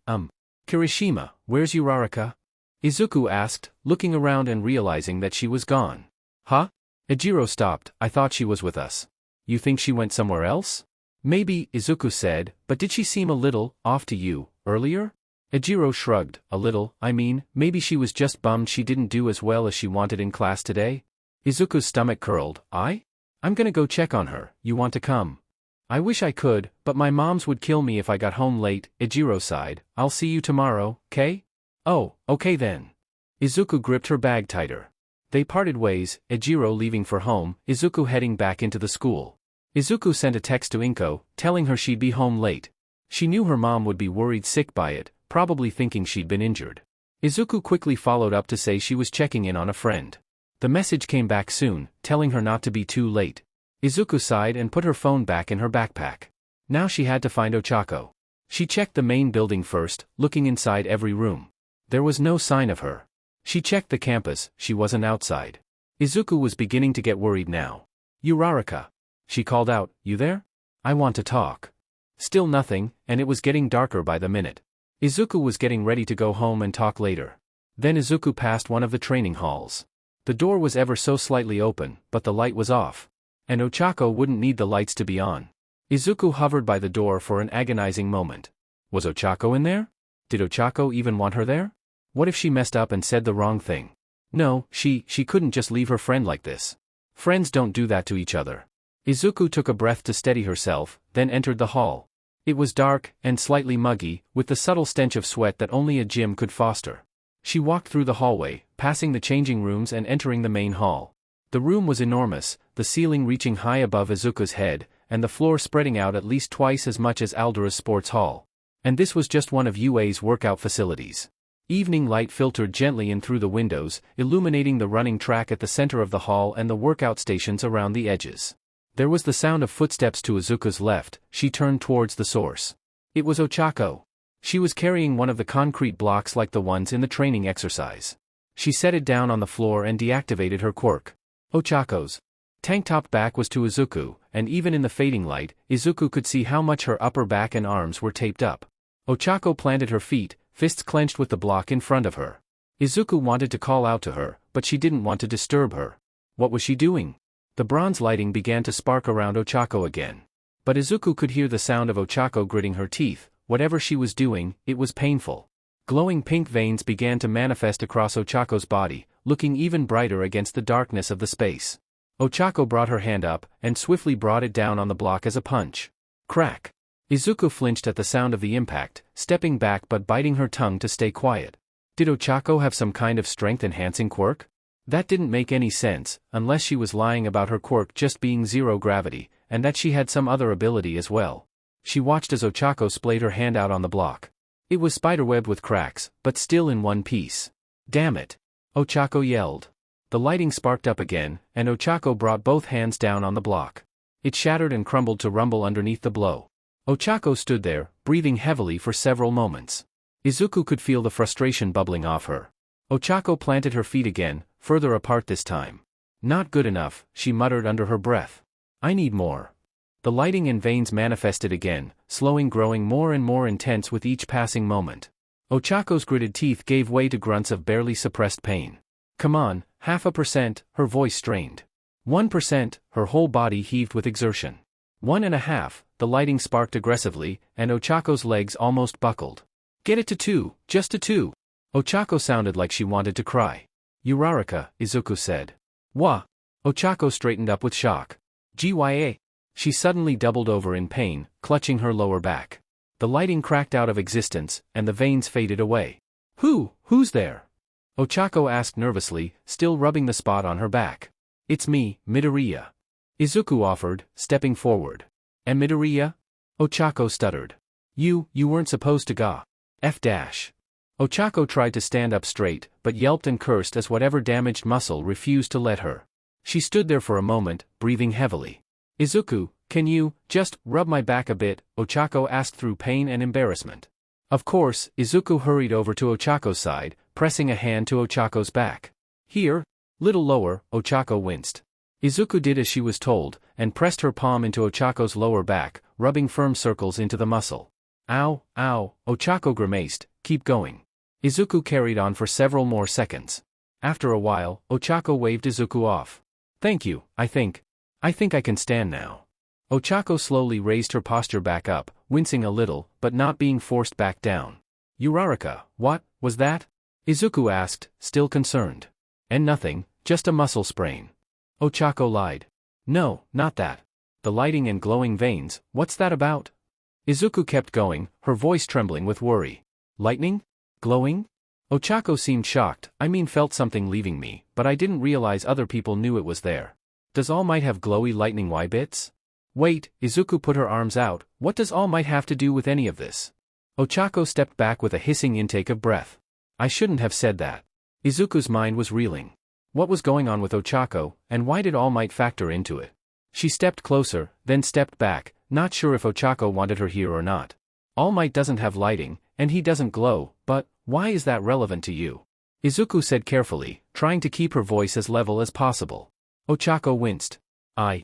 Kirishima, where's Uraraka? Izuku asked, looking around and realizing that she was gone. Huh? Ejiro stopped. I thought she was with us. You think she went somewhere else? Maybe, Izuku said, but did she seem a little off to you earlier? Ejiro shrugged. A little, I mean, maybe she was just bummed she didn't do as well as she wanted in class today? Izuku's stomach curled. I'm gonna go check on her. You want to come? I wish I could, but my moms would kill me if I got home late, Ejiro sighed. I'll see you tomorrow, okay? Oh, okay then. Izuku gripped her bag tighter. They parted ways, Ejiro leaving for home, Izuku heading back into the school. Izuku sent a text to Inko, telling her she'd be home late. She knew her mom would be worried sick by it, probably thinking she'd been injured. Izuku quickly followed up to say she was checking in on a friend. The message came back soon, telling her not to be too late. Izuku sighed and put her phone back in her backpack. Now she had to find Ochako. She checked the main building first, looking inside every room. There was no sign of her. She checked the campus, she wasn't outside. Izuku was beginning to get worried now. Uraraka. She called out, you there? I want to talk. Still nothing, and it was getting darker by the minute. Izuku was getting ready to go home and talk later. Then Izuku passed one of the training halls. The door was ever so slightly open, but the light was off. And Ochako wouldn't need the lights to be on. Izuku hovered by the door for an agonizing moment. Was Ochako in there? Did Ochako even want her there? What if she messed up and said the wrong thing? No, she couldn't just leave her friend like this. Friends don't do that to each other. Izuku took a breath to steady herself, then entered the hall. It was dark, and slightly muggy, with the subtle stench of sweat that only a gym could foster. She walked through the hallway, passing the changing rooms and entering the main hall. The room was enormous, the ceiling reaching high above Izuku's head, and the floor spreading out at least twice as much as Aldera's sports hall. And this was just one of UA's workout facilities. Evening light filtered gently in through the windows, illuminating the running track at the center of the hall and the workout stations around the edges. There was the sound of footsteps to Izuku's left. She turned towards the source. It was Ochako. She was carrying one of the concrete blocks like the ones in the training exercise. She set it down on the floor and deactivated her quirk. Ochako's tank top back was to Izuku, and even in the fading light, Izuku could see how much her upper back and arms were taped up. Ochako planted her feet, fists clenched with the block in front of her. Izuku wanted to call out to her, but she didn't want to disturb her. What was she doing? The bronze lighting began to spark around Ochako again. But Izuku could hear the sound of Ochako gritting her teeth. Whatever she was doing, it was painful. Glowing pink veins began to manifest across Ochako's body, looking even brighter against the darkness of the space. Ochako brought her hand up, and swiftly brought it down on the block as a punch. Crack! Izuku flinched at the sound of the impact, stepping back but biting her tongue to stay quiet. Did Ochako have some kind of strength-enhancing quirk? That didn't make any sense, unless she was lying about her quirk just being zero gravity, and that she had some other ability as well. She watched as Ochako splayed her hand out on the block. It was spiderwebbed with cracks, but still in one piece. Damn it! Ochako yelled. The lighting sparked up again, and Ochako brought both hands down on the block. It shattered and crumbled to rumble underneath the blow. Ochako stood there, breathing heavily for several moments. Izuku could feel the frustration bubbling off her. Ochako planted her feet again, further apart this time. Not good enough, she muttered under her breath. I need more. The lighting and veins manifested again, growing more and more intense with each passing moment. Ochako's gritted teeth gave way to grunts of barely suppressed pain. Come on, 0.5%, her voice strained. 1%, her whole body heaved with exertion. 1.5%, the lighting sparked aggressively, and Ochako's legs almost buckled. Get it to 2, just to 2. Ochako sounded like she wanted to cry. Uraraka, Izuku said. Wha? Ochako straightened up with shock. Gya. She suddenly doubled over in pain, clutching her lower back. The lighting cracked out of existence, and the veins faded away. Who's there? Ochako asked nervously, still rubbing the spot on her back. It's me, Midoriya. Izuku offered, stepping forward. And Midoriya? Ochako stuttered. You weren't supposed to go. F-. Ochako tried to stand up straight, but yelped and cursed as whatever damaged muscle refused to let her. She stood there for a moment, breathing heavily. Izuku, can you just rub my back a bit? Ochako asked through pain and embarrassment. Of course, Izuku hurried over to Ochako's side, pressing a hand to Ochako's back. Here? Little lower, Ochako winced. Izuku did as she was told, and pressed her palm into Ochako's lower back, rubbing firm circles into the muscle. Ow, Ochako grimaced, keep going. Izuku carried on for several more seconds. After a while, Ochako waved Izuku off. Thank you, I think I can stand now. Ochako slowly raised her posture back up, wincing a little, but not being forced back down. Uraraka, what was that? Izuku asked, still concerned. And nothing, just a muscle sprain. Ochako lied. No, not that. The lighting and glowing veins, what's that about? Izuku kept going, her voice trembling with worry. Lightning? Glowing? Ochako seemed shocked. Felt something leaving me, but I didn't realize other people knew it was there. Does All Might have glowy lightning bits? Wait, Izuku put her arms out, what does All Might have to do with any of this? Ochako stepped back with a hissing intake of breath. I shouldn't have said that. Izuku's mind was reeling. What was going on with Ochako, and why did All Might factor into it? She stepped closer, then stepped back, not sure if Ochako wanted her here or not. All Might doesn't have lighting, and he doesn't glow, but why is that relevant to you? Izuku said carefully, trying to keep her voice as level as possible. Ochako winced. I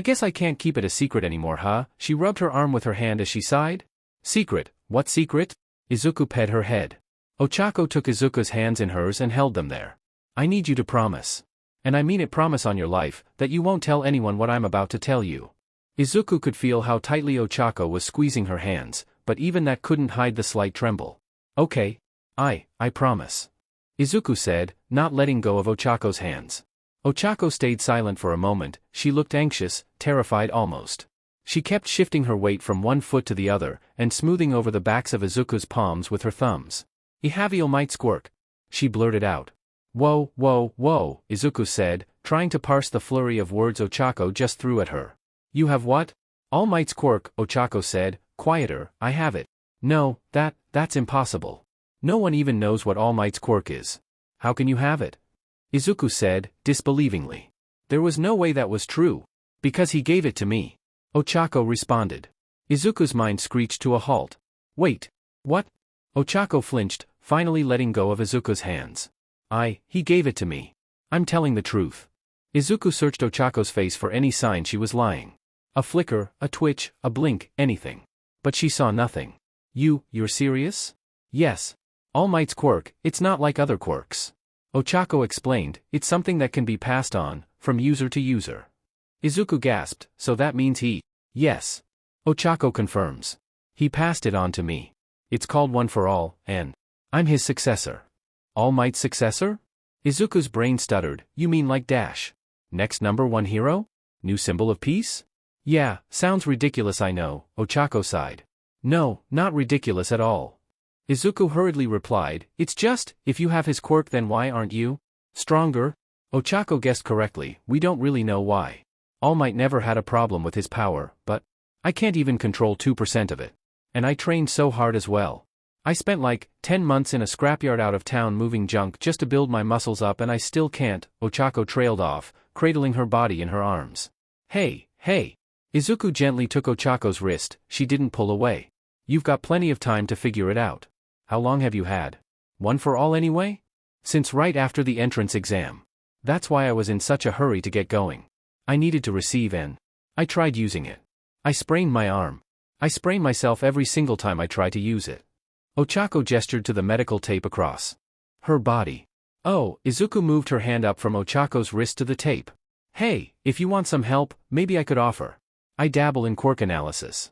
guess I can't keep it a secret anymore, huh? She rubbed her arm with her hand as she sighed. Secret? What secret? Izuku pet her head. Ochako took Izuku's hands in hers and held them there. I need you to promise. And I mean it, promise on your life, that you won't tell anyone what I'm about to tell you. Izuku could feel how tightly Ochako was squeezing her hands, but even that couldn't hide the slight tremble. Okay. I promise. Izuku said, not letting go of Ochako's hands. Ochako stayed silent for a moment. She looked anxious, terrified almost. She kept shifting her weight from one foot to the other, and smoothing over the backs of Izuku's palms with her thumbs. I have All Might's quirk, she blurted out. Whoa, Izuku said, trying to parse the flurry of words Ochako just threw at her. You have what? All Might's quirk, Ochako said, quieter. I have it. No, that's impossible. No one even knows what All Might's quirk is. How can you have it? Izuku said, disbelievingly. There was no way that was true. Because he gave it to me. Ochako responded. Izuku's mind screeched to a halt. Wait. What? Ochako flinched, finally letting go of Izuku's hands. He gave it to me. I'm telling the truth. Izuku searched Ochako's face for any sign she was lying. A flicker, a twitch, a blink, anything. But she saw nothing. You're serious? Yes. All Might's quirk, it's not like other quirks. Ochako explained, it's something that can be passed on, from user to user. Izuku gasped, so that means he… Yes. Ochako confirms. He passed it on to me. It's called One for All, and I'm his successor. All Might's successor? Izuku's brain stuttered, you mean like Dash? Next number one hero? New symbol of peace? Yeah, sounds ridiculous I know, Ochako sighed. No, not ridiculous at all. Izuku hurriedly replied, it's just, if you have his quirk then why aren't you stronger? Ochako guessed correctly, we don't really know why. All Might never had a problem with his power, but I can't even control 2% of it. And I trained so hard as well. I spent like 10 months in a scrapyard out of town moving junk just to build my muscles up and I still can't. Ochako trailed off, cradling her body in her arms. Hey. Izuku gently took Ochako's wrist, she didn't pull away. You've got plenty of time to figure it out. How long have you had? One for all anyway? Since right after the entrance exam. That's why I was in such a hurry to get going. I needed to receive and I tried using it. I sprained my arm. I sprain myself every single time I try to use it. Ochako gestured to the medical tape across her body. Oh, Izuku moved her hand up from Ochako's wrist to the tape. Hey, if you want some help, maybe I could offer. I dabble in quirk analysis.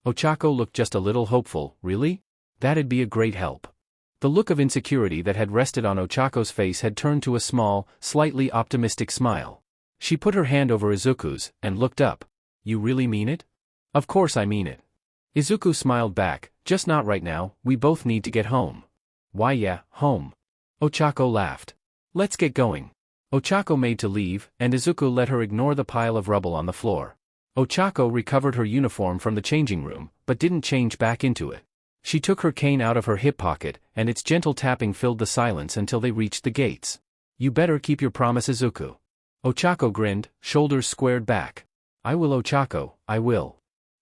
Ochako looked just a little hopeful, really? That'd be a great help. The look of insecurity that had rested on Ochako's face had turned to a small, slightly optimistic smile. She put her hand over Izuku's, and looked up. You really mean it? Of course I mean it. Izuku smiled back, just not right now, we both need to get home. Why yeah, home. Ochako laughed. Let's get going. Ochako made to leave, and Izuku let her ignore the pile of rubble on the floor. Ochako recovered her uniform from the changing room, but didn't change back into it. She took her cane out of her hip pocket, and its gentle tapping filled the silence until they reached the gates. You better keep your promise, Izuku. Ochako grinned, shoulders squared back. I will, Ochako, I will.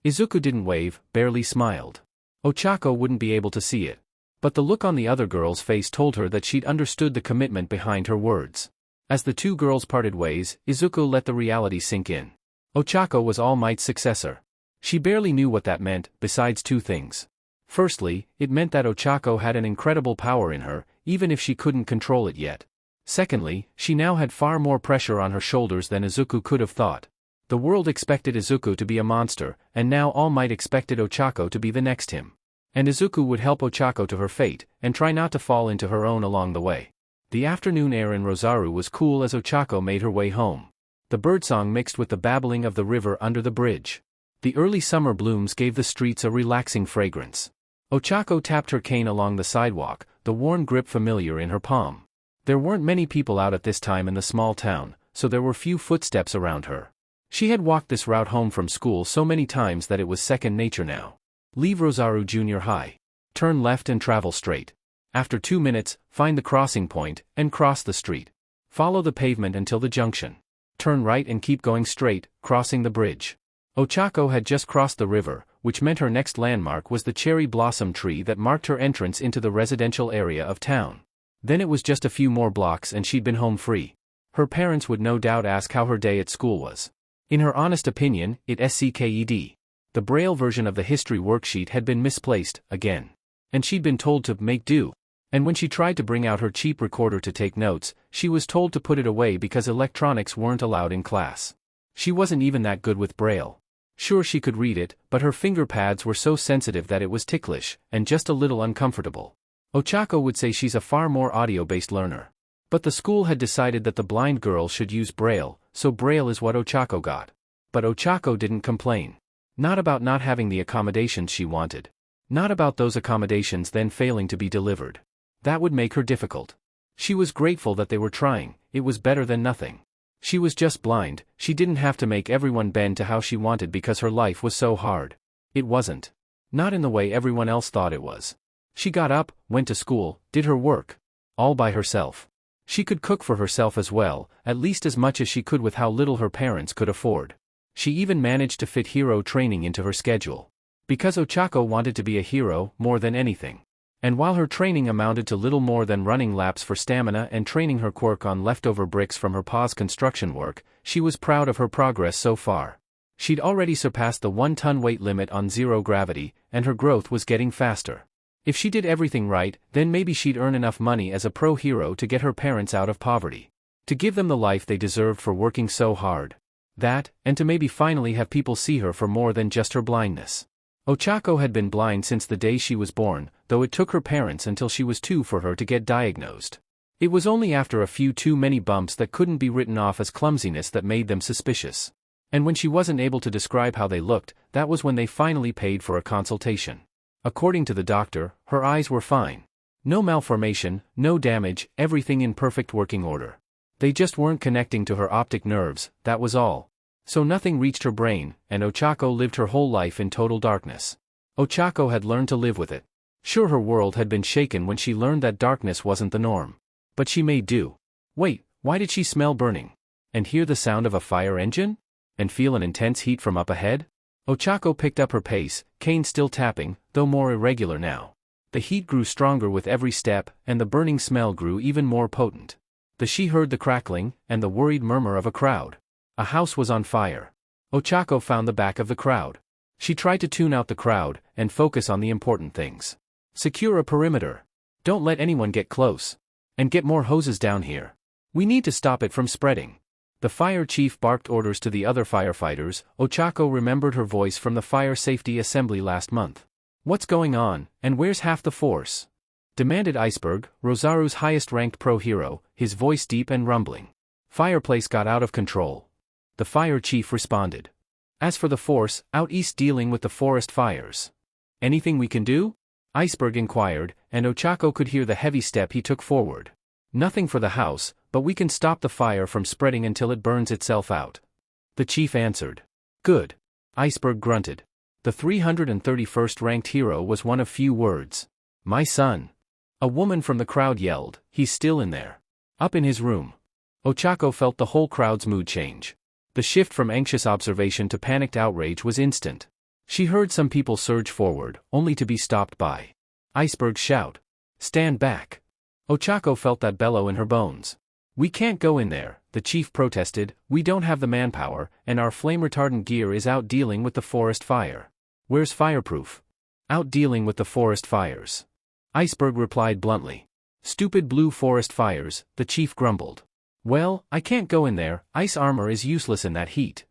Izuku didn't wave, barely smiled. Ochako wouldn't be able to see it. But the look on the other girl's face told her that she'd understood the commitment behind her words. As the two girls parted ways, Izuku let the reality sink in. Ochako was All Might's successor. She barely knew what that meant, besides two things. Firstly, it meant that Ochako had an incredible power in her, even if she couldn't control it yet. Secondly, she now had far more pressure on her shoulders than Izuku could have thought. The world expected Izuku to be a monster, and now All Might expected Ochako to be the next him. And Izuku would help Ochako to her fate, and try not to fall into her own along the way. The afternoon air in Rosaru was cool as Ochako made her way home. The birdsong mixed with the babbling of the river under the bridge. The early summer blooms gave the streets a relaxing fragrance. Ochako tapped her cane along the sidewalk, the worn grip familiar in her palm. There weren't many people out at this time in the small town, so there were few footsteps around her. She had walked this route home from school so many times that it was second nature now. Leave Rosaru Junior High. Turn left and travel straight. After 2 minutes, find the crossing point, and cross the street. Follow the pavement until the junction. Turn right and keep going straight, crossing the bridge. Ochako had just crossed the river, which meant her next landmark was the cherry blossom tree that marked her entrance into the residential area of town. Then it was just a few more blocks and she'd been home free. Her parents would no doubt ask how her day at school was. In her honest opinion, it sucked. The Braille version of the history worksheet had been misplaced, again. And she'd been told to make do. And when she tried to bring out her cheap recorder to take notes, she was told to put it away because electronics weren't allowed in class. She wasn't even that good with Braille. Sure, she could read it, but her finger pads were so sensitive that it was ticklish, and just a little uncomfortable. Ochako would say she's a far more audio-based learner. But the school had decided that the blind girl should use Braille, so Braille is what Ochako got. But Ochako didn't complain. Not about not having the accommodations she wanted. Not about those accommodations then failing to be delivered. That would make her difficult. She was grateful that they were trying, it was better than nothing. She was just blind, she didn't have to make everyone bend to how she wanted because her life was so hard. It wasn't. Not in the way everyone else thought it was. She got up, went to school, did her work. All by herself. She could cook for herself as well, at least as much as she could with how little her parents could afford. She even managed to fit hero training into her schedule. Because Ochako wanted to be a hero more than anything. And while her training amounted to little more than running laps for stamina and training her quirk on leftover bricks from her pa's construction work, she was proud of her progress so far. She'd already surpassed the 1-ton weight limit on zero gravity, and her growth was getting faster. If she did everything right, then maybe she'd earn enough money as a pro hero to get her parents out of poverty. To give them the life they deserved for working so hard. That, and to maybe finally have people see her for more than just her blindness. Ochako had been blind since the day she was born, though it took her parents until she was 2 for her to get diagnosed. It was only after a few too many bumps that couldn't be written off as clumsiness that made them suspicious. And when she wasn't able to describe how they looked, that was when they finally paid for a consultation. According to the doctor, her eyes were fine. No malformation, no damage, everything in perfect working order. They just weren't connecting to her optic nerves, that was all. So nothing reached her brain, and Ochako lived her whole life in total darkness. Ochako had learned to live with it. Sure, her world had been shaken when she learned that darkness wasn't the norm. But she made do. Wait, why did she smell burning? And hear the sound of a fire engine? And feel an intense heat from up ahead? Ochako picked up her pace, cane still tapping, though more irregular now. The heat grew stronger with every step, and the burning smell grew even more potent. She heard the crackling, and the worried murmur of a crowd. A house was on fire. Ochako found the back of the crowd. She tried to tune out the crowd, and focus on the important things. Secure a perimeter. Don't let anyone get close. And get more hoses down here. We need to stop it from spreading. The fire chief barked orders to the other firefighters. Ochako remembered her voice from the fire safety assembly last month. What's going on, and where's half the force? Demanded Iceberg, Rosaru's highest-ranked pro hero, his voice deep and rumbling. Fireplace got out of control. The fire chief responded. As for the force, out east dealing with the forest fires. Anything we can do? Iceberg inquired, and Ochako could hear the heavy step he took forward. Nothing for the house, but we can stop the fire from spreading until it burns itself out. The chief answered. Good. Iceberg grunted. The 331st ranked hero was one of few words. My son. A woman from the crowd yelled, he's still in there. Up in his room. Ochako felt the whole crowd's mood change. The shift from anxious observation to panicked outrage was instant. She heard some people surge forward, only to be stopped by Iceberg's shout. Stand back. Ochako felt that bellow in her bones. We can't go in there, the chief protested, we don't have the manpower, and our flame-retardant gear is out dealing with the forest fire. Where's fireproof? Out dealing with the forest fires. Iceberg replied bluntly. Stupid blue forest fires, the chief grumbled. Well, I can't go in there, ice armor is useless in that heat.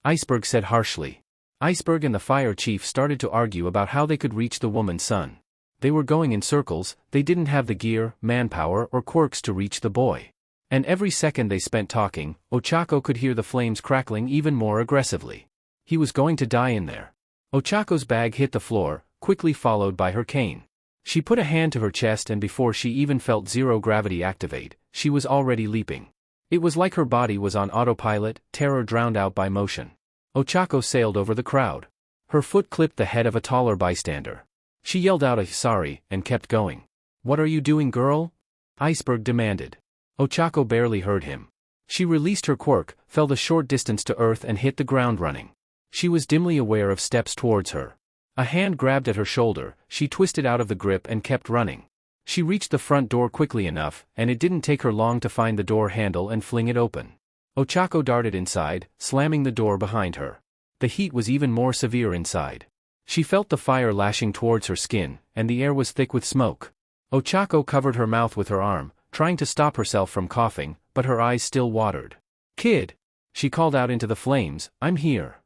Iceberg said harshly. Iceberg and the fire chief started to argue about how they could reach the woman's son. They were going in circles, they didn't have the gear, manpower or quirks to reach the boy. And every second they spent talking, Ochako could hear the flames crackling even more aggressively. He was going to die in there. Ochako's bag hit the floor, quickly followed by her cane. She put a hand to her chest and before she even felt zero gravity activate, she was already leaping. It was like her body was on autopilot, terror drowned out by motion. Ochako sailed over the crowd. Her foot clipped the head of a taller bystander. She yelled out a sorry, and kept going. What are you doing, girl? Iceberg demanded. Ochako barely heard him. She released her quirk, fell the short distance to earth and hit the ground running. She was dimly aware of steps towards her. A hand grabbed at her shoulder, she twisted out of the grip and kept running. She reached the front door quickly enough, and it didn't take her long to find the door handle and fling it open. Ochako darted inside, slamming the door behind her. The heat was even more severe inside. She felt the fire lashing towards her skin, and the air was thick with smoke. Ochako covered her mouth with her arm, trying to stop herself from coughing, but her eyes still watered. Kid! She called out into the flames, I'm here.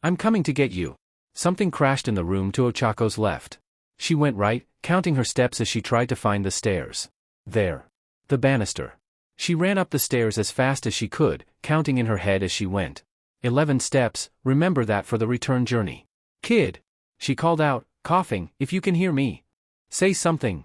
I'm coming to get you. Something crashed in the room to Ochako's left. She went right, counting her steps as she tried to find the stairs. There. The banister. She ran up the stairs as fast as she could, counting in her head as she went. 11 steps, remember that for the return journey. Kid! She called out, coughing, if you can hear me. Say something.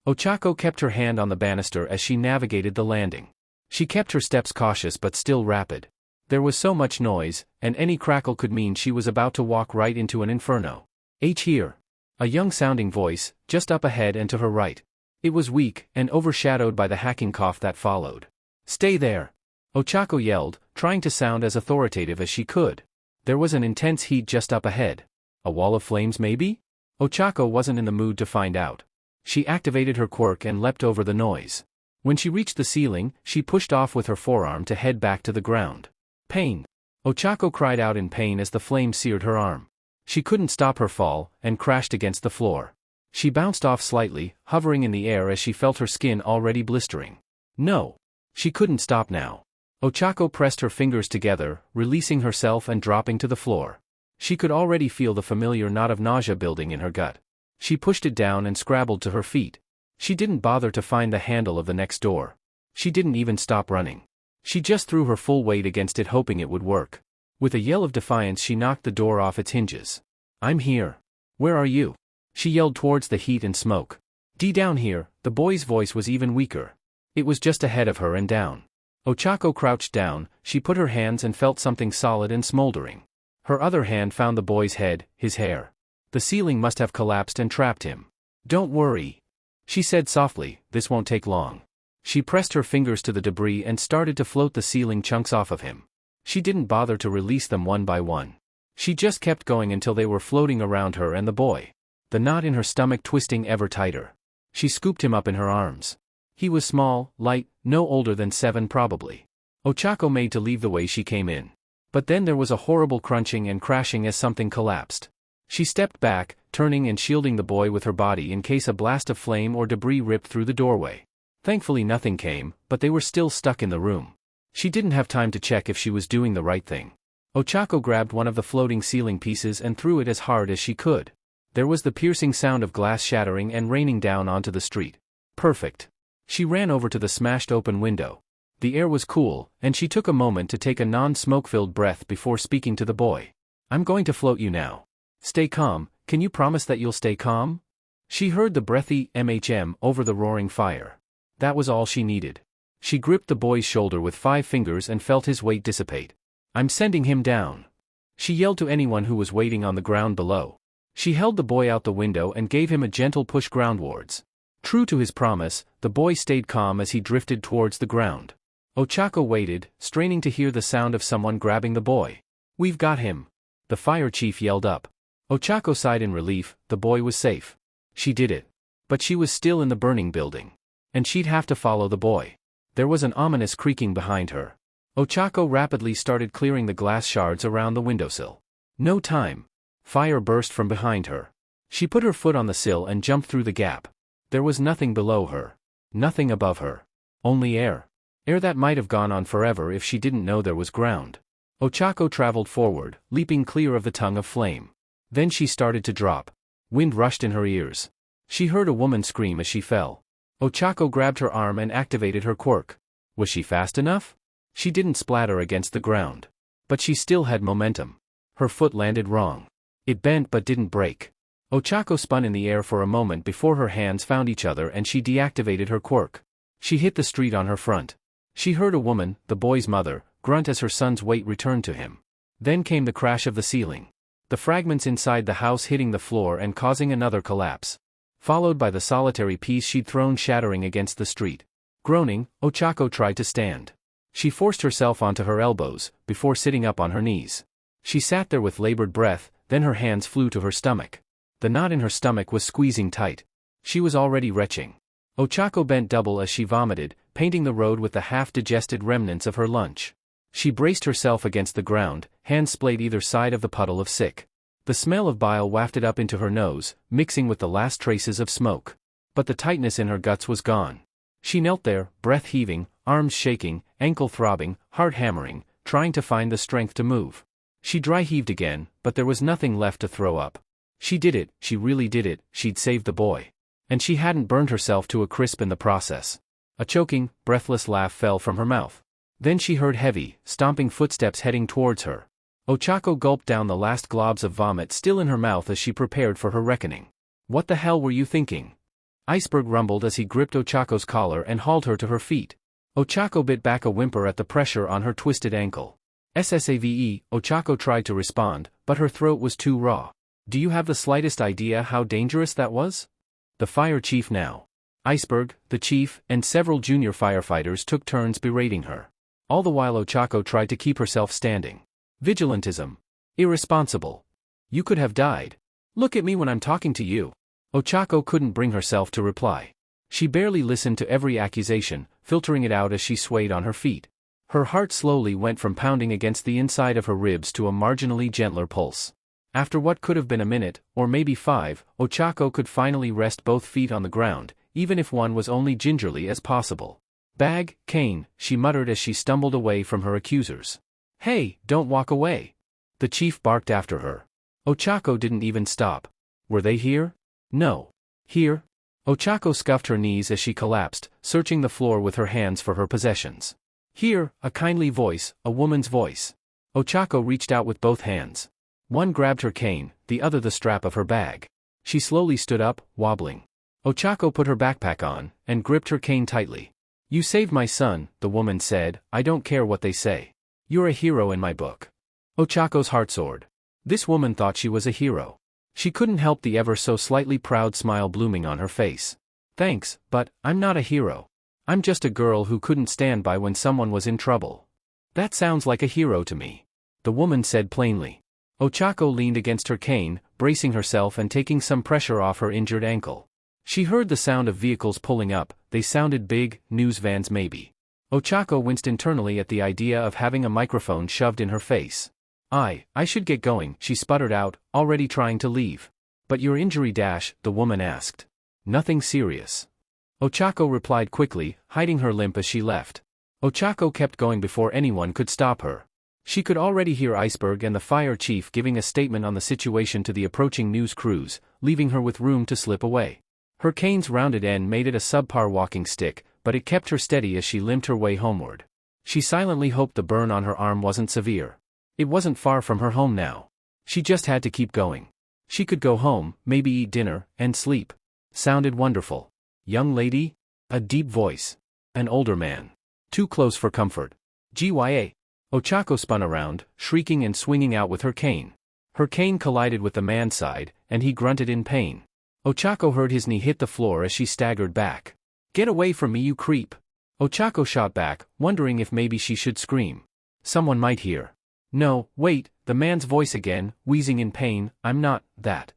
Ochako kept her hand on the banister as she navigated the landing. She kept her steps cautious but still rapid. There was so much noise, and any crackle could mean she was about to walk right into an inferno. Here. A young-sounding voice, just up ahead and to her right. It was weak, and overshadowed by the hacking cough that followed. Stay there! Ochako yelled, trying to sound as authoritative as she could. There was an intense heat just up ahead. A wall of flames maybe? Ochako wasn't in the mood to find out. She activated her quirk and leapt over the noise. When she reached the ceiling, she pushed off with her forearm to head back to the ground. Pain! Ochako cried out in pain as the flame seared her arm. She couldn't stop her fall, and crashed against the floor. She bounced off slightly, hovering in the air as she felt her skin already blistering. No! She couldn't stop now. Ochako pressed her fingers together, releasing herself and dropping to the floor. She could already feel the familiar knot of nausea building in her gut. She pushed it down and scrabbled to her feet. She didn't bother to find the handle of the next door. She didn't even stop running. She just threw her full weight against it, hoping it would work. With a yell of defiance, she knocked the door off its hinges. I'm here. Where are you? She yelled towards the heat and smoke. Down here. The boy's voice was even weaker. It was just ahead of her and down. Ochako crouched down, she put her hands and felt something solid and smoldering. Her other hand found the boy's head, his hair. The ceiling must have collapsed and trapped him. Don't worry, she said softly, this won't take long. She pressed her fingers to the debris and started to float the ceiling chunks off of him. She didn't bother to release them one by one. She just kept going until they were floating around her and the boy. The knot in her stomach twisting ever tighter. She scooped him up in her arms. He was small, light, no older than 7 probably. Ochako made to leave the way she came in. But then there was a horrible crunching and crashing as something collapsed. She stepped back, turning and shielding the boy with her body in case a blast of flame or debris ripped through the doorway. Thankfully nothing came, but they were still stuck in the room. She didn't have time to check if she was doing the right thing. Ochako grabbed one of the floating ceiling pieces and threw it as hard as she could. There was the piercing sound of glass shattering and raining down onto the street. Perfect. She ran over to the smashed open window. The air was cool, and she took a moment to take a non-smoke-filled breath before speaking to the boy. I'm going to float you now. Stay calm, can you promise that you'll stay calm? She heard the breathy over the roaring fire. That was all she needed. She gripped the boy's shoulder with 5 fingers and felt his weight dissipate. I'm sending him down. She yelled to anyone who was waiting on the ground below. She held the boy out the window and gave him a gentle push groundwards. True to his promise, the boy stayed calm as he drifted towards the ground. Ochako waited, straining to hear the sound of someone grabbing the boy. We've got him. The fire chief yelled up. Ochako sighed in relief, the boy was safe. She did it. But she was still in the burning building. And she'd have to follow the boy. There was an ominous creaking behind her. Ochako rapidly started clearing the glass shards around the windowsill. No time. Fire burst from behind her. She put her foot on the sill and jumped through the gap. There was nothing below her. Nothing above her. Only air. Air that might have gone on forever if she didn't know there was ground. Ochako traveled forward, leaping clear of the tongue of flame. Then she started to drop. Wind rushed in her ears. She heard a woman scream as she fell. Ochako grabbed her arm and activated her quirk. Was she fast enough? She didn't splatter against the ground. But she still had momentum. Her foot landed wrong. It bent but didn't break. Ochako spun in the air for a moment before her hands found each other and she deactivated her quirk. She hit the street on her front. She heard a woman, the boy's mother, grunt as her son's weight returned to him. Then came the crash of the ceiling. The fragments inside the house hitting the floor and causing another collapse. Followed by the solitary piece she'd thrown shattering against the street. Groaning, Ochako tried to stand. She forced herself onto her elbows, before sitting up on her knees. She sat there with labored breath, then her hands flew to her stomach. The knot in her stomach was squeezing tight. She was already retching. Ochako bent double as she vomited, painting the road with the half-digested remnants of her lunch. She braced herself against the ground, hands splayed either side of the puddle of sick. The smell of bile wafted up into her nose, mixing with the last traces of smoke. But the tightness in her guts was gone. She knelt there, breath heaving, arms shaking, ankle throbbing, heart hammering, trying to find the strength to move. She dry-heaved again, but there was nothing left to throw up. She did it, she really did it, she'd saved the boy. And she hadn't burned herself to a crisp in the process. A choking, breathless laugh fell from her mouth. Then she heard heavy, stomping footsteps heading towards her. Ochako gulped down the last globs of vomit still in her mouth as she prepared for her reckoning. What the hell were you thinking? Iceberg rumbled as he gripped Ochako's collar and hauled her to her feet. Ochako bit back a whimper at the pressure on her twisted ankle. SSAVE, Ochako tried to respond, but her throat was too raw. Do you have the slightest idea how dangerous that was? The fire chief now. Iceberg, the chief, and several junior firefighters took turns berating her. All the while Ochako tried to keep herself standing. Vigilantism. Irresponsible. You could have died. Look at me when I'm talking to you. Ochako couldn't bring herself to reply. She barely listened to every accusation, filtering it out as she swayed on her feet. Her heart slowly went from pounding against the inside of her ribs to a marginally gentler pulse. After what could have been a minute, or maybe 5, Ochako could finally rest both feet on the ground, even if one was only gingerly as possible. "Bag, cane," she muttered as she stumbled away from her accusers. "Hey, don't walk away!" The chief barked after her. Ochako didn't even stop. Were they here? No. Here? Ochako scuffed her knees as she collapsed, searching the floor with her hands for her possessions. Here, a kindly voice, a woman's voice. Ochako reached out with both hands. One grabbed her cane, the other the strap of her bag. She slowly stood up, wobbling. Ochako put her backpack on, and gripped her cane tightly. "You saved my son," the woman said. "I don't care what they say. You're a hero in my book." Ochako's heart soared. This woman thought she was a hero. She couldn't help the ever so slightly proud smile blooming on her face. "Thanks, but I'm not a hero. I'm just a girl who couldn't stand by when someone was in trouble." "That sounds like a hero to me," the woman said plainly. Ochako leaned against her cane, bracing herself and taking some pressure off her injured ankle. She heard the sound of vehicles pulling up. They sounded big, news vans maybe. Ochako winced internally at the idea of having a microphone shoved in her face. I should get going," she sputtered out, already trying to leave. "But your injury dash," the woman asked. "Nothing serious." Ochako replied quickly, hiding her limp as she left. Ochako kept going before anyone could stop her. She could already hear Iceberg and the fire chief giving a statement on the situation to the approaching news crews, leaving her with room to slip away. Her cane's rounded end made it a subpar walking stick, but it kept her steady as she limped her way homeward. She silently hoped the burn on her arm wasn't severe. It wasn't far from her home now. She just had to keep going. She could go home, maybe eat dinner, and sleep. Sounded wonderful. "Young lady?" A deep voice. An older man. Too close for comfort. "Gya." Ochako spun around, shrieking and swinging out with her cane. Her cane collided with the man's side, and he grunted in pain. Ochako heard his knee hit the floor as she staggered back. "Get away from me, you creep!" Ochako shot back, wondering if maybe she should scream. Someone might hear. "No, wait," the man's voice again, wheezing in pain. "I'm not that."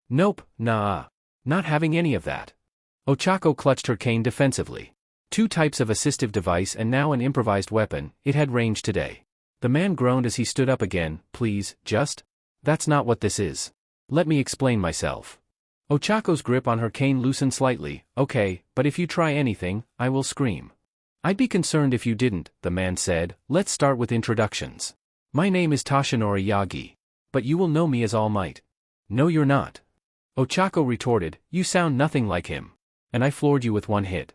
"Nope, nah. Not having any of that." Ochako clutched her cane defensively. 2 types of assistive device and now an improvised weapon, it had range today. The man groaned as he stood up again. "Please, just? That's not what this is. Let me explain myself." Ochako's grip on her cane loosened slightly. "Okay, but if you try anything, I will scream." "I'd be concerned if you didn't," the man said. "Let's start with introductions. My name is Toshinori Yagi. But you will know me as All Might." "No you're not." Ochako retorted. "You sound nothing like him. And I floored you with one hit."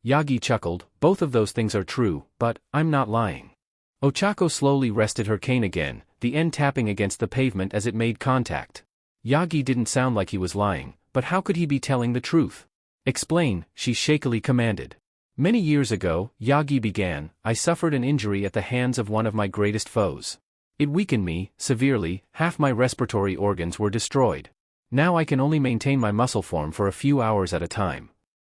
Yagi chuckled. "Both of those things are true, but I'm not lying." Ochako slowly rested her cane again, the end tapping against the pavement as it made contact. Yagi didn't sound like he was lying, but how could he be telling the truth? "Explain," she shakily commanded. "Many years ago," Yagi began, "I suffered an injury at the hands of one of my greatest foes. It weakened me, severely, half my respiratory organs were destroyed. Now I can only maintain my muscle form for a few hours at a time."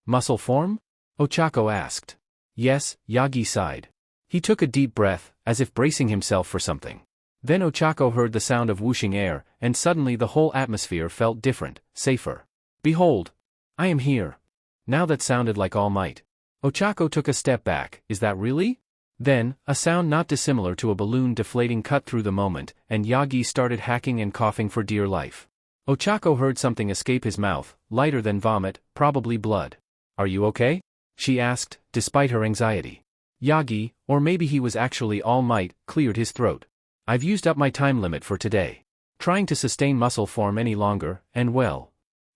"Muscle form?" Ochako asked. "Yes," Yagi sighed. He took a deep breath, as if bracing himself for something. Then Ochako heard the sound of whooshing air, and suddenly the whole atmosphere felt different, safer. "Behold! I am here." Now that sounded like All Might. Ochako took a step back. "Is that really?" Then, a sound not dissimilar to a balloon deflating cut through the moment, and Yagi started hacking and coughing for dear life. Ochako heard something escape his mouth, lighter than vomit, probably blood. "Are you okay?" she asked, despite her anxiety. Yagi, or maybe he was actually All Might, cleared his throat. "I've used up my time limit for today. Trying to sustain muscle form any longer, and well."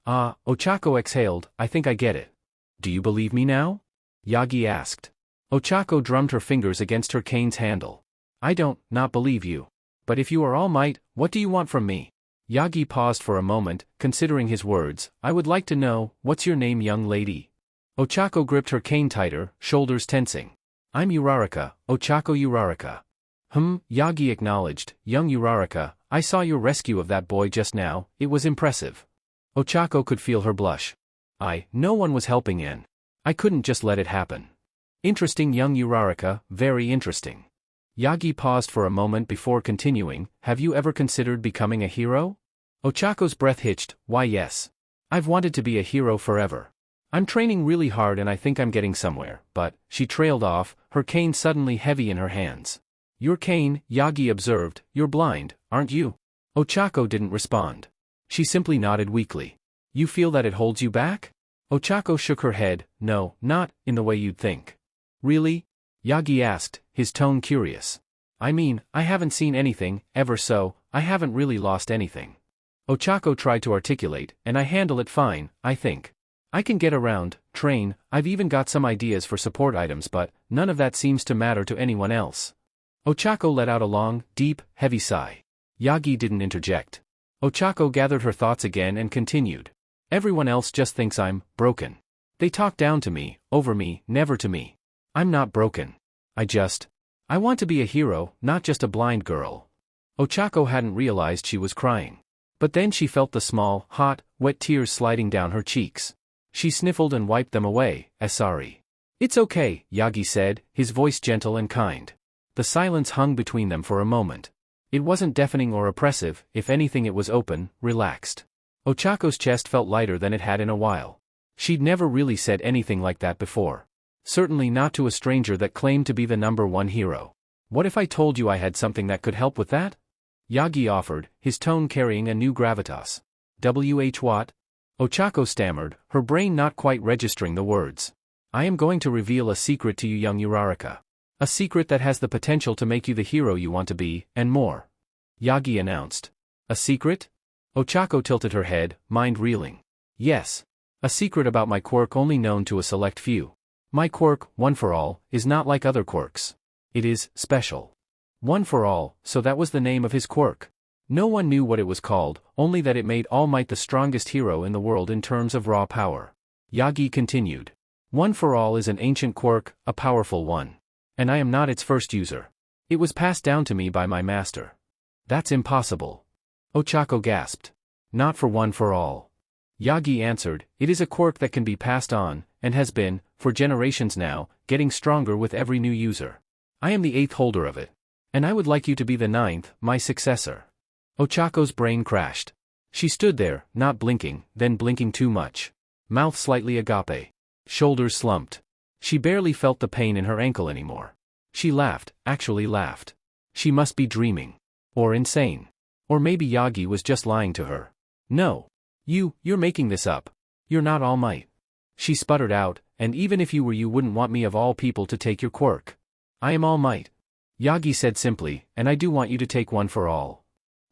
"Ah," Ochako exhaled, "I think I get it." "Do you believe me now?" Yagi asked. Ochako drummed her fingers against her cane's handle. "I don't, not believe you. But if you are All Might, what do you want from me?" Yagi paused for a moment, considering his words. "I would like to know, what's your name, young lady?" Ochako gripped her cane tighter, shoulders tensing. "I'm Uraraka, Ochako Uraraka." Yagi acknowledged. "Young Uraraka, I saw your rescue of that boy just now, it was impressive." Ochako could feel her blush. No one was helping in. I couldn't just let it happen." "Interesting, young Uraraka, very interesting." Yagi paused for a moment before continuing. "Have you ever considered becoming a hero?" Ochako's breath hitched. "Why yes. I've wanted to be a hero forever. I'm training really hard and I think I'm getting somewhere, but," she trailed off, her cane suddenly heavy in her hands. "Your cane," Yagi observed, "you're blind, aren't you?" Ochako didn't respond. She simply nodded weakly. "You feel that it holds you back?" Ochako shook her head. "No, not in the way you'd think." "Really?" Yagi asked, his tone curious. "I mean, I haven't seen anything, ever so, I haven't really lost anything." Ochako tried to articulate, "And I handle it fine, I think. I can get around, train, I've even got some ideas for support items but, none of that seems to matter to anyone else." Ochako let out a long, deep, heavy sigh. Yagi didn't interject. Ochako gathered her thoughts again and continued. "Everyone else just thinks I'm broken. They talk down to me, over me, never to me. I'm not broken. I want to be a hero, not just a blind girl." Ochako hadn't realized she was crying. But then she felt the small, hot, wet tears sliding down her cheeks. She sniffled and wiped them away, sorry. "It's okay," Yagi said, his voice gentle and kind. The silence hung between them for a moment. It wasn't deafening or oppressive, if anything it was open, relaxed. Ochako's chest felt lighter than it had in a while. She'd never really said anything like that before. Certainly not to a stranger that claimed to be the #1 hero. "What if I told you I had something that could help with that?" Yagi offered, his tone carrying a new gravitas. What? Ochako stammered, her brain not quite registering the words. "I am going to reveal a secret to you, young Uraraka. A secret that has the potential to make you the hero you want to be, and more," Yagi announced. "A secret?" Ochako tilted her head, mind reeling. "Yes. A secret about my quirk only known to a select few. My quirk, One for All, is not like other quirks. It is special. One for All, so that was the name of his quirk. No one knew what it was called, only that it made All Might the strongest hero in the world in terms of raw power." Yagi continued. "One for All is an ancient quirk, a powerful one. And I am not its first user. It was passed down to me by my master." "That's impossible." Ochako gasped. "Not for One for All." Yagi answered, "It is a quirk that can be passed on, and has been, for generations now, getting stronger with every new user. I am the 8th holder of it. And I would like you to be the 9th, my successor." Ochako's brain crashed. She stood there, not blinking, then blinking too much. Mouth slightly agape. Shoulders slumped. She barely felt the pain in her ankle anymore. She laughed, actually laughed. She must be dreaming. Or insane. Or maybe Yagi was just lying to her. "No. You're making this up. You're not All Might." She sputtered out, "And even if you were, you wouldn't want me of all people to take your quirk." "I am All Might," Yagi said simply, "and I do want you to take One for All."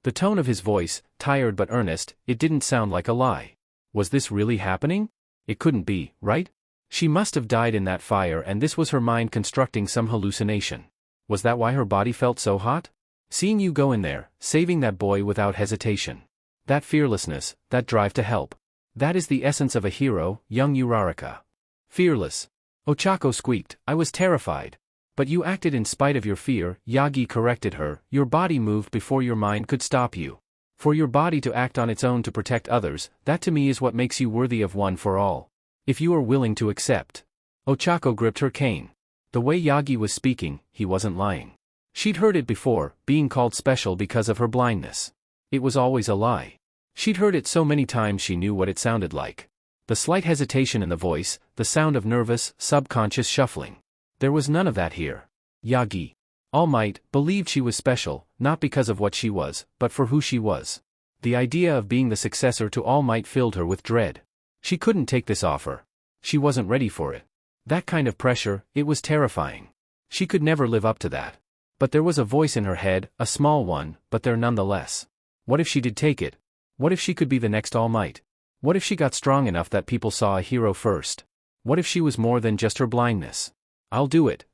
The tone of his voice, tired but earnest, it didn't sound like a lie. Was this really happening? It couldn't be, right? She must have died in that fire and this was her mind constructing some hallucination. Was that why her body felt so hot? Seeing you go in there, saving that boy without hesitation. That fearlessness, that drive to help. That is the essence of a hero, young Uraraka. Fearless. Ochako squeaked, "I was terrified." "But you acted in spite of your fear," Yagi corrected her, "your body moved before your mind could stop you. For your body to act on its own to protect others, that to me is what makes you worthy of One for All. If you are willing to accept." Ochako gripped her cane. The way Yagi was speaking, he wasn't lying. She'd heard it before, being called special because of her blindness. It was always a lie. She'd heard it so many times she knew what it sounded like. The slight hesitation in the voice, the sound of nervous, subconscious shuffling. There was none of that here. Yagi, All Might, believed she was special, not because of what she was, but for who she was. The idea of being the successor to All Might filled her with dread. She couldn't take this offer. She wasn't ready for it. That kind of pressure, it was terrifying. She could never live up to that. But there was a voice in her head, a small one, but there nonetheless. What if she did take it? What if she could be the next All Might? What if she got strong enough that people saw a hero first? What if she was more than just her blindness? "I'll do it,"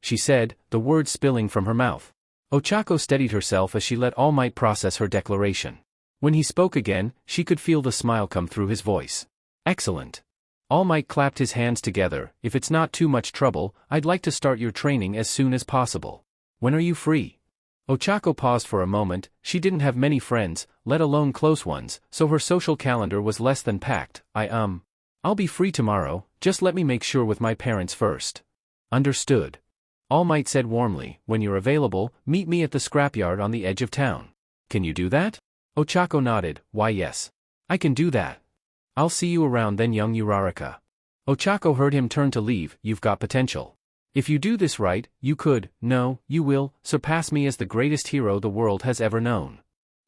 she said, the words spilling from her mouth. Ochako steadied herself as she let All Might process her declaration. When he spoke again, she could feel the smile come through his voice. "Excellent." All Might clapped his hands together. "If it's not too much trouble, I'd like to start your training as soon as possible. When are you free?" Ochako paused for a moment. She didn't have many friends, let alone close ones, so her social calendar was less than packed. I'll be free tomorrow, just let me make sure with my parents first." "Understood." All Might said warmly, "When you're available, meet me at the scrapyard on the edge of town. Can you do that?" Ochako nodded. "Why yes. I can do that." I'll see you around then, young Uraraka. Ochako heard him turn to leave. You've got potential. If you do this right, you could, no, you will, surpass me as the greatest hero the world has ever known.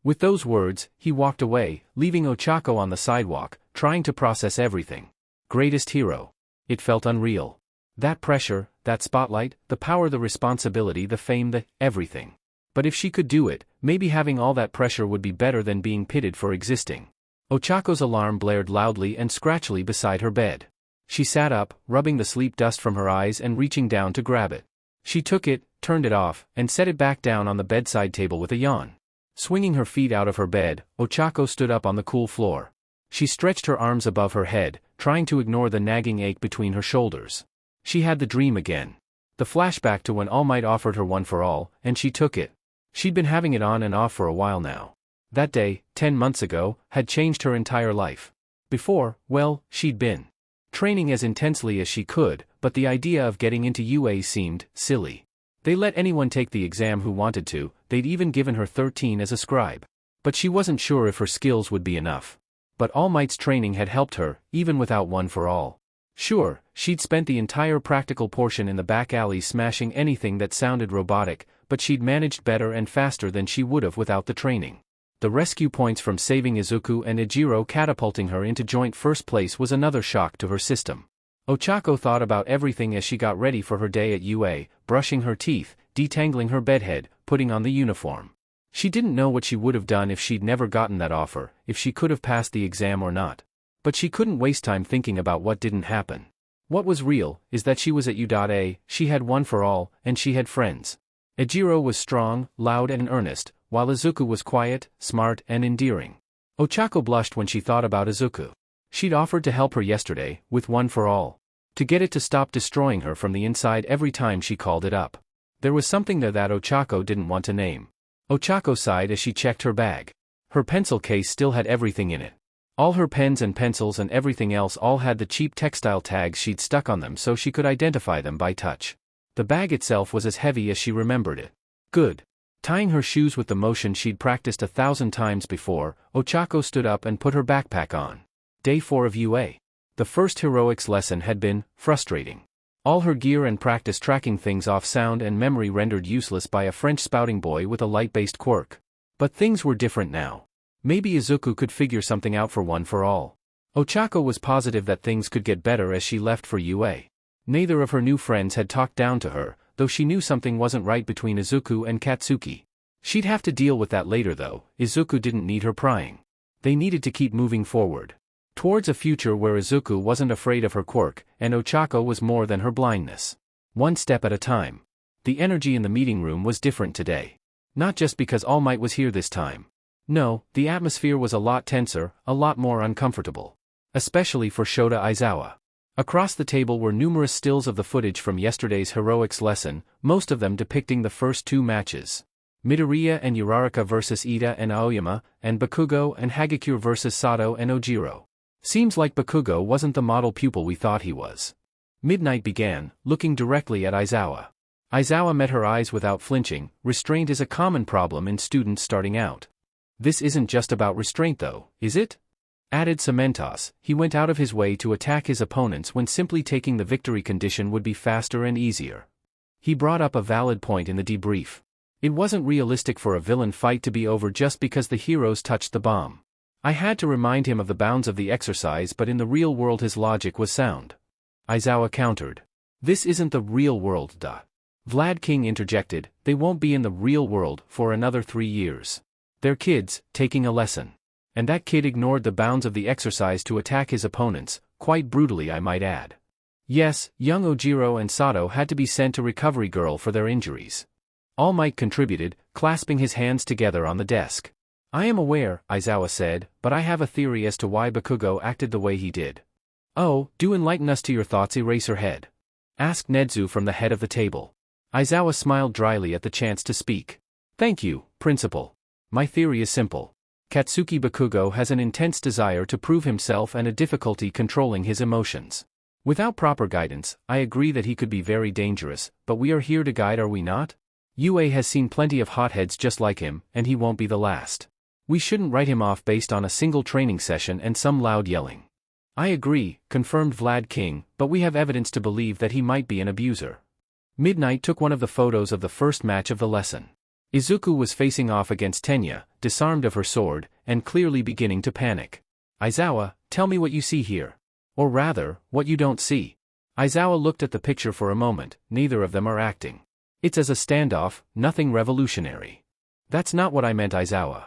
With those words, he walked away, leaving Ochako on the sidewalk, trying to process everything. Greatest hero. It felt unreal. That pressure, that spotlight, the power, the responsibility, the fame, the everything. But if she could do it, maybe having all that pressure would be better than being pitted for existing. Ochako's alarm blared loudly and scratchily beside her bed. She sat up, rubbing the sleep dust from her eyes and reaching down to grab it. She took it, turned it off, and set it back down on the bedside table with a yawn. Swinging her feet out of her bed, Ochako stood up on the cool floor. She stretched her arms above her head, trying to ignore the nagging ache between her shoulders. She had the dream again. The flashback to when All Might offered her one for all, and she took it. She'd been having it on and off for a while now. That day, 10 months ago, had changed her entire life. Before, well, she'd been training as intensely as she could, but the idea of getting into UA seemed silly. They let anyone take the exam who wanted to, they'd even given her 13 as a scribe. But she wasn't sure if her skills would be enough. But All Might's training had helped her, even without one for all. Sure, she'd spent the entire practical portion in the back alley smashing anything that sounded robotic, but she'd managed better and faster than she would have without the training. The rescue points from saving Izuku and Ejiro catapulting her into joint first place was another shock to her system. Ochako thought about everything as she got ready for her day at UA, brushing her teeth, detangling her bedhead, putting on the uniform. She didn't know what she would have done if she'd never gotten that offer, if she could have passed the exam or not. But she couldn't waste time thinking about what didn't happen. What was real is that she was at UA, she had one for all, and she had friends. Ejiro was strong, loud and earnest, while Izuku was quiet, smart and endearing. Ochako blushed when she thought about Izuku. She'd offered to help her yesterday, with one for all. To get it to stop destroying her from the inside every time she called it up. There was something there that Ochako didn't want to name. Ochako sighed as she checked her bag. Her pencil case still had everything in it. All her pens and pencils and everything else all had the cheap textile tags she'd stuck on them so she could identify them by touch. The bag itself was as heavy as she remembered it. Good. Tying her shoes with the motion she'd practiced 1,000 times before, Ochako stood up and put her backpack on. Day 4 of UA. The first heroics lesson had been frustrating. All her gear and practice tracking things off sound and memory rendered useless by a French spouting boy with a light-based quirk. But things were different now. Maybe Izuku could figure something out for one for all. Ochako was positive that things could get better as she left for UA. Neither of her new friends had talked down to her, though she knew something wasn't right between Izuku and Katsuki. She'd have to deal with that later though. Izuku didn't need her prying. They needed to keep moving forward. Towards a future where Izuku wasn't afraid of her quirk, and Ochako was more than her blindness. One step at a time. The energy in the meeting room was different today. Not just because All Might was here this time. No, the atmosphere was a lot tenser, a lot more uncomfortable. Especially for Shota Aizawa. Across the table were numerous stills of the footage from yesterday's heroics lesson, most of them depicting the first 2 matches. Midoriya and Uraraka versus Ida and Aoyama, and Bakugo and Hagakure versus Sato and Ojiro. Seems like Bakugo wasn't the model pupil we thought he was. Midnight began, looking directly at Aizawa. Aizawa met her eyes without flinching. Restraint is a common problem in students starting out. This isn't just about restraint though, is it? Added Cementos. He went out of his way to attack his opponents when simply taking the victory condition would be faster and easier. He brought up a valid point in the debrief. It wasn't realistic for a villain fight to be over just because the heroes touched the bomb. I had to remind him of the bounds of the exercise, but in the real world his logic was sound. Aizawa countered. This isn't the real world. Vlad King interjected. They won't be in the real world for another 3 years. They're kids, taking a lesson. And that kid ignored the bounds of the exercise to attack his opponents, quite brutally I might add. Yes, young Ojiro and Sato had to be sent to Recovery Girl for their injuries. All Might contributed, clasping his hands together on the desk. I am aware, Aizawa said, but I have a theory as to why Bakugo acted the way he did. Oh, do enlighten us to your thoughts, Eraserhead. Asked Nedzu from the head of the table. Aizawa smiled dryly at the chance to speak. Thank you, Principal. My theory is simple. Katsuki Bakugo has an intense desire to prove himself and a difficulty controlling his emotions. Without proper guidance, I agree that he could be very dangerous, but we are here to guide, are we not? UA has seen plenty of hotheads just like him, and he won't be the last. We shouldn't write him off based on a single training session and some loud yelling. I agree, confirmed Vlad King, but we have evidence to believe that he might be an abuser. Midnight took one of the photos of the first match of the lesson. Izuku was facing off against Tenya, disarmed of her sword, and clearly beginning to panic. Aizawa, tell me what you see here. Or rather, what you don't see. Aizawa looked at the picture for a moment, neither of them are acting. It's as a standoff, nothing revolutionary. That's not what I meant, Aizawa.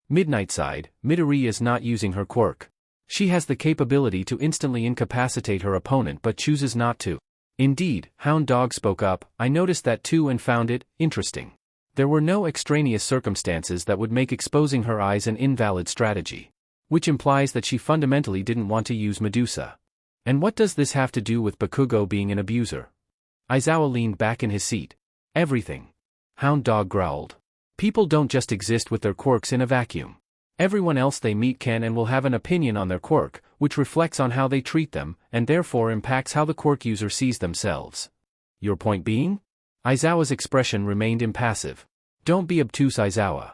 Midnight sighed. Midoriya is not using her quirk. She has the capability to instantly incapacitate her opponent but chooses not to. Indeed, Hound Dog spoke up, I noticed that too and found it interesting. There were no extraneous circumstances that would make exposing her eyes an invalid strategy. Which implies that she fundamentally didn't want to use Medusa. And what does this have to do with Bakugo being an abuser? Aizawa leaned back in his seat. Everything. Hound Dog growled. People don't just exist with their quirks in a vacuum. Everyone else they meet can and will have an opinion on their quirk, which reflects on how they treat them, and therefore impacts how the quirk user sees themselves. Your point being? Aizawa's expression remained impassive. Don't be obtuse, Aizawa.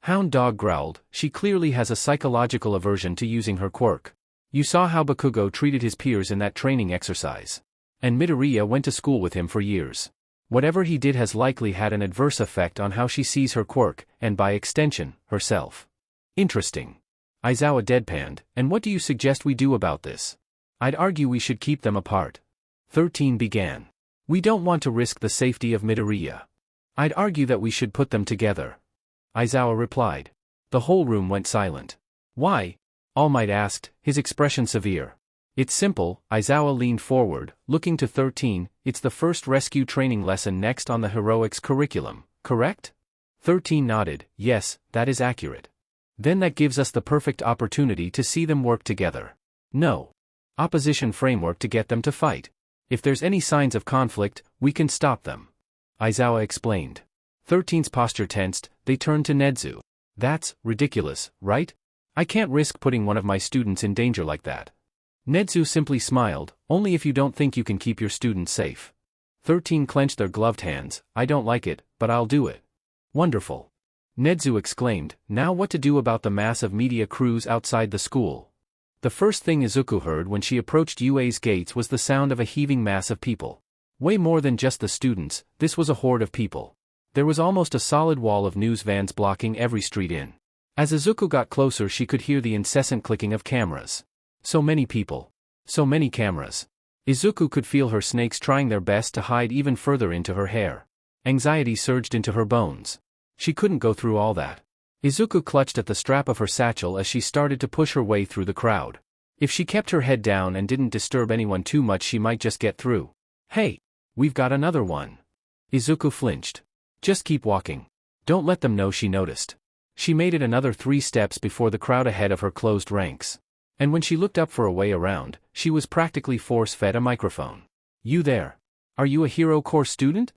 Hound Dog growled, she clearly has a psychological aversion to using her quirk. You saw how Bakugo treated his peers in that training exercise. And Midoriya went to school with him for years. Whatever he did has likely had an adverse effect on how she sees her quirk, and by extension, herself. Interesting. Aizawa deadpanned, and what do you suggest we do about this? I'd argue we should keep them apart. 13 began. We don't want to risk the safety of Midoriya. I'd argue that we should put them together. Aizawa replied. The whole room went silent. Why? All Might asked, his expression severe. It's simple, Aizawa leaned forward, looking to 13, it's the first rescue training lesson next on the heroics curriculum, correct? 13 nodded, yes, that is accurate. Then that gives us the perfect opportunity to see them work together. No. Opposition framework to get them to fight. If there's any signs of conflict, we can stop them. Aizawa explained. 13's posture tensed, they turned to Nedzu. That's ridiculous, right? I can't risk putting one of my students in danger like that. Nedzu simply smiled, only if you don't think you can keep your students safe. 13 clenched their gloved hands, I don't like it, but I'll do it. Wonderful. Nedzu exclaimed, now what to do about the mass of media crews outside the school? The first thing Izuku heard when she approached UA's gates was the sound of a heaving mass of people. Way more than just the students, this was a horde of people. There was almost a solid wall of news vans blocking every street in. As Izuku got closer she could hear the incessant clicking of cameras. So many people. So many cameras. Izuku could feel her snakes trying their best to hide even further into her hair. Anxiety surged into her bones. She couldn't go through all that. Izuku clutched at the strap of her satchel as she started to push her way through the crowd. If she kept her head down and didn't disturb anyone too much she might just get through. Hey! We've got another one. Izuku flinched. Just keep walking. Don't let them know she noticed. She made it another 3 steps before the crowd ahead of her closed ranks. And when she looked up for a way around, she was practically force-fed a microphone. You there? Are you a Hero Course student?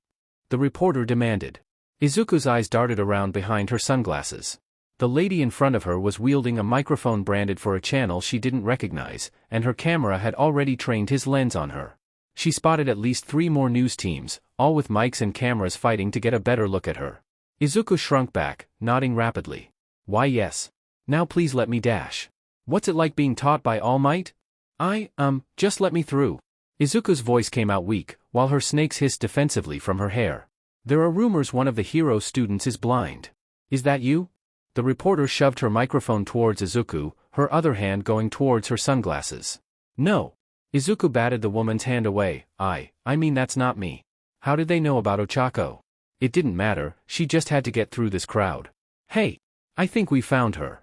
The reporter demanded. Izuku's eyes darted around behind her sunglasses. The lady in front of her was wielding a microphone branded for a channel she didn't recognize, and her camera had already trained his lens on her. She spotted at least 3 more news teams, all with mics and cameras fighting to get a better look at her. Izuku shrunk back, nodding rapidly. Why yes. Now please let me dash. What's it like being taught by All Might? Just let me through. Izuku's voice came out weak, while her snakes hissed defensively from her hair. There are rumors one of the hero students is blind. Is that you? The reporter shoved her microphone towards Izuku, her other hand going towards her sunglasses. No. Izuku batted the woman's hand away. I mean that's not me. How did they know about Ochako? It didn't matter, she just had to get through this crowd. Hey! I think we found her.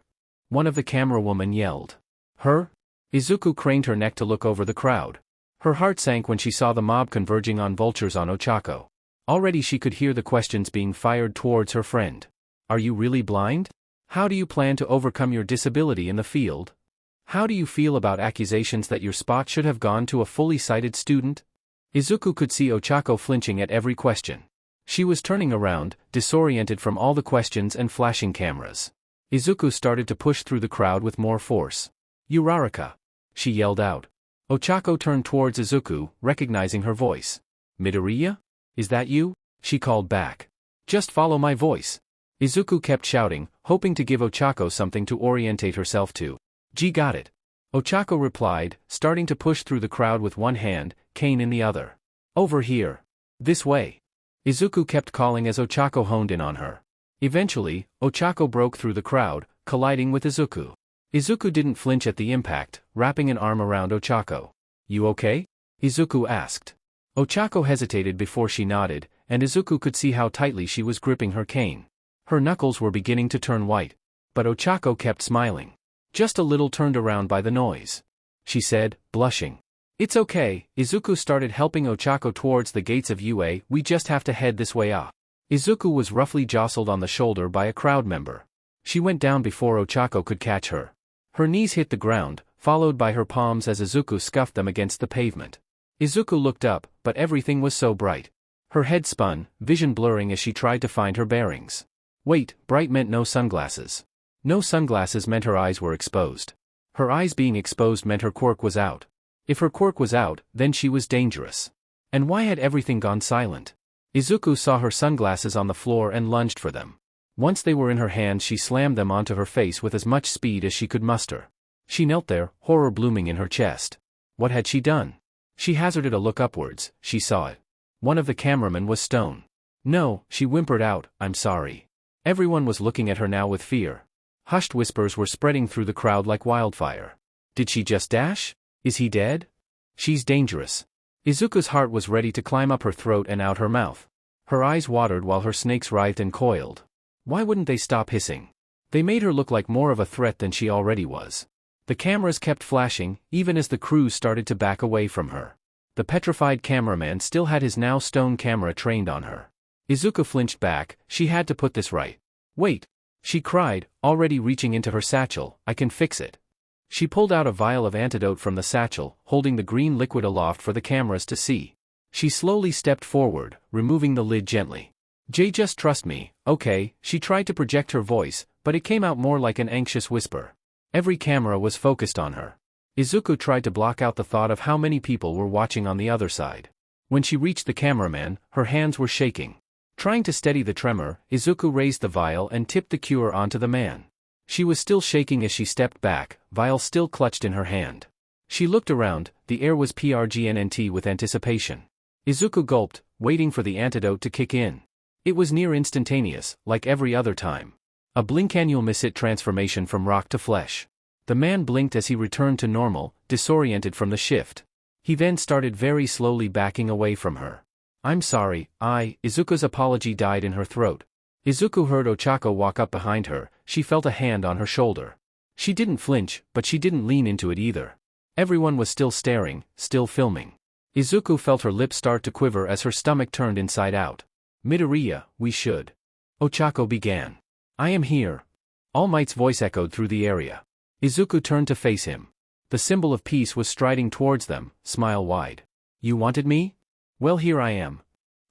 One of the camera women yelled. Her? Izuku craned her neck to look over the crowd. Her heart sank when she saw the mob converging on vultures on Ochako. Already she could hear the questions being fired towards her friend. Are you really blind? How do you plan to overcome your disability in the field? How do you feel about accusations that your spot should have gone to a fully sighted student? Izuku could see Ochako flinching at every question. She was turning around, disoriented from all the questions and flashing cameras. Izuku started to push through the crowd with more force. Uraraka! She yelled out. Ochako turned towards Izuku, recognizing her voice. Midoriya? Is that you? She called back. Just follow my voice. Izuku kept shouting, hoping to give Ochako something to orientate herself to. Got it. Ochako replied, starting to push through the crowd with one hand, cane in the other. Over here. This way. Izuku kept calling as Ochako honed in on her. Eventually, Ochako broke through the crowd, colliding with Izuku. Izuku didn't flinch at the impact, wrapping an arm around Ochako. You okay? Izuku asked. Ochako hesitated before she nodded, and Izuku could see how tightly she was gripping her cane. Her knuckles were beginning to turn white. But Ochako kept smiling. Just a little turned around by the noise. She said, blushing. It's okay. Izuku started helping Ochako towards the gates of UA. We just have to head this way. Izuku was roughly jostled on the shoulder by a crowd member. She went down before Ochako could catch her. Her knees hit the ground, followed by her palms as Izuku scuffed them against the pavement. Izuku looked up, but everything was so bright. Her head spun, vision blurring as she tried to find her bearings. Wait, bright meant no sunglasses. No sunglasses meant her eyes were exposed. Her eyes being exposed meant her quirk was out. If her quirk was out, then she was dangerous. And why had everything gone silent? Izuku saw her sunglasses on the floor and lunged for them. Once they were in her hand, she slammed them onto her face with as much speed as she could muster. She knelt there, horror blooming in her chest. What had she done? She hazarded a look upwards. She saw it. One of the cameramen was stone. No, she whimpered out, I'm sorry. Everyone was looking at her now with fear. Hushed whispers were spreading through the crowd like wildfire. Did she just dash? Is he dead? She's dangerous. Izuku's heart was ready to climb up her throat and out her mouth. Her eyes watered while her snakes writhed and coiled. Why wouldn't they stop hissing? They made her look like more of a threat than she already was. The cameras kept flashing, even as the crews started to back away from her. The petrified cameraman still had his now stone camera trained on her. Izuku flinched back. She had to put this right. Wait. She cried, already reaching into her satchel, I can fix it. She pulled out a vial of antidote from the satchel, holding the green liquid aloft for the cameras to see. She slowly stepped forward, removing the lid gently. Just trust me, okay? She tried to project her voice, but it came out more like an anxious whisper. Every camera was focused on her. Izuku tried to block out the thought of how many people were watching on the other side. When she reached the cameraman, her hands were shaking. Trying to steady the tremor, Izuku raised the vial and tipped the cure onto the man. She was still shaking as she stepped back, vial still clutched in her hand. She looked around, the air was pregnant with anticipation. Izuku gulped, waiting for the antidote to kick in. It was near instantaneous, like every other time. A blinkannual miss-it transformation from rock to flesh. The man blinked as he returned to normal, disoriented from the shift. He then started very slowly backing away from her. I'm sorry, Izuku's apology died in her throat. Izuku heard Ochako walk up behind her. She felt a hand on her shoulder. She didn't flinch, but she didn't lean into it either. Everyone was still staring, still filming. Izuku felt her lips start to quiver as her stomach turned inside out. Midoriya, we should. Ochako began. I am here. All Might's voice echoed through the area. Izuku turned to face him. The symbol of peace was striding towards them, smile wide. You wanted me? Well, here I am.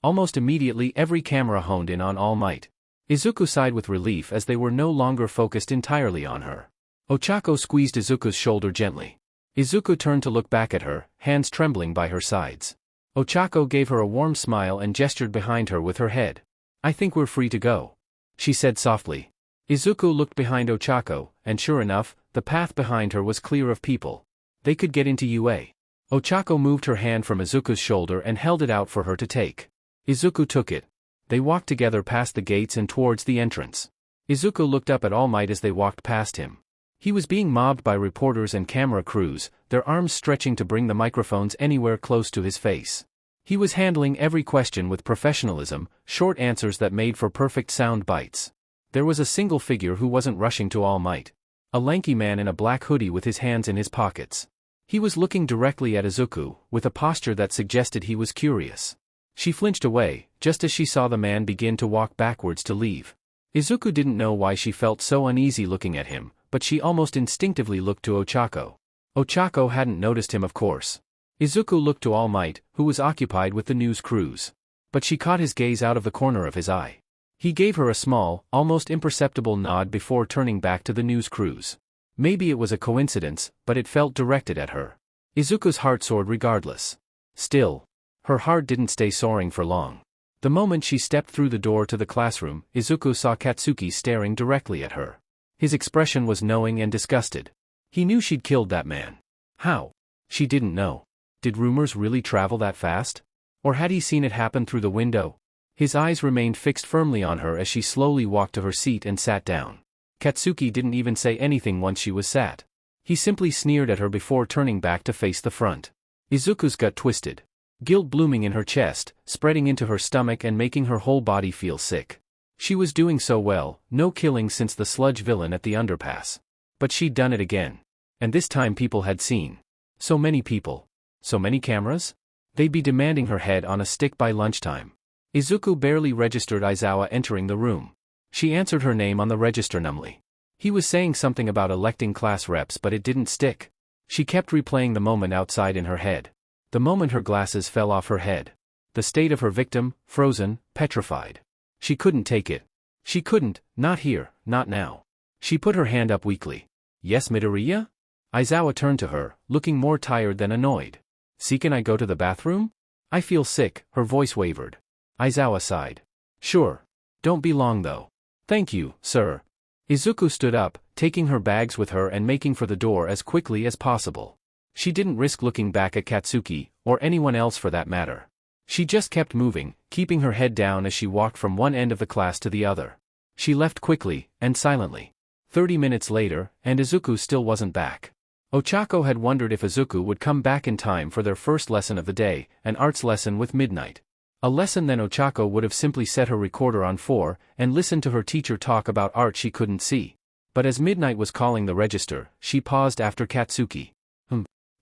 Almost immediately every camera honed in on All Might. Izuku sighed with relief as they were no longer focused entirely on her. Ochako squeezed Izuku's shoulder gently. Izuku turned to look back at her, hands trembling by her sides. Ochako gave her a warm smile and gestured behind her with her head. I think we're free to go, she said softly. Izuku looked behind Ochako, and sure enough, the path behind her was clear of people. They could get into UA. Ochako moved her hand from Izuku's shoulder and held it out for her to take. Izuku took it. They walked together past the gates and towards the entrance. Izuku looked up at All Might as they walked past him. He was being mobbed by reporters and camera crews, their arms stretching to bring the microphones anywhere close to his face. He was handling every question with professionalism, short answers that made for perfect sound bites. There was a single figure who wasn't rushing to All Might. A lanky man in a black hoodie with his hands in his pockets. He was looking directly at Izuku, with a posture that suggested he was curious. She flinched away, just as she saw the man begin to walk backwards to leave. Izuku didn't know why she felt so uneasy looking at him, but she almost instinctively looked to Ochako. Ochako hadn't noticed him, of course. Izuku looked to All Might, who was occupied with the news crews. But she caught his gaze out of the corner of his eye. He gave her a small, almost imperceptible nod before turning back to the news crews. Maybe it was a coincidence, but it felt directed at her. Izuku's heart soared regardless. Still, her heart didn't stay soaring for long. The moment she stepped through the door to the classroom, Izuku saw Katsuki staring directly at her. His expression was knowing and disgusted. He knew she'd killed that man. How? She didn't know. Did rumors really travel that fast? Or had he seen it happen through the window? His eyes remained fixed firmly on her as she slowly walked to her seat and sat down. Katsuki didn't even say anything once she was sat. He simply sneered at her before turning back to face the front. Izuku's gut twisted. Guilt blooming in her chest, spreading into her stomach and making her whole body feel sick. She was doing so well, no killing since the sludge villain at the underpass. But she'd done it again. And this time people had seen. So many people. So many cameras? They'd be demanding her head on a stick by lunchtime. Izuku barely registered Aizawa entering the room. She answered her name on the register numbly. He was saying something about electing class reps, but it didn't stick. She kept replaying the moment outside in her head. The moment her glasses fell off her head. The state of her victim, frozen, petrified. She couldn't take it. She couldn't, not here, not now. She put her hand up weakly. Yes, Midoriya? Aizawa turned to her, looking more tired than annoyed. See, can I go to the bathroom? I feel sick, her voice wavered. Aizawa sighed. Sure. Don't be long though. Thank you, sir. Izuku stood up, taking her bags with her and making for the door as quickly as possible. She didn't risk looking back at Katsuki, or anyone else for that matter. She just kept moving, keeping her head down as she walked from one end of the class to the other. She left quickly, and silently. 30 minutes later, and Izuku still wasn't back. Ochako had wondered if Izuku would come back in time for their first lesson of the day, an arts lesson with Midnight. A lesson then Ochako would have simply set her recorder on 4, and listened to her teacher talk about art she couldn't see. But as Midnight was calling the register, she paused after Katsuki.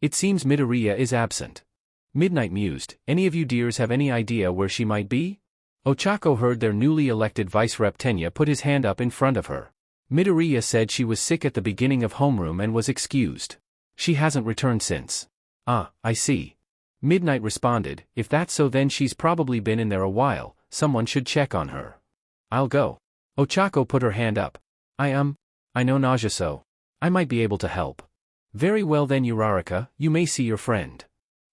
It seems Midoriya is absent. Midnight mused, any of you dears have any idea where she might be? Ochako heard their newly elected Vice Rep Tenya put his hand up in front of her. Midoriya said she was sick at the beginning of homeroom and was excused. She hasn't returned since. Ah, I see. Midnight responded, if that's so then she's probably been in there a while, someone should check on her. I'll go. Ochako put her hand up. I know nausea so. I might be able to help. Very well then Uraraka, you may see your friend.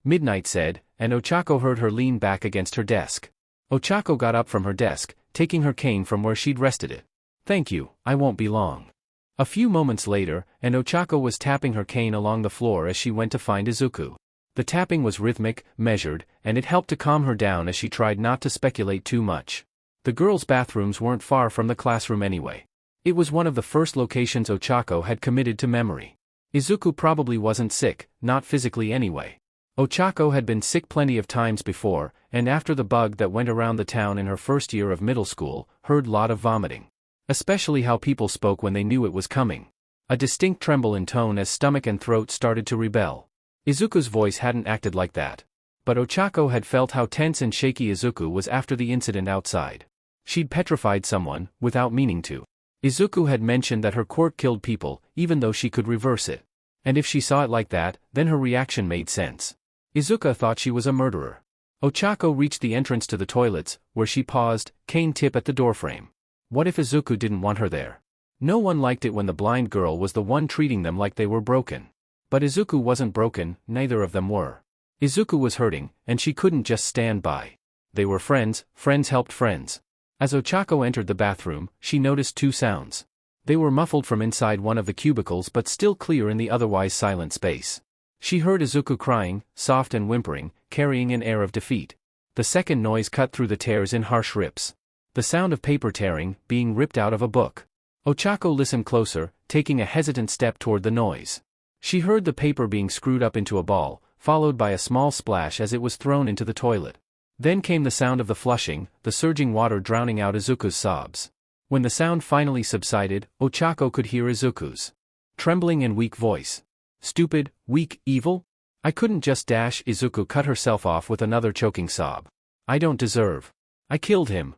Midnight said, and Ochako heard her lean back against her desk. Ochako got up from her desk, taking her cane from where she'd rested it. Thank you, I won't be long. A few moments later, and Ochako was tapping her cane along the floor as she went to find Izuku. The tapping was rhythmic, measured, and it helped to calm her down as she tried not to speculate too much. The girls' bathrooms weren't far from the classroom anyway. It was one of the first locations Ochako had committed to memory. Izuku probably wasn't sick, not physically anyway. Ochako had been sick plenty of times before, and after the bug that went around the town in her first year of middle school, heard lot of vomiting. Especially how people spoke when they knew it was coming. A distinct tremble in tone as stomach and throat started to rebel. Izuku's voice hadn't acted like that. But Ochako had felt how tense and shaky Izuku was after the incident outside. She'd petrified someone, without meaning to. Izuku had mentioned that her quirk killed people, even though she could reverse it. And if she saw it like that, then her reaction made sense. Izuku thought she was a murderer. Ochako reached the entrance to the toilets, where she paused, cane tip at the doorframe. What if Izuku didn't want her there? No one liked it when the blind girl was the one treating them like they were broken. But Izuku wasn't broken, neither of them were. Izuku was hurting, and she couldn't just stand by. They were friends, friends helped friends. As Ochako entered the bathroom, she noticed two sounds. They were muffled from inside one of the cubicles but still clear in the otherwise silent space. She heard Izuku crying, soft and whimpering, carrying an air of defeat. The second noise cut through the tears in harsh rips. The sound of paper tearing, being ripped out of a book. Ochako listened closer, taking a hesitant step toward the noise. She heard the paper being screwed up into a ball, followed by a small splash as it was thrown into the toilet. Then came the sound of the flushing, the surging water drowning out Izuku's sobs. When the sound finally subsided, Ochako could hear Izuku's trembling and weak voice. Stupid, weak, evil? I couldn't just dash. Izuku cut herself off with another choking sob. I don't deserve. I killed him.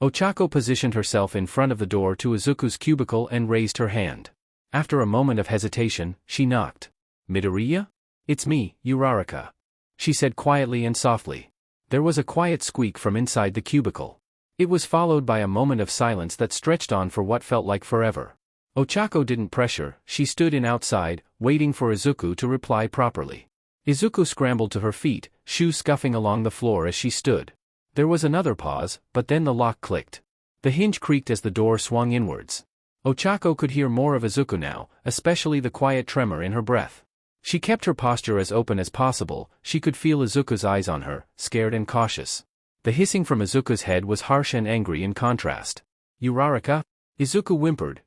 Ochako positioned herself in front of the door to Izuku's cubicle and raised her hand. After a moment of hesitation, she knocked. Midoriya? It's me, Uraraka. She said quietly and softly. There was a quiet squeak from inside the cubicle. It was followed by a moment of silence that stretched on for what felt like forever. Ochako didn't pressure, she stood in outside, waiting for Izuku to reply properly. Izuku scrambled to her feet, shoes scuffing along the floor as she stood. There was another pause, but then the lock clicked. The hinge creaked as the door swung inwards. Ochako could hear more of Izuku now, especially the quiet tremor in her breath. She kept her posture as open as possible. She could feel Izuku's eyes on her, scared and cautious. The hissing from Izuku's head was harsh and angry in contrast. Uraraka? Izuku whimpered.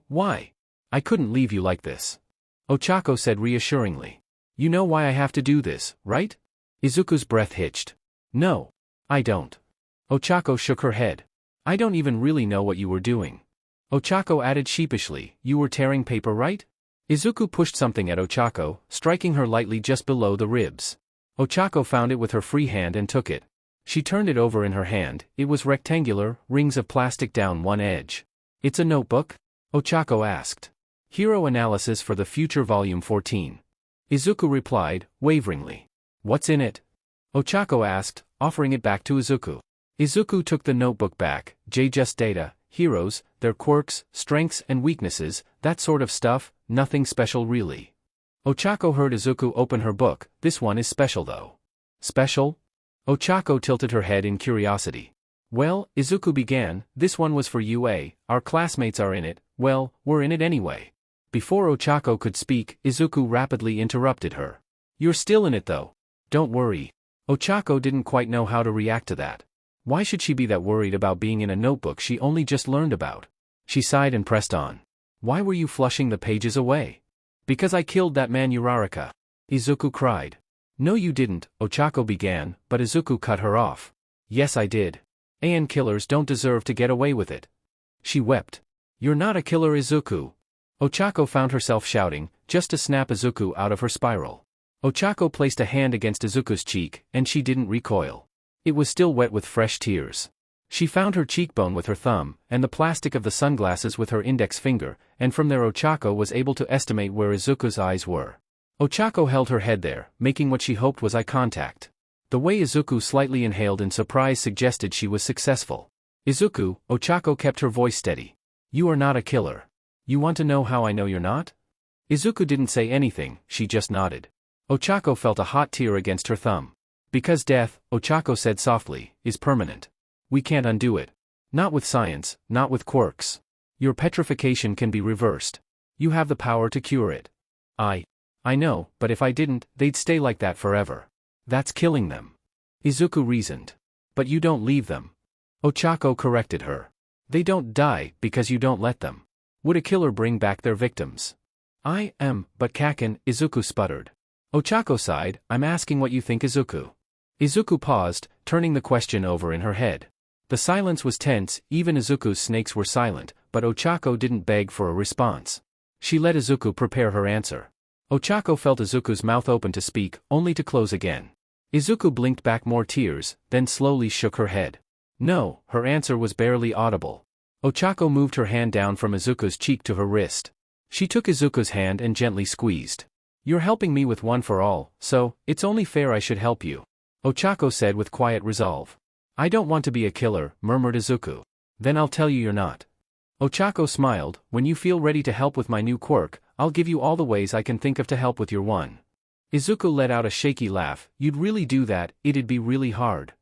Why? I couldn't leave you like this. Ochako said reassuringly. You know why I have to do this, right? Izuku's breath hitched. No. I don't. Ochako shook her head. I don't even really know what you were doing. Ochako added sheepishly. You were tearing paper, right? Izuku pushed something at Ochako, striking her lightly just below the ribs. Ochako found it with her free hand and took it. She turned it over in her hand. It was rectangular, rings of plastic down one edge. It's a notebook? Ochako asked. Hero Analysis for the Future Volume 14. Izuku replied, waveringly. What's in it? Ochako asked, offering it back to Izuku. Izuku took the notebook back. Just data, heroes, their quirks, strengths and weaknesses, that sort of stuff, nothing special really. Ochako heard Izuku open her book. This one is special though. Special? Ochako tilted her head in curiosity. Well, Izuku began, this one was for UA, our classmates are in it, well, we're in it anyway. Before Ochako could speak, Izuku rapidly interrupted her. You're still in it though. Don't worry. Ochako didn't quite know how to react to that. Why should she be that worried about being in a notebook she only just learned about? She sighed and pressed on. Why were you flushing the pages away? Because I killed that man Uraraka. Izuku cried. No you didn't, Ochako began, but Izuku cut her off. Yes I did. AN killers don't deserve to get away with it. She wept. You're not a killer Izuku. Ochako found herself shouting, just to snap Izuku out of her spiral. Ochako placed a hand against Izuku's cheek, and she didn't recoil. It was still wet with fresh tears. She found her cheekbone with her thumb, and the plastic of the sunglasses with her index finger, and from there Ochako was able to estimate where Izuku's eyes were. Ochako held her head there, making what she hoped was eye contact. The way Izuku slightly inhaled in surprise suggested she was successful. Izuku, Ochako kept her voice steady. You are not a killer. You want to know how I know you're not? Izuku didn't say anything, she just nodded. Ochako felt a hot tear against her thumb. Because death, Ochako said softly, is permanent. We can't undo it. Not with science, not with quirks. Your petrification can be reversed. You have the power to cure it. I know, but if I didn't, they'd stay like that forever. That's killing them. Izuku reasoned. But you don't leave them. Ochako corrected her. They don't die, because you don't let them. Would a killer bring back their victims? But Kaken, Izuku sputtered. Ochako sighed, I'm asking what you think Izuku. Izuku paused, turning the question over in her head. The silence was tense, even Izuku's snakes were silent, but Ochako didn't beg for a response. She let Izuku prepare her answer. Ochako felt Izuku's mouth open to speak, only to close again. Izuku blinked back more tears, then slowly shook her head. No, her answer was barely audible. Ochako moved her hand down from Izuku's cheek to her wrist. She took Izuku's hand and gently squeezed. You're helping me with One for All, so, it's only fair I should help you. Ochako said with quiet resolve. I don't want to be a killer, murmured Izuku. Then I'll tell you you're not. Ochako smiled, when you feel ready to help with my new quirk, I'll give you all the ways I can think of to help with your one. Izuku let out a shaky laugh. You'd really do that, it'd be really hard.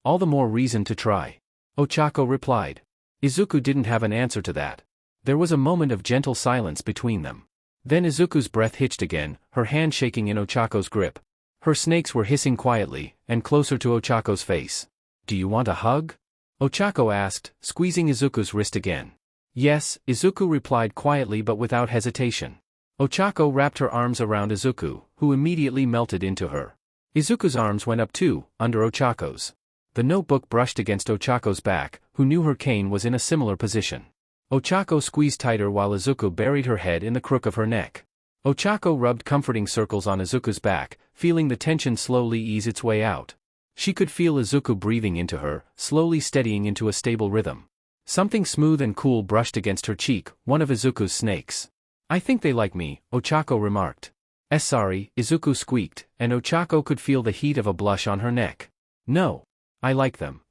All the more reason to try. Ochako replied. Izuku didn't have an answer to that. There was a moment of gentle silence between them. Then Izuku's breath hitched again, her hand shaking in Ochako's grip. Her snakes were hissing quietly, and closer to Ochako's face. Do you want a hug? Ochako asked, squeezing Izuku's wrist again. Yes, Izuku replied quietly but without hesitation. Ochako wrapped her arms around Izuku, who immediately melted into her. Izuku's arms went up too, under Ochako's. The notebook brushed against Ochako's back, who knew her cane was in a similar position. Ochako squeezed tighter while Izuku buried her head in the crook of her neck. Ochako rubbed comforting circles on Izuku's back, feeling the tension slowly ease its way out. She could feel Izuku breathing into her, slowly steadying into a stable rhythm. Something smooth and cool brushed against her cheek, one of Izuku's snakes. I think they like me, Ochako remarked. Sorry, Izuku squeaked, and Ochako could feel the heat of a blush on her neck. No. I like them.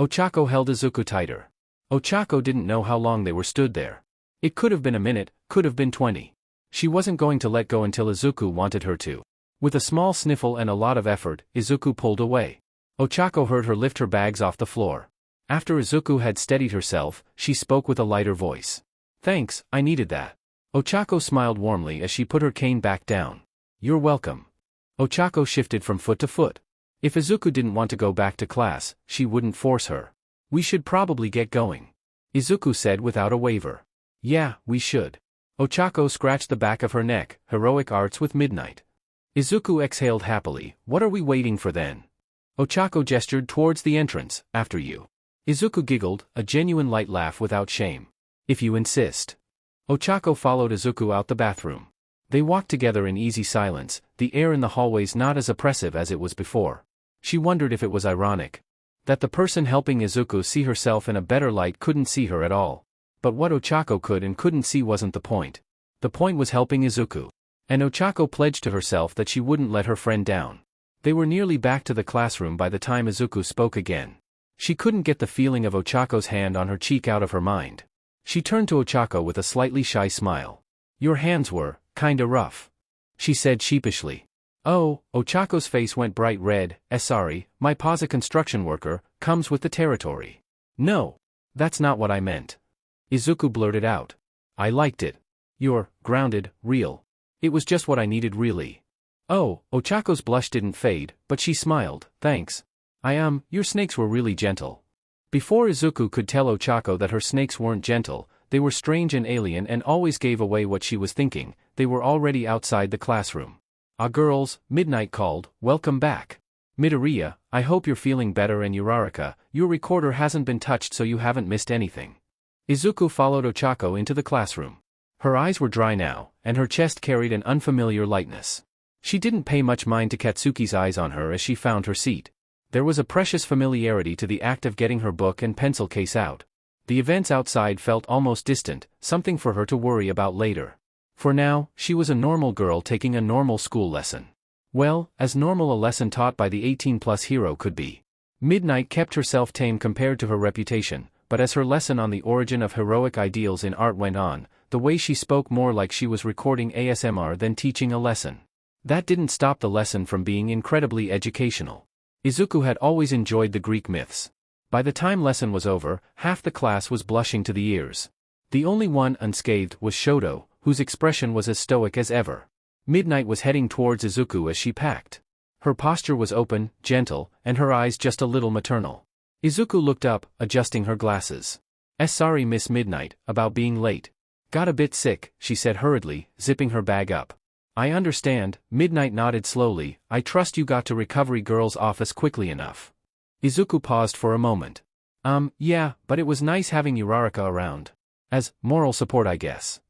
Ochako held Izuku tighter. Ochako didn't know how long they were stood there. It could have been a minute, could have been 20. She wasn't going to let go until Izuku wanted her to. With a small sniffle and a lot of effort, Izuku pulled away. Ochako heard her lift her bags off the floor. After Izuku had steadied herself, she spoke with a lighter voice. Thanks, I needed that. Ochako smiled warmly as she put her cane back down. You're welcome. Ochako shifted from foot to foot. If Izuku didn't want to go back to class, she wouldn't force her. We should probably get going, Izuku said without a waver. Yeah, we should. Ochako scratched the back of her neck, heroic arts with midnight. Izuku exhaled happily. What are we waiting for then? Ochako gestured towards the entrance. After you. Izuku giggled, a genuine light laugh without shame. If you insist. Ochako followed Izuku out the bathroom. They walked together in easy silence, the air in the hallways not as oppressive as it was before. She wondered if it was ironic that the person helping Izuku see herself in a better light couldn't see her at all. But what Ochako could and couldn't see wasn't the point. The point was helping Izuku. And Ochako pledged to herself that she wouldn't let her friend down. They were nearly back to the classroom by the time Izuku spoke again. She couldn't get the feeling of Ochako's hand on her cheek out of her mind. She turned to Ochako with a slightly shy smile. Your hands were kinda rough, she said sheepishly. Oh, Ochako's face went bright red. Sorry, my pa's a construction worker, comes with the territory. No, that's not what I meant. Izuku blurted out. I liked it. You're grounded, real. It was just what I needed really. Oh, Ochako's blush didn't fade, but she smiled. Thanks. Your snakes were really gentle. Before Izuku could tell Ochako that her snakes weren't gentle, they were strange and alien and always gave away what she was thinking, they were already outside the classroom. Ah girls, Midnight called, welcome back. Midoriya, I hope you're feeling better and Uraraka, your recorder hasn't been touched so you haven't missed anything. Izuku followed Ochako into the classroom. Her eyes were dry now, and her chest carried an unfamiliar lightness. She didn't pay much mind to Katsuki's eyes on her as she found her seat. There was a precious familiarity to the act of getting her book and pencil case out. The events outside felt almost distant, something for her to worry about later. For now, she was a normal girl taking a normal school lesson. Well, as normal a lesson taught by the 18-plus hero could be. Midnight kept herself tame compared to her reputation, but as her lesson on the origin of heroic ideals in art went on, the way she spoke more like she was recording ASMR than teaching a lesson. That didn't stop the lesson from being incredibly educational. Izuku had always enjoyed the Greek myths. By the time lesson was over, half the class was blushing to the ears. The only one unscathed was Shoto, whose expression was as stoic as ever. Midnight was heading towards Izuku as she packed. Her posture was open, gentle, and her eyes just a little maternal. Izuku looked up, adjusting her glasses. Sorry Miss Midnight, about being late. Got a bit sick, she said hurriedly, zipping her bag up. I understand, Midnight nodded slowly, I trust you got to Recovery Girl's office quickly enough. Izuku paused for a moment. Yeah, but it was nice having Uraraka around. As moral support I guess.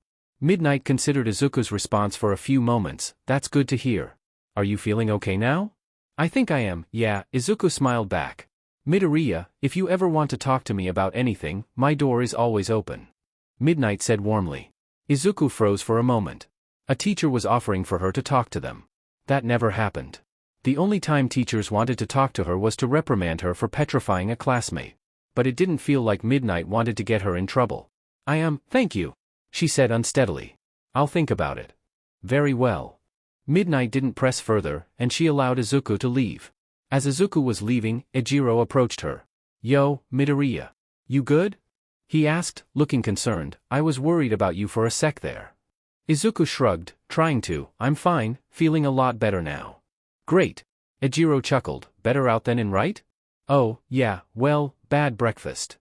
Midnight considered Izuku's response for a few moments. That's good to hear. Are you feeling okay now? I think I am, yeah, Izuku smiled back. Midoriya, if you ever want to talk to me about anything, my door is always open. Midnight said warmly. Izuku froze for a moment. A teacher was offering for her to talk to them. That never happened. The only time teachers wanted to talk to her was to reprimand her for petrifying a classmate. But it didn't feel like Midnight wanted to get her in trouble. Thank you, she said unsteadily. I'll think about it. Very well. Midnight didn't press further, and she allowed Izuku to leave. As Izuku was leaving, Ejiro approached her. Yo, Midoriya. You good? He asked, looking concerned. I was worried about you for a sec there. Izuku shrugged, trying to. I'm fine, feeling a lot better now. Great. Ejiro chuckled. Better out than in, right? Oh, yeah, well, bad breakfast.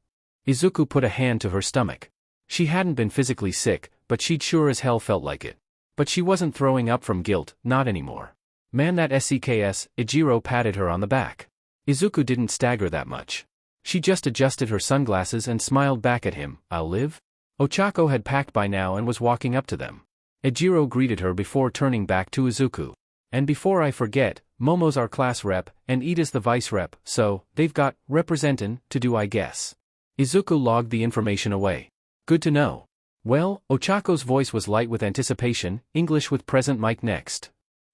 Izuku put a hand to her stomach. She hadn't been physically sick, but she'd sure as hell felt like it. But she wasn't throwing up from guilt, not anymore. Man that SCKS, Ejiro patted her on the back. Izuku didn't stagger that much. She just adjusted her sunglasses and smiled back at him. I'll live? Ochako had packed by now and was walking up to them. Ejiro greeted her before turning back to Izuku. And before I forget, Momo's our class rep, and Ida's the vice rep, so, they've got representin' to do I guess. Izuku logged the information away. Good to know. Well, Ochako's voice was light with anticipation, English with present mic next.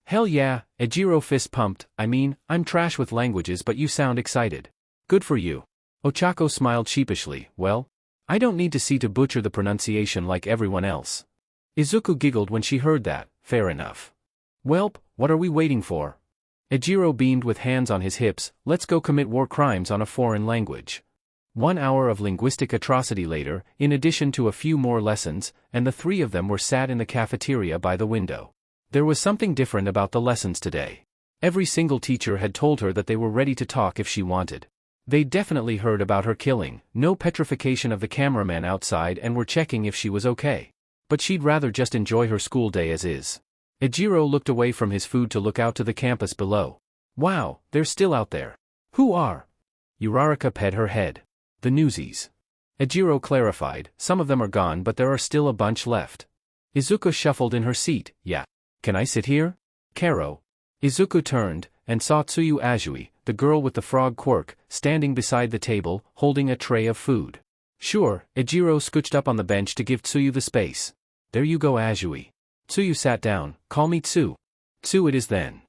Hell yeah, Ejiro fist pumped, I'm trash with languages but you sound excited. Good for you. Ochako smiled sheepishly, well, I don't need to see to butcher the pronunciation like everyone else. Izuku giggled when she heard that, fair enough. Welp, what are we waiting for? Ejiro beamed with hands on his hips, let's go commit war crimes on a foreign language. 1 hour of linguistic atrocity later, in addition to a few more lessons, and the three of them were sat in the cafeteria by the window. There was something different about the lessons today. Every single teacher had told her that they were ready to talk if she wanted. They'd definitely heard about her killing, no petrification of the cameraman outside, and were checking if she was okay. But she'd rather just enjoy her school day as is. Ejiro looked away from his food to look out to the campus below. Wow, they're still out there. Who are? Uraraka pet her head. The newsies. Ejiro clarified, some of them are gone but there are still a bunch left. Izuku shuffled in her seat. Yeah. Can I sit here? Karo. Izuku turned, and saw Tsuyu Azui, the girl with the frog quirk, standing beside the table, holding a tray of food. Sure, Ejiro scooched up on the bench to give Tsuyu the space. There you go Azui. Tsuyu sat down. Call me Tsu. Tsu it is then.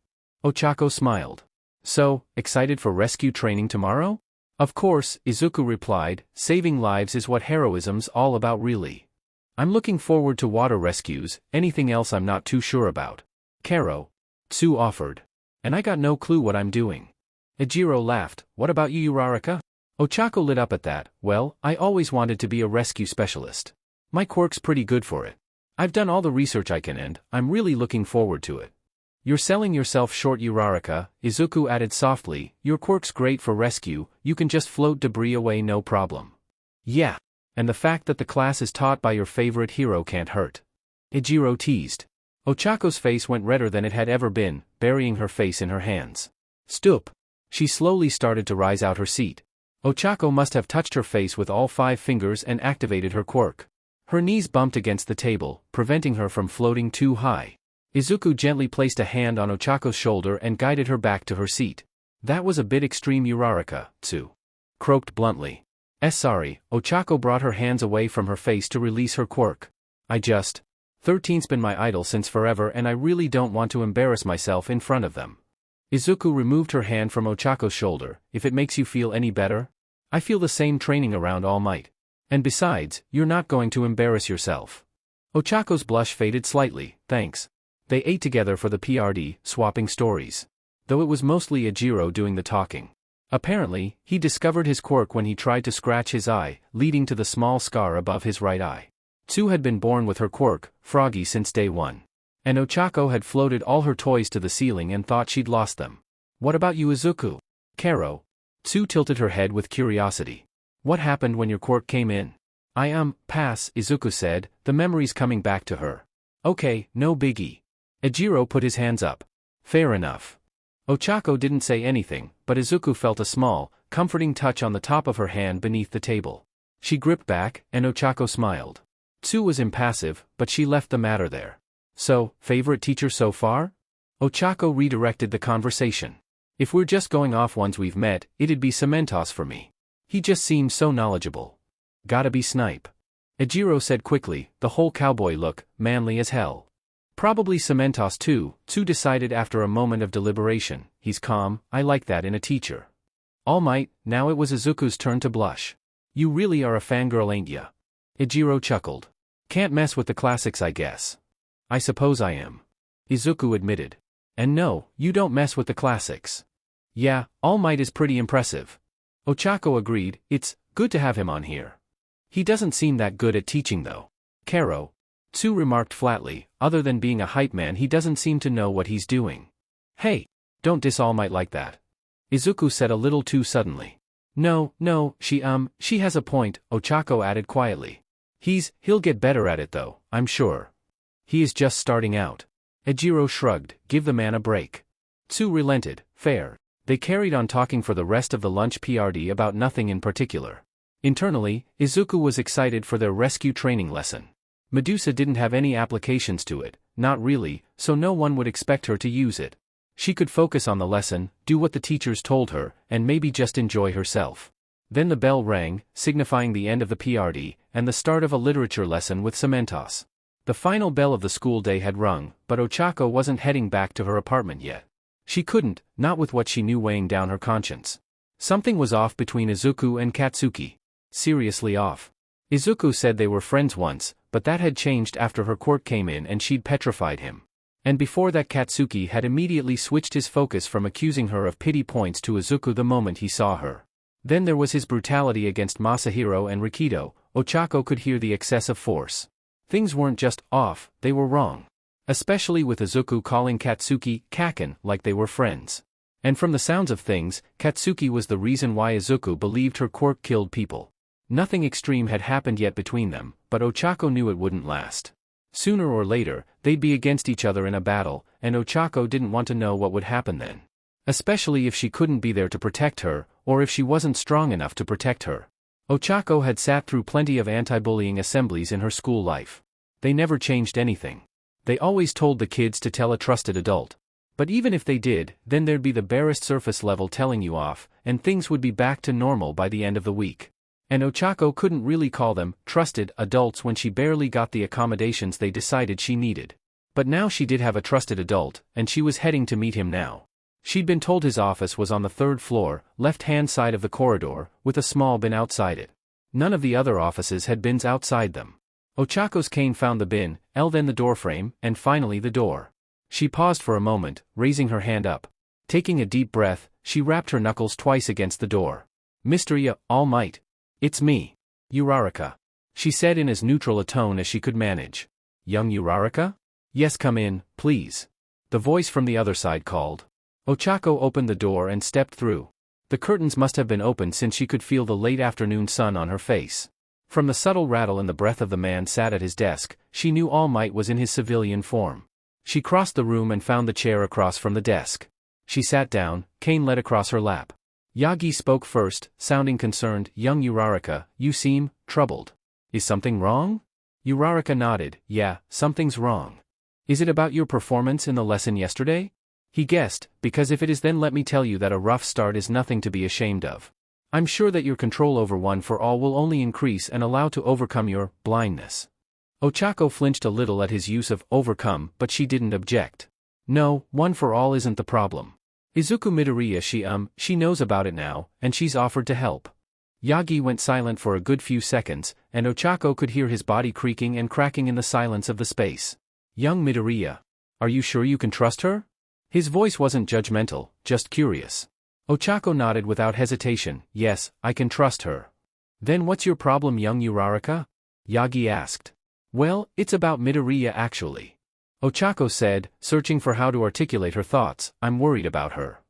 Ochako smiled. So, excited for rescue training tomorrow? Of course, Izuku replied, saving lives is what heroism's all about really. I'm looking forward to water rescues, anything else I'm not too sure about. Karo. Tsu offered. And I got no clue what I'm doing. Ejiro laughed. What about you Uraraka? Ochako lit up at that. Well, I always wanted to be a rescue specialist. My quirk's pretty good for it. I've done all the research I can and I'm really looking forward to it. You're selling yourself short Uraraka, Izuku added softly, your quirk's great for rescue, you can just float debris away no problem. Yeah. And the fact that the class is taught by your favorite hero can't hurt. Ejiro teased. Ochako's face went redder than it had ever been, burying her face in her hands. Stoop. She slowly started to rise out her seat. Ochako must have touched her face with all 5 fingers and activated her quirk. Her knees bumped against the table, preventing her from floating too high. Izuku gently placed a hand on Ochako's shoulder and guided her back to her seat. That was a bit extreme Uraraka, Tsu croaked bluntly. Sorry, Ochako brought her hands away from her face to release her quirk. 13's been my idol since forever and I really don't want to embarrass myself in front of them. Izuku removed her hand from Ochako's shoulder. If it makes you feel any better? I feel the same training around All Might. And besides, you're not going to embarrass yourself. Ochako's blush faded slightly, thanks. They ate together for the PRD, swapping stories. Though it was mostly Ejiro doing the talking. Apparently, he discovered his quirk when he tried to scratch his eye, leading to the small scar above his right eye. Tsu had been born with her quirk, Froggy, since day one. And Ochako had floated all her toys to the ceiling and thought she'd lost them. What about you Izuku? Karo. Tsu tilted her head with curiosity. What happened when your quirk came in? Pass, Izuku said, the memory's coming back to her. Okay, no biggie. Ejiro put his hands up. Fair enough. Ochako didn't say anything, but Izuku felt a small, comforting touch on the top of her hand beneath the table. She gripped back, and Ochako smiled. Tsu was impassive, but she left the matter there. So, favorite teacher so far? Ochako redirected the conversation. If we're just going off ones we've met, it'd be Cementos for me. He just seemed so knowledgeable. Gotta be Snipe. Ejiro said quickly, the whole cowboy look, manly as hell. Probably Cementos too, Tsu decided after a moment of deliberation. He's calm, I like that in a teacher. All Might, now it was Izuku's turn to blush. You really are a fangirl ain't ya? Ejiro chuckled. Can't mess with the classics I guess. I suppose I am. Izuku admitted. And no, you don't mess with the classics. Yeah, All Might is pretty impressive. Ochako agreed, it's good to have him on here. He doesn't seem that good at teaching though. Karo. Tsu remarked flatly, other than being a hype man he doesn't seem to know what he's doing. Hey, don't diss All Might like that. Izuku said a little too suddenly. No, she has a point, Ochako added quietly. He'll get better at it though, I'm sure. He is just starting out. Ejiro shrugged, give the man a break. Tsu relented, fair. They carried on talking for the rest of the lunch PRD about nothing in particular. Internally, Izuku was excited for their rescue training lesson. Medusa didn't have any applications to it, not really, so no one would expect her to use it. She could focus on the lesson, do what the teachers told her, and maybe just enjoy herself. Then the bell rang, signifying the end of the PRD, and the start of a literature lesson with Cementos. The final bell of the school day had rung, but Ochako wasn't heading back to her apartment yet. She couldn't, not with what she knew weighing down her conscience. Something was off between Izuku and Katsuki. Seriously off. Izuku said they were friends once, but that had changed after her quirk came in and she'd petrified him. And before that Katsuki had immediately switched his focus from accusing her of pity points to Izuku the moment he saw her. Then there was his brutality against Masahiro and Rikido. Ochako could hear the excessive force. Things weren't just off, they were wrong. Especially with Izuku calling Katsuki Kaken like they were friends. And from the sounds of things, Katsuki was the reason why Izuku believed her quirk killed people. Nothing extreme had happened yet between them, but Ochako knew it wouldn't last. Sooner or later, they'd be against each other in a battle, and Ochako didn't want to know what would happen then. Especially if she couldn't be there to protect her, or if she wasn't strong enough to protect her. Ochako had sat through plenty of anti-bullying assemblies in her school life. They never changed anything. They always told the kids to tell a trusted adult. But even if they did, then there'd be the barest surface level telling you off, and things would be back to normal by the end of the week. And Ochako couldn't really call them trusted adults when she barely got the accommodations they decided she needed. But now she did have a trusted adult, and she was heading to meet him now. She'd been told his office was on the 3rd floor, left-hand side of the corridor, with a small bin outside it. None of the other offices had bins outside them. Ochako's cane found the bin, then the doorframe, and finally the door. She paused for a moment, raising her hand up. Taking a deep breath, she rapped her knuckles twice against the door. "Mystery, All Might. It's me. Uraraka," she said in as neutral a tone as she could manage. "Young Uraraka? Yes, come in, please," the voice from the other side called. Ochako opened the door and stepped through. The curtains must have been open since she could feel the late afternoon sun on her face. From the subtle rattle in the breath of the man sat at his desk, she knew All Might was in his civilian form. She crossed the room and found the chair across from the desk. She sat down, cane led across her lap. Yagi spoke first, sounding concerned. "Young Uraraka, you seem troubled. Is something wrong?" Uraraka nodded. "Yeah, something's wrong." "Is it about your performance in the lesson yesterday?" He guessed, "because if it is, then let me tell you that a rough start is nothing to be ashamed of. I'm sure that your control over One for All will only increase and allow to overcome your blindness." Ochako flinched a little at his use of overcome, but she didn't object. "No, One for All isn't the problem. Izuku Midoriya, she knows about it now, and she's offered to help." Yagi went silent for a good few seconds, and Ochako could hear his body creaking and cracking in the silence of the space. "Young Midoriya. Are you sure you can trust her?" His voice wasn't judgmental, just curious. Ochako nodded without hesitation. "Yes, I can trust her." "Then what's your problem, young Uraraka?" Yagi asked. "Well, it's about Midoriya actually." Ochako said, searching for how to articulate her thoughts. "I'm worried about her."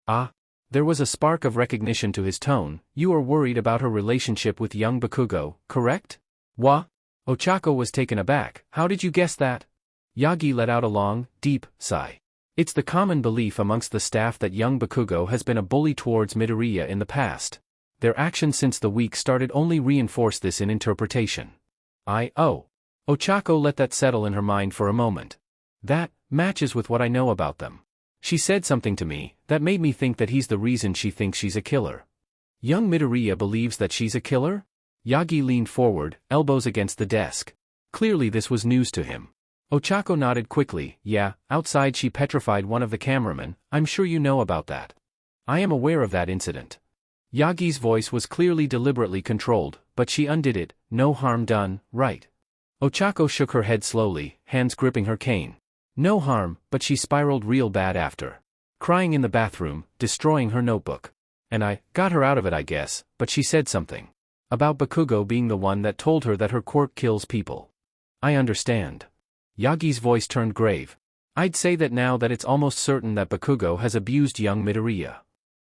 "Ah?" There was a spark of recognition to his tone. "You are worried about her relationship with young Bakugo, correct?" "What?" Ochako was taken aback. "How did you guess that?" Yagi let out a long, deep sigh. "It's the common belief amongst the staff that young Bakugo has been a bully towards Midoriya in the past. Their actions since the week started only reinforce this in interpretation." Ochako let that settle in her mind for a moment. "That matches with what I know about them. She said something to me that made me think that he's the reason she thinks she's a killer." "Young Midoriya believes that she's a killer?" Yagi leaned forward, elbows against the desk. Clearly this was news to him. Ochako nodded quickly. "Yeah, outside she petrified one of the cameramen. I'm sure you know about that." "I am aware of that incident." Yagi's voice was clearly deliberately controlled, but she undid it. "No harm done, right?" Ochako shook her head slowly, hands gripping her cane. "No harm, but she spiraled real bad after. Crying in the bathroom, destroying her notebook. And I got her out of it, I guess, but she said something about Bakugo being the one that told her that her quirk kills people." "I understand." Yagi's voice turned grave. "I'd say that now that it's almost certain that Bakugo has abused young Midoriya.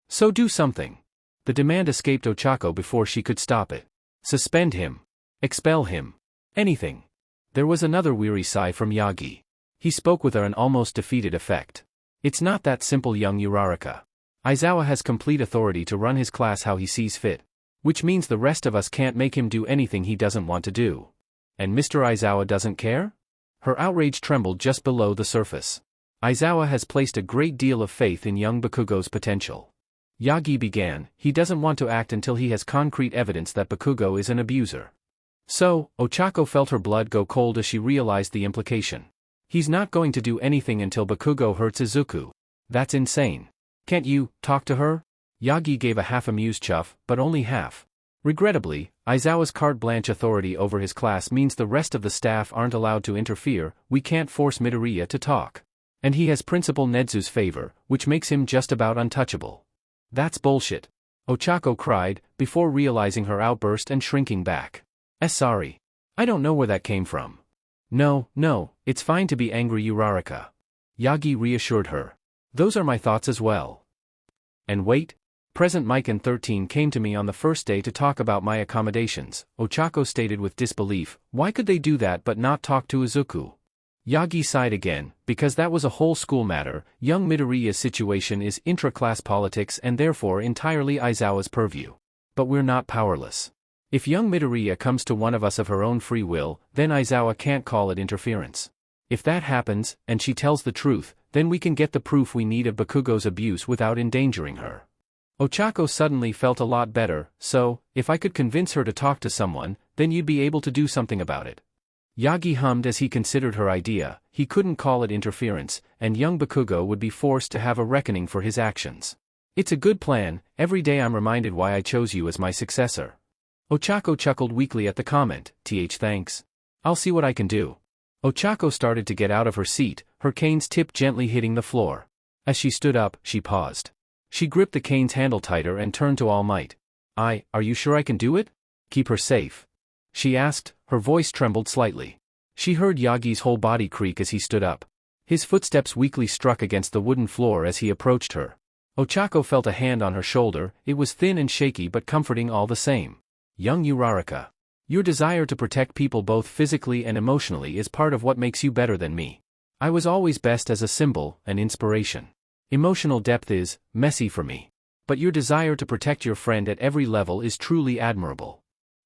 So do something." The demand escaped Ochako before she could stop it. "Suspend him. Expel him. Anything." There was another weary sigh from Yagi. He spoke with an almost defeated effect. "It's not that simple, young Uraraka. Aizawa has complete authority to run his class how he sees fit. Which means the rest of us can't make him do anything he doesn't want to do. And Mr. Aizawa doesn't care?" Her outrage trembled just below the surface. "Aizawa has placed a great deal of faith in young Bakugo's potential." Yagi began. "He doesn't want to act until he has concrete evidence that Bakugo is an abuser." "So," Ochako felt her blood go cold as she realized the implication. "He's not going to do anything until Bakugo hurts Izuku. That's insane. Can't you talk to her?" Yagi gave a half-amused chuff, but only half. "Regrettably, Aizawa's carte blanche authority over his class means the rest of the staff aren't allowed to interfere. We can't force Midoriya to talk. And he has Principal Nedzu's favor, which makes him just about untouchable." "That's bullshit." Ochako cried, before realizing her outburst and shrinking back. Sorry. I don't know where that came from. No, it's fine to be angry, Uraraka. Yagi reassured her. Those are my thoughts as well. And wait. Present Mike and 13 came to me on the first day to talk about my accommodations, Ochako stated with disbelief. Why could they do that but not talk to Izuku? Yagi sighed again, because that was a whole school matter. Young Midoriya's situation is intra-class politics and therefore entirely Aizawa's purview. But we're not powerless. If young Midoriya comes to one of us of her own free will, then Aizawa can't call it interference. If that happens, and she tells the truth, then we can get the proof we need of Bakugo's abuse without endangering her. Ochako suddenly felt a lot better, so, if I could convince her to talk to someone, then you'd be able to do something about it. Yagi hummed as he considered her idea. He couldn't call it interference, and young Bakugo would be forced to have a reckoning for his actions. It's a good plan. Every day I'm reminded why I chose you as my successor. Ochako chuckled weakly at the comment. Thanks. I'll see what I can do. Ochako started to get out of her seat, her cane's tip gently hitting the floor. As she stood up, she paused. She gripped the cane's handle tighter and turned to All Might. Are you sure I can do it? Keep her safe? She asked, her voice trembled slightly. She heard Yagi's whole body creak as he stood up. His footsteps weakly struck against the wooden floor as he approached her. Ochako felt a hand on her shoulder. It was thin and shaky but comforting all the same. Young Uraraka. Your desire to protect people both physically and emotionally is part of what makes you better than me. I was always best as a symbol, an inspiration. Emotional depth is messy for me. But your desire to protect your friend at every level is truly admirable.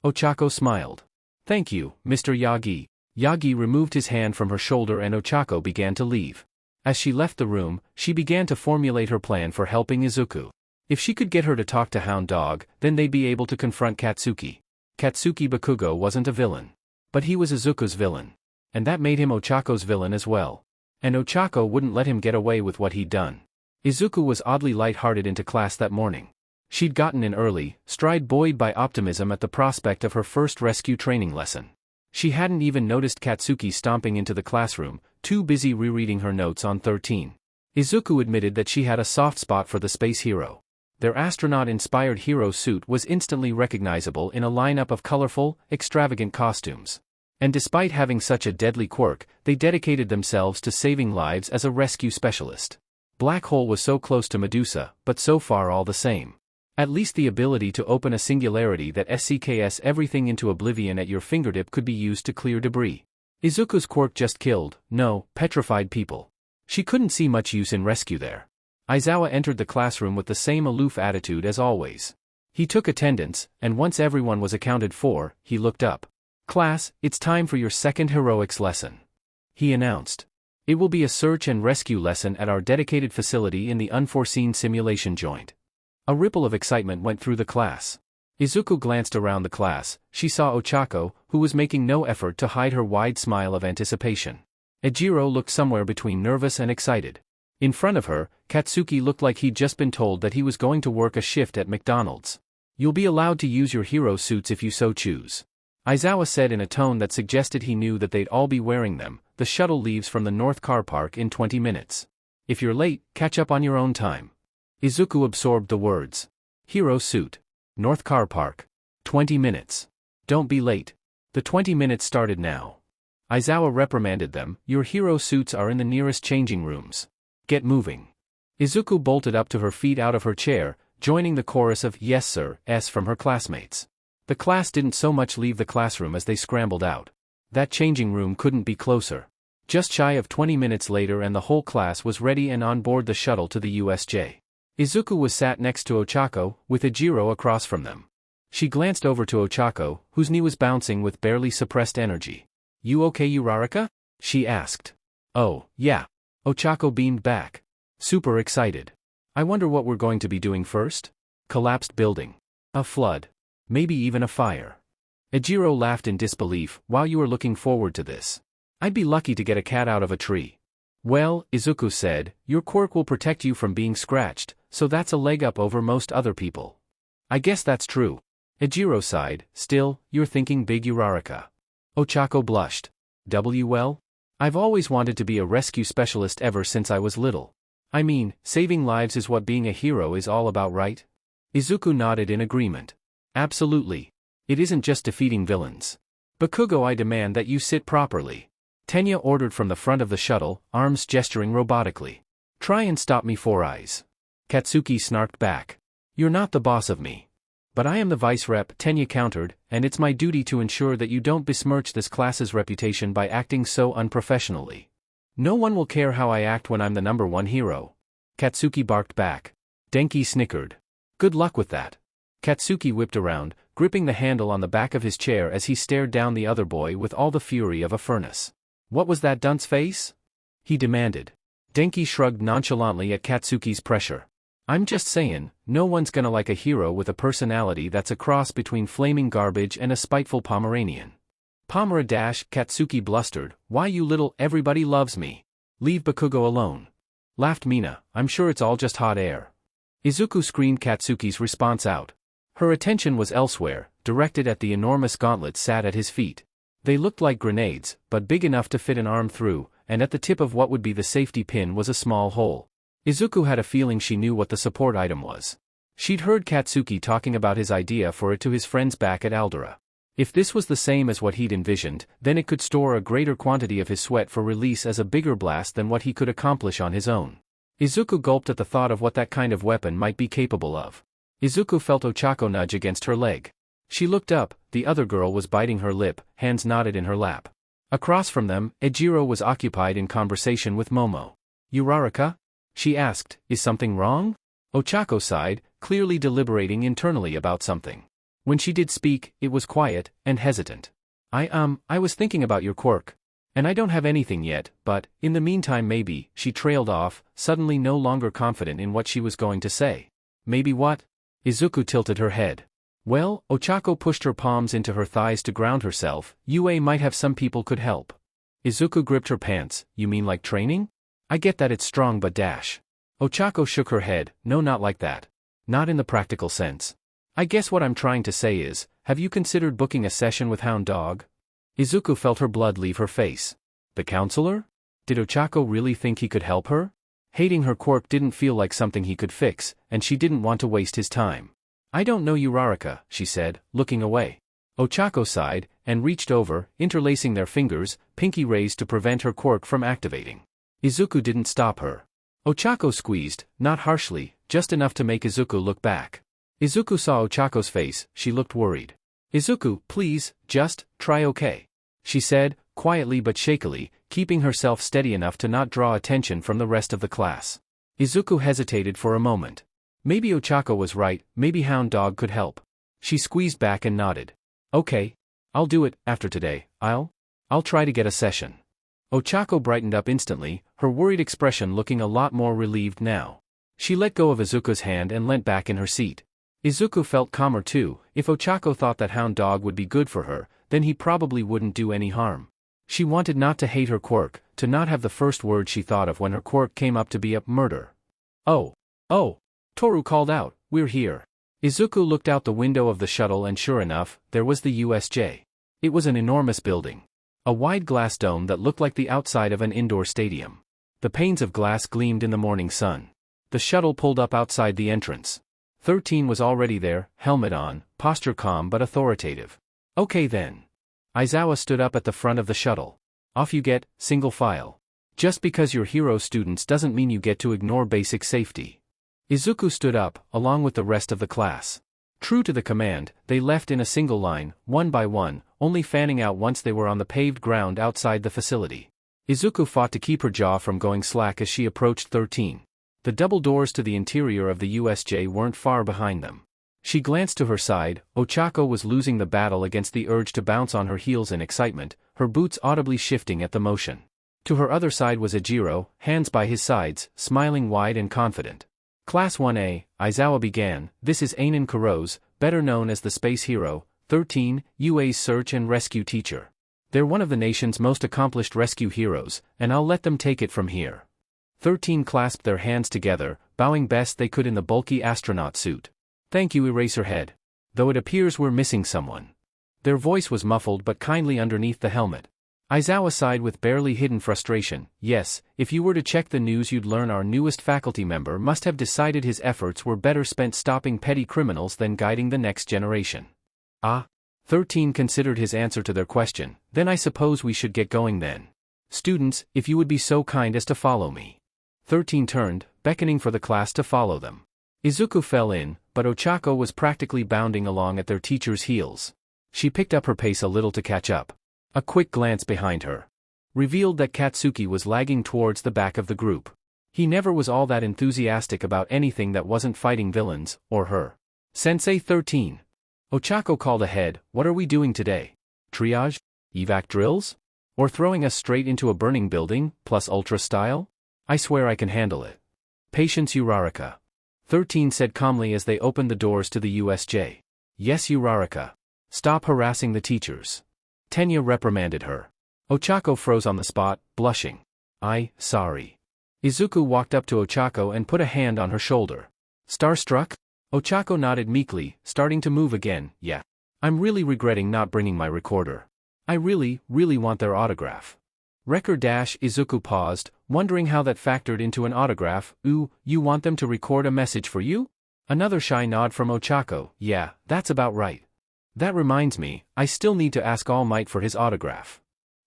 Ochako smiled. Thank you, Mr. Yagi. Yagi removed his hand from her shoulder and Ochako began to leave. As she left the room, she began to formulate her plan for helping Izuku. If she could get her to talk to Hound Dog, then they'd be able to confront Katsuki. Katsuki Bakugo wasn't a villain. But he was Izuku's villain. And that made him Ochako's villain as well. And Ochako wouldn't let him get away with what he'd done. Izuku was oddly light-hearted into class that morning. She'd gotten in early, stride buoyed by optimism at the prospect of her first rescue training lesson. She hadn't even noticed Katsuki stomping into the classroom, too busy rereading her notes on 13. Izuku admitted that she had a soft spot for the space hero. Their astronaut-inspired hero suit was instantly recognizable in a lineup of colorful, extravagant costumes. And despite having such a deadly quirk, they dedicated themselves to saving lives as a rescue specialist. Black Hole was so close to Medusa, but so far all the same. At least the ability to open a singularity that SCKS everything into oblivion at your fingertip could be used to clear debris. Izuku's quirk just killed, petrified people. She couldn't see much use in rescue there. Aizawa entered the classroom with the same aloof attitude as always. He took attendance, and once everyone was accounted for, he looked up. Class, it's time for your second heroics lesson. He announced. It will be a search and rescue lesson at our dedicated facility in the unforeseen simulation joint. A ripple of excitement went through the class. Izuku glanced around the class. She saw Ochako, who was making no effort to hide her wide smile of anticipation. Ejiro looked somewhere between nervous and excited. In front of her, Katsuki looked like he'd just been told that he was going to work a shift at McDonald's. You'll be allowed to use your hero suits if you so choose. Aizawa said in a tone that suggested he knew that they'd all be wearing them. The shuttle leaves from the North Car Park in 20 minutes. If you're late, catch up on your own time. Izuku absorbed the words. Hero suit. North Car Park. 20 minutes. Don't be late. The 20 minutes started now. Aizawa reprimanded them. Your hero suits are in the nearest changing rooms. Get moving. Izuku bolted up to her feet out of her chair, joining the chorus of yes sir, from her classmates. The class didn't so much leave the classroom as they scrambled out. That changing room couldn't be closer. Just shy of 20 minutes later and the whole class was ready and on board the shuttle to the USJ. Izuku was sat next to Ochako, with Ejiro across from them. She glanced over to Ochako, whose knee was bouncing with barely suppressed energy. You okay, Uraraka? She asked. Oh, yeah. Ochako beamed back. Super excited. I wonder what we're going to be doing first? Collapsed building. A flood. Maybe even a fire. Ejiro laughed in disbelief. While you are looking forward to this. I'd be lucky to get a cat out of a tree. Well, Izuku said, your quirk will protect you from being scratched, so that's a leg up over most other people. I guess that's true. Ejiro sighed. Still, you're thinking big, Uraraka. Ochako blushed. Well? I've always wanted to be a rescue specialist ever since I was little. I mean, saving lives is what being a hero is all about, right? Izuku nodded in agreement. Absolutely. It isn't just defeating villains. Bakugo, I demand that you sit properly. Tenya ordered from the front of the shuttle, arms gesturing robotically. Try and stop me, Four Eyes. Katsuki snarked back. You're not the boss of me. But I am the vice rep, Tenya countered, and it's my duty to ensure that you don't besmirch this class's reputation by acting so unprofessionally. No one will care how I act when I'm the #1 hero. Katsuki barked back. Denki snickered. Good luck with that. Katsuki whipped around, gripping the handle on the back of his chair as he stared down the other boy with all the fury of a furnace. What was that dunce face? He demanded. Denki shrugged nonchalantly at Katsuki's pressure. I'm just saying, no one's gonna like a hero with a personality that's a cross between flaming garbage and a spiteful Pomeranian. Pomera dash, Katsuki blustered, why you little everybody loves me. Leave Bakugo alone. Laughed Mina, I'm sure it's all just hot air. Izuku screamed Katsuki's response out. Her attention was elsewhere, directed at the enormous gauntlets sat at his feet. They looked like grenades, but big enough to fit an arm through, and at the tip of what would be the safety pin was a small hole. Izuku had a feeling she knew what the support item was. She'd heard Katsuki talking about his idea for it to his friends back at Aldera. If this was the same as what he'd envisioned, then it could store a greater quantity of his sweat for release as a bigger blast than what he could accomplish on his own. Izuku gulped at the thought of what that kind of weapon might be capable of. Izuku felt Ochako nudge against her leg. She looked up, the other girl was biting her lip, hands knotted in her lap. Across from them, Ejiro was occupied in conversation with Momo. Uraraka? She asked, is something wrong? Ochako sighed, clearly deliberating internally about something. When she did speak, it was quiet, and hesitant. I was thinking about your quirk. And I don't have anything yet, but, in the meantime maybe, she trailed off, suddenly no longer confident in what she was going to say. Maybe what? Izuku tilted her head. Well, Ochako pushed her palms into her thighs to ground herself, UA might have some people could help. Izuku gripped her pants, you mean like training? I get that it's strong but dash. Ochako shook her head, no not like that. Not in the practical sense. I guess what I'm trying to say is, have you considered booking a session with Hound Dog? Izuku felt her blood leave her face. The counselor? Did Ochako really think he could help her? Hating her quirk didn't feel like something he could fix, and she didn't want to waste his time. I don't know Uraraka, she said, looking away. Ochako sighed, and reached over, interlacing their fingers, pinky raised to prevent her quirk from activating. Izuku didn't stop her. Ochako squeezed, not harshly, just enough to make Izuku look back. Izuku saw Ochako's face, she looked worried. Izuku, please, just, try okay. She said, quietly but shakily, keeping herself steady enough to not draw attention from the rest of the class. Izuku hesitated for a moment. Maybe Ochako was right, maybe Hound Dog could help. She squeezed back and nodded. Okay. I'll do it, after today, I'll try to get a session. Ochako brightened up instantly, her worried expression looking a lot more relieved now. She let go of Izuku's hand and leant back in her seat. Izuku felt calmer too. If Ochako thought that Hound Dog would be good for her, then he probably wouldn't do any harm. She wanted not to hate her quirk, to not have the first word she thought of when her quirk came up to be a murder. Oh. Toru called out, we're here. Izuku looked out the window of the shuttle and sure enough, there was the USJ. It was an enormous building. A wide glass dome that looked like the outside of an indoor stadium. The panes of glass gleamed in the morning sun. The shuttle pulled up outside the entrance. 13 was already there, helmet on, posture calm but authoritative. Okay then. Aizawa stood up at the front of the shuttle. Off you get, single file. Just because you're hero students doesn't mean you get to ignore basic safety. Izuku stood up, along with the rest of the class. True to the command, they left in a single line, one by one, only fanning out once they were on the paved ground outside the facility. Izuku fought to keep her jaw from going slack as she approached 13. The double doors to the interior of the USJ weren't far behind them. She glanced to her side. Ochako was losing the battle against the urge to bounce on her heels in excitement, her boots audibly shifting at the motion. To her other side was Ejiro, hands by his sides, smiling wide and confident. Class 1A, Aizawa began, this is Ainin Kuro's, better known as the Space Hero, 13, UA's search and rescue teacher. They're one of the nation's most accomplished rescue heroes, and I'll let them take it from here. 13 clasped their hands together, bowing best they could in the bulky astronaut suit. Thank you, Eraserhead. Though it appears we're missing someone. Their voice was muffled but kindly underneath the helmet. Aizawa sighed with barely hidden frustration. Yes, if you were to check the news you'd learn our newest faculty member must have decided his efforts were better spent stopping petty criminals than guiding the next generation. Ah? 13 considered his answer to their question. Then I suppose we should get going then. Students, if you would be so kind as to follow me. 13 turned, beckoning for the class to follow them. Izuku fell in, but Ochako was practically bounding along at their teacher's heels. She picked up her pace a little to catch up. A quick glance behind her revealed that Katsuki was lagging towards the back of the group. He never was all that enthusiastic about anything that wasn't fighting villains, or her. Sensei 13. Ochako called ahead. What are we doing today? Triage? Evac drills? Or throwing us straight into a burning building, plus ultra style? I swear I can handle it. Patience Uraraka. 13 said calmly as they opened the doors to the USJ. Yes Uraraka. Stop harassing the teachers. Tenya reprimanded her. Ochako froze on the spot, blushing. Sorry. Izuku walked up to Ochako and put a hand on her shoulder. Starstruck? Ochako nodded meekly, starting to move again. Yeah. I'm really regretting not bringing my recorder. I really want their autograph. Record dash Izuku paused, wondering how that factored into an autograph. Ooh, you want them to record a message for you? Another shy nod from Ochako. Yeah, that's about right. That reminds me, I still need to ask All Might for his autograph.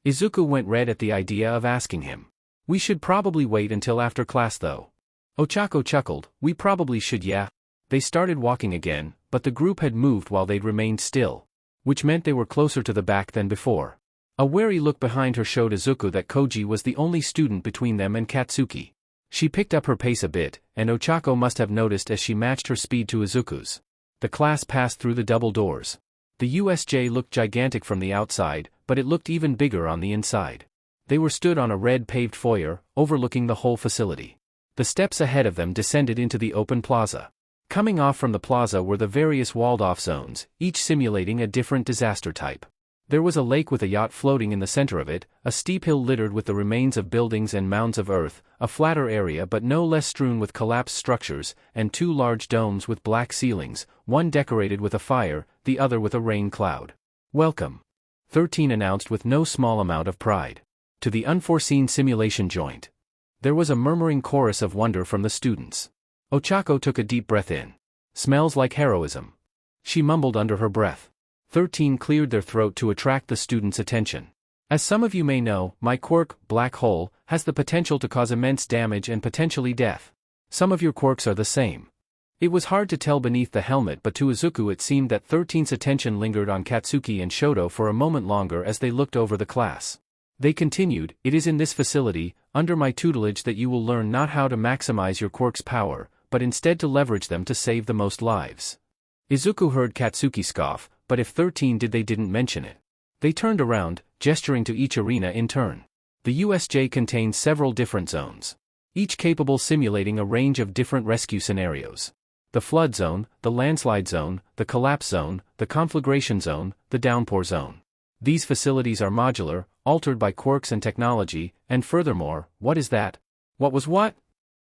Izuku went red at the idea of asking him. We should probably wait until after class though. Ochako chuckled. We probably should yeah. They started walking again, but the group had moved while they'd remained still, which meant they were closer to the back than before. A wary look behind her showed Izuku that Koji was the only student between them and Katsuki. She picked up her pace a bit, and Ochako must have noticed as she matched her speed to Izuku's. The class passed through the double doors. The USJ looked gigantic from the outside, but it looked even bigger on the inside. They were stood on a red paved foyer, overlooking the whole facility. The steps ahead of them descended into the open plaza. Coming off from the plaza were the various walled-off zones, each simulating a different disaster type. There was a lake with a yacht floating in the center of it, a steep hill littered with the remains of buildings and mounds of earth, a flatter area but no less strewn with collapsed structures, and two large domes with black ceilings, one decorated with a fire, the other with a rain cloud. Welcome. 13 announced with no small amount of pride. To the unforeseen simulation joint. There was a murmuring chorus of wonder from the students. Ochako took a deep breath in. Smells like heroism. She mumbled under her breath. 13 cleared their throat to attract the students' attention. As some of you may know, my quirk, Black Hole, has the potential to cause immense damage and potentially death. Some of your quirks are the same. It was hard to tell beneath the helmet, but to Izuku it seemed that 13's attention lingered on Katsuki and Shoto for a moment longer as they looked over the class. They continued, it is in this facility, under my tutelage that you will learn not how to maximize your quirk's power, but instead to leverage them to save the most lives. Izuku heard Katsuki scoff, but if 13 did they didn't mention it. They turned around, gesturing to each arena in turn. The USJ contains several different zones, each capable simulating a range of different rescue scenarios. The flood zone, the landslide zone, the collapse zone, the conflagration zone, the downpour zone. These facilities are modular, altered by quirks and technology, and furthermore, what is that? What was what?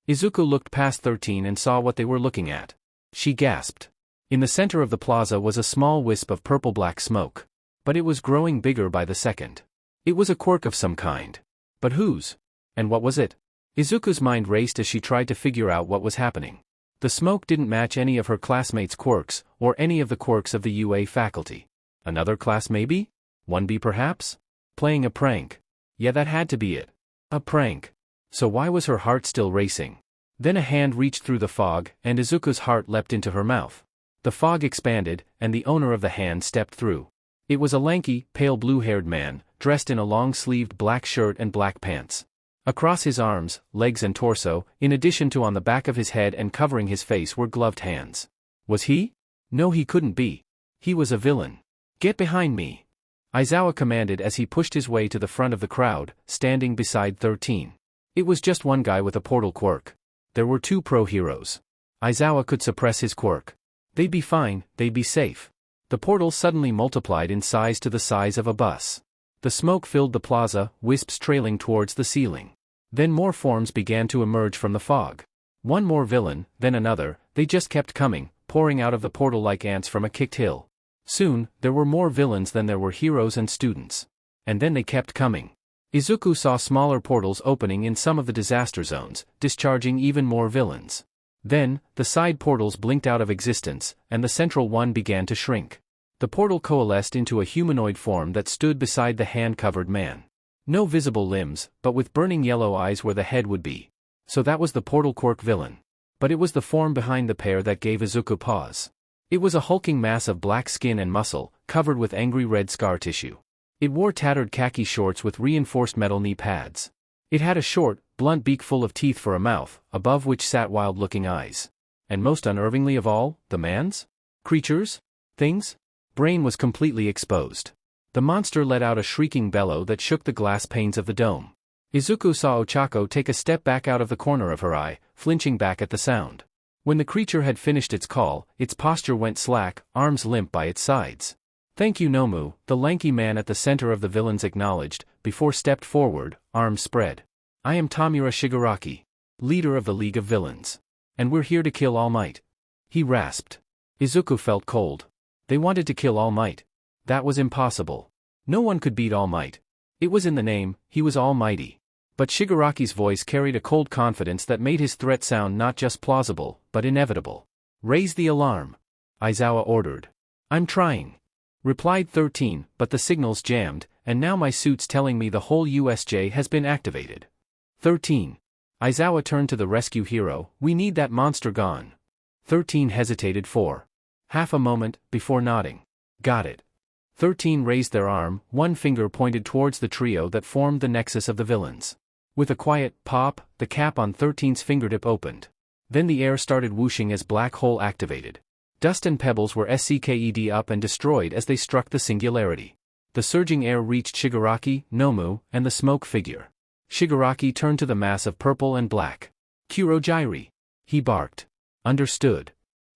Izuku looked past 13 and saw what they were looking at. She gasped. In the center of the plaza was a small wisp of purple-black smoke. But it was growing bigger by the second. It was a quirk of some kind. But whose? And what was it? Izuku's mind raced as she tried to figure out what was happening. The smoke didn't match any of her classmates' quirks, or any of the quirks of the UA faculty. Another class maybe? 1B perhaps? Playing a prank. Yeah, that had to be it. A prank. So why was her heart still racing? Then a hand reached through the fog, and Izuku's heart leapt into her mouth. The fog expanded, and the owner of the hand stepped through. It was a lanky, pale blue-haired man, dressed in a long-sleeved black shirt and black pants. Across his arms, legs and torso, in addition to on the back of his head and covering his face were gloved hands. Was he? No, he couldn't be. He was a villain. Get behind me. Aizawa commanded as he pushed his way to the front of the crowd, standing beside 13. It was just one guy with a portal quirk. There were two pro-heroes. Aizawa could suppress his quirk. They'd be fine, they'd be safe. The portal suddenly multiplied in size to the size of a bus. The smoke filled the plaza, wisps trailing towards the ceiling. Then more forms began to emerge from the fog. One more villain, then another, they just kept coming, pouring out of the portal like ants from a kicked hill. Soon, there were more villains than there were heroes and students. And then they kept coming. Izuku saw smaller portals opening in some of the disaster zones, discharging even more villains. Then, the side portals blinked out of existence, and the central one began to shrink. The portal coalesced into a humanoid form that stood beside the hand-covered man. No visible limbs, but with burning yellow eyes where the head would be. So that was the Portal Quirk villain. But it was the form behind the pair that gave Izuku pause. It was a hulking mass of black skin and muscle, covered with angry red scar tissue. It wore tattered khaki shorts with reinforced metal knee pads. It had a short, blunt beak full of teeth for a mouth, above which sat wild-looking eyes. And most unnervingly of all, the man's creatures? Things? Brain was completely exposed. The monster let out a shrieking bellow that shook the glass panes of the dome. Izuku saw Ochako take a step back out of the corner of her eye, flinching back at the sound. When the creature had finished its call, its posture went slack, arms limp by its sides. "Thank you, Nomu," the lanky man at the center of the villains acknowledged, before stepped forward, arms spread. "I am Tamura Shigaraki, leader of the League of Villains. And we're here to kill All Might." He rasped. Izuku felt cold. They wanted to kill All Might. That was impossible. No one could beat All Might. It was in the name, he was almighty. But Shigaraki's voice carried a cold confidence that made his threat sound not just plausible, but inevitable. "Raise the alarm," Aizawa ordered. "I'm trying," replied 13, "but the signal's jammed, and now my suit's telling me the whole USJ has been activated." 13. Aizawa turned to the rescue hero. "We need that monster gone." 13 hesitated for half a moment, before nodding. "Got it." 13 raised their arm, one finger pointed towards the trio that formed the nexus of the villains. With a quiet pop, the cap on 13's fingertip opened. Then the air started whooshing as black hole activated. Dust and pebbles were sced up and destroyed as they struck the singularity. The surging air reached Shigaraki, Nomu, and the smoke figure. Shigaraki turned to the mass of purple and black. "Kurogyri," he barked. "Understood."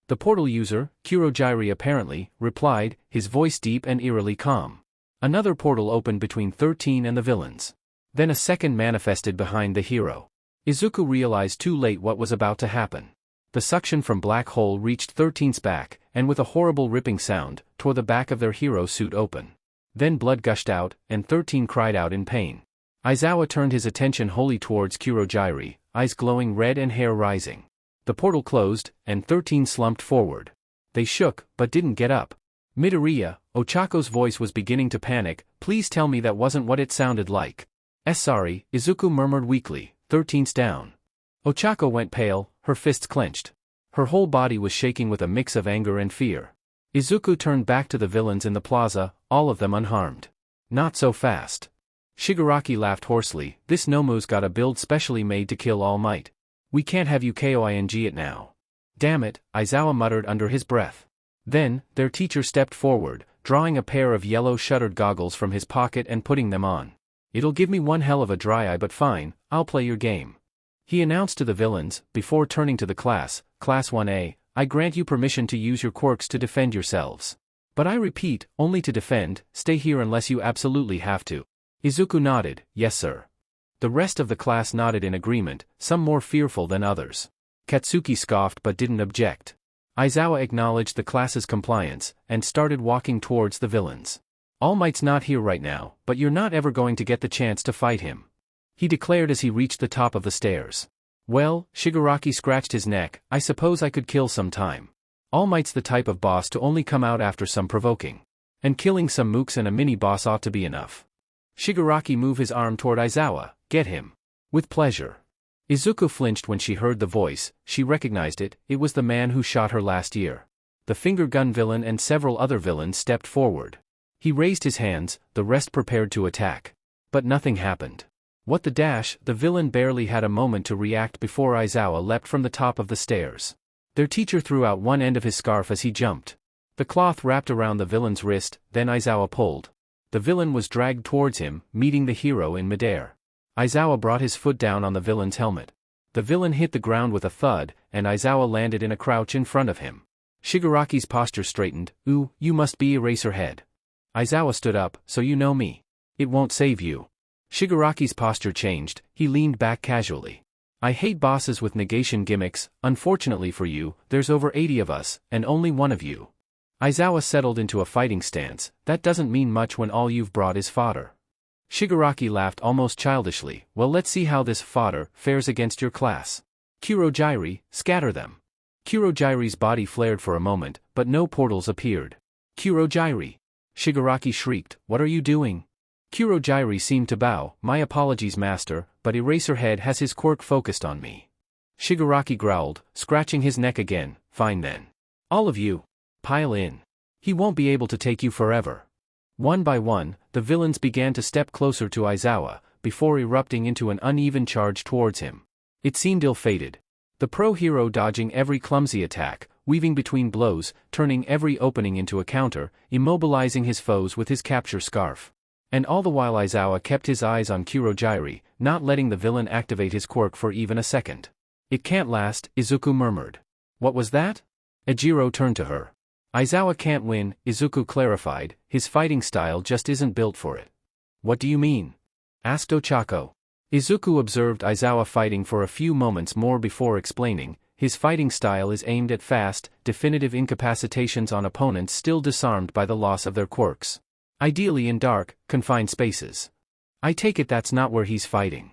The portal user, Kurogyri apparently, replied, his voice deep and eerily calm. Another portal opened between 13 and the villains. Then a second manifested behind the hero. Izuku realized too late what was about to happen. The suction from black hole reached 13's back, and with a horrible ripping sound, tore the back of their hero suit open. Then blood gushed out, and 13 cried out in pain. Aizawa turned his attention wholly towards Kurogyri, eyes glowing red and hair rising. The portal closed, and 13 slumped forward. They shook, but didn't get up. "Midoriya," Ochako's voice was beginning to panic, "please tell me that wasn't what it sounded like." Sorry," Izuku murmured weakly, 13's down." Ochako went pale, her fists clenched. Her whole body was shaking with a mix of anger and fear. Izuku turned back to the villains in the plaza, all of them unharmed. "Not so fast." Shigaraki laughed hoarsely, "This Nomu's got a build specially made to kill All Might. We can't have you KOING it now." "Damn it," Aizawa muttered under his breath. Then, their teacher stepped forward, drawing a pair of yellow shuttered goggles from his pocket and putting them on. "It'll give me one hell of a dry eye, but fine, I'll play your game," he announced to the villains, before turning to the class. "Class 1A, I grant you permission to use your quirks to defend yourselves. But I repeat, only to defend, stay here unless you absolutely have to." Izuku nodded, "Yes sir." The rest of the class nodded in agreement, some more fearful than others. Katsuki scoffed but didn't object. Aizawa acknowledged the class's compliance, and started walking towards the villains. "All Might's not here right now, but you're not ever going to get the chance to fight him," he declared as he reached the top of the stairs. "Well," Shigaraki scratched his neck, "I suppose I could kill some time. All Might's the type of boss to only come out after some provoking. And killing some mooks and a mini-boss ought to be enough." Shigaraki moved his arm toward Aizawa. "Get him." "With pleasure." Izuku flinched when she heard the voice. She recognized it. It was the man who shot her last year. The finger gun villain and several other villains stepped forward. He raised his hands, the rest prepared to attack. But nothing happened. What the dash, the villain barely had a moment to react before Aizawa leapt from the top of the stairs. Their teacher threw out one end of his scarf as he jumped. The cloth wrapped around the villain's wrist, then Aizawa pulled. The villain was dragged towards him, meeting the hero in midair. Aizawa brought his foot down on the villain's helmet. The villain hit the ground with a thud, and Aizawa landed in a crouch in front of him. Shigaraki's posture straightened. "Ooh, you must be Eraserhead." Aizawa stood up, "So you know me. It won't save you." Shigaraki's posture changed, he leaned back casually. "I hate bosses with negation gimmicks. Unfortunately for you, there's over 80 of us, and only one of you." Aizawa settled into a fighting stance. "That doesn't mean much when all you've brought is fodder." Shigaraki laughed almost childishly. Well, let's see how this fodder fares against your class. Kurogyri, scatter them. Kurogyri's body flared for a moment, but no portals appeared. Kurogyri! Shigaraki shrieked, what are you doing? Kurogyri seemed to bow, my apologies master, but Eraserhead has his quirk focused on me. Shigaraki growled, scratching his neck again, fine then. All of you. Pile in. He won't be able to take you forever. One by one, the villains began to step closer to Aizawa, before erupting into an uneven charge towards him. It seemed ill-fated. The pro-hero dodging every clumsy attack, weaving between blows, turning every opening into a counter, immobilizing his foes with his capture scarf. And all the while Aizawa kept his eyes on Kurogyri, not letting the villain activate his quirk for even a second. It can't last, Izuku murmured. What was that? Ejiro turned to her. Aizawa can't win, Izuku clarified, his fighting style just isn't built for it. What do you mean? Asked Ochako. Izuku observed Aizawa fighting for a few moments more before explaining, his fighting style is aimed at fast, definitive incapacitations on opponents still disarmed by the loss of their quirks. Ideally in dark, confined spaces. I take it that's not where he's fighting.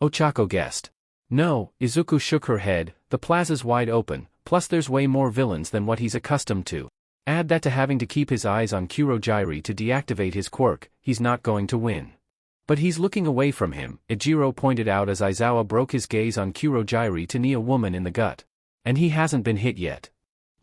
Ochako guessed. No, Izuku shook her head, the plaza's wide open, plus there's way more villains than what he's accustomed to. Add that to having to keep his eyes on Kurogyri to deactivate his quirk, he's not going to win. But he's looking away from him, Ejiro pointed out as Aizawa broke his gaze on Kurogyri to knee a woman in the gut. And he hasn't been hit yet.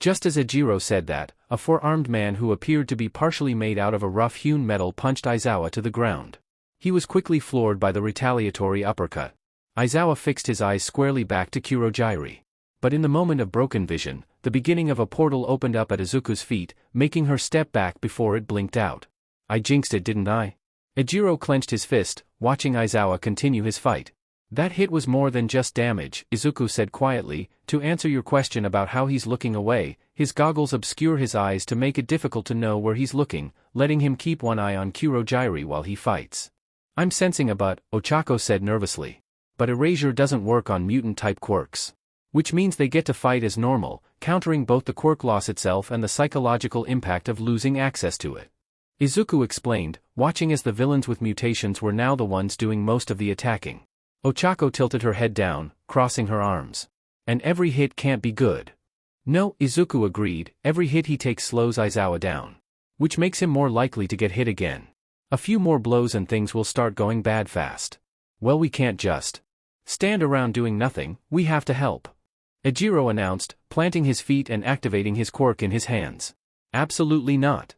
Just as Ejiro said that, a four-armed man who appeared to be partially made out of a rough-hewn metal punched Aizawa to the ground. He was quickly floored by the retaliatory uppercut. Aizawa fixed his eyes squarely back to Kurogyri. But in the moment of broken vision, the beginning of a portal opened up at Izuku's feet, making her step back before it blinked out. I jinxed it, didn't I? Ejiro clenched his fist, watching Aizawa continue his fight. That hit was more than just damage, Izuku said quietly. To answer your question about how he's looking away, his goggles obscure his eyes to make it difficult to know where he's looking, letting him keep one eye on Kurogyri while he fights. I'm sensing a but, Ochako said nervously. But erasure doesn't work on mutant-type quirks. Which means they get to fight as normal, countering both the quirk loss itself and the psychological impact of losing access to it. Izuku explained, watching as the villains with mutations were now the ones doing most of the attacking. Ochako tilted her head down, crossing her arms. And every hit can't be good. No, Izuku agreed, every hit he takes slows Aizawa down. Which makes him more likely to get hit again. A few more blows and things will start going bad fast. Well, we can't just stand around doing nothing, we have to help. Ejiro announced, planting his feet and activating his quirk in his hands. Absolutely not.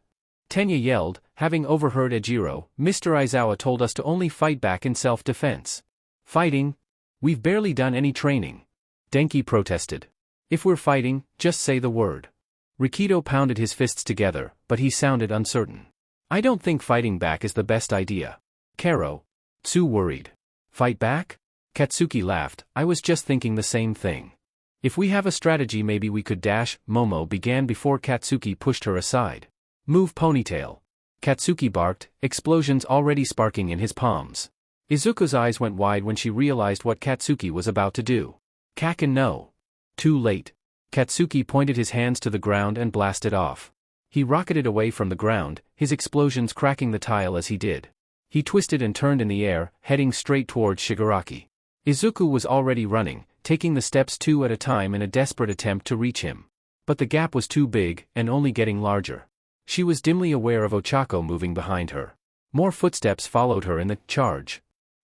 Tenya yelled, having overheard Ejiro, Mr. Aizawa told us to only fight back in self-defense. Fighting? We've barely done any training. Denki protested. If we're fighting, just say the word. Rikido pounded his fists together, but he sounded uncertain. I don't think fighting back is the best idea. Karo. Tsu worried. Fight back? Katsuki laughed, I was just thinking the same thing. If we have a strategy maybe we could dash, Momo began before Katsuki pushed her aside. Move ponytail. Katsuki barked, explosions already sparking in his palms. Izuku's eyes went wide when she realized what Katsuki was about to do. Kaken no. Too late. Katsuki pointed his hands to the ground and blasted off. He rocketed away from the ground, his explosions cracking the tile as he did. He twisted and turned in the air, heading straight towards Shigaraki. Izuku was already running, taking the steps two at a time in a desperate attempt to reach him. But the gap was too big, and only getting larger. She was dimly aware of Ochako moving behind her. More footsteps followed her in the charge.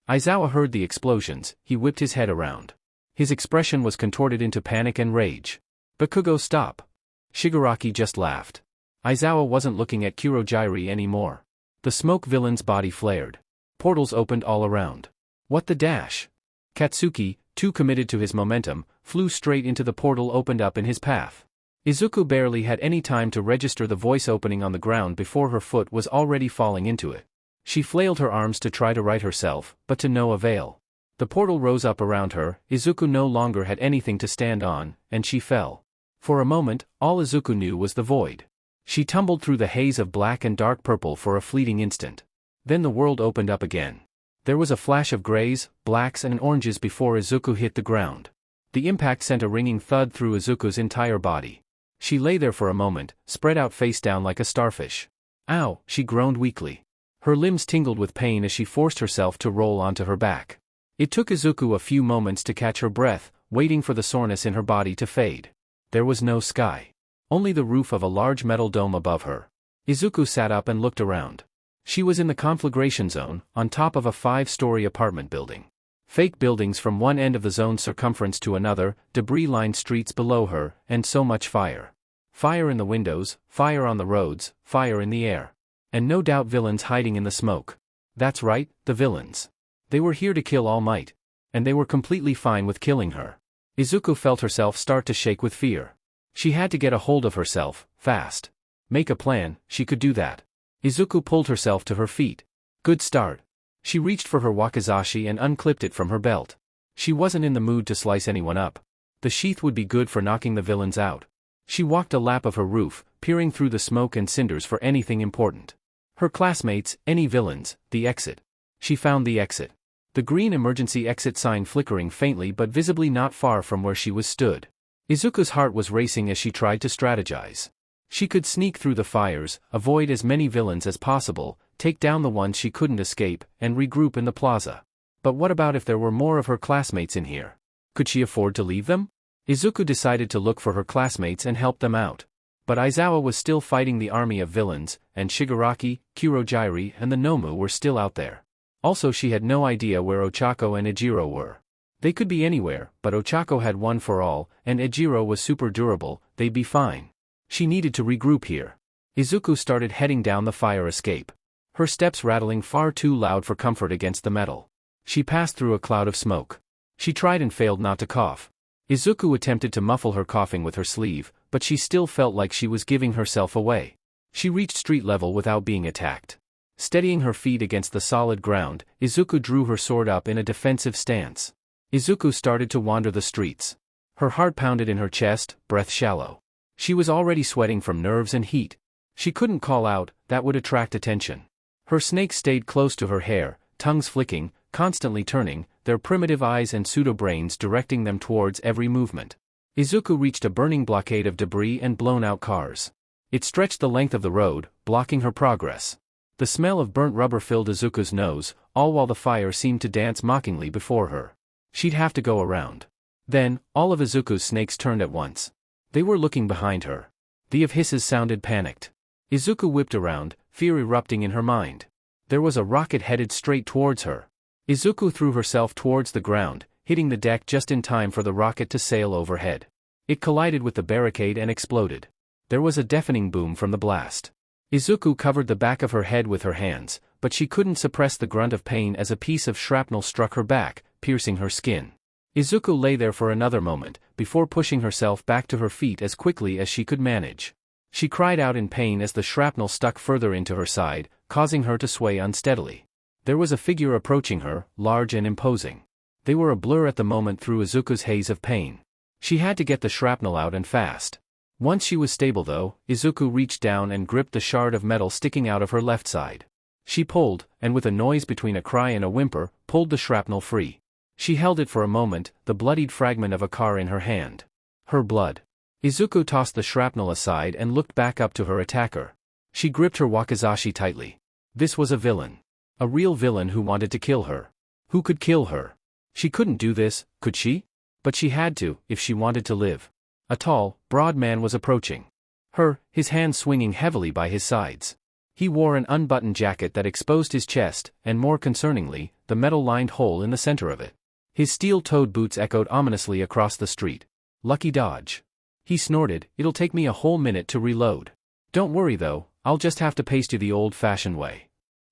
Aizawa heard the explosions, he whipped his head around. His expression was contorted into panic and rage. Bakugo, stop. Shigaraki just laughed. Aizawa wasn't looking at Kurogyri anymore. The smoke villain's body flared. Portals opened all around. What the dash? Katsuki, too committed to his momentum, flew straight into the portal opened up in his path. Izuku barely had any time to register the voice opening on the ground before her foot was already falling into it. She flailed her arms to try to right herself, but to no avail. The portal rose up around her, Izuku no longer had anything to stand on, and she fell. For a moment, all Izuku knew was the void. She tumbled through the haze of black and dark purple for a fleeting instant. Then the world opened up again. There was a flash of grays, blacks and oranges before Izuku hit the ground. The impact sent a ringing thud through Izuku's entire body. She lay there for a moment, spread out face down like a starfish. Ow, she groaned weakly. Her limbs tingled with pain as she forced herself to roll onto her back. It took Izuku a few moments to catch her breath, waiting for the soreness in her body to fade. There was no sky. Only the roof of a large metal dome above her. Izuku sat up and looked around. She was in the conflagration zone, on top of a 5-story apartment building. Fake buildings from one end of the zone's circumference to another, debris-lined streets below her, and so much fire. Fire in the windows, fire on the roads, fire in the air. And no doubt villains hiding in the smoke. That's right, the villains. They were here to kill All Might. And they were completely fine with killing her. Izuku felt herself start to shake with fear. She had to get a hold of herself, fast. Make a plan, she could do that. Izuku pulled herself to her feet. Good start. She reached for her wakizashi and unclipped it from her belt. She wasn't in the mood to slice anyone up. The sheath would be good for knocking the villains out. She walked a lap of her roof, peering through the smoke and cinders for anything important. Her classmates, any villains, the exit. She found the exit. The green emergency exit sign flickering faintly but visibly not far from where she was stood. Izuku's heart was racing as she tried to strategize. She could sneak through the fires, avoid as many villains as possible, take down the ones she couldn't escape, and regroup in the plaza. But what about if there were more of her classmates in here? Could she afford to leave them? Izuku decided to look for her classmates and help them out. But Aizawa was still fighting the army of villains, and Shigaraki, Kurogiri and the Nomu were still out there. Also she had no idea where Ochako and Ejiro were. They could be anywhere, but Ochako had one for all, and Ejiro was super durable, they'd be fine. She needed to regroup here. Izuku started heading down the fire escape. Her steps rattling far too loud for comfort against the metal. She passed through a cloud of smoke. She tried and failed not to cough. Izuku attempted to muffle her coughing with her sleeve, but she still felt like she was giving herself away. She reached street level without being attacked. Steadying her feet against the solid ground, Izuku drew her sword up in a defensive stance. Izuku started to wander the streets. Her heart pounded in her chest, breath shallow. She was already sweating from nerves and heat. She couldn't call out, that would attract attention. Her snakes stayed close to her hair, tongues flicking, constantly turning, their primitive eyes and pseudo-brains directing them towards every movement. Izuku reached a burning blockade of debris and blown-out cars. It stretched the length of the road, blocking her progress. The smell of burnt rubber filled Izuku's nose, all while the fire seemed to dance mockingly before her. She'd have to go around. Then, all of Izuku's snakes turned at once. They were looking behind her. The of hisses sounded panicked. Izuku whipped around, fear erupting in her mind. There was a rocket headed straight towards her. Izuku threw herself towards the ground, hitting the deck just in time for the rocket to sail overhead. It collided with the barricade and exploded. There was a deafening boom from the blast. Izuku covered the back of her head with her hands, but she couldn't suppress the grunt of pain as a piece of shrapnel struck her back, piercing her skin. Izuku lay there for another moment, before pushing herself back to her feet as quickly as she could manage. She cried out in pain as the shrapnel stuck further into her side, causing her to sway unsteadily. There was a figure approaching her, large and imposing. They were a blur at the moment through Izuku's haze of pain. She had to get the shrapnel out and fast. Once she was stable though, Izuku reached down and gripped the shard of metal sticking out of her left side. She pulled, and with a noise between a cry and a whimper, pulled the shrapnel free. She held it for a moment, the bloodied fragment of a car in her hand. Her blood. Izuku tossed the shrapnel aside and looked back up to her attacker. She gripped her wakizashi tightly. This was a villain. A real villain who wanted to kill her. Who could kill her? She couldn't do this, could she? But she had to, if she wanted to live. A tall, broad man was approaching her, his hands swinging heavily by his sides. He wore an unbuttoned jacket that exposed his chest, and more concerningly, the metal-lined hole in the center of it. His steel-toed boots echoed ominously across the street. Lucky dodge. He snorted, it'll take me a whole minute to reload. Don't worry though, I'll just have to paste you the old-fashioned way.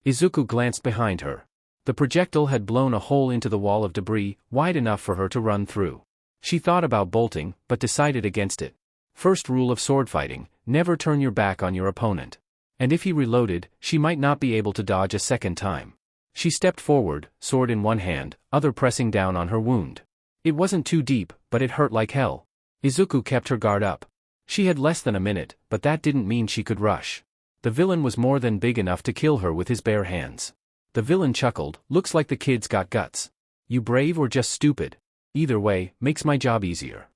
Izuku glanced behind her. The projectile had blown a hole into the wall of debris, wide enough for her to run through. She thought about bolting, but decided against it. First rule of sword fighting, never turn your back on your opponent. And if he reloaded, she might not be able to dodge a second time. She stepped forward, sword in one hand, other pressing down on her wound. It wasn't too deep, but it hurt like hell. Izuku kept her guard up. She had less than a minute, but that didn't mean she could rush. The villain was more than big enough to kill her with his bare hands. The villain chuckled, looks like the kid's got guts. You brave or just stupid? Either way, makes my job easier.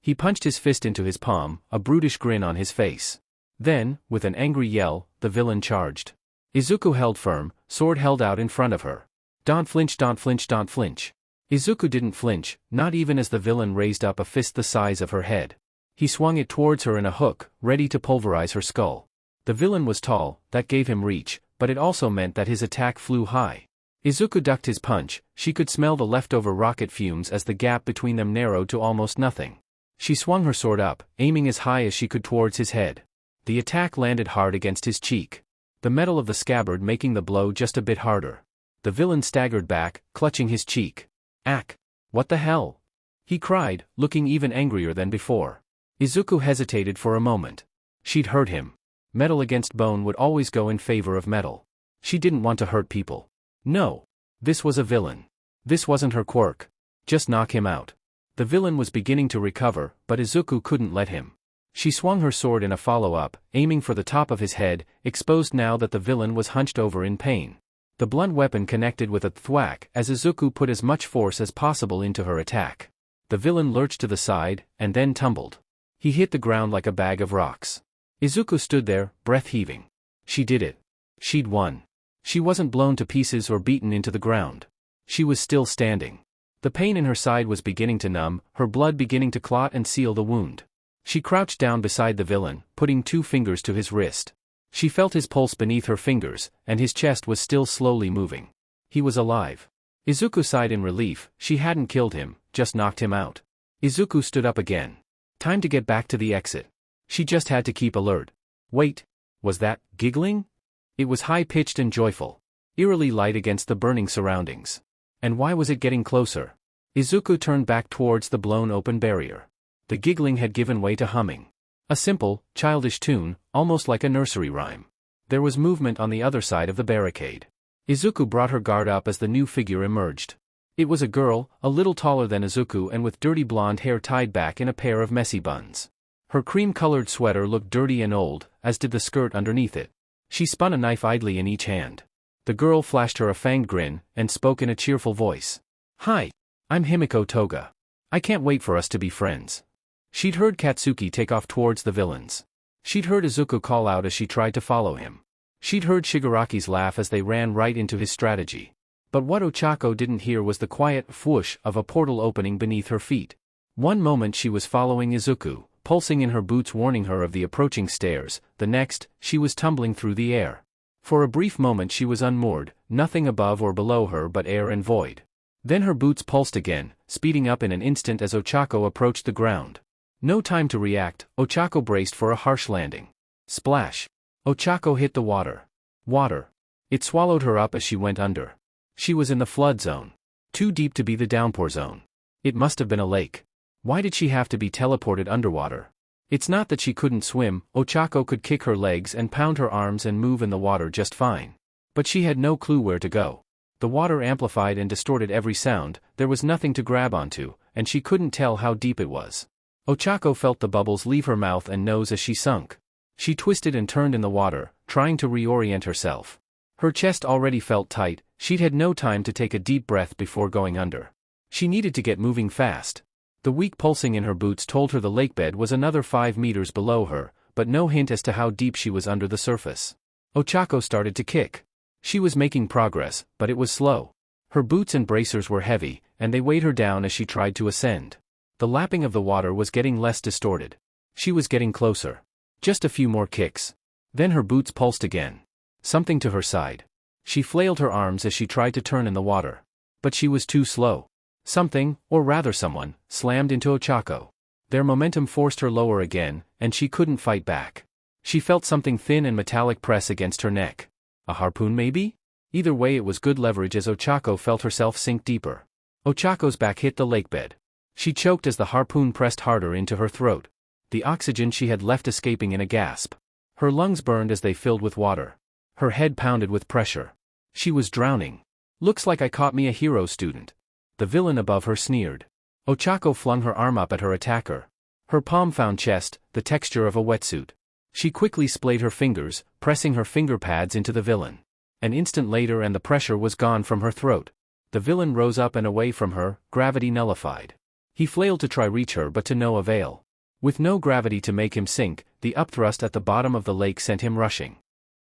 He punched his fist into his palm, a brutish grin on his face. Then, with an angry yell, the villain charged. Izuku held firm, sword held out in front of her. Don't flinch, don't flinch, don't flinch. Izuku didn't flinch, not even as the villain raised up a fist the size of her head. He swung it towards her in a hook, ready to pulverize her skull. The villain was tall, that gave him reach, but it also meant that his attack flew high. Izuku ducked his punch. She could smell the leftover rocket fumes as the gap between them narrowed to almost nothing. She swung her sword up, aiming as high as she could towards his head. The attack landed hard against his cheek, the metal of the scabbard making the blow just a bit harder. The villain staggered back, clutching his cheek. "Ack! What the hell?" he cried, looking even angrier than before. Izuku hesitated for a moment. She'd hurt him. Metal against bone would always go in favor of metal. She didn't want to hurt people. No. This was a villain. This wasn't her quirk. Just knock him out. The villain was beginning to recover, but Izuku couldn't let him. She swung her sword in a follow-up, aiming for the top of his head, exposed now that the villain was hunched over in pain. The blunt weapon connected with a thwack as Izuku put as much force as possible into her attack. The villain lurched to the side, and then tumbled. He hit the ground like a bag of rocks. Izuku stood there, breath heaving. She did it. She'd won. She wasn't blown to pieces or beaten into the ground. She was still standing. The pain in her side was beginning to numb, her blood beginning to clot and seal the wound. She crouched down beside the villain, putting 2 fingers to his wrist. She felt his pulse beneath her fingers, and his chest was still slowly moving. He was alive. Izuku sighed in relief. She hadn't killed him, just knocked him out. Izuku stood up again. Time to get back to the exit. She just had to keep alert. Wait. Was that giggling? It was high-pitched and joyful. Eerily light against the burning surroundings. And why was it getting closer? Izuku turned back towards the blown-open barrier. The giggling had given way to humming. A simple, childish tune, almost like a nursery rhyme. There was movement on the other side of the barricade. Izuku brought her guard up as the new figure emerged. It was a girl, a little taller than Izuku and with dirty blonde hair tied back in a pair of messy buns. Her cream-colored sweater looked dirty and old, as did the skirt underneath it. She spun a knife idly in each hand. The girl flashed her a fanged grin, and spoke in a cheerful voice. "Hi. I'm Himiko Toga. I can't wait for us to be friends." She'd heard Katsuki take off towards the villains. She'd heard Izuku call out as she tried to follow him. She'd heard Shigaraki's laugh as they ran right into his strategy. But what Ochako didn't hear was the quiet whoosh of a portal opening beneath her feet. One moment she was following Izuku, pulsing in her boots warning her of the approaching stairs, the next, she was tumbling through the air. For a brief moment she was unmoored, nothing above or below her but air and void. Then her boots pulsed again, speeding up in an instant as Ochako approached the ground. No time to react, Ochako braced for a harsh landing. Splash! Ochako hit the water. Water. It swallowed her up as she went under. She was in the flood zone. Too deep to be the downpour zone. It must have been a lake. Why did she have to be teleported underwater? It's not that she couldn't swim. Ochako could kick her legs and pound her arms and move in the water just fine. But she had no clue where to go. The water amplified and distorted every sound, there was nothing to grab onto, and she couldn't tell how deep it was. Ochako felt the bubbles leave her mouth and nose as she sunk. She twisted and turned in the water, trying to reorient herself. Her chest already felt tight, she'd had no time to take a deep breath before going under. She needed to get moving fast. The weak pulsing in her boots told her the lakebed was another 5 meters below her, but no hint as to how deep she was under the surface. Ochako started to kick. She was making progress, but it was slow. Her boots and bracers were heavy, and they weighed her down as she tried to ascend. The lapping of the water was getting less distorted. She was getting closer. Just a few more kicks. Then her boots pulsed again. Something to her side. She flailed her arms as she tried to turn in the water. But she was too slow. Something, or rather someone, slammed into Ochako. Their momentum forced her lower again, and she couldn't fight back. She felt something thin and metallic press against her neck. A harpoon maybe? Either way it was good leverage as Ochako felt herself sink deeper. Ochako's back hit the lakebed. She choked as the harpoon pressed harder into her throat. The oxygen she had left escaping in a gasp. Her lungs burned as they filled with water. Her head pounded with pressure. She was drowning. "Looks like I caught me a hero student." The villain above her sneered. Ochako flung her arm up at her attacker. Her palm found chest, the texture of a wetsuit. She quickly splayed her fingers, pressing her finger pads into the villain. An instant later and the pressure was gone from her throat. The villain rose up and away from her, gravity nullified. He flailed to try reach her but to no avail. With no gravity to make him sink, the upthrust at the bottom of the lake sent him rushing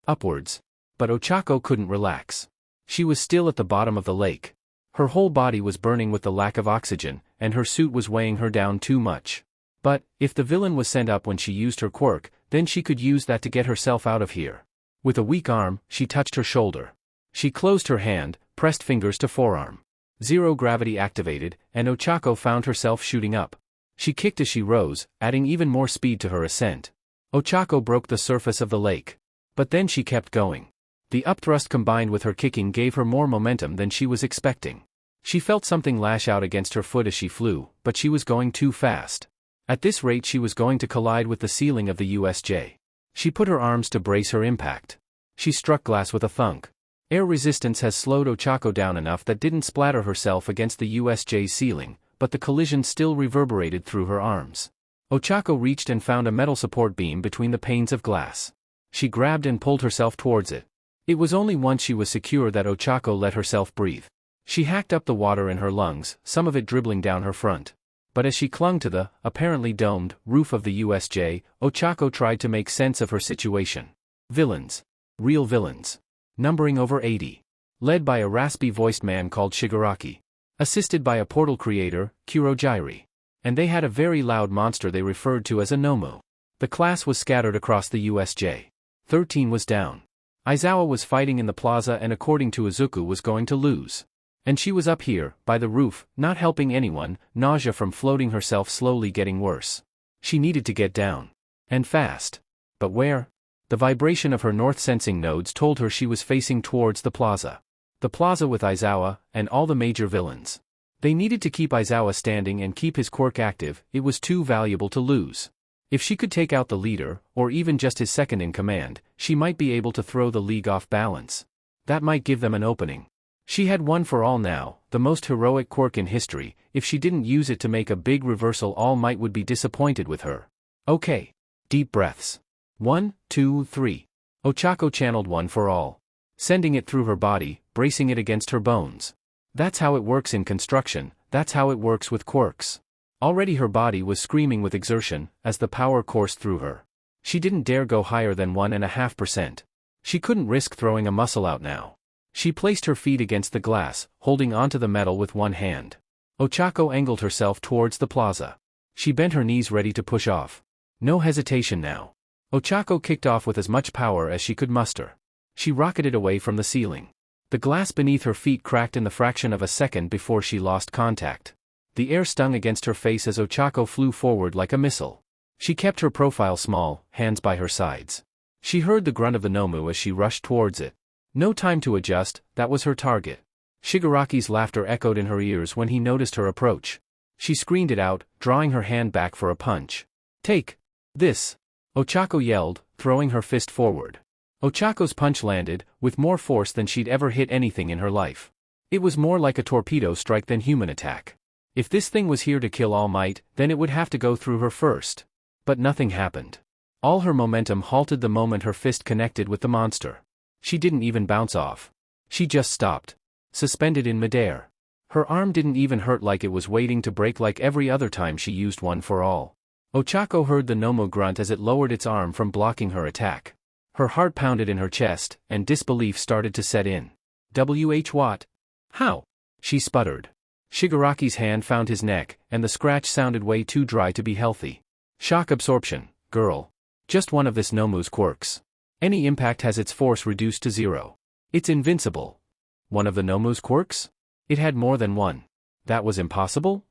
upwards. But Ochako couldn't relax. She was still at the bottom of the lake. Her whole body was burning with the lack of oxygen, and her suit was weighing her down too much. But, if the villain was sent up when she used her quirk, then she could use that to get herself out of here. With a weak arm, she touched her shoulder. She closed her hand, pressed fingers to forearm. Zero gravity activated, and Ochako found herself shooting up. She kicked as she rose, adding even more speed to her ascent. Ochako broke the surface of the lake. But then she kept going. The upthrust combined with her kicking gave her more momentum than she was expecting. She felt something lash out against her foot as she flew, but she was going too fast. At this rate she was going to collide with the ceiling of the USJ. She put her arms to brace her impact. She struck glass with a thunk. Air resistance has slowed Ochako down enough that didn't splatter herself against the USJ's ceiling, but the collision still reverberated through her arms. Ochako reached and found a metal support beam between the panes of glass. She grabbed and pulled herself towards it. It was only once she was secure that Ochako let herself breathe. She hacked up the water in her lungs, some of it dribbling down her front. But as she clung to the, apparently domed, roof of the USJ, Ochako tried to make sense of her situation. Villains. Real villains. Numbering over 80. Led by a raspy-voiced man called Shigaraki. Assisted by a portal creator, Kurojiri. And they had a very loud monster they referred to as a Nomu. The class was scattered across the USJ. 13 was down. Aizawa was fighting in the plaza and according to Izuku was going to lose. And she was up here, by the roof, not helping anyone, nausea from floating herself slowly getting worse. She needed to get down. And fast. But where? The vibration of her north sensing nodes told her she was facing towards the plaza. The plaza with Aizawa, and all the major villains. They needed to keep Aizawa standing and keep his quirk active, it was too valuable to lose. If she could take out the leader, or even just his second in command, she might be able to throw the league off balance. That might give them an opening. She had one for all now, the most heroic quirk in history. If she didn't use it to make a big reversal, All Might would be disappointed with her. Okay. Deep breaths. 1, 2, 3. Ochako channeled one for all. Sending it through her body, bracing it against her bones. That's how it works in construction, that's how it works with quirks. Already her body was screaming with exertion, as the power coursed through her. She didn't dare go higher than 1.5%. She couldn't risk throwing a muscle out now. She placed her feet against the glass, holding onto the metal with one hand. Ochako angled herself towards the plaza. She bent her knees ready to push off. No hesitation now. Ochako kicked off with as much power as she could muster. She rocketed away from the ceiling. The glass beneath her feet cracked in the fraction of a second before she lost contact. The air stung against her face as Ochako flew forward like a missile. She kept her profile small, hands by her sides. She heard the grunt of the Nomu as she rushed towards it. No time to adjust, that was her target. Shigaraki's laughter echoed in her ears when he noticed her approach. She screamed it out, drawing her hand back for a punch. Take this! Ochako yelled, throwing her fist forward. Ochako's punch landed, with more force than she'd ever hit anything in her life. It was more like a torpedo strike than human attack. If this thing was here to kill All Might, then it would have to go through her first. But nothing happened. All her momentum halted the moment her fist connected with the monster. She didn't even bounce off. She just stopped. Suspended in midair. Her arm didn't even hurt like it was waiting to break like every other time she used one for all. Ochako heard the Nomu grunt as it lowered its arm from blocking her attack. Her heart pounded in her chest, and disbelief started to set in. What? How? She sputtered. Shigaraki's hand found his neck, and the scratch sounded way too dry to be healthy. Shock absorption, girl. Just one of this Nomu's quirks. Any impact has its force reduced to 0. It's invincible. One of the Nomu's quirks? It had more than one. That was impossible?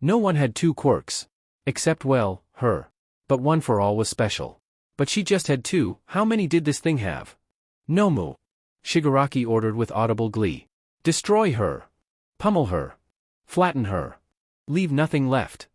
No one had 2 quirks. Except, well, her. But one for all was special. But she just had 2, how many did this thing have? Nomu. Shigaraki ordered with audible glee. Destroy her. Pummel her. Flatten her. Leave nothing left.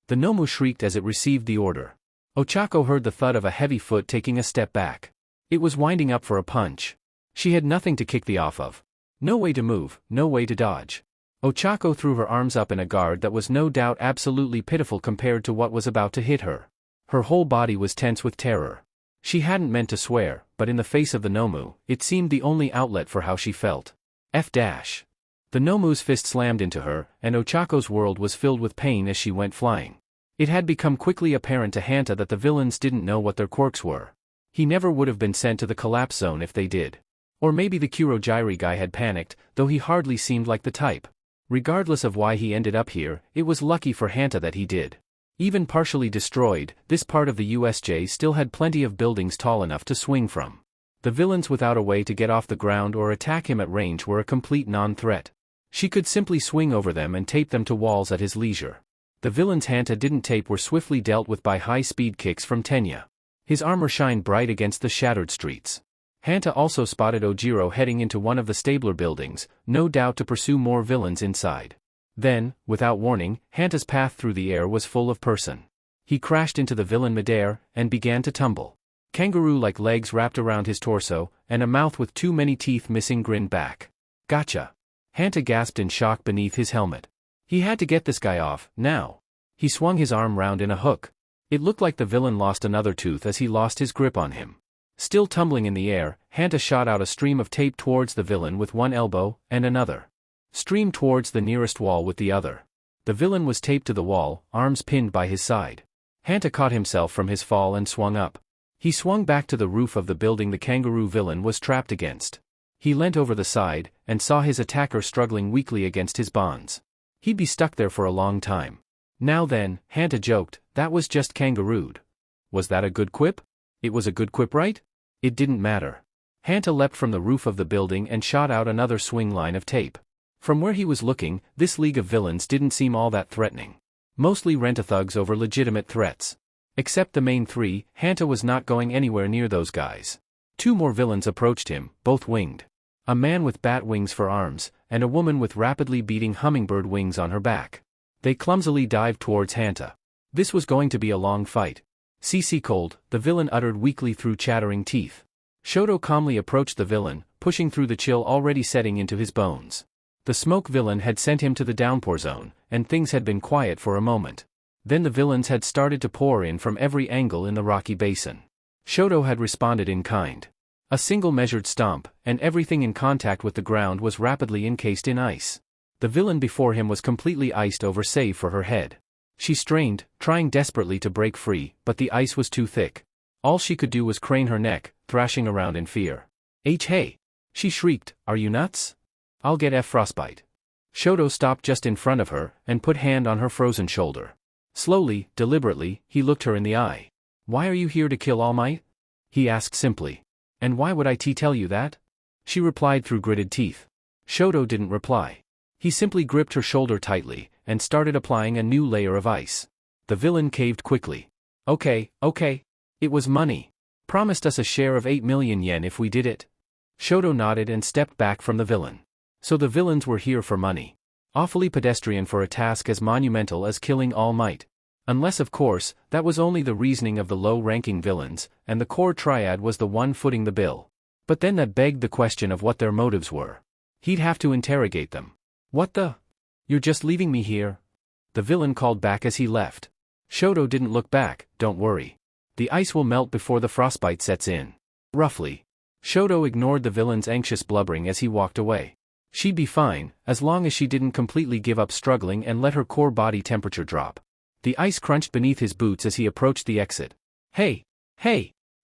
The Nomu shrieked as it received the order. Ochako heard the thud of a heavy foot taking a step back. It was winding up for a punch. She had nothing to kick the off of. No way to move, no way to dodge. Ochako threw her arms up in a guard that was no doubt absolutely pitiful compared to what was about to hit her. Her whole body was tense with terror. She hadn't meant to swear, but in the face of the Nomu, it seemed the only outlet for how she felt. F-. The Nomu's fist slammed into her, and Ochako's world was filled with pain as she went flying. It had become quickly apparent to Hanta that the villains didn't know what their quirks were. He never would have been sent to the collapse zone if they did. Or maybe the Kurogiri guy had panicked, though he hardly seemed like the type. Regardless of why he ended up here, it was lucky for Hanta that he did. Even partially destroyed, this part of the USJ still had plenty of buildings tall enough to swing from. The villains without a way to get off the ground or attack him at range were a complete non-threat. She could simply swing over them and tape them to walls at his leisure. The villains Hanta didn't tape were swiftly dealt with by high-speed kicks from Tenya. His armor shined bright against the shattered streets. Hanta also spotted Ojiro heading into one of the stabler buildings, no doubt to pursue more villains inside. Then, without warning, Hanta's path through the air was full of person. He crashed into the villain midair, and began to tumble. Kangaroo-like legs wrapped around his torso, and a mouth with too many teeth missing grinned back. Gotcha! Hanta gasped in shock beneath his helmet. He had to get this guy off, now. He swung his arm round in a hook. It looked like the villain lost another tooth as he lost his grip on him. Still tumbling in the air, Hanta shot out a stream of tape towards the villain with one elbow, and another stream towards the nearest wall with the other. The villain was taped to the wall, arms pinned by his side. Hanta caught himself from his fall and swung up. He swung back to the roof of the building the kangaroo villain was trapped against. He leant over the side, and saw his attacker struggling weakly against his bonds. He'd be stuck there for a long time. Now then, Hanta joked, that was just kangarooed. Was that a good quip? It was a good quip, right? It didn't matter. Hanta leapt from the roof of the building and shot out another swing line of tape. From where he was looking, this league of villains didn't seem all that threatening. Mostly rent-a-thugs over legitimate threats. Except the main three, Hanta was not going anywhere near those guys. Two more villains approached him, both winged. A man with bat wings for arms, and a woman with rapidly beating hummingbird wings on her back. They clumsily dived towards Hanta. This was going to be a long fight. CC cold, the villain uttered weakly through chattering teeth. Shoto calmly approached the villain, pushing through the chill already setting into his bones. The smoke villain had sent him to the downpour zone, and things had been quiet for a moment. Then the villains had started to pour in from every angle in the rocky basin. Shoto had responded in kind. A single measured stomp, and everything in contact with the ground was rapidly encased in ice. The villain before him was completely iced over save for her head. She strained, trying desperately to break free, but the ice was too thick. All she could do was crane her neck, thrashing around in fear. Hey! She shrieked, are you nuts? I'll get frostbite. Shoto stopped just in front of her, and put hand on her frozen shoulder. Slowly, deliberately, he looked her in the eye. Why are you here to kill All Might? He asked simply. And why would I tell you that? She replied through gritted teeth. Shoto didn't reply. He simply gripped her shoulder tightly, and started applying a new layer of ice. The villain caved quickly. Okay. It was money. Promised us a share of 8 million yen if we did it. Shoto nodded and stepped back from the villain. So the villains were here for money. Awfully pedestrian for a task as monumental as killing All Might. Unless of course, that was only the reasoning of the low-ranking villains, and the core triad was the one footing the bill. But then that begged the question of what their motives were. He'd have to interrogate them. What the? You're just leaving me here? The villain called back as he left. Shoto didn't look back, don't worry. The ice will melt before the frostbite sets in. Roughly. Shoto ignored the villain's anxious blubbering as he walked away. She'd be fine, as long as she didn't completely give up struggling and let her core body temperature drop. The ice crunched beneath his boots as he approached the exit. Hey!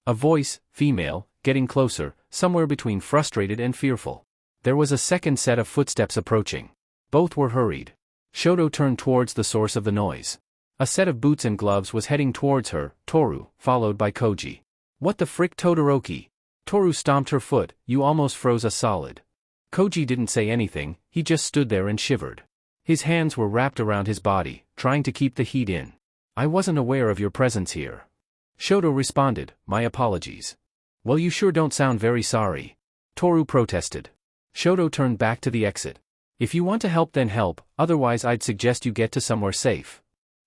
A voice, female, getting closer, somewhere between frustrated and fearful. There was a second set of footsteps approaching. Both were hurried. Shoto turned towards the source of the noise. A set of boots and gloves was heading towards her, Toru, followed by Koji. What the frick, Todoroki? Toru stomped her foot, you almost froze us solid. Koji didn't say anything, he just stood there and shivered. His hands were wrapped around his body, trying to keep the heat in. I wasn't aware of your presence here. Shoto responded, my apologies. Well, you sure don't sound very sorry. Toru protested. Shoto turned back to the exit. If you want to help then help, otherwise I'd suggest you get to somewhere safe.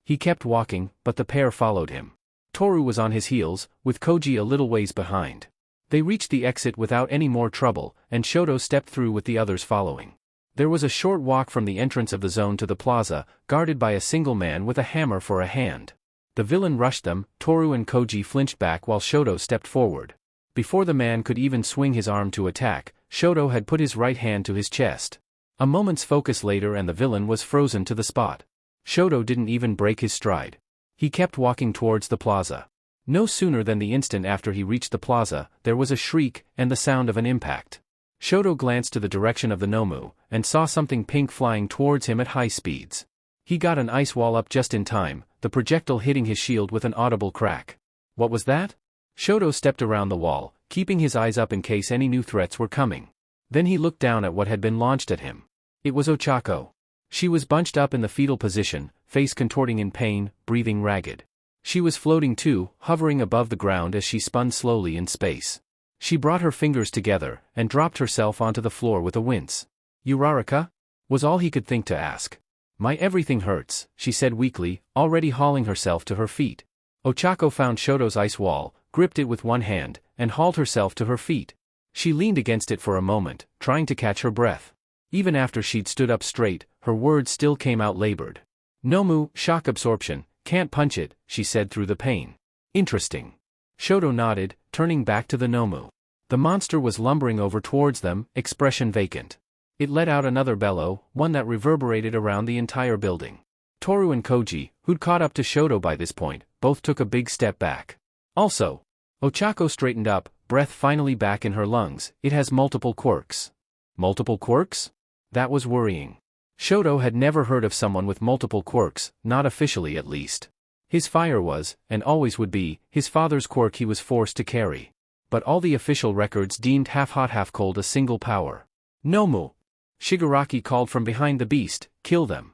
He kept walking, but the pair followed him. Toru was on his heels, with Koji a little ways behind. They reached the exit without any more trouble, and Shoto stepped through with the others following. There was a short walk from the entrance of the zone to the plaza, guarded by a single man with a hammer for a hand. The villain rushed them, Toru and Koji flinched back while Shoto stepped forward. Before the man could even swing his arm to attack, Shoto had put his right hand to his chest. A moment's focus later and the villain was frozen to the spot. Shoto didn't even break his stride. He kept walking towards the plaza. No sooner than the instant after he reached the plaza, there was a shriek and the sound of an impact. Shoto glanced to the direction of the Nomu, and saw something pink flying towards him at high speeds. He got an ice wall up just in time, the projectile hitting his shield with an audible crack. What was that? Shoto stepped around the wall, keeping his eyes up in case any new threats were coming. Then he looked down at what had been launched at him. It was Ochako. She was bunched up in the fetal position, face contorting in pain, breathing ragged. She was floating too, hovering above the ground as she spun slowly in space. She brought her fingers together, and dropped herself onto the floor with a wince. Uraraka? Was all he could think to ask. My everything hurts, she said weakly, already hauling herself to her feet. Ochako found Shoto's ice wall, gripped it with one hand, and hauled herself to her feet. She leaned against it for a moment, trying to catch her breath. Even after she'd stood up straight, her words still came out labored. Nomu, shock absorption, can't punch it, she said through the pain. Interesting. Shoto nodded, turning back to the Nomu. The monster was lumbering over towards them, expression vacant. It let out another bellow, one that reverberated around the entire building. Toru and Koji, who'd caught up to Shoto by this point, both took a big step back. Also, Ochako straightened up, breath finally back in her lungs. It has multiple quirks. Multiple quirks? That was worrying. Shoto had never heard of someone with multiple quirks, not officially at least. His fire was, and always would be, his father's quirk he was forced to carry. But all the official records deemed half-hot half-cold a single power. Nomu! Shigaraki called from behind the beast, kill them.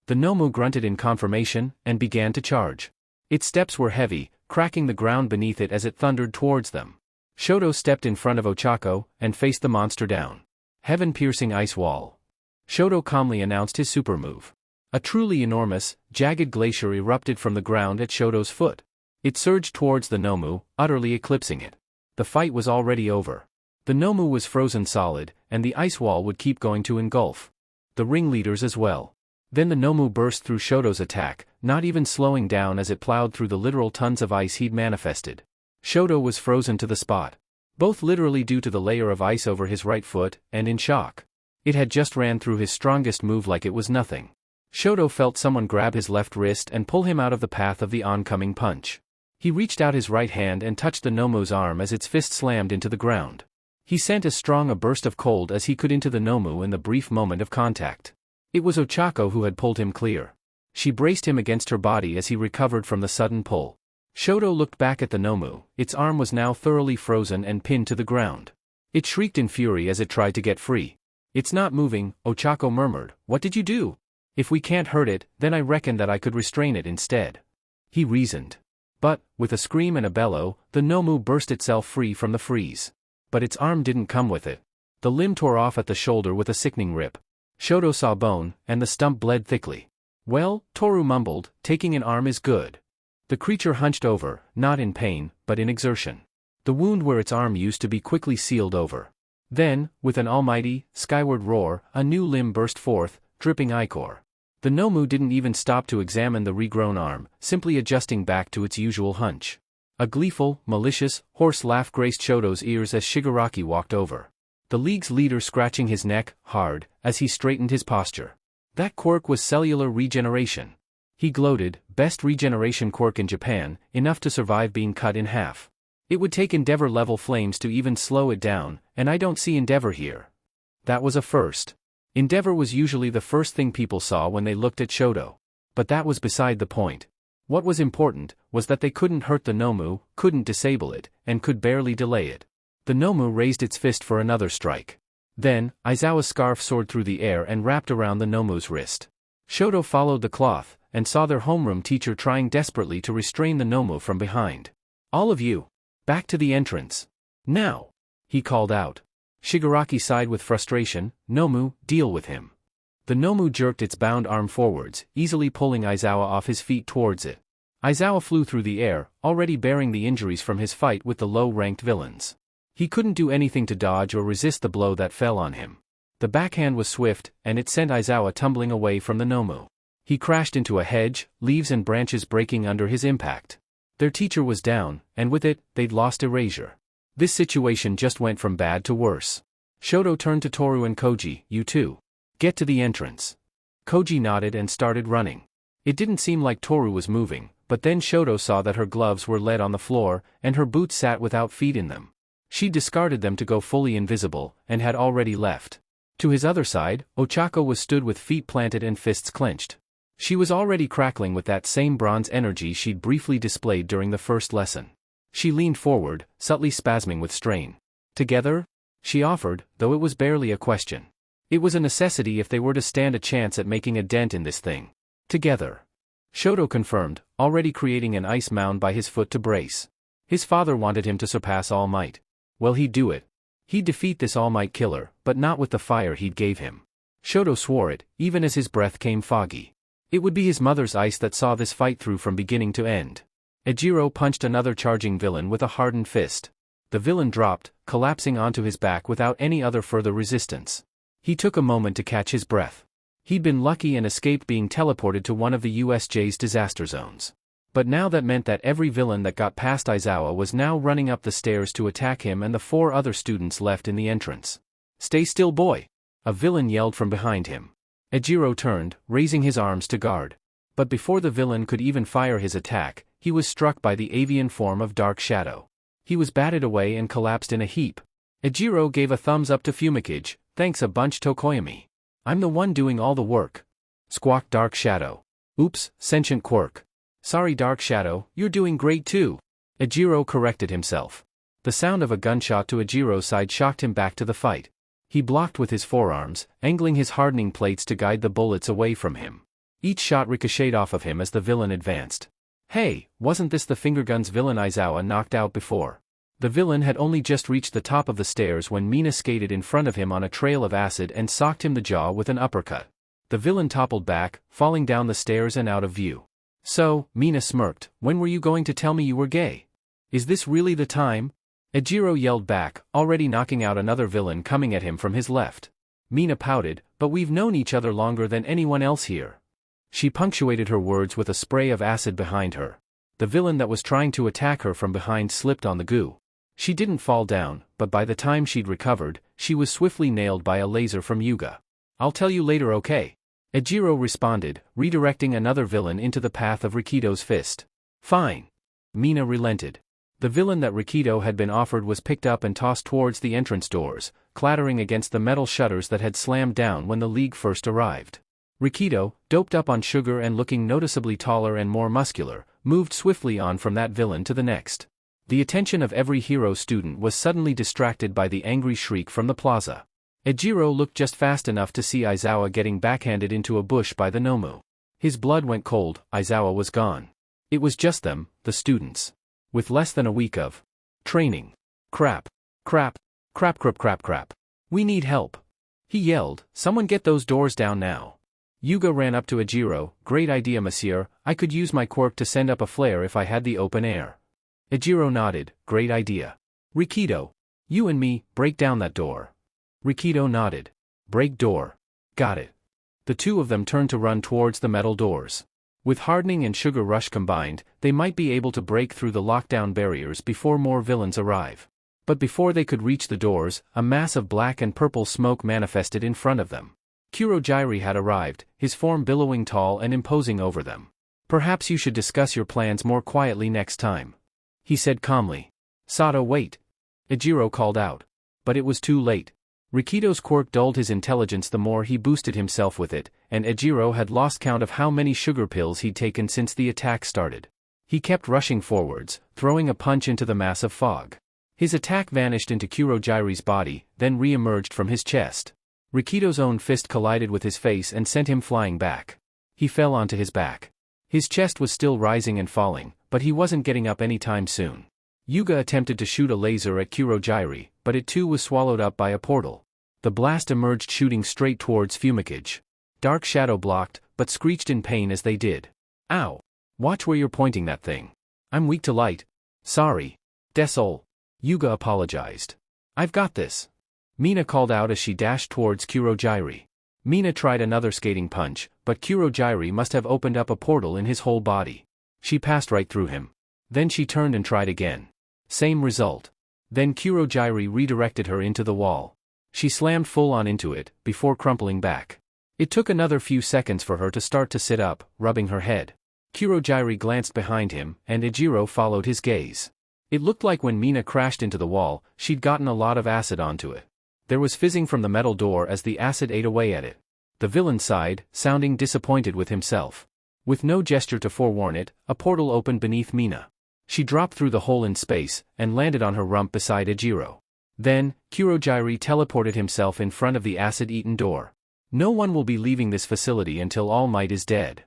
The Nomu grunted in confirmation, and began to charge. Its steps were heavy, cracking the ground beneath it as it thundered towards them. Shoto stepped in front of Ochako, and faced the monster down. Heaven-piercing ice wall. Shoto calmly announced his super move. A truly enormous, jagged glacier erupted from the ground at Shoto's foot. It surged towards the Nomu, utterly eclipsing it. The fight was already over. The Nomu was frozen solid, and the ice wall would keep going to engulf the ringleaders as well. Then the Nomu burst through Shoto's attack, not even slowing down as it plowed through the literal tons of ice he'd manifested. Shoto was frozen to the spot. Both literally due to the layer of ice over his right foot, and in shock. It had just ran through his strongest move like it was nothing. Shoto felt someone grab his left wrist and pull him out of the path of the oncoming punch. He reached out his right hand and touched the Nomu's arm as its fist slammed into the ground. He sent as strong a burst of cold as he could into the Nomu in the brief moment of contact. It was Ochako who had pulled him clear. She braced him against her body as he recovered from the sudden pull. Shoto looked back at the Nomu. Its arm was now thoroughly frozen and pinned to the ground. It shrieked in fury as it tried to get free. It's not moving, Ochako murmured. What did you do? If we can't hurt it, then I reckon that I could restrain it instead. He reasoned. But, with a scream and a bellow, the Nomu burst itself free from the freeze. But its arm didn't come with it. The limb tore off at the shoulder with a sickening rip. Shoto saw bone, and the stump bled thickly. Well, Toru mumbled, taking an arm is good. The creature hunched over, not in pain, but in exertion. The wound where its arm used to be quickly sealed over. Then, with an almighty, skyward roar, a new limb burst forth, dripping ichor. The Nomu didn't even stop to examine the regrown arm, simply adjusting back to its usual hunch. A gleeful, malicious, hoarse laugh graced Shoto's ears as Shigaraki walked over. The league's leader scratching his neck, hard, as he straightened his posture. That quirk was cellular regeneration. He gloated, best regeneration quirk in Japan, enough to survive being cut in half. It would take Endeavor-level flames to even slow it down, and I don't see Endeavor here. That was a first. Endeavor was usually the first thing people saw when they looked at Shoto. But that was beside the point. What was important, was that they couldn't hurt the Nomu, couldn't disable it, and could barely delay it. The Nomu raised its fist for another strike. Then, Aizawa's scarf soared through the air and wrapped around the Nomu's wrist. Shoto followed the cloth, and saw their homeroom teacher trying desperately to restrain the Nomu from behind. All of you, back to the entrance. Now! He called out. Shigaraki sighed with frustration. Nomu, deal with him. The Nomu jerked its bound arm forwards, easily pulling Aizawa off his feet towards it. Aizawa flew through the air, already bearing the injuries from his fight with the low-ranked villains. He couldn't do anything to dodge or resist the blow that fell on him. The backhand was swift, and it sent Aizawa tumbling away from the Nomu. He crashed into a hedge, leaves and branches breaking under his impact. Their teacher was down, and with it, they'd lost erasure. This situation just went from bad to worse. Shoto turned to Toru and Koji. You two. Get to the entrance. Koji nodded and started running. It didn't seem like Toru was moving, but then Shoto saw that her gloves were lead on the floor, and her boots sat without feet in them. She discarded them to go fully invisible, and had already left. To his other side, Ochako was stood with feet planted and fists clenched. She was already crackling with that same bronze energy she'd briefly displayed during the first lesson. She leaned forward, subtly spasming with strain. Together? She offered, though it was barely a question. It was a necessity if they were to stand a chance at making a dent in this thing. Together. Shoto confirmed, already creating an ice mound by his foot to brace. His father wanted him to surpass All Might. Well, he'd do it. He'd defeat this All Might killer, but not with the fire he'd gave him. Shoto swore it, even as his breath came foggy. It would be his mother's ice that saw this fight through from beginning to end. Ejiro punched another charging villain with a hardened fist. The villain dropped, collapsing onto his back without any other further resistance. He took a moment to catch his breath. He'd been lucky and escaped being teleported to one of the USJ's disaster zones. But now that meant that every villain that got past Aizawa was now running up the stairs to attack him and the 4 other students left in the entrance. "Stay still, boy!" a villain yelled from behind him. Ejiro turned, raising his arms to guard. But before the villain could even fire his attack, he was struck by the avian form of Dark Shadow. He was batted away and collapsed in a heap. Ejiro gave a thumbs up to Fumikage, "Thanks a bunch, Tokoyami. I'm the one doing all the work." Squawked Dark Shadow. "Oops, Sentient Quirk. Sorry Dark Shadow, you're doing great too." Ejiro corrected himself. The sound of a gunshot to Ejiro's side shocked him back to the fight. He blocked with his forearms, angling his hardening plates to guide the bullets away from him. Each shot ricocheted off of him as the villain advanced. Hey, wasn't this the fingerguns villain Aizawa knocked out before? The villain had only just reached the top of the stairs when Mina skated in front of him on a trail of acid and socked him the jaw with an uppercut. The villain toppled back, falling down the stairs and out of view. "So," Mina smirked, "when were you going to tell me you were gay? Is this really the time?" Ejiro yelled back, already knocking out another villain coming at him from his left. Mina pouted, "But we've known each other longer than anyone else here." She punctuated her words with a spray of acid behind her. The villain that was trying to attack her from behind slipped on the goo. She didn't fall down, but by the time she'd recovered, she was swiftly nailed by a laser from Yuga. "I'll tell you later, okay?" Ejiro responded, redirecting another villain into the path of Rikito's fist. "Fine." Mina relented. The villain that Rikito had been offered was picked up and tossed towards the entrance doors, clattering against the metal shutters that had slammed down when the League first arrived. Rikito, doped up on sugar and looking noticeably taller and more muscular, moved swiftly on from that villain to the next. The attention of every hero student was suddenly distracted by the angry shriek from the plaza. Ejiro looked just fast enough to see Aizawa getting backhanded into a bush by the Nomu. His blood went cold. Aizawa was gone. It was just them, the students. With less than a week of training. Crap. Crap. Crap crap crap crap. We need help. He yelled, "Someone get those doors down now." Yuga ran up to Ejiro, "Great idea, monsieur, I could use my quirk to send up a flare if I had the open air." Ejiro nodded, "Great idea. Rikito. You and me, break down that door." Rikito nodded. "Break door. Got it." The two of them turned to run towards the metal doors. With hardening and sugar rush combined, they might be able to break through the lockdown barriers before more villains arrive. But before they could reach the doors, a mass of black and purple smoke manifested in front of them. Kurojairi had arrived, his form billowing tall and imposing over them. "Perhaps you should discuss your plans more quietly next time," he said calmly. "Sato, wait," Ejiro called out. But it was too late. Rikito's quirk dulled his intelligence the more he boosted himself with it, and Ejiro had lost count of how many sugar pills he'd taken since the attack started. He kept rushing forwards, throwing a punch into the mass of fog. His attack vanished into Kurojairi's body, then re-emerged from his chest. Rikito's own fist collided with his face and sent him flying back. He fell onto his back. His chest was still rising and falling, but he wasn't getting up anytime soon. Yuga attempted to shoot a laser at Kurojairi, but it too was swallowed up by a portal. The blast emerged shooting straight towards Fumikage. Dark Shadow blocked, but screeched in pain as they did. "Ow! Watch where you're pointing that thing. I'm weak to light." "Sorry. Desol." Yuga apologized. "I've got this." Mina called out as she dashed towards Kurojairi. Mina tried another skating punch, but Kurojairi must have opened up a portal in his whole body. She passed right through him. Then she turned and tried again. Same result. Then Kurojairi redirected her into the wall. She slammed full on into it, before crumpling back. It took another few seconds for her to start to sit up, rubbing her head. Kurojairi glanced behind him, and Ejiro followed his gaze. It looked like when Mina crashed into the wall, she'd gotten a lot of acid onto it. There was fizzing from the metal door as the acid ate away at it. The villain sighed, sounding disappointed with himself. With no gesture to forewarn it, a portal opened beneath Mina. She dropped through the hole in space, and landed on her rump beside Ejiro. Then, Kurogyri teleported himself in front of the acid-eaten door. No one will be leaving this facility until All Might is dead.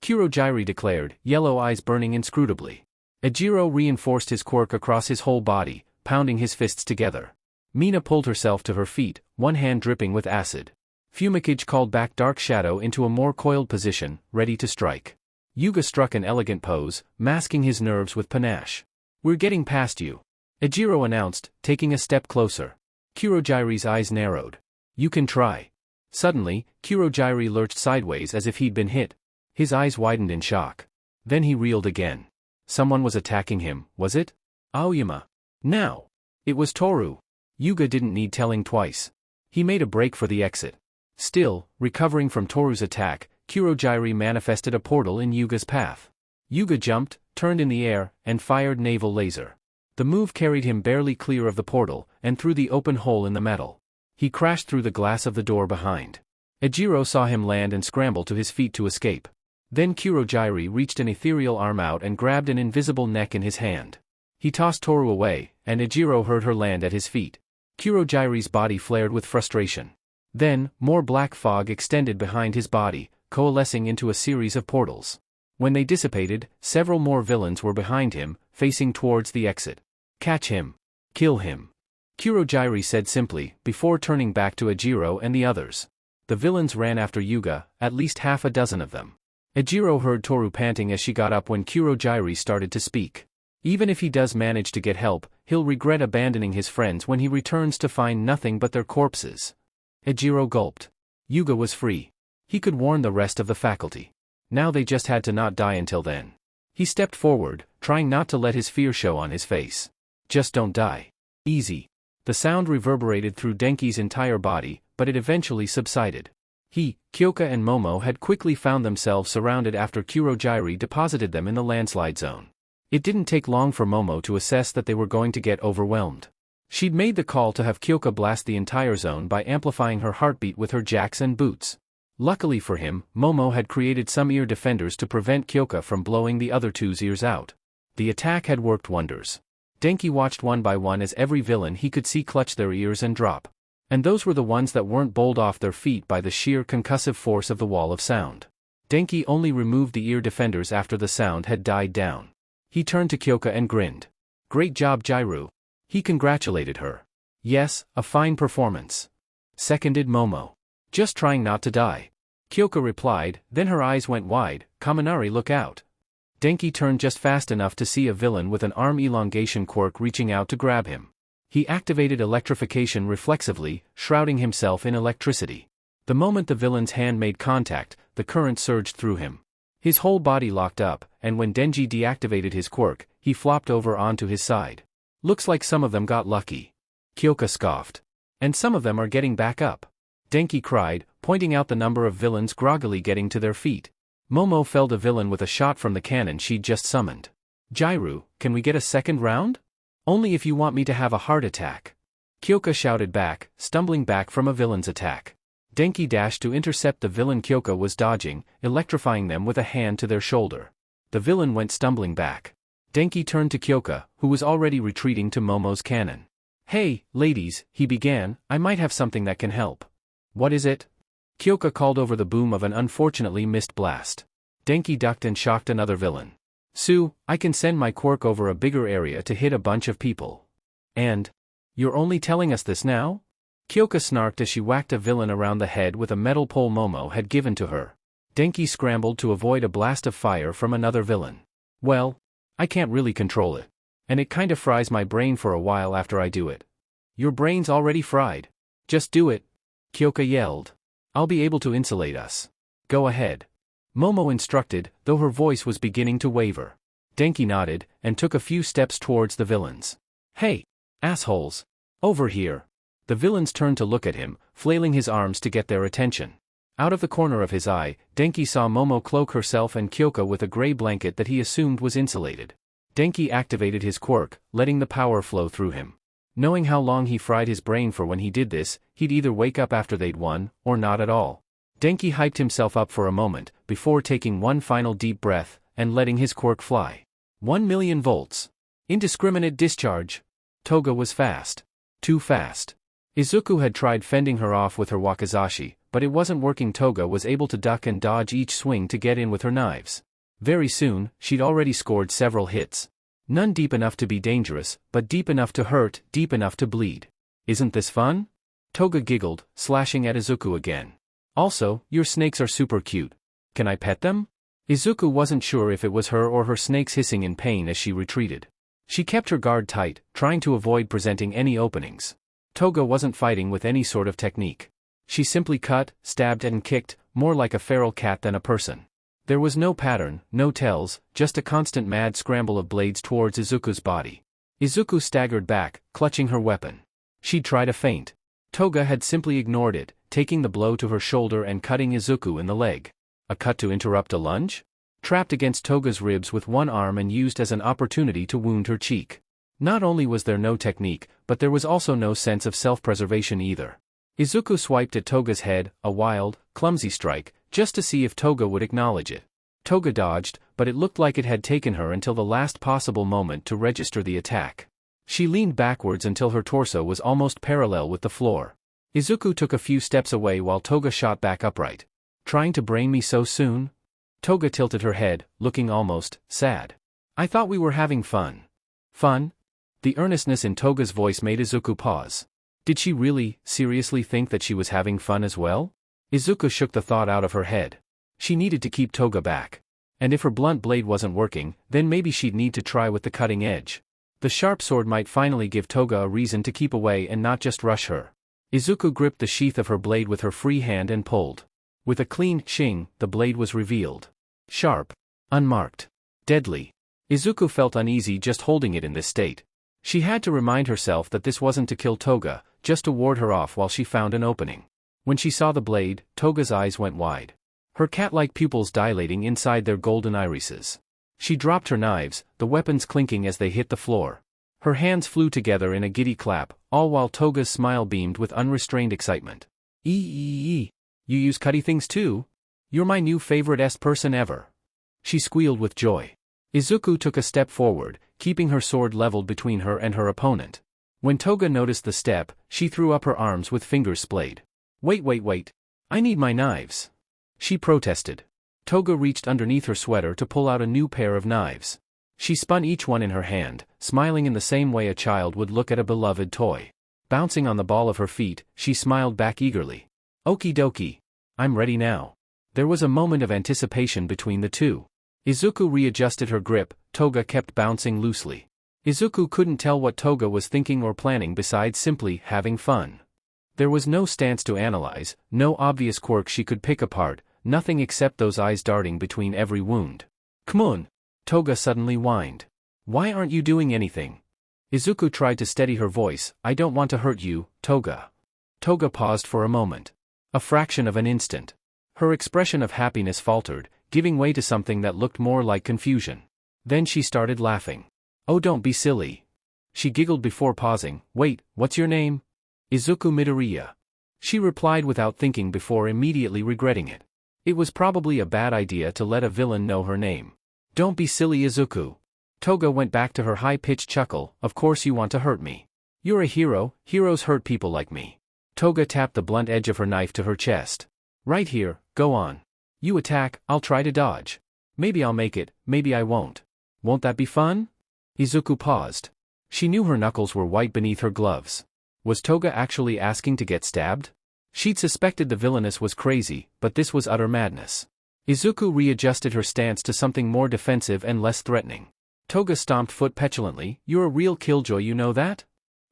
Kurogyri declared, yellow eyes burning inscrutably. Ejiro reinforced his quirk across his whole body, pounding his fists together. Mina pulled herself to her feet, one hand dripping with acid. Fumikage called back Dark Shadow into a more coiled position, ready to strike. Yuga struck an elegant pose, masking his nerves with panache. "We're getting past you," Ejiro announced, taking a step closer. Kurogyri's eyes narrowed. "You can try." Suddenly, Kurogyri lurched sideways as if he'd been hit. His eyes widened in shock. Then he reeled again. Someone was attacking him, was it? Aoyama. Now. It was Toru. Yuga didn't need telling twice. He made a break for the exit. Still, recovering from Toru's attack, Kurogyri manifested a portal in Yuga's path. Yuga jumped, turned in the air, and fired naval laser. The move carried him barely clear of the portal, and through the open hole in the metal. He crashed through the glass of the door behind. Ejiro saw him land and scramble to his feet to escape. Then Kurogyri reached an ethereal arm out and grabbed an invisible neck in his hand. He tossed Toru away, and Ejiro heard her land at his feet. Kurogyri's body flared with frustration. Then, more black fog extended behind his body, coalescing into a series of portals. When they dissipated, several more villains were behind him, facing towards the exit. "Catch him. Kill him," Kurogyri said simply, before turning back to Ejiro and the others. The villains ran after Yuga, at least half a dozen of them. Ejiro heard Toru panting as she got up when Kurogyri started to speak. Even if he does manage to get help, he'll regret abandoning his friends when he returns to find nothing but their corpses. Ejiro gulped. Yuga was free. He could warn the rest of the faculty. Now they just had to not die until then. He stepped forward, trying not to let his fear show on his face. "Just don't die. Easy." The sound reverberated through Denki's entire body, but it eventually subsided. He, Kyoka and Momo had quickly found themselves surrounded after Kurogyri deposited them in the landslide zone. It didn't take long for Momo to assess that they were going to get overwhelmed. She'd made the call to have Kyoka blast the entire zone by amplifying her heartbeat with her jacks and boots. Luckily for him, Momo had created some ear defenders to prevent Kyoka from blowing the other two's ears out. The attack had worked wonders. Denki watched one by one as every villain he could see clutch their ears and drop. And those were the ones that weren't bowled off their feet by the sheer concussive force of the wall of sound. Denki only removed the ear defenders after the sound had died down. He turned to Kyoka and grinned. "Great job, Jairu." He congratulated her. "Yes, a fine performance," seconded Momo. "Just trying not to die," Kyoka replied, then her eyes went wide. "Kaminari, look out." Denki turned just fast enough to see a villain with an arm elongation quirk reaching out to grab him. He activated electrification reflexively, shrouding himself in electricity. The moment the villain's hand made contact, the current surged through him. His whole body locked up, and when Denji deactivated his quirk, he flopped over onto his side. "Looks like some of them got lucky," Kyoka scoffed. "And some of them are getting back up," Denki cried, pointing out the number of villains groggily getting to their feet. Momo felled a villain with a shot from the cannon she'd just summoned. "Jairu, can we get a second round?" "Only if you want me to have a heart attack," Kyoka shouted back, stumbling back from a villain's attack. Denki dashed to intercept the villain Kyoka was dodging, electrifying them with a hand to their shoulder. The villain went stumbling back. Denki turned to Kyoka, who was already retreating to Momo's cannon. "Hey, ladies," he began, "I might have something that can help." "What is it?" Kyoka called over the boom of an unfortunately missed blast. Denki ducked and shocked another villain. "Sue, I can send my quirk over a bigger area to hit a bunch of people." "And? You're only telling us this now?" Kyoka snarked as she whacked a villain around the head with a metal pole Momo had given to her. Denki scrambled to avoid a blast of fire from another villain. "Well, I can't really control it. And it kinda fries my brain for a while after I do it." "Your brain's already fried. Just do it," Kyoka yelled. "I'll be able to insulate us. Go ahead," Momo instructed, though her voice was beginning to waver. Denki nodded, and took a few steps towards the villains. "Hey, assholes. Over here." The villains turned to look at him, flailing his arms to get their attention. Out of the corner of his eye, Denki saw Momo cloak herself and Kyoka with a gray blanket that he assumed was insulated. Denki activated his quirk, letting the power flow through him. Knowing how long he fried his brain for when he did this, he'd either wake up after they'd won, or not at all. Denki hyped himself up for a moment, before taking one final deep breath, and letting his quirk fly. 1,000,000 volts. Indiscriminate discharge. Toga was fast. Too fast. Izuku had tried fending her off with her wakizashi, but it wasn't working. Toga was able to duck and dodge each swing to get in with her knives. Very soon, she'd already scored several hits. None deep enough to be dangerous, but deep enough to hurt, deep enough to bleed. Isn't this fun? Toga giggled, slashing at Izuku again. Also, your snakes are super cute. Can I pet them? Izuku wasn't sure if it was her or her snakes hissing in pain as she retreated. She kept her guard tight, trying to avoid presenting any openings. Toga wasn't fighting with any sort of technique. She simply cut, stabbed and kicked, more like a feral cat than a person. There was no pattern, no tells, just a constant mad scramble of blades towards Izuku's body. Izuku staggered back, clutching her weapon. She'd tried a feint. Toga had simply ignored it, taking the blow to her shoulder and cutting Izuku in the leg. A cut to interrupt a lunge? Trapped against Toga's ribs with one arm and used as an opportunity to wound her cheek. Not only was there no technique, but there was also no sense of self-preservation either. Izuku swiped at Toga's head, a wild, clumsy strike, just to see if Toga would acknowledge it. Toga dodged, but it looked like it had taken her until the last possible moment to register the attack. She leaned backwards until her torso was almost parallel with the floor. Izuku took a few steps away while Toga shot back upright. Trying to brain me so soon? Toga tilted her head, looking almost sad. I thought we were having fun. Fun? The earnestness in Toga's voice made Izuku pause. Did she really, seriously think that she was having fun as well? Izuku shook the thought out of her head. She needed to keep Toga back. And if her blunt blade wasn't working, then maybe she'd need to try with the cutting edge. The sharp sword might finally give Toga a reason to keep away and not just rush her. Izuku gripped the sheath of her blade with her free hand and pulled. With a clean ching, the blade was revealed. Sharp. Unmarked. Deadly. Izuku felt uneasy just holding it in this state. She had to remind herself that this wasn't to kill Toga, just to ward her off while she found an opening. When she saw the blade, Toga's eyes went wide. Her cat-like pupils dilating inside their golden irises. She dropped her knives, the weapons clinking as they hit the floor. Her hands flew together in a giddy clap, all while Toga's smile beamed with unrestrained excitement. You use cutty things too? You're my new favorite person ever. She squealed with joy. Izuku took a step forward, keeping her sword leveled between her and her opponent. When Toga noticed the step, she threw up her arms with fingers splayed. Wait. I need my knives. She protested. Toga reached underneath her sweater to pull out a new pair of knives. She spun each one in her hand, smiling in the same way a child would look at a beloved toy. Bouncing on the ball of her feet, she smiled back eagerly. Okie dokie. I'm ready now. There was a moment of anticipation between the two. Izuku readjusted her grip, Toga kept bouncing loosely. Izuku couldn't tell what Toga was thinking or planning besides simply having fun. There was no stance to analyze, no obvious quirk she could pick apart, nothing except those eyes darting between every wound. Come on! Toga suddenly whined. Why aren't you doing anything? Izuku tried to steady her voice. I don't want to hurt you, Toga. Toga paused for a moment. A fraction of an instant. Her expression of happiness faltered, giving way to something that looked more like confusion. Then she started laughing. Oh, don't be silly. She giggled before pausing. Wait, what's your name? Izuku Midoriya. She replied without thinking before immediately regretting it. It was probably a bad idea to let a villain know her name. Don't be silly, Izuku. Toga went back to her high-pitched chuckle. Of course you want to hurt me. You're a hero, heroes hurt people like me. Toga tapped the blunt edge of her knife to her chest. Right here, go on. You attack, I'll try to dodge. Maybe I'll make it, maybe I won't. Won't that be fun? Izuku paused. She knew her knuckles were white beneath her gloves. Was Toga actually asking to get stabbed? She'd suspected the villainess was crazy, but this was utter madness. Izuku readjusted her stance to something more defensive and less threatening. Toga stomped foot petulantly. You're a real killjoy, you know that?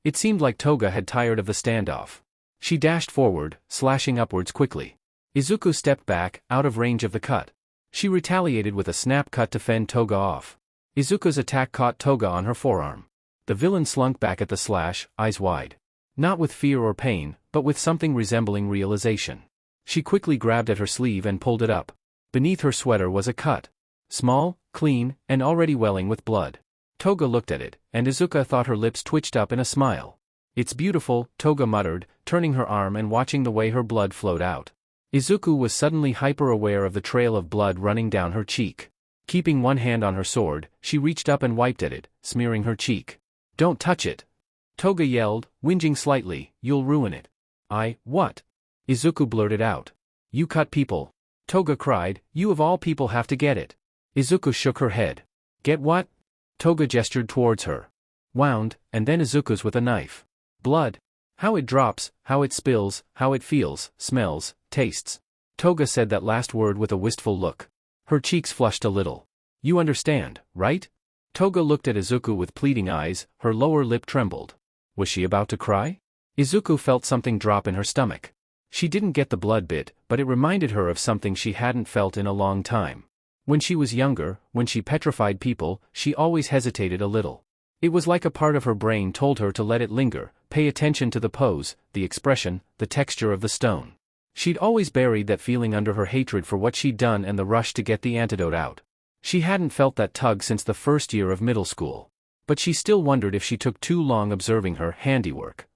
It seemed like Toga had tired of the standoff. She dashed forward, slashing upwards quickly. Izuku stepped back, out of range of the cut. She retaliated with a snap cut to fend Toga off. Izuku's attack caught Toga on her forearm. The villain slunk back at the slash, eyes wide. Not with fear or pain, but with something resembling realization. She quickly grabbed at her sleeve and pulled it up. Beneath her sweater was a cut. Small, clean, and already welling with blood. Toga looked at it, and Izuku thought her lips twitched up in a smile. It's beautiful, Toga muttered, turning her arm and watching the way her blood flowed out. Izuku was suddenly hyper-aware of the trail of blood running down her cheek. Keeping one hand on her sword, she reached up and wiped at it, smearing her cheek. Don't touch it! Toga yelled, whinging slightly, you'll ruin it. What? Izuku blurted out. You cut people. Toga cried, you of all people have to get it. Izuku shook her head. Get what? Toga gestured towards her. Wound, and then Izuku's with a knife. Blood. How it drops, how it spills, how it feels, smells, tastes. Toga said that last word with a wistful look. Her cheeks flushed a little. You understand, right? Toga looked at Izuku with pleading eyes, her lower lip trembled. Was she about to cry? Izuku felt something drop in her stomach. She didn't get the blood bit, but it reminded her of something she hadn't felt in a long time. When she was younger, when she petrified people, she always hesitated a little. It was like a part of her brain told her to let it linger, pay attention to the pose, the expression, the texture of the stone. She'd always buried that feeling under her hatred for what she'd done and the rush to get the antidote out. She hadn't felt that tug since the first year of middle school. But she still wondered if she took too long observing her handiwork.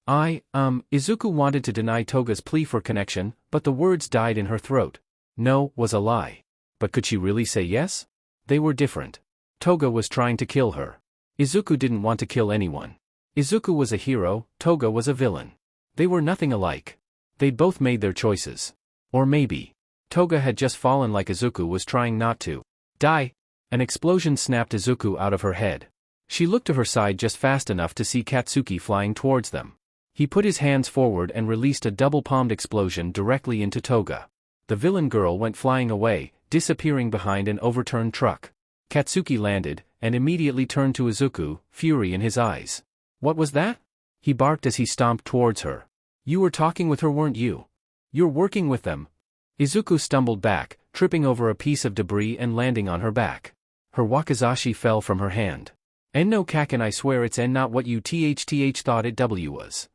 Izuku wanted to deny Toga's plea for connection, but the words died in her throat. No was a lie. But could she really say yes? They were different. Toga was trying to kill her. Izuku didn't want to kill anyone. Izuku was a hero, Toga was a villain. They were nothing alike. They'd both made their choices. Or maybe Toga had just fallen like Izuku was trying not to. Die! An explosion snapped Izuku out of her head. She looked to her side just fast enough to see Katsuki flying towards them. He put his hands forward and released a double-palmed explosion directly into Toga. The villain girl went flying away, disappearing behind an overturned truck. Katsuki landed, and immediately turned to Izuku, fury in his eyes. What was that? He barked as he stomped towards her. You were talking with her, weren't you? You're working with them. Izuku stumbled back, tripping over a piece of debris and landing on her back. Her wakizashi fell from her hand. No Kaken, I swear it's not what you thought it was.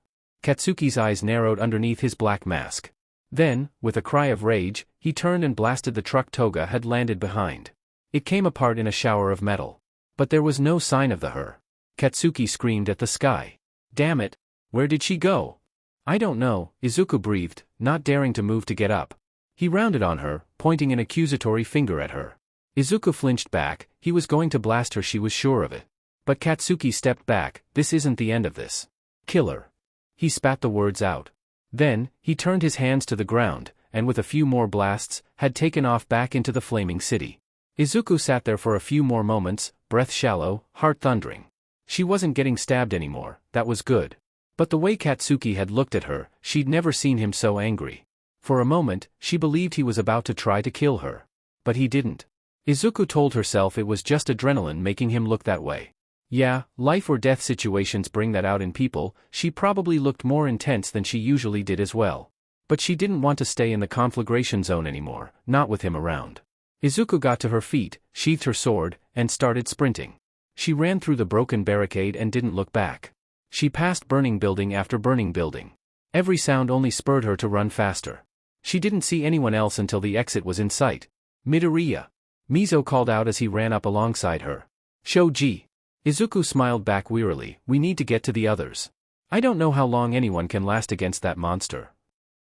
Katsuki's eyes narrowed underneath his black mask. Then, with a cry of rage, he turned and blasted the truck Toga had landed behind. It came apart in a shower of metal. But there was no sign of the her. Katsuki screamed at the sky. Damn it! Where did she go? I don't know, Izuku breathed, not daring to move to get up. He rounded on her, pointing an accusatory finger at her. Izuku flinched back, he was going to blast her, she was sure of it. But Katsuki stepped back, this isn't the end of this. Killer. He spat the words out. Then, he turned his hands to the ground, and with a few more blasts, had taken off back into the flaming city. Izuku sat there for a few more moments, breath shallow, heart thundering. She wasn't getting stabbed anymore, that was good. But the way Katsuki had looked at her, she'd never seen him so angry. For a moment, she believed he was about to try to kill her. But he didn't. Izuku told herself it was just adrenaline making him look that way. Yeah, life or death situations bring that out in people, she probably looked more intense than she usually did as well. But she didn't want to stay in the conflagration zone anymore, not with him around. Izuku got to her feet, sheathed her sword, and started sprinting. She ran through the broken barricade and didn't look back. She passed burning building after burning building. Every sound only spurred her to run faster. She didn't see anyone else until the exit was in sight. Midoriya. Mizo called out as he ran up alongside her. Shoji. Izuku smiled back wearily, we need to get to the others. I don't know how long anyone can last against that monster.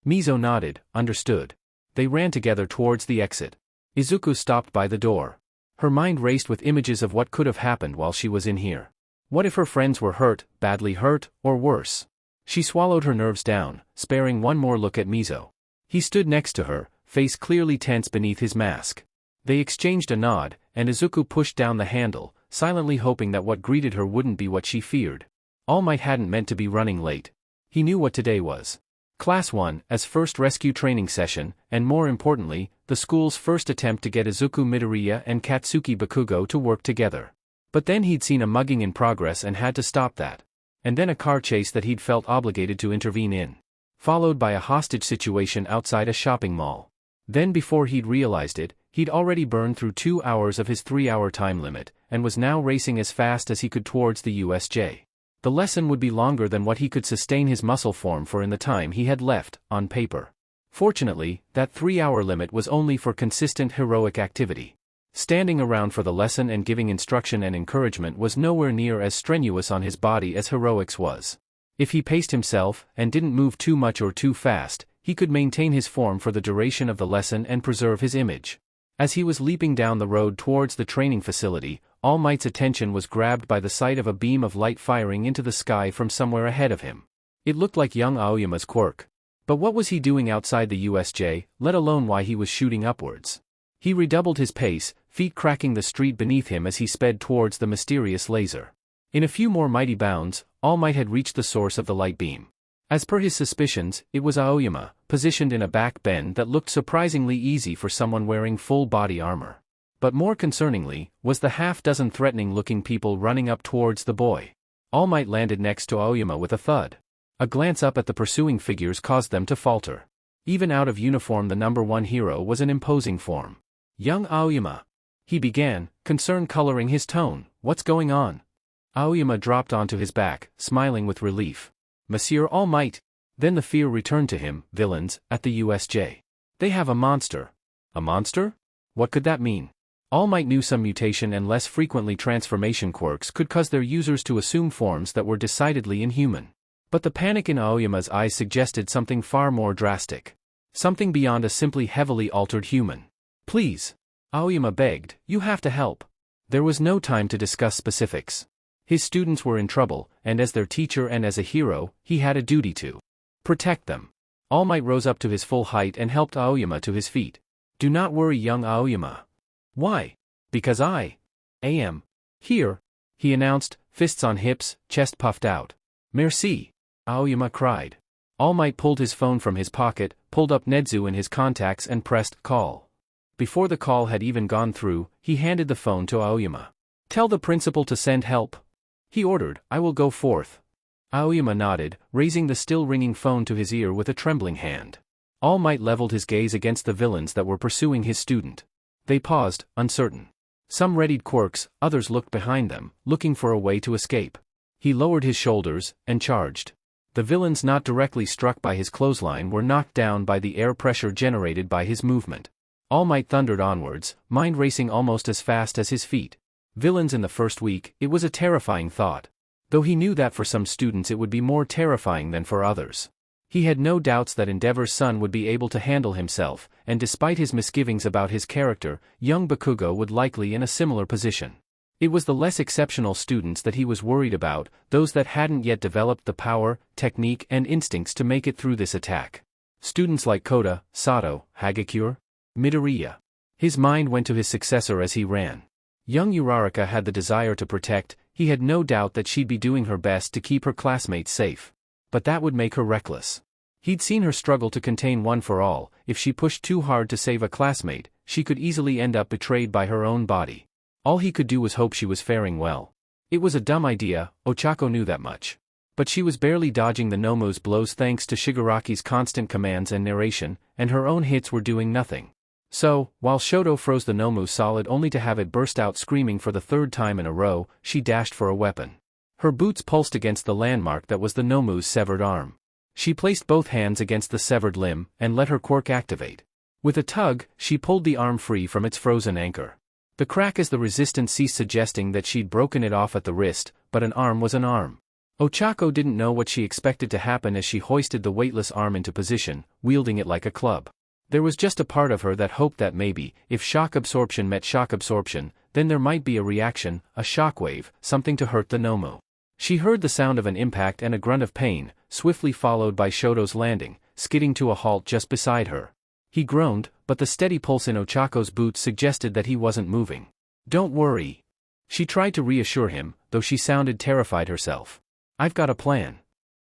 Mizo nodded, understood. They ran together towards the exit. Izuku stopped by the door. Her mind raced with images of what could have happened while she was in here. What if her friends were hurt, badly hurt, or worse? She swallowed her nerves down, sparing one more look at Mizo. He stood next to her, face clearly tense beneath his mask. They exchanged a nod, and Izuku pushed down the handle, silently hoping that what greeted her wouldn't be what she feared. All Might hadn't meant to be running late. He knew what today was. Class 1, as first rescue training session, and more importantly, the school's first attempt to get Izuku Midoriya and Katsuki Bakugo to work together. But then he'd seen a mugging in progress and had to stop that. And then a car chase that he'd felt obligated to intervene in. Followed by a hostage situation outside a shopping mall. Then before he'd realized it, he'd already burned through 2 hours of his 3-hour time limit, and was now racing as fast as he could towards the USJ. The lesson would be longer than what he could sustain his muscle form for in the time he had left, on paper. Fortunately, that 3-hour limit was only for consistent heroic activity. Standing around for the lesson and giving instruction and encouragement was nowhere near as strenuous on his body as heroics was. If he paced himself and didn't move too much or too fast, he could maintain his form for the duration of the lesson and preserve his image. As he was leaping down the road towards the training facility, All Might's attention was grabbed by the sight of a beam of light firing into the sky from somewhere ahead of him. It looked like young Aoyama's quirk. But what was he doing outside the USJ, let alone why he was shooting upwards? He redoubled his pace, feet cracking the street beneath him as he sped towards the mysterious laser. In a few more mighty bounds, All Might had reached the source of the light beam. As per his suspicions, it was Aoyama, positioned in a back bend that looked surprisingly easy for someone wearing full body armor. But more concerningly, was the half-dozen threatening-looking people running up towards the boy. All Might landed next to Aoyama with a thud. A glance up at the pursuing figures caused them to falter. Even out of uniform, the number one hero was an imposing form. "Young Aoyama," he began, concern coloring his tone, "what's going on?" Aoyama dropped onto his back, smiling with relief. "Monsieur All Might." Then the fear returned to him. Villains, at the USJ. They have a monster. A monster? What could that mean? All Might knew some mutation and less frequently transformation quirks could cause their users to assume forms that were decidedly inhuman. But the panic in Aoyama's eyes suggested something far more drastic. Something beyond a simply heavily altered human. "Please," Aoyama begged, "you have to help." There was no time to discuss specifics. His students were in trouble, and as their teacher and as a hero, he had a duty to protect them. All Might rose up to his full height and helped Aoyama to his feet. "Do not worry, young Aoyama." "Why?" "Because I am here," he announced, fists on hips, chest puffed out. "Merci," Aoyama cried. All Might pulled his phone from his pocket, pulled up Nedzu in his contacts and pressed call. Before the call had even gone through, he handed the phone to Aoyama. "Tell the principal to send help," he ordered. "I will go forth." Aoyama nodded, raising the still ringing phone to his ear with a trembling hand. All Might leveled his gaze against the villains that were pursuing his student. They paused, uncertain. Some readied quirks, others looked behind them, looking for a way to escape. He lowered his shoulders, and charged. The villains not directly struck by his clothesline were knocked down by the air pressure generated by his movement. All Might thundered onwards, mind racing almost as fast as his feet. Villains in the first week, it was a terrifying thought. Though he knew that for some students it would be more terrifying than for others. He had no doubts that Endeavor's son would be able to handle himself, and despite his misgivings about his character, young Bakugo would likely in a similar position. It was the less exceptional students that he was worried about, those that hadn't yet developed the power, technique and instincts to make it through this attack. Students like Kota, Sato, Hagakure, Midoriya. His mind went to his successor as he ran. Young Uraraka had the desire to protect, he had no doubt that she'd be doing her best to keep her classmates safe. But that would make her reckless. He'd seen her struggle to contain One for All. If she pushed too hard to save a classmate, she could easily end up betrayed by her own body. All he could do was hope she was faring well. It was a dumb idea, Ochako knew that much. But she was barely dodging the Nomu's blows thanks to Shigaraki's constant commands and narration, and her own hits were doing nothing. So, while Shoto froze the Nomu solid only to have it burst out screaming for the third time in a row, she dashed for a weapon. Her boots pulsed against the landmark that was the Nomu's severed arm. She placed both hands against the severed limb, and let her quirk activate. With a tug, she pulled the arm free from its frozen anchor. The crack as the resistance ceased, suggesting that she'd broken it off at the wrist, but an arm was an arm. Ochako didn't know what she expected to happen as she hoisted the weightless arm into position, wielding it like a club. There was just a part of her that hoped that maybe, if shock absorption met shock absorption, then there might be a reaction, a shockwave, something to hurt the Nomu. She heard the sound of an impact and a grunt of pain, swiftly followed by Shoto's landing, skidding to a halt just beside her. He groaned, but the steady pulse in Ochako's boots suggested that he wasn't moving. "Don't worry." She tried to reassure him, though she sounded terrified herself. "I've got a plan."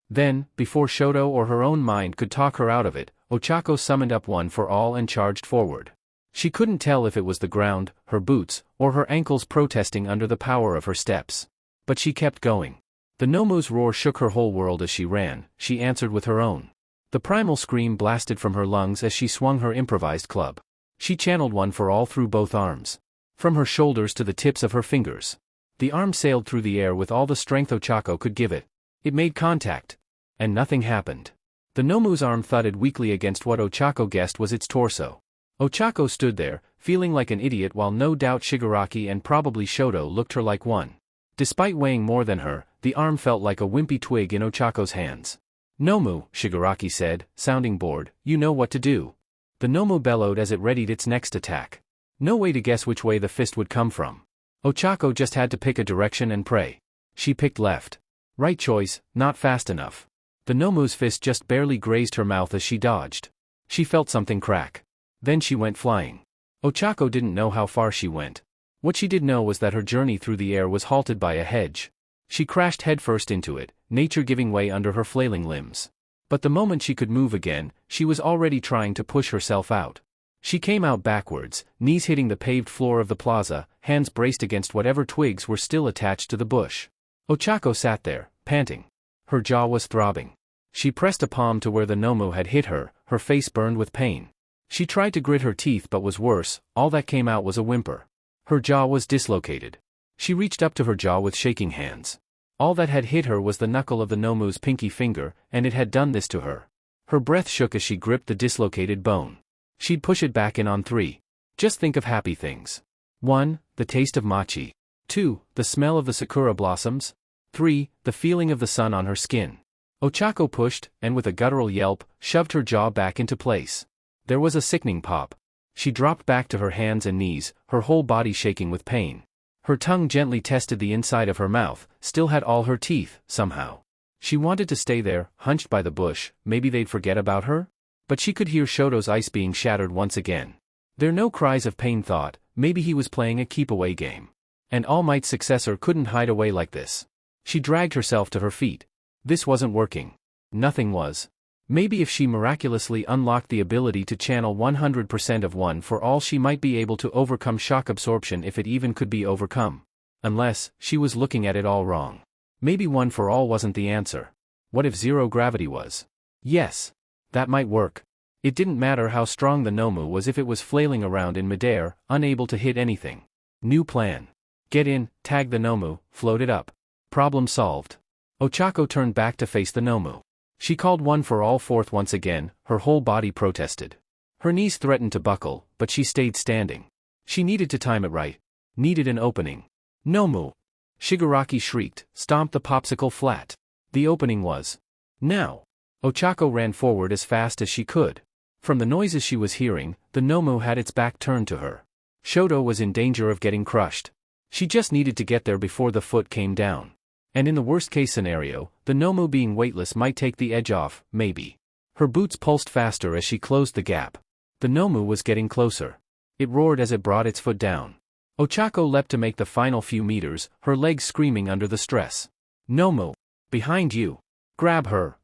Then, before Shoto or her own mind could talk her out of it, Ochako summoned up One for All and charged forward. She couldn't tell if it was the ground, her boots, or her ankles protesting under the power of her steps. But she kept going. The Nomu's roar shook her whole world as she ran, she answered with her own. The primal scream blasted from her lungs as she swung her improvised club. She channeled One for All through both arms. From her shoulders to the tips of her fingers. The arm sailed through the air with all the strength Ochako could give it. It made contact. And nothing happened. The Nomu's arm thudded weakly against what Ochako guessed was its torso. Ochako stood there, feeling like an idiot while no doubt Shigaraki and probably Shoto looked her like one. Despite weighing more than her, the arm felt like a wimpy twig in Ochako's hands. "Nomu," Shigaraki said, sounding bored, "you know what to do." The Nomu bellowed as it readied its next attack. No way to guess which way the fist would come from. Ochako just had to pick a direction and pray. She picked left. Right choice, not fast enough. The Nomu's fist just barely grazed her mouth as she dodged. She felt something crack. Then she went flying. Ochako didn't know how far she went. What she did know was that her journey through the air was halted by a hedge. She crashed headfirst into it, nature giving way under her flailing limbs. But the moment she could move again, she was already trying to push herself out. She came out backwards, knees hitting the paved floor of the plaza, hands braced against whatever twigs were still attached to the bush. Ochako sat there, panting. Her jaw was throbbing. She pressed a palm to where the Nomu had hit her, her face burned with pain. She tried to grit her teeth but was worse, all that came out was a whimper. Her jaw was dislocated. She reached up to her jaw with shaking hands. All that had hit her was the knuckle of the Nomu's pinky finger, and it had done this to her. Her breath shook as she gripped the dislocated bone. She'd push it back in on 3. Just think of happy things. 1. The taste of mochi. 2. The smell of the sakura blossoms. 3. The feeling of the sun on her skin. Ochako pushed, and with a guttural yelp, shoved her jaw back into place. There was a sickening pop. She dropped back to her hands and knees, her whole body shaking with pain. Her tongue gently tested the inside of her mouth, still had all her teeth, somehow. She wanted to stay there, hunched by the bush, maybe they'd forget about her? But she could hear Shoto's ice being shattered once again. There no cries of pain thought, maybe he was playing a keep-away game. And All Might's successor couldn't hide away like this. She dragged herself to her feet. This wasn't working. Nothing was. Maybe if she miraculously unlocked the ability to channel 100% of One for All, she might be able to overcome shock absorption if it even could be overcome. Unless, she was looking at it all wrong. Maybe One for All wasn't the answer. What if zero gravity was? Yes. That might work. It didn't matter how strong the Nomu was if it was flailing around in midair, unable to hit anything. New plan. Get in, tag the Nomu, float it up. Problem solved. Ochako turned back to face the Nomu. She called One for All forth once again, her whole body protested. Her knees threatened to buckle, but she stayed standing. She needed to time it right. Needed an opening. Nomu! Shigaraki shrieked, stomped the popsicle flat. The opening was. Now! Ochako ran forward as fast as she could. From the noises she was hearing, the Nomu had its back turned to her. Shoto was in danger of getting crushed. She just needed to get there before the foot came down. And in the worst-case scenario, the Nomu being weightless might take the edge off, maybe. Her boots pulsed faster as she closed the gap. The Nomu was getting closer. It roared as it brought its foot down. Ochako leapt to make the final few meters, her legs screaming under the stress. Nomu! Behind you! Grab her!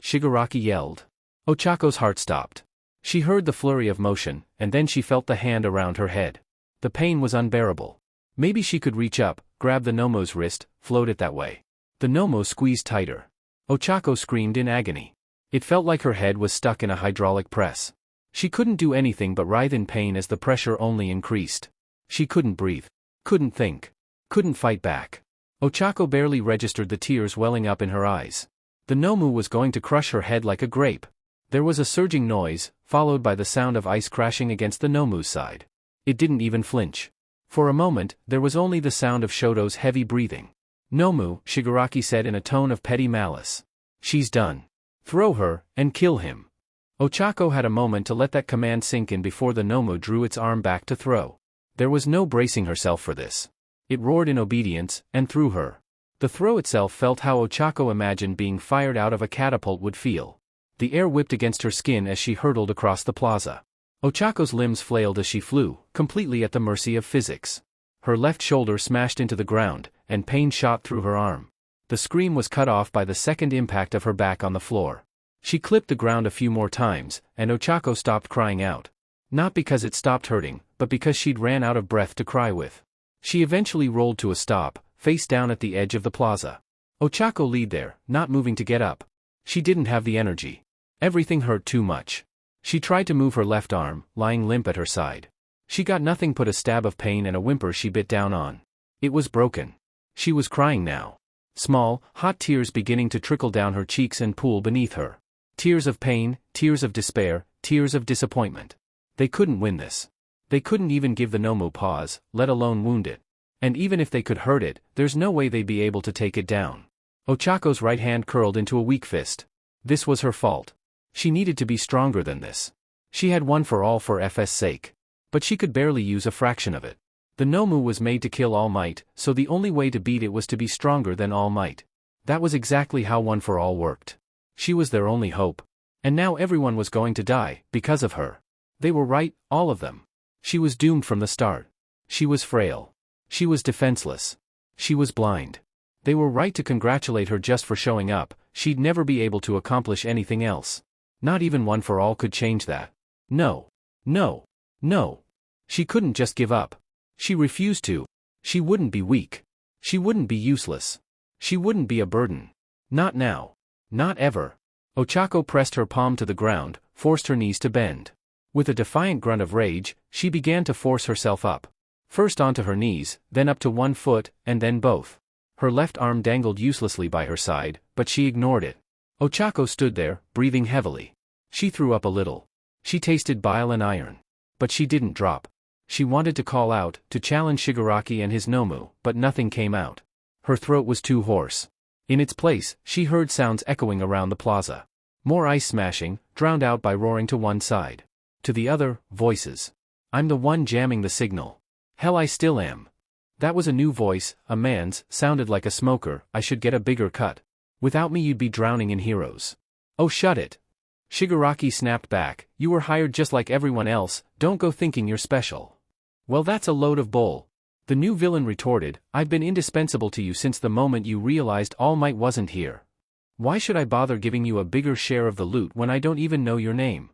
Shigaraki yelled. Ochako's heart stopped. She heard the flurry of motion, and then she felt the hand around her head. The pain was unbearable. Maybe she could reach up, grab the Nomu's wrist, float it that way. The Nomu squeezed tighter. Ochako screamed in agony. It felt like her head was stuck in a hydraulic press. She couldn't do anything but writhe in pain as the pressure only increased. She couldn't breathe. Couldn't think. Couldn't fight back. Ochako barely registered the tears welling up in her eyes. The Nomu was going to crush her head like a grape. There was a surging noise, followed by the sound of ice crashing against the Nomu's side. It didn't even flinch. For a moment, there was only the sound of Shoto's heavy breathing. Nomu, Shigaraki said in a tone of petty malice. She's done. Throw her, and kill him. Ochako had a moment to let that command sink in before the Nomu drew its arm back to throw. There was no bracing herself for this. It roared in obedience, and threw her. The throw itself felt how Ochako imagined being fired out of a catapult would feel. The air whipped against her skin as she hurtled across the plaza. Ochako's limbs flailed as she flew, completely at the mercy of physics. Her left shoulder smashed into the ground, and pain shot through her arm. The scream was cut off by the second impact of her back on the floor. She clipped the ground a few more times, and Ochako stopped crying out. Not because it stopped hurting, but because she'd ran out of breath to cry with. She eventually rolled to a stop, face down at the edge of the plaza. Ochako laid there, not moving to get up. She didn't have the energy. Everything hurt too much. She tried to move her left arm, lying limp at her side. She got nothing but a stab of pain and a whimper she bit down on. It was broken. She was crying now. Small, hot tears beginning to trickle down her cheeks and pool beneath her. Tears of pain, tears of despair, tears of disappointment. They couldn't win this. They couldn't even give the Nomu pause, let alone wound it. And even if they could hurt it, there's no way they'd be able to take it down. Ochako's right hand curled into a weak fist. This was her fault. She needed to be stronger than this. She had one for all for FS sake. But she could barely use a fraction of it. The Nomu was made to kill All Might, so the only way to beat it was to be stronger than All Might. That was exactly how One for All worked. She was their only hope. And now everyone was going to die, because of her. They were right, all of them. She was doomed from the start. She was frail. She was defenseless. She was blind. They were right to congratulate her just for showing up. She'd never be able to accomplish anything else. Not even One for All could change that. No. No. No. She couldn't just give up. She refused to. She wouldn't be weak. She wouldn't be useless. She wouldn't be a burden. Not now. Not ever. Ochako pressed her palm to the ground, forced her knees to bend. With a defiant grunt of rage, she began to force herself up. First onto her knees, then up to one foot, and then both. Her left arm dangled uselessly by her side, but she ignored it. Ochako stood there, breathing heavily. She threw up a little. She tasted bile and iron. But she didn't drop. She wanted to call out, to challenge Shigaraki and his Nomu, but nothing came out. Her throat was too hoarse. In its place, she heard sounds echoing around the plaza. More ice smashing, drowned out by roaring to one side. To the other, voices. I'm the one jamming the signal. Hell, I still am. That was a new voice, a man's, sounded like a smoker. I should get a bigger cut. Without me you'd be drowning in heroes. Oh, shut it. Shigaraki snapped back. You were hired just like everyone else, don't go thinking you're special. Well, that's a load of bull. The new villain retorted, I've been indispensable to you since the moment you realized All Might wasn't here. Why should I bother giving you a bigger share of the loot when I don't even know your name?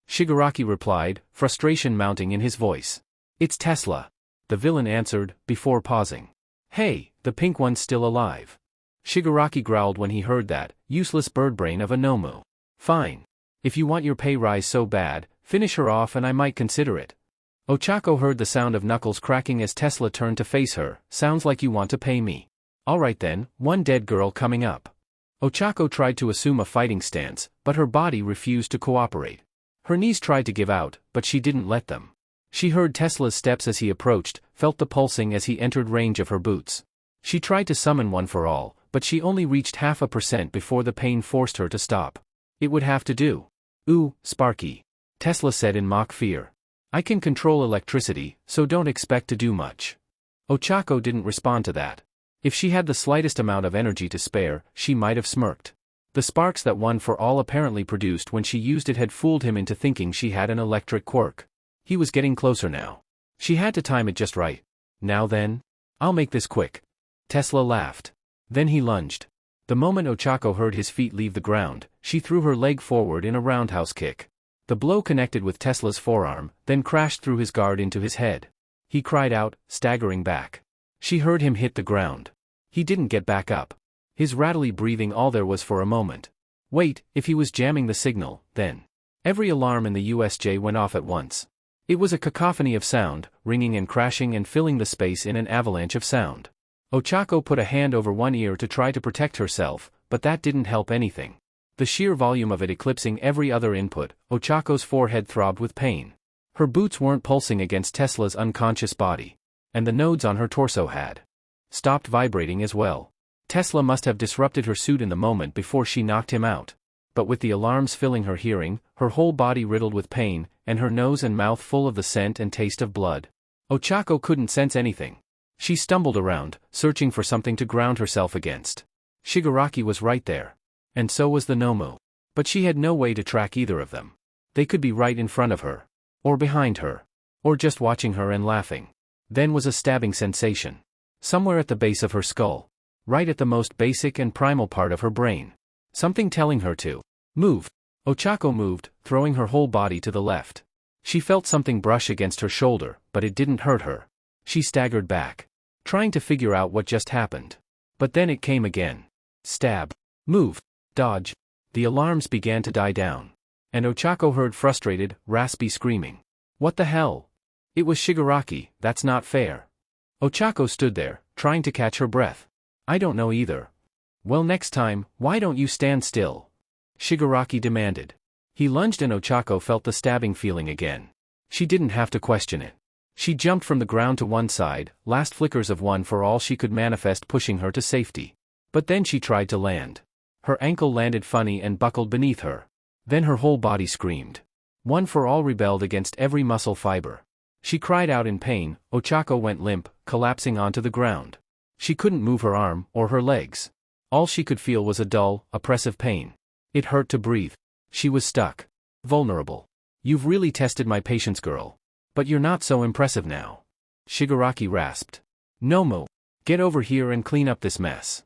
Shigaraki replied, frustration mounting in his voice. It's Tesla. The villain answered, before pausing. Hey, the pink one's still alive. Shigaraki growled when he heard that, useless birdbrain of a Nomu. Fine. If you want your pay rise so bad, finish her off and I might consider it. Ochako heard the sound of knuckles cracking as Tesla turned to face her. Sounds like you want to pay me. Alright then, one dead girl coming up. Ochako tried to assume a fighting stance, but her body refused to cooperate. Her knees tried to give out, but she didn't let them. She heard Tesla's steps as he approached, felt the pulsing as he entered range of her boots. She tried to summon One for All, but she only reached 0.5% before the pain forced her to stop. It would have to do. Ooh, Sparky. Tesla said in mock fear. I can control electricity, so don't expect to do much. Ochako didn't respond to that. If she had the slightest amount of energy to spare, she might have smirked. The sparks that One for All apparently produced when she used it had fooled him into thinking she had an electric quirk. He was getting closer now. She had to time it just right. Now then? I'll make this quick. Tesla laughed. Then he lunged. The moment Ochako heard his feet leave the ground, she threw her leg forward in a roundhouse kick. The blow connected with Tesla's forearm, then crashed through his guard into his head. He cried out, staggering back. She heard him hit the ground. He didn't get back up. His rattly breathing all there was for a moment. Wait, if he was jamming the signal, then. Every alarm in the USJ went off at once. It was a cacophony of sound, ringing and crashing and filling the space in an avalanche of sound. Ochako put a hand over one ear to try to protect herself, but that didn't help anything. The sheer volume of it eclipsing every other input, Ochako's forehead throbbed with pain. Her boots weren't pulsing against Tesla's unconscious body. And the nodes on her torso had stopped vibrating as well. Tesla must have disrupted her suit in the moment before she knocked him out. But with the alarms filling her hearing, her whole body riddled with pain, and her nose and mouth full of the scent and taste of blood, Ochako couldn't sense anything. She stumbled around, searching for something to ground herself against. Shigaraki was right there. And so was the Nomu. But she had no way to track either of them. They could be right in front of her. Or behind her. Or just watching her and laughing. Then was a stabbing sensation. Somewhere at the base of her skull. Right at the most basic and primal part of her brain. Something telling her to move. Ochako moved, throwing her whole body to the left. She felt something brush against her shoulder, but it didn't hurt her. She staggered back, trying to figure out what just happened. But then it came again. Stab. Move. Dodge. The alarms began to die down. And Ochako heard frustrated, raspy screaming. What the hell? It was Shigaraki, that's not fair. Ochako stood there, trying to catch her breath. I don't know either. Well, next time, why don't you stand still? Shigaraki demanded. He lunged and Ochako felt the stabbing feeling again. She didn't have to question it. She jumped from the ground to one side, last flickers of one for all she could manifest pushing her to safety. But then she tried to land. Her ankle landed funny and buckled beneath her. Then her whole body screamed. One for all rebelled against every muscle fiber. She cried out in pain. Ochako went limp, collapsing onto the ground. She couldn't move her arm or her legs. All she could feel was a dull, oppressive pain. It hurt to breathe. She was stuck. Vulnerable. You've really tested my patience, girl. But you're not so impressive now. Shigaraki rasped. Nomu. Get over here and clean up this mess.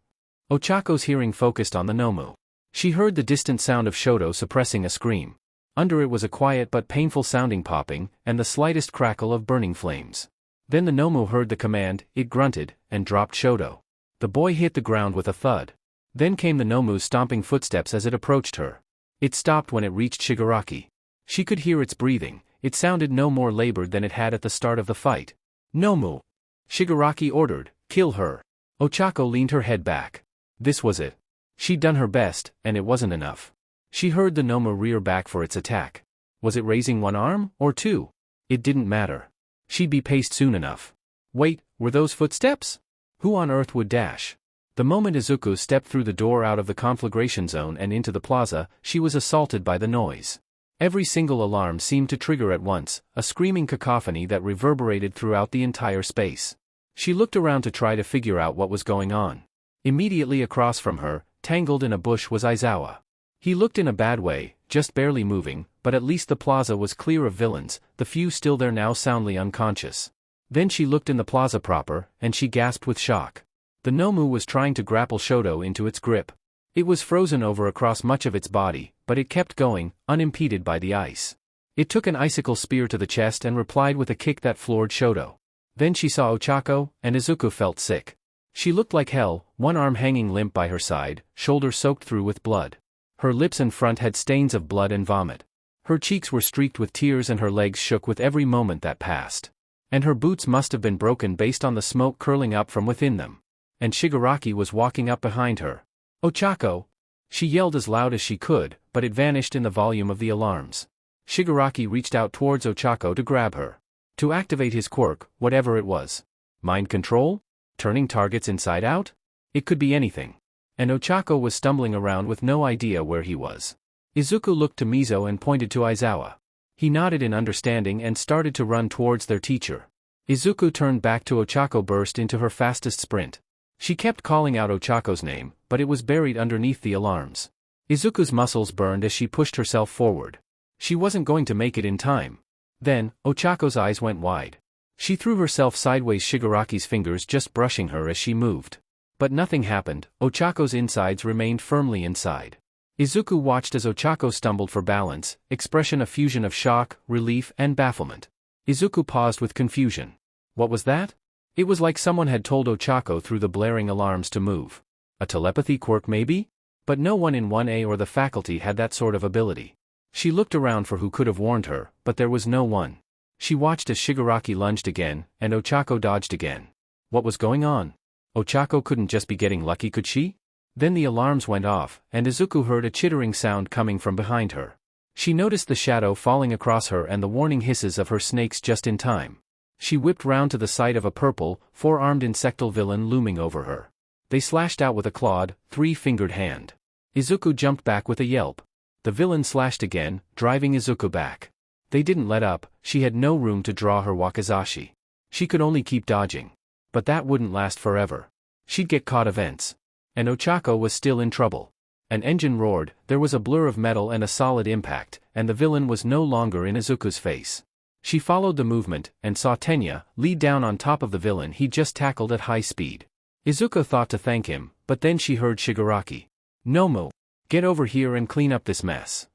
Ochako's hearing focused on the Nomu. She heard the distant sound of Shoto suppressing a scream. Under it was a quiet but painful sounding popping, and the slightest crackle of burning flames. Then the Nomu heard the command, it grunted, and dropped Shoto. The boy hit the ground with a thud. Then came the Nomu's stomping footsteps as it approached her. It stopped when it reached Shigaraki. She could hear its breathing, it sounded no more labored than it had at the start of the fight. Nomu! Shigaraki ordered, kill her. Ochako leaned her head back. This was it. She'd done her best, and it wasn't enough. She heard the Nomu rear back for its attack. Was it raising one arm, or two? It didn't matter. She'd be paced soon enough. Wait, were those footsteps? Who on earth would dash? The moment Izuku stepped through the door out of the conflagration zone and into the plaza, she was assaulted by the noise. Every single alarm seemed to trigger at once, a screaming cacophony that reverberated throughout the entire space. She looked around to try to figure out what was going on. Immediately across from her, tangled in a bush, was Aizawa. He looked in a bad way, just barely moving, but at least the plaza was clear of villains, the few still there now soundly unconscious. Then she looked in the plaza proper, and she gasped with shock. The Nomu was trying to grapple Shoto into its grip. It was frozen over across much of its body, but it kept going, unimpeded by the ice. It took an icicle spear to the chest and replied with a kick that floored Shoto. Then she saw Ochako, and Izuku felt sick. She looked like hell, one arm hanging limp by her side, shoulder soaked through with blood. Her lips and front had stains of blood and vomit. Her cheeks were streaked with tears and her legs shook with every moment that passed. And her boots must have been broken based on the smoke curling up from within them. And Shigaraki was walking up behind her. Ochako! She yelled as loud as she could, but it vanished in the volume of the alarms. Shigaraki reached out towards Ochako to grab her. To activate his quirk, whatever it was. Mind control? Turning targets inside out? It could be anything. And Ochako was stumbling around with no idea where he was. Izuku looked to Mizo and pointed to Aizawa. He nodded in understanding and started to run towards their teacher. Izuku turned back to Ochako, burst into her fastest sprint. She kept calling out Ochako's name, but it was buried underneath the alarms. Izuku's muscles burned as she pushed herself forward. She wasn't going to make it in time. Then, Ochako's eyes went wide. She threw herself sideways, Shigaraki's fingers just brushing her as she moved. But nothing happened, Ochako's insides remained firmly inside. Izuku watched as Ochako stumbled for balance, expression a fusion of shock, relief, and bafflement. Izuku paused with confusion. What was that? It was like someone had told Ochako through the blaring alarms to move. A telepathy quirk maybe? But no one in 1A or the faculty had that sort of ability. She looked around for who could have warned her, but there was no one. She watched as Shigaraki lunged again, and Ochako dodged again. What was going on? Ochako couldn't just be getting lucky, could she? Then the alarms went off, and Izuku heard a chittering sound coming from behind her. She noticed the shadow falling across her and the warning hisses of her snakes just in time. She whipped round to the sight of a purple, four-armed insectal villain looming over her. They slashed out with a clawed, three-fingered hand. Izuku jumped back with a yelp. The villain slashed again, driving Izuku back. They didn't let up, she had no room to draw her wakizashi. She could only keep dodging. But that wouldn't last forever. She'd get caught events. And Ochako was still in trouble. An engine roared, there was a blur of metal and a solid impact, and the villain was no longer in Izuku's face. She followed the movement, and saw Tenya lead down on top of the villain he just tackled at high speed. Izuku thought to thank him, but then she heard Shigaraki. Nomu! Get over here and clean up this mess.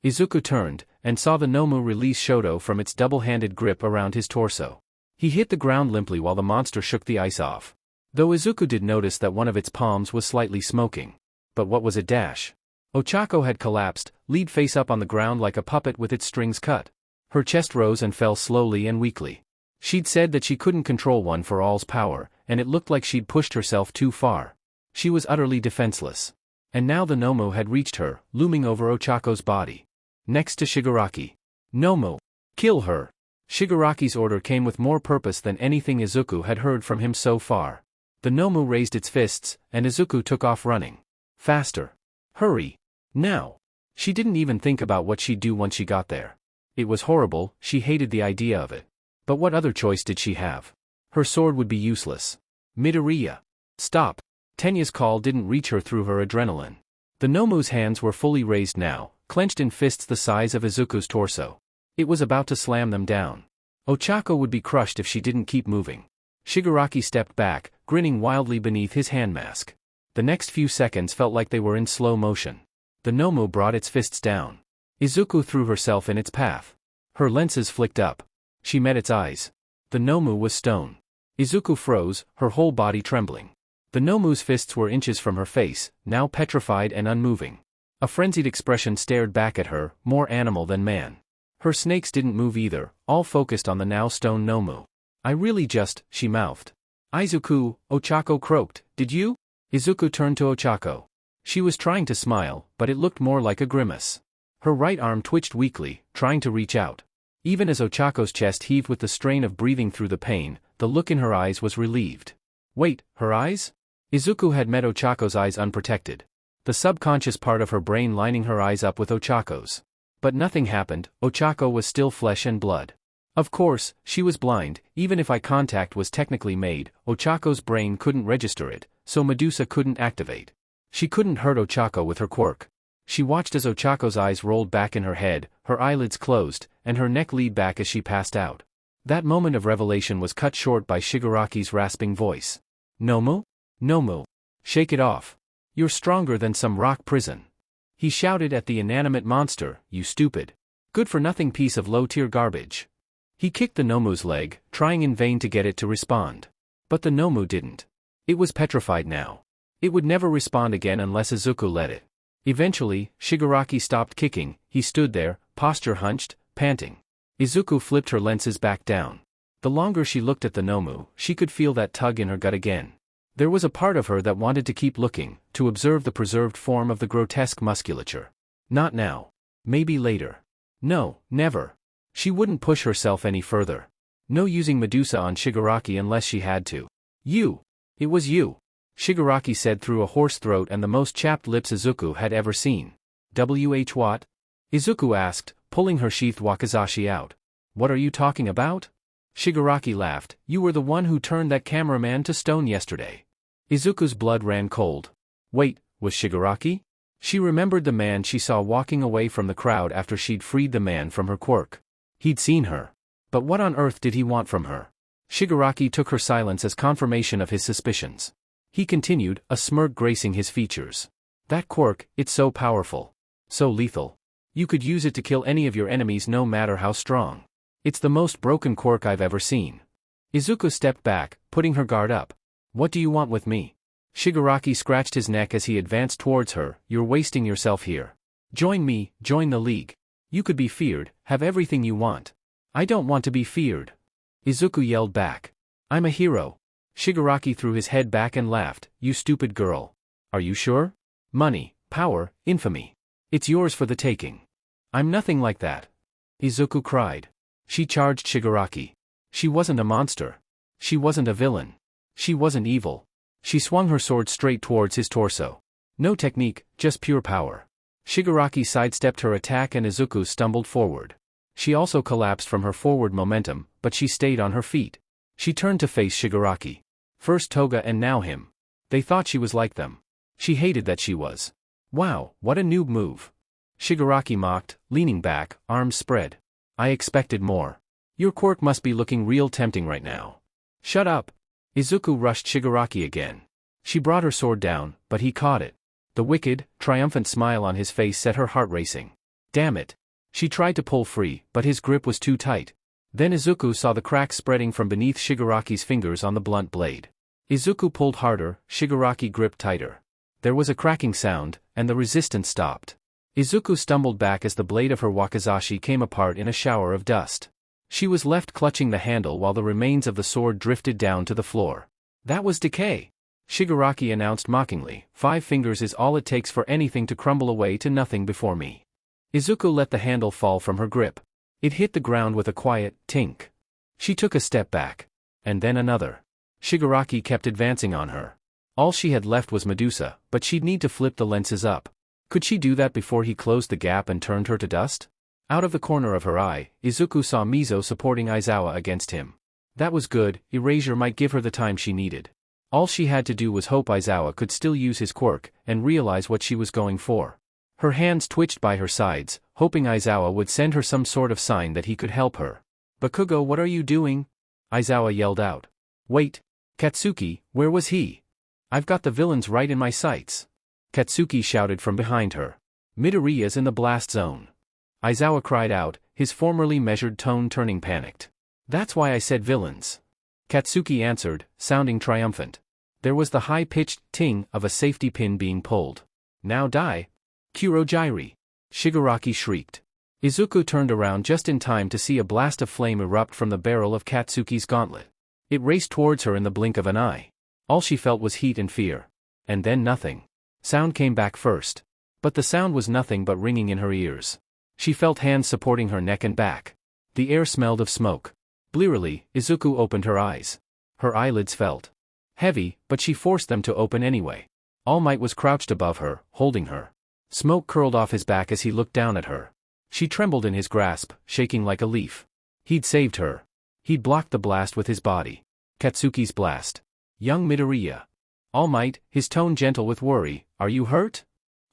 Izuku turned, and saw the Nomu release Shoto from its double-handed grip around his torso. He hit the ground limply while the monster shook the ice off. Though Izuku did notice that one of its palms was slightly smoking. But what was it? Ochako had collapsed, lead face up on the ground like a puppet with its strings cut. Her chest rose and fell slowly and weakly. She'd said that she couldn't control One for All's power, and it looked like she'd pushed herself too far. She was utterly defenseless. And now the Nomu had reached her, looming over Ochako's body. Next to Shigaraki. Nomu! Kill her! Shigaraki's order came with more purpose than anything Izuku had heard from him so far. The Nomu raised its fists, and Izuku took off running. Faster. Hurry. Now. She didn't even think about what she'd do once she got there. It was horrible, she hated the idea of it. But what other choice did she have? Her sword would be useless. Midoriya. Stop. Tenya's call didn't reach her through her adrenaline. The Nomu's hands were fully raised now, clenched in fists the size of Izuku's torso. It was about to slam them down. Ochako would be crushed if she didn't keep moving. Shigaraki stepped back, grinning wildly beneath his hand mask. The next few seconds felt like they were in slow motion. The Nomu brought its fists down. Izuku threw herself in its path. Her lenses flicked up. She met its eyes. The Nomu was stone. Izuku froze, her whole body trembling. The Nomu's fists were inches from her face, now petrified and unmoving. A frenzied expression stared back at her, more animal than man. Her snakes didn't move either, all focused on the now stone Nomu. I really just, she mouthed. Izuku, Ochako croaked, did you? Izuku turned to Ochako. She was trying to smile, but it looked more like a grimace. Her right arm twitched weakly, trying to reach out. Even as Ochako's chest heaved with the strain of breathing through the pain, the look in her eyes was relieved. Wait, her eyes? Izuku had met Ochako's eyes unprotected. The subconscious part of her brain lining her eyes up with Ochako's. But nothing happened, Ochako was still flesh and blood. Of course, she was blind, even if eye contact was technically made, Ochako's brain couldn't register it, so Medusa couldn't activate. She couldn't hurt Ochako with her quirk. She watched as Ochako's eyes rolled back in her head, her eyelids closed, and her neck leaned back as she passed out. That moment of revelation was cut short by Shigaraki's rasping voice. Nomu? Nomu. Shake it off. You're stronger than some rock prison. He shouted at the inanimate monster, you stupid. Good-for-nothing piece of low-tier garbage. He kicked the Nomu's leg, trying in vain to get it to respond. But the Nomu didn't. It was petrified now. It would never respond again unless Izuku let it. Eventually, Shigaraki stopped kicking, he stood there, posture hunched, panting. Izuku flipped her lenses back down. The longer she looked at the Nomu, she could feel that tug in her gut again. There was a part of her that wanted to keep looking, to observe the preserved form of the grotesque musculature. Not now. Maybe later. No, never. She wouldn't push herself any further. No using Medusa on Shigaraki unless she had to. You. It was you. Shigaraki said through a hoarse throat and the most chapped lips Izuku had ever seen. What? Izuku asked, pulling her sheathed wakizashi out. What are you talking about? Shigaraki laughed, you were the one who turned that cameraman to stone yesterday. Izuku's blood ran cold. Wait, was Shigaraki? She remembered the man she saw walking away from the crowd after she'd freed the man from her quirk. He'd seen her. But what on earth did he want from her? Shigaraki took her silence as confirmation of his suspicions. He continued, a smirk gracing his features. That quirk, it's so powerful. So lethal. You could use it to kill any of your enemies no matter how strong. It's the most broken quirk I've ever seen. Izuku stepped back, putting her guard up. What do you want with me? Shigaraki scratched his neck as he advanced towards her, you're wasting yourself here. Join me, join the league. You could be feared, have everything you want. I don't want to be feared. Izuku yelled back. I'm a hero. Shigaraki threw his head back and laughed, you stupid girl. Are you sure? Money, power, infamy. It's yours for the taking. I'm nothing like that. Izuku cried. She charged Shigaraki. She wasn't a monster. She wasn't a villain. She wasn't evil. She swung her sword straight towards his torso. No technique, just pure power. Shigaraki sidestepped her attack and Izuku stumbled forward. She also collapsed from her forward momentum, but she stayed on her feet. She turned to face Shigaraki. First Toga and now him. They thought she was like them. She hated that she was. Wow, what a noob move. Shigaraki mocked, leaning back, arms spread. I expected more. Your quirk must be looking real tempting right now. Shut up. Izuku rushed Shigaraki again. She brought her sword down, but he caught it. The wicked, triumphant smile on his face set her heart racing. Damn it. She tried to pull free, but his grip was too tight. Then Izuku saw the cracks spreading from beneath Shigaraki's fingers on the blunt blade. Izuku pulled harder, Shigaraki gripped tighter. There was a cracking sound, and the resistance stopped. Izuku stumbled back as the blade of her wakizashi came apart in a shower of dust. She was left clutching the handle while the remains of the sword drifted down to the floor. That was decay. Shigaraki announced mockingly, 5 fingers is all it takes for anything to crumble away to nothing before me. Izuku let the handle fall from her grip. It hit the ground with a quiet tink. She took a step back. And then another. Shigaraki kept advancing on her. All she had left was Medusa, but she'd need to flip the lenses up. Could she do that before he closed the gap and turned her to dust? Out of the corner of her eye, Izuku saw Mizo supporting Aizawa against him. That was good, erasure might give her the time she needed. All she had to do was hope Aizawa could still use his quirk, and realize what she was going for. Her hands twitched by her sides, hoping Aizawa would send her some sort of sign that he could help her. "Bakugo, what are you doing?" Aizawa yelled out. "Wait. Katsuki, where was he? I've got the villains right in my sights." Katsuki shouted from behind her. "Midoriya's in the blast zone." Aizawa cried out, his formerly measured tone turning panicked. "That's why I said villains." Katsuki answered, sounding triumphant. There was the high-pitched ting of a safety pin being pulled. "Now die. Kurogyri!" Shigaraki shrieked. Izuku turned around just in time to see a blast of flame erupt from the barrel of Katsuki's gauntlet. It raced towards her in the blink of an eye. All she felt was heat and fear. And then nothing. Sound came back first. But the sound was nothing but ringing in her ears. She felt hands supporting her neck and back. The air smelled of smoke. Blearily, Izuku opened her eyes. Her eyelids felt heavy, but she forced them to open anyway. All Might was crouched above her, holding her. Smoke curled off his back as he looked down at her. She trembled in his grasp, shaking like a leaf. He'd saved her. He'd blocked the blast with his body. Katsuki's blast. Young Midoriya. All Might, his tone gentle with worry, "Are you hurt?"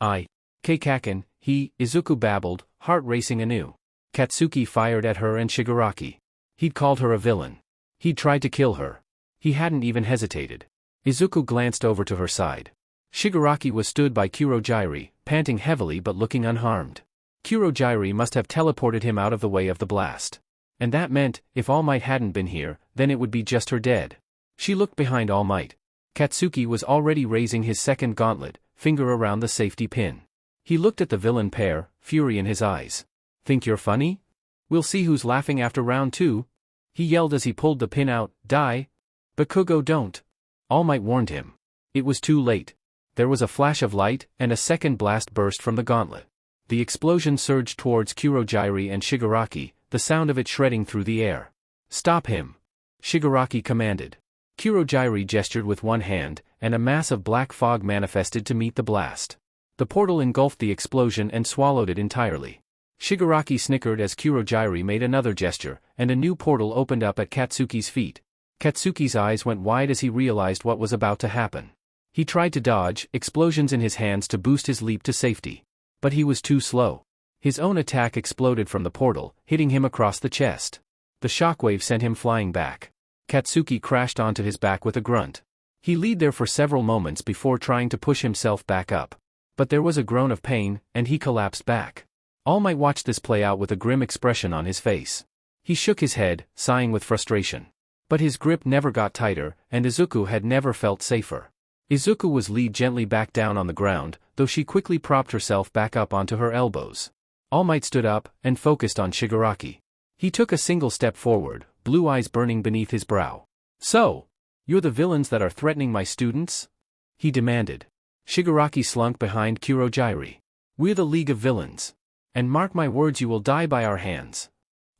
Keikaken, Izuku babbled, heart racing anew. Katsuki fired at her and Shigaraki. He'd called her a villain. He'd tried to kill her. He hadn't even hesitated. Izuku glanced over to her side. Shigaraki was stood by Kurogyri, panting heavily but looking unharmed. Kurogyri must have teleported him out of the way of the blast. And that meant, if All Might hadn't been here, then it would be just her dead. She looked behind All Might. Katsuki was already raising his second gauntlet, finger around the safety pin. He looked at the villain pair, fury in his eyes. "Think you're funny? We'll see who's laughing after round 2. He yelled as he pulled the pin out, "Die! Bakugo, don't!" All Might warned him. It was too late. There was a flash of light, and a second blast burst from the gauntlet. The explosion surged towards Kurogyri and Shigaraki, the sound of it shredding through the air. "Stop him!" Shigaraki commanded. Kurogyri gestured with one hand, and a mass of black fog manifested to meet the blast. The portal engulfed the explosion and swallowed it entirely. Shigaraki snickered as Kurogyri made another gesture, and a new portal opened up at Katsuki's feet. Katsuki's eyes went wide as he realized what was about to happen. He tried to dodge, explosions in his hands to boost his leap to safety. But he was too slow. His own attack exploded from the portal, hitting him across the chest. The shockwave sent him flying back. Katsuki crashed onto his back with a grunt. He lay there for several moments before trying to push himself back up. But there was a groan of pain, and he collapsed back. All Might watch this play out with a grim expression on his face. He shook his head, sighing with frustration. But his grip never got tighter, and Izuku had never felt safer. Izuku was laid gently back down on the ground, though she quickly propped herself back up onto her elbows. All Might stood up, and focused on Shigaraki. He took a single step forward, blue eyes burning beneath his brow. "So, you're the villains that are threatening my students?" he demanded. Shigaraki slunk behind Kurogyri. "We're the League of Villains. And mark my words, you will die by our hands."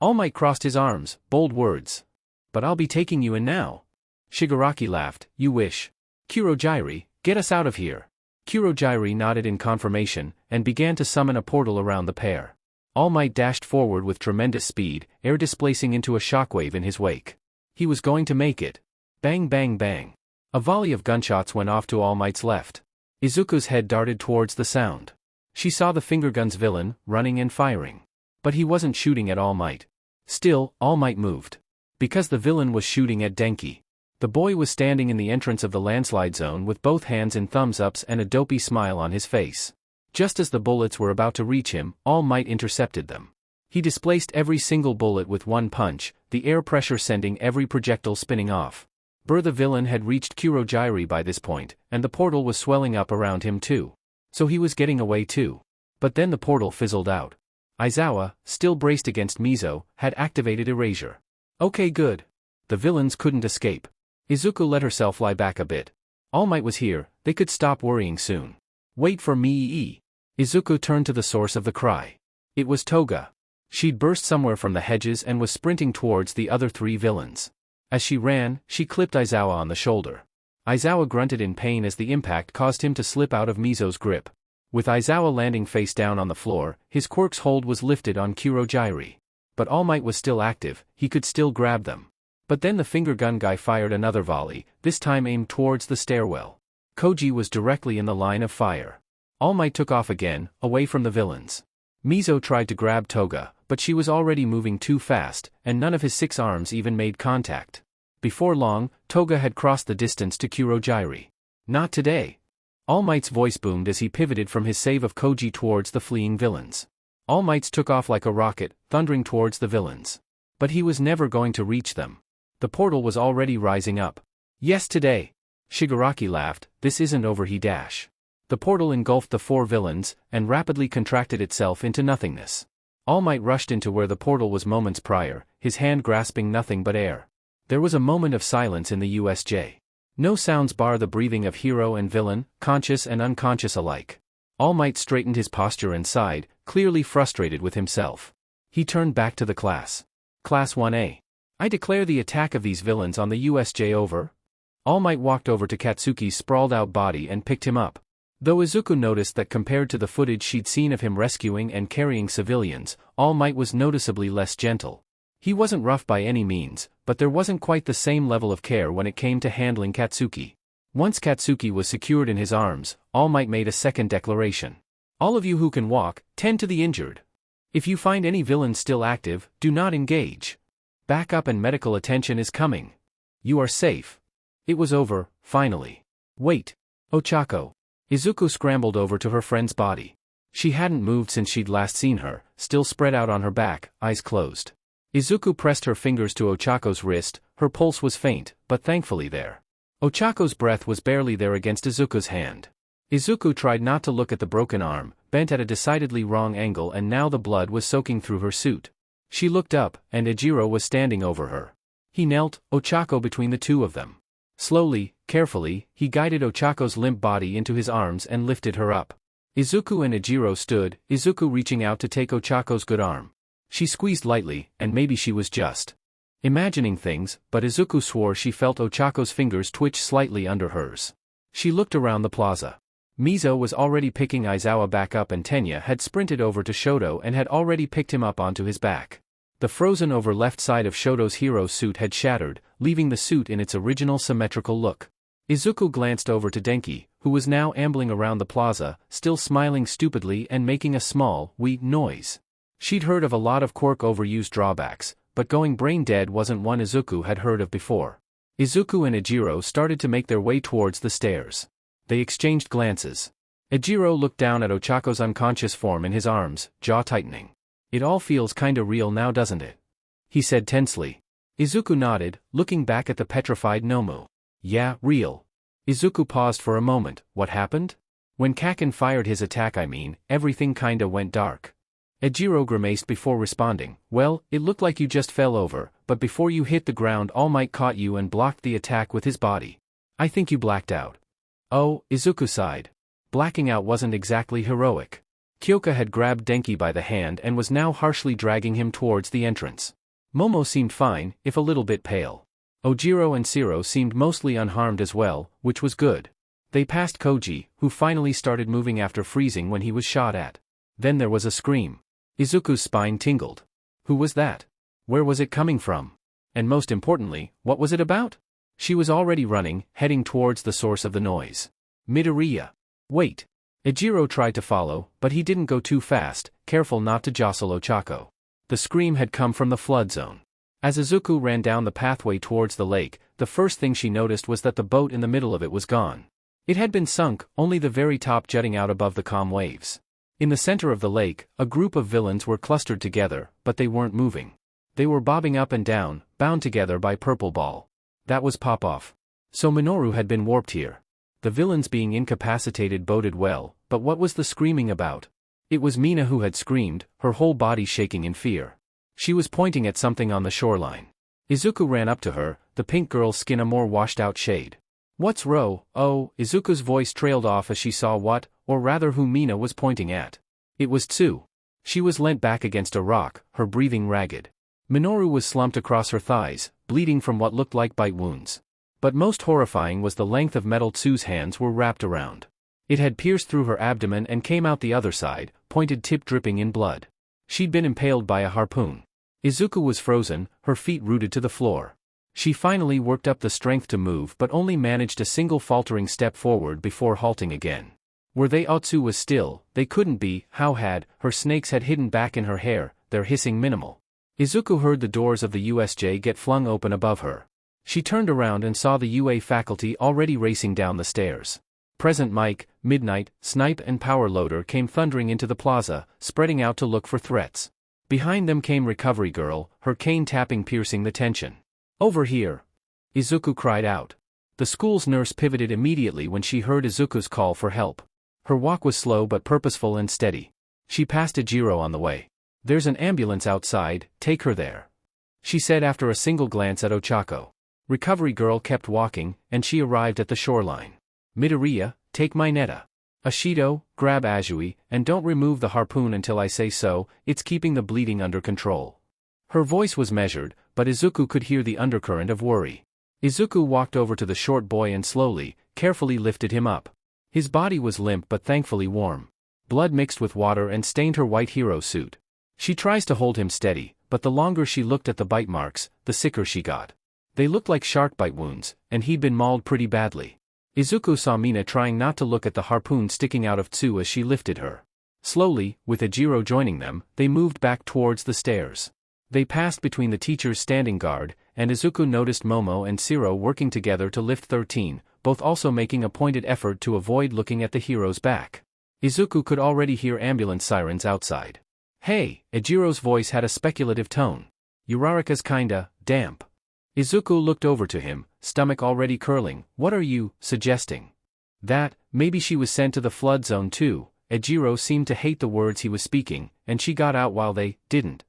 All Might crossed his arms, bold words. "But I'll be taking you in now." Shigaraki laughed. "You wish. Kurogyri, get us out of here." Kurogyri nodded in confirmation, and began to summon a portal around the pair. All Might dashed forward with tremendous speed, air displacing into a shockwave in his wake. He was going to make it. Bang bang bang. A volley of gunshots went off to All Might's left. Izuku's head darted towards the sound. She saw the fingergun's villain, running and firing. But he wasn't shooting at All Might. Still, All Might moved. Because the villain was shooting at Denki. The boy was standing in the entrance of the landslide zone with both hands in thumbs-ups and a dopey smile on his face. Just as the bullets were about to reach him, All Might intercepted them. He displaced every single bullet with one punch, the air pressure sending every projectile spinning off. The villain had reached Kurogyri by this point, and the portal was swelling up around him too. So he was getting away too. But then the portal fizzled out. Aizawa, still braced against Mizo, had activated erasure. Okay, good. The villains couldn't escape. Izuku let herself lie back a bit. All Might was here, they could stop worrying soon. Wait for me. Izuku turned to the source of the cry. It was Toga. She'd burst somewhere from the hedges and was sprinting towards the other 3 villains. As she ran, she clipped Aizawa on the shoulder. Aizawa grunted in pain as the impact caused him to slip out of Mizo's grip. With Aizawa landing face down on the floor, his quirk's hold was lifted on Kurogiri. But All Might was still active, he could still grab them. But then the finger gun guy fired another volley, this time aimed towards the stairwell. Koji was directly in the line of fire. All Might took off again, away from the villains. Mizo tried to grab Toga, but she was already moving too fast, and none of his 6 arms even made contact. Before long, Toga had crossed the distance to Kurogiri. Not today. All Might's voice boomed as he pivoted from his save of Koji towards the fleeing villains. All Might's took off like a rocket, thundering towards the villains. But he was never going to reach them. The portal was already rising up. Yes, today. Shigaraki laughed, this isn't over. He dash. The portal engulfed the 4 villains, and rapidly contracted itself into nothingness. All Might rushed into where the portal was moments prior, his hand grasping nothing but air. There was a moment of silence in the USJ. No sounds bar the breathing of hero and villain, conscious and unconscious alike. All Might straightened his posture and sighed, clearly frustrated with himself. He turned back to the class. Class 1A. I declare the attack of these villains on the USJ over. All Might walked over to Katsuki's sprawled-out body and picked him up. Though Izuku noticed that compared to the footage she'd seen of him rescuing and carrying civilians, All Might was noticeably less gentle. He wasn't rough by any means, but there wasn't quite the same level of care when it came to handling Katsuki. Once Katsuki was secured in his arms, All Might made a second declaration. All of you who can walk, tend to the injured. If you find any villains still active, do not engage. Backup and medical attention is coming. You are safe. It was over, finally. Wait. Ochako. Izuku scrambled over to her friend's body. She hadn't moved since she'd last seen her, still spread out on her back, eyes closed. Izuku pressed her fingers to Ochako's wrist, her pulse was faint, but thankfully there. Ochako's breath was barely there against Izuku's hand. Izuku tried not to look at the broken arm, bent at a decidedly wrong angle, and now the blood was soaking through her suit. She looked up, and Ejiro was standing over her. He knelt, Ochako between the 2 of them. Slowly, carefully, he guided Ochako's limp body into his arms and lifted her up. Izuku and Ejiro stood, Izuku reaching out to take Ochako's good arm. She squeezed lightly, and maybe she was just imagining things, but Izuku swore she felt Ochako's fingers twitch slightly under hers. She looked around the plaza. Mizo was already picking Aizawa back up, and Tenya had sprinted over to Shoto and had already picked him up onto his back. The frozen over left side of Shoto's hero suit had shattered, leaving the suit in its original symmetrical look. Izuku glanced over to Denki, who was now ambling around the plaza, still smiling stupidly and making a small, wee noise. She'd heard of a lot of quirk overuse drawbacks, but going brain dead wasn't one Izuku had heard of before. Izuku and Ejiro started to make their way towards the stairs. They exchanged glances. Ejiro looked down at Ochako's unconscious form in his arms, jaw tightening. It all feels kinda real now, doesn't it? He said tensely. Izuku nodded, looking back at the petrified Nomu. Yeah, real. Izuku paused for a moment. What happened? When Kaken fired his attack, everything kinda went dark. Ejiro grimaced before responding. Well, it looked like you just fell over, but before you hit the ground All Might caught you and blocked the attack with his body. I think you blacked out. Oh, Izuku sighed. Blacking out wasn't exactly heroic. Kyoka had grabbed Denki by the hand and was now harshly dragging him towards the entrance. Momo seemed fine, if a little bit pale. Ojiro and Shiro seemed mostly unharmed as well, which was good. They passed Koji, who finally started moving after freezing when he was shot at. Then there was a scream. Izuku's spine tingled. Who was that? Where was it coming from? And most importantly, what was it about? She was already running, heading towards the source of the noise. Midoriya. Wait. Ejiro tried to follow, but he didn't go too fast, careful not to jostle Ochako. The scream had come from the flood zone. As Izuku ran down the pathway towards the lake, the first thing she noticed was that the boat in the middle of it was gone. It had been sunk, only the very top jutting out above the calm waves. In the center of the lake, a group of villains were clustered together, but they weren't moving. They were bobbing up and down, bound together by purple ball. That was Pop-Off. So Minoru had been warped here. The villains being incapacitated boded well, but what was the screaming about? It was Mina who had screamed, her whole body shaking in fear. She was pointing at something on the shoreline. Izuku ran up to her, the pink girl's skin a more washed-out shade. What's Ro? Oh, Izuku's voice trailed off as she saw what, or rather who Mina was pointing at. It was Tsu. She was leant back against a rock, her breathing ragged. Minoru was slumped across her thighs, bleeding from what looked like bite wounds. But most horrifying was the length of metal Tsu's hands were wrapped around. It had pierced through her abdomen and came out the other side, pointed tip dripping in blood. She'd been impaled by a harpoon. Izuku was frozen, her feet rooted to the floor. She finally worked up the strength to move but only managed a single faltering step forward before halting again. Were they Otsu was still, they couldn't be, how had, her snakes had hidden back in her hair, their hissing minimal. Izuku heard the doors of the USJ get flung open above her. She turned around and saw the UA faculty already racing down the stairs. Present Mike, Midnight, Snipe and Power Loader came thundering into the plaza, spreading out to look for threats. Behind them came Recovery Girl, her cane tapping piercing the tension. "Over here!" Izuku cried out. The school's nurse pivoted immediately when she heard Izuku's call for help. Her walk was slow but purposeful and steady. She passed Ejiro on the way. "There's an ambulance outside, take her there," she said after a single glance at Ochako. Recovery Girl kept walking, and she arrived at the shoreline. "Midoriya, take my neta. Ashido, grab Azui, and don't remove the harpoon until I say so, it's keeping the bleeding under control." Her voice was measured, but Izuku could hear the undercurrent of worry. Izuku walked over to the short boy and slowly, carefully lifted him up. His body was limp but thankfully warm. Blood mixed with water and stained her white hero suit. She tries to hold him steady, but the longer she looked at the bite marks, the sicker she got. They looked like shark bite wounds, and he'd been mauled pretty badly. Izuku saw Mina trying not to look at the harpoon sticking out of Tsu as she lifted her. Slowly, with Ejiro joining them, they moved back towards the stairs. They passed between the teachers standing guard, and Izuku noticed Momo and Siro working together to lift 13, both also making a pointed effort to avoid looking at the hero's back. Izuku could already hear ambulance sirens outside. "Hey," Ejiro's voice had a speculative tone. "Uraraka's kinda damp." Izuku looked over to him, stomach already curling. "What are you suggesting?" "That, maybe she was sent to the flood zone too." Ejiro seemed to hate the words he was speaking, and she got out while they didn't.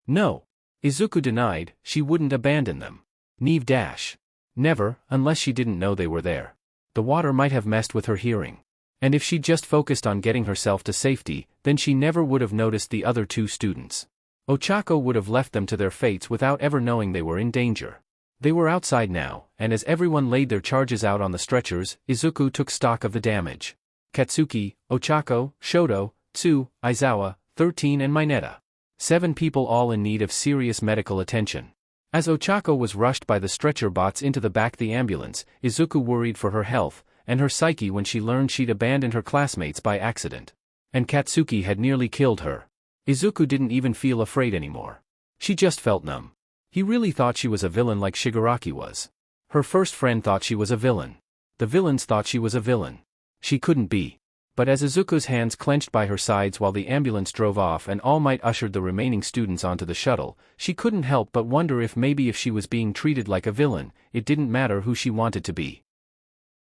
"No." Izuku denied, she wouldn't abandon them. Neve dash. Never, unless she didn't know they were there. The water might have messed with her hearing. And if she'd just focused on getting herself to safety, then she never would have noticed the other two students. Ochako would have left them to their fates without ever knowing they were in danger. They were outside now, and as everyone laid their charges out on the stretchers, Izuku took stock of the damage. Katsuki, Ochako, Shoto, Tsu, Aizawa, 13 and Mineta. 7 people all in need of serious medical attention. As Ochako was rushed by the stretcher bots into the back of the ambulance, Izuku worried for her health, and her psyche when she learned she'd abandoned her classmates by accident. And Katsuki had nearly killed her. Izuku didn't even feel afraid anymore. She just felt numb. He really thought she was a villain like Shigaraki was. Her first friend thought she was a villain. The villains thought she was a villain. She couldn't be. But as Izuku's hands clenched by her sides while the ambulance drove off and All Might ushered the remaining students onto the shuttle, she couldn't help but wonder if maybe if she was being treated like a villain, it didn't matter who she wanted to be.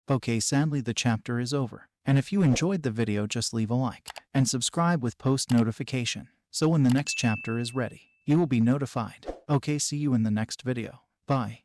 Okay, sadly the chapter is over, and if you enjoyed the video just leave a like, and subscribe with post notification, so when the next chapter is ready, you will be notified. Okay, see you in the next video. Bye.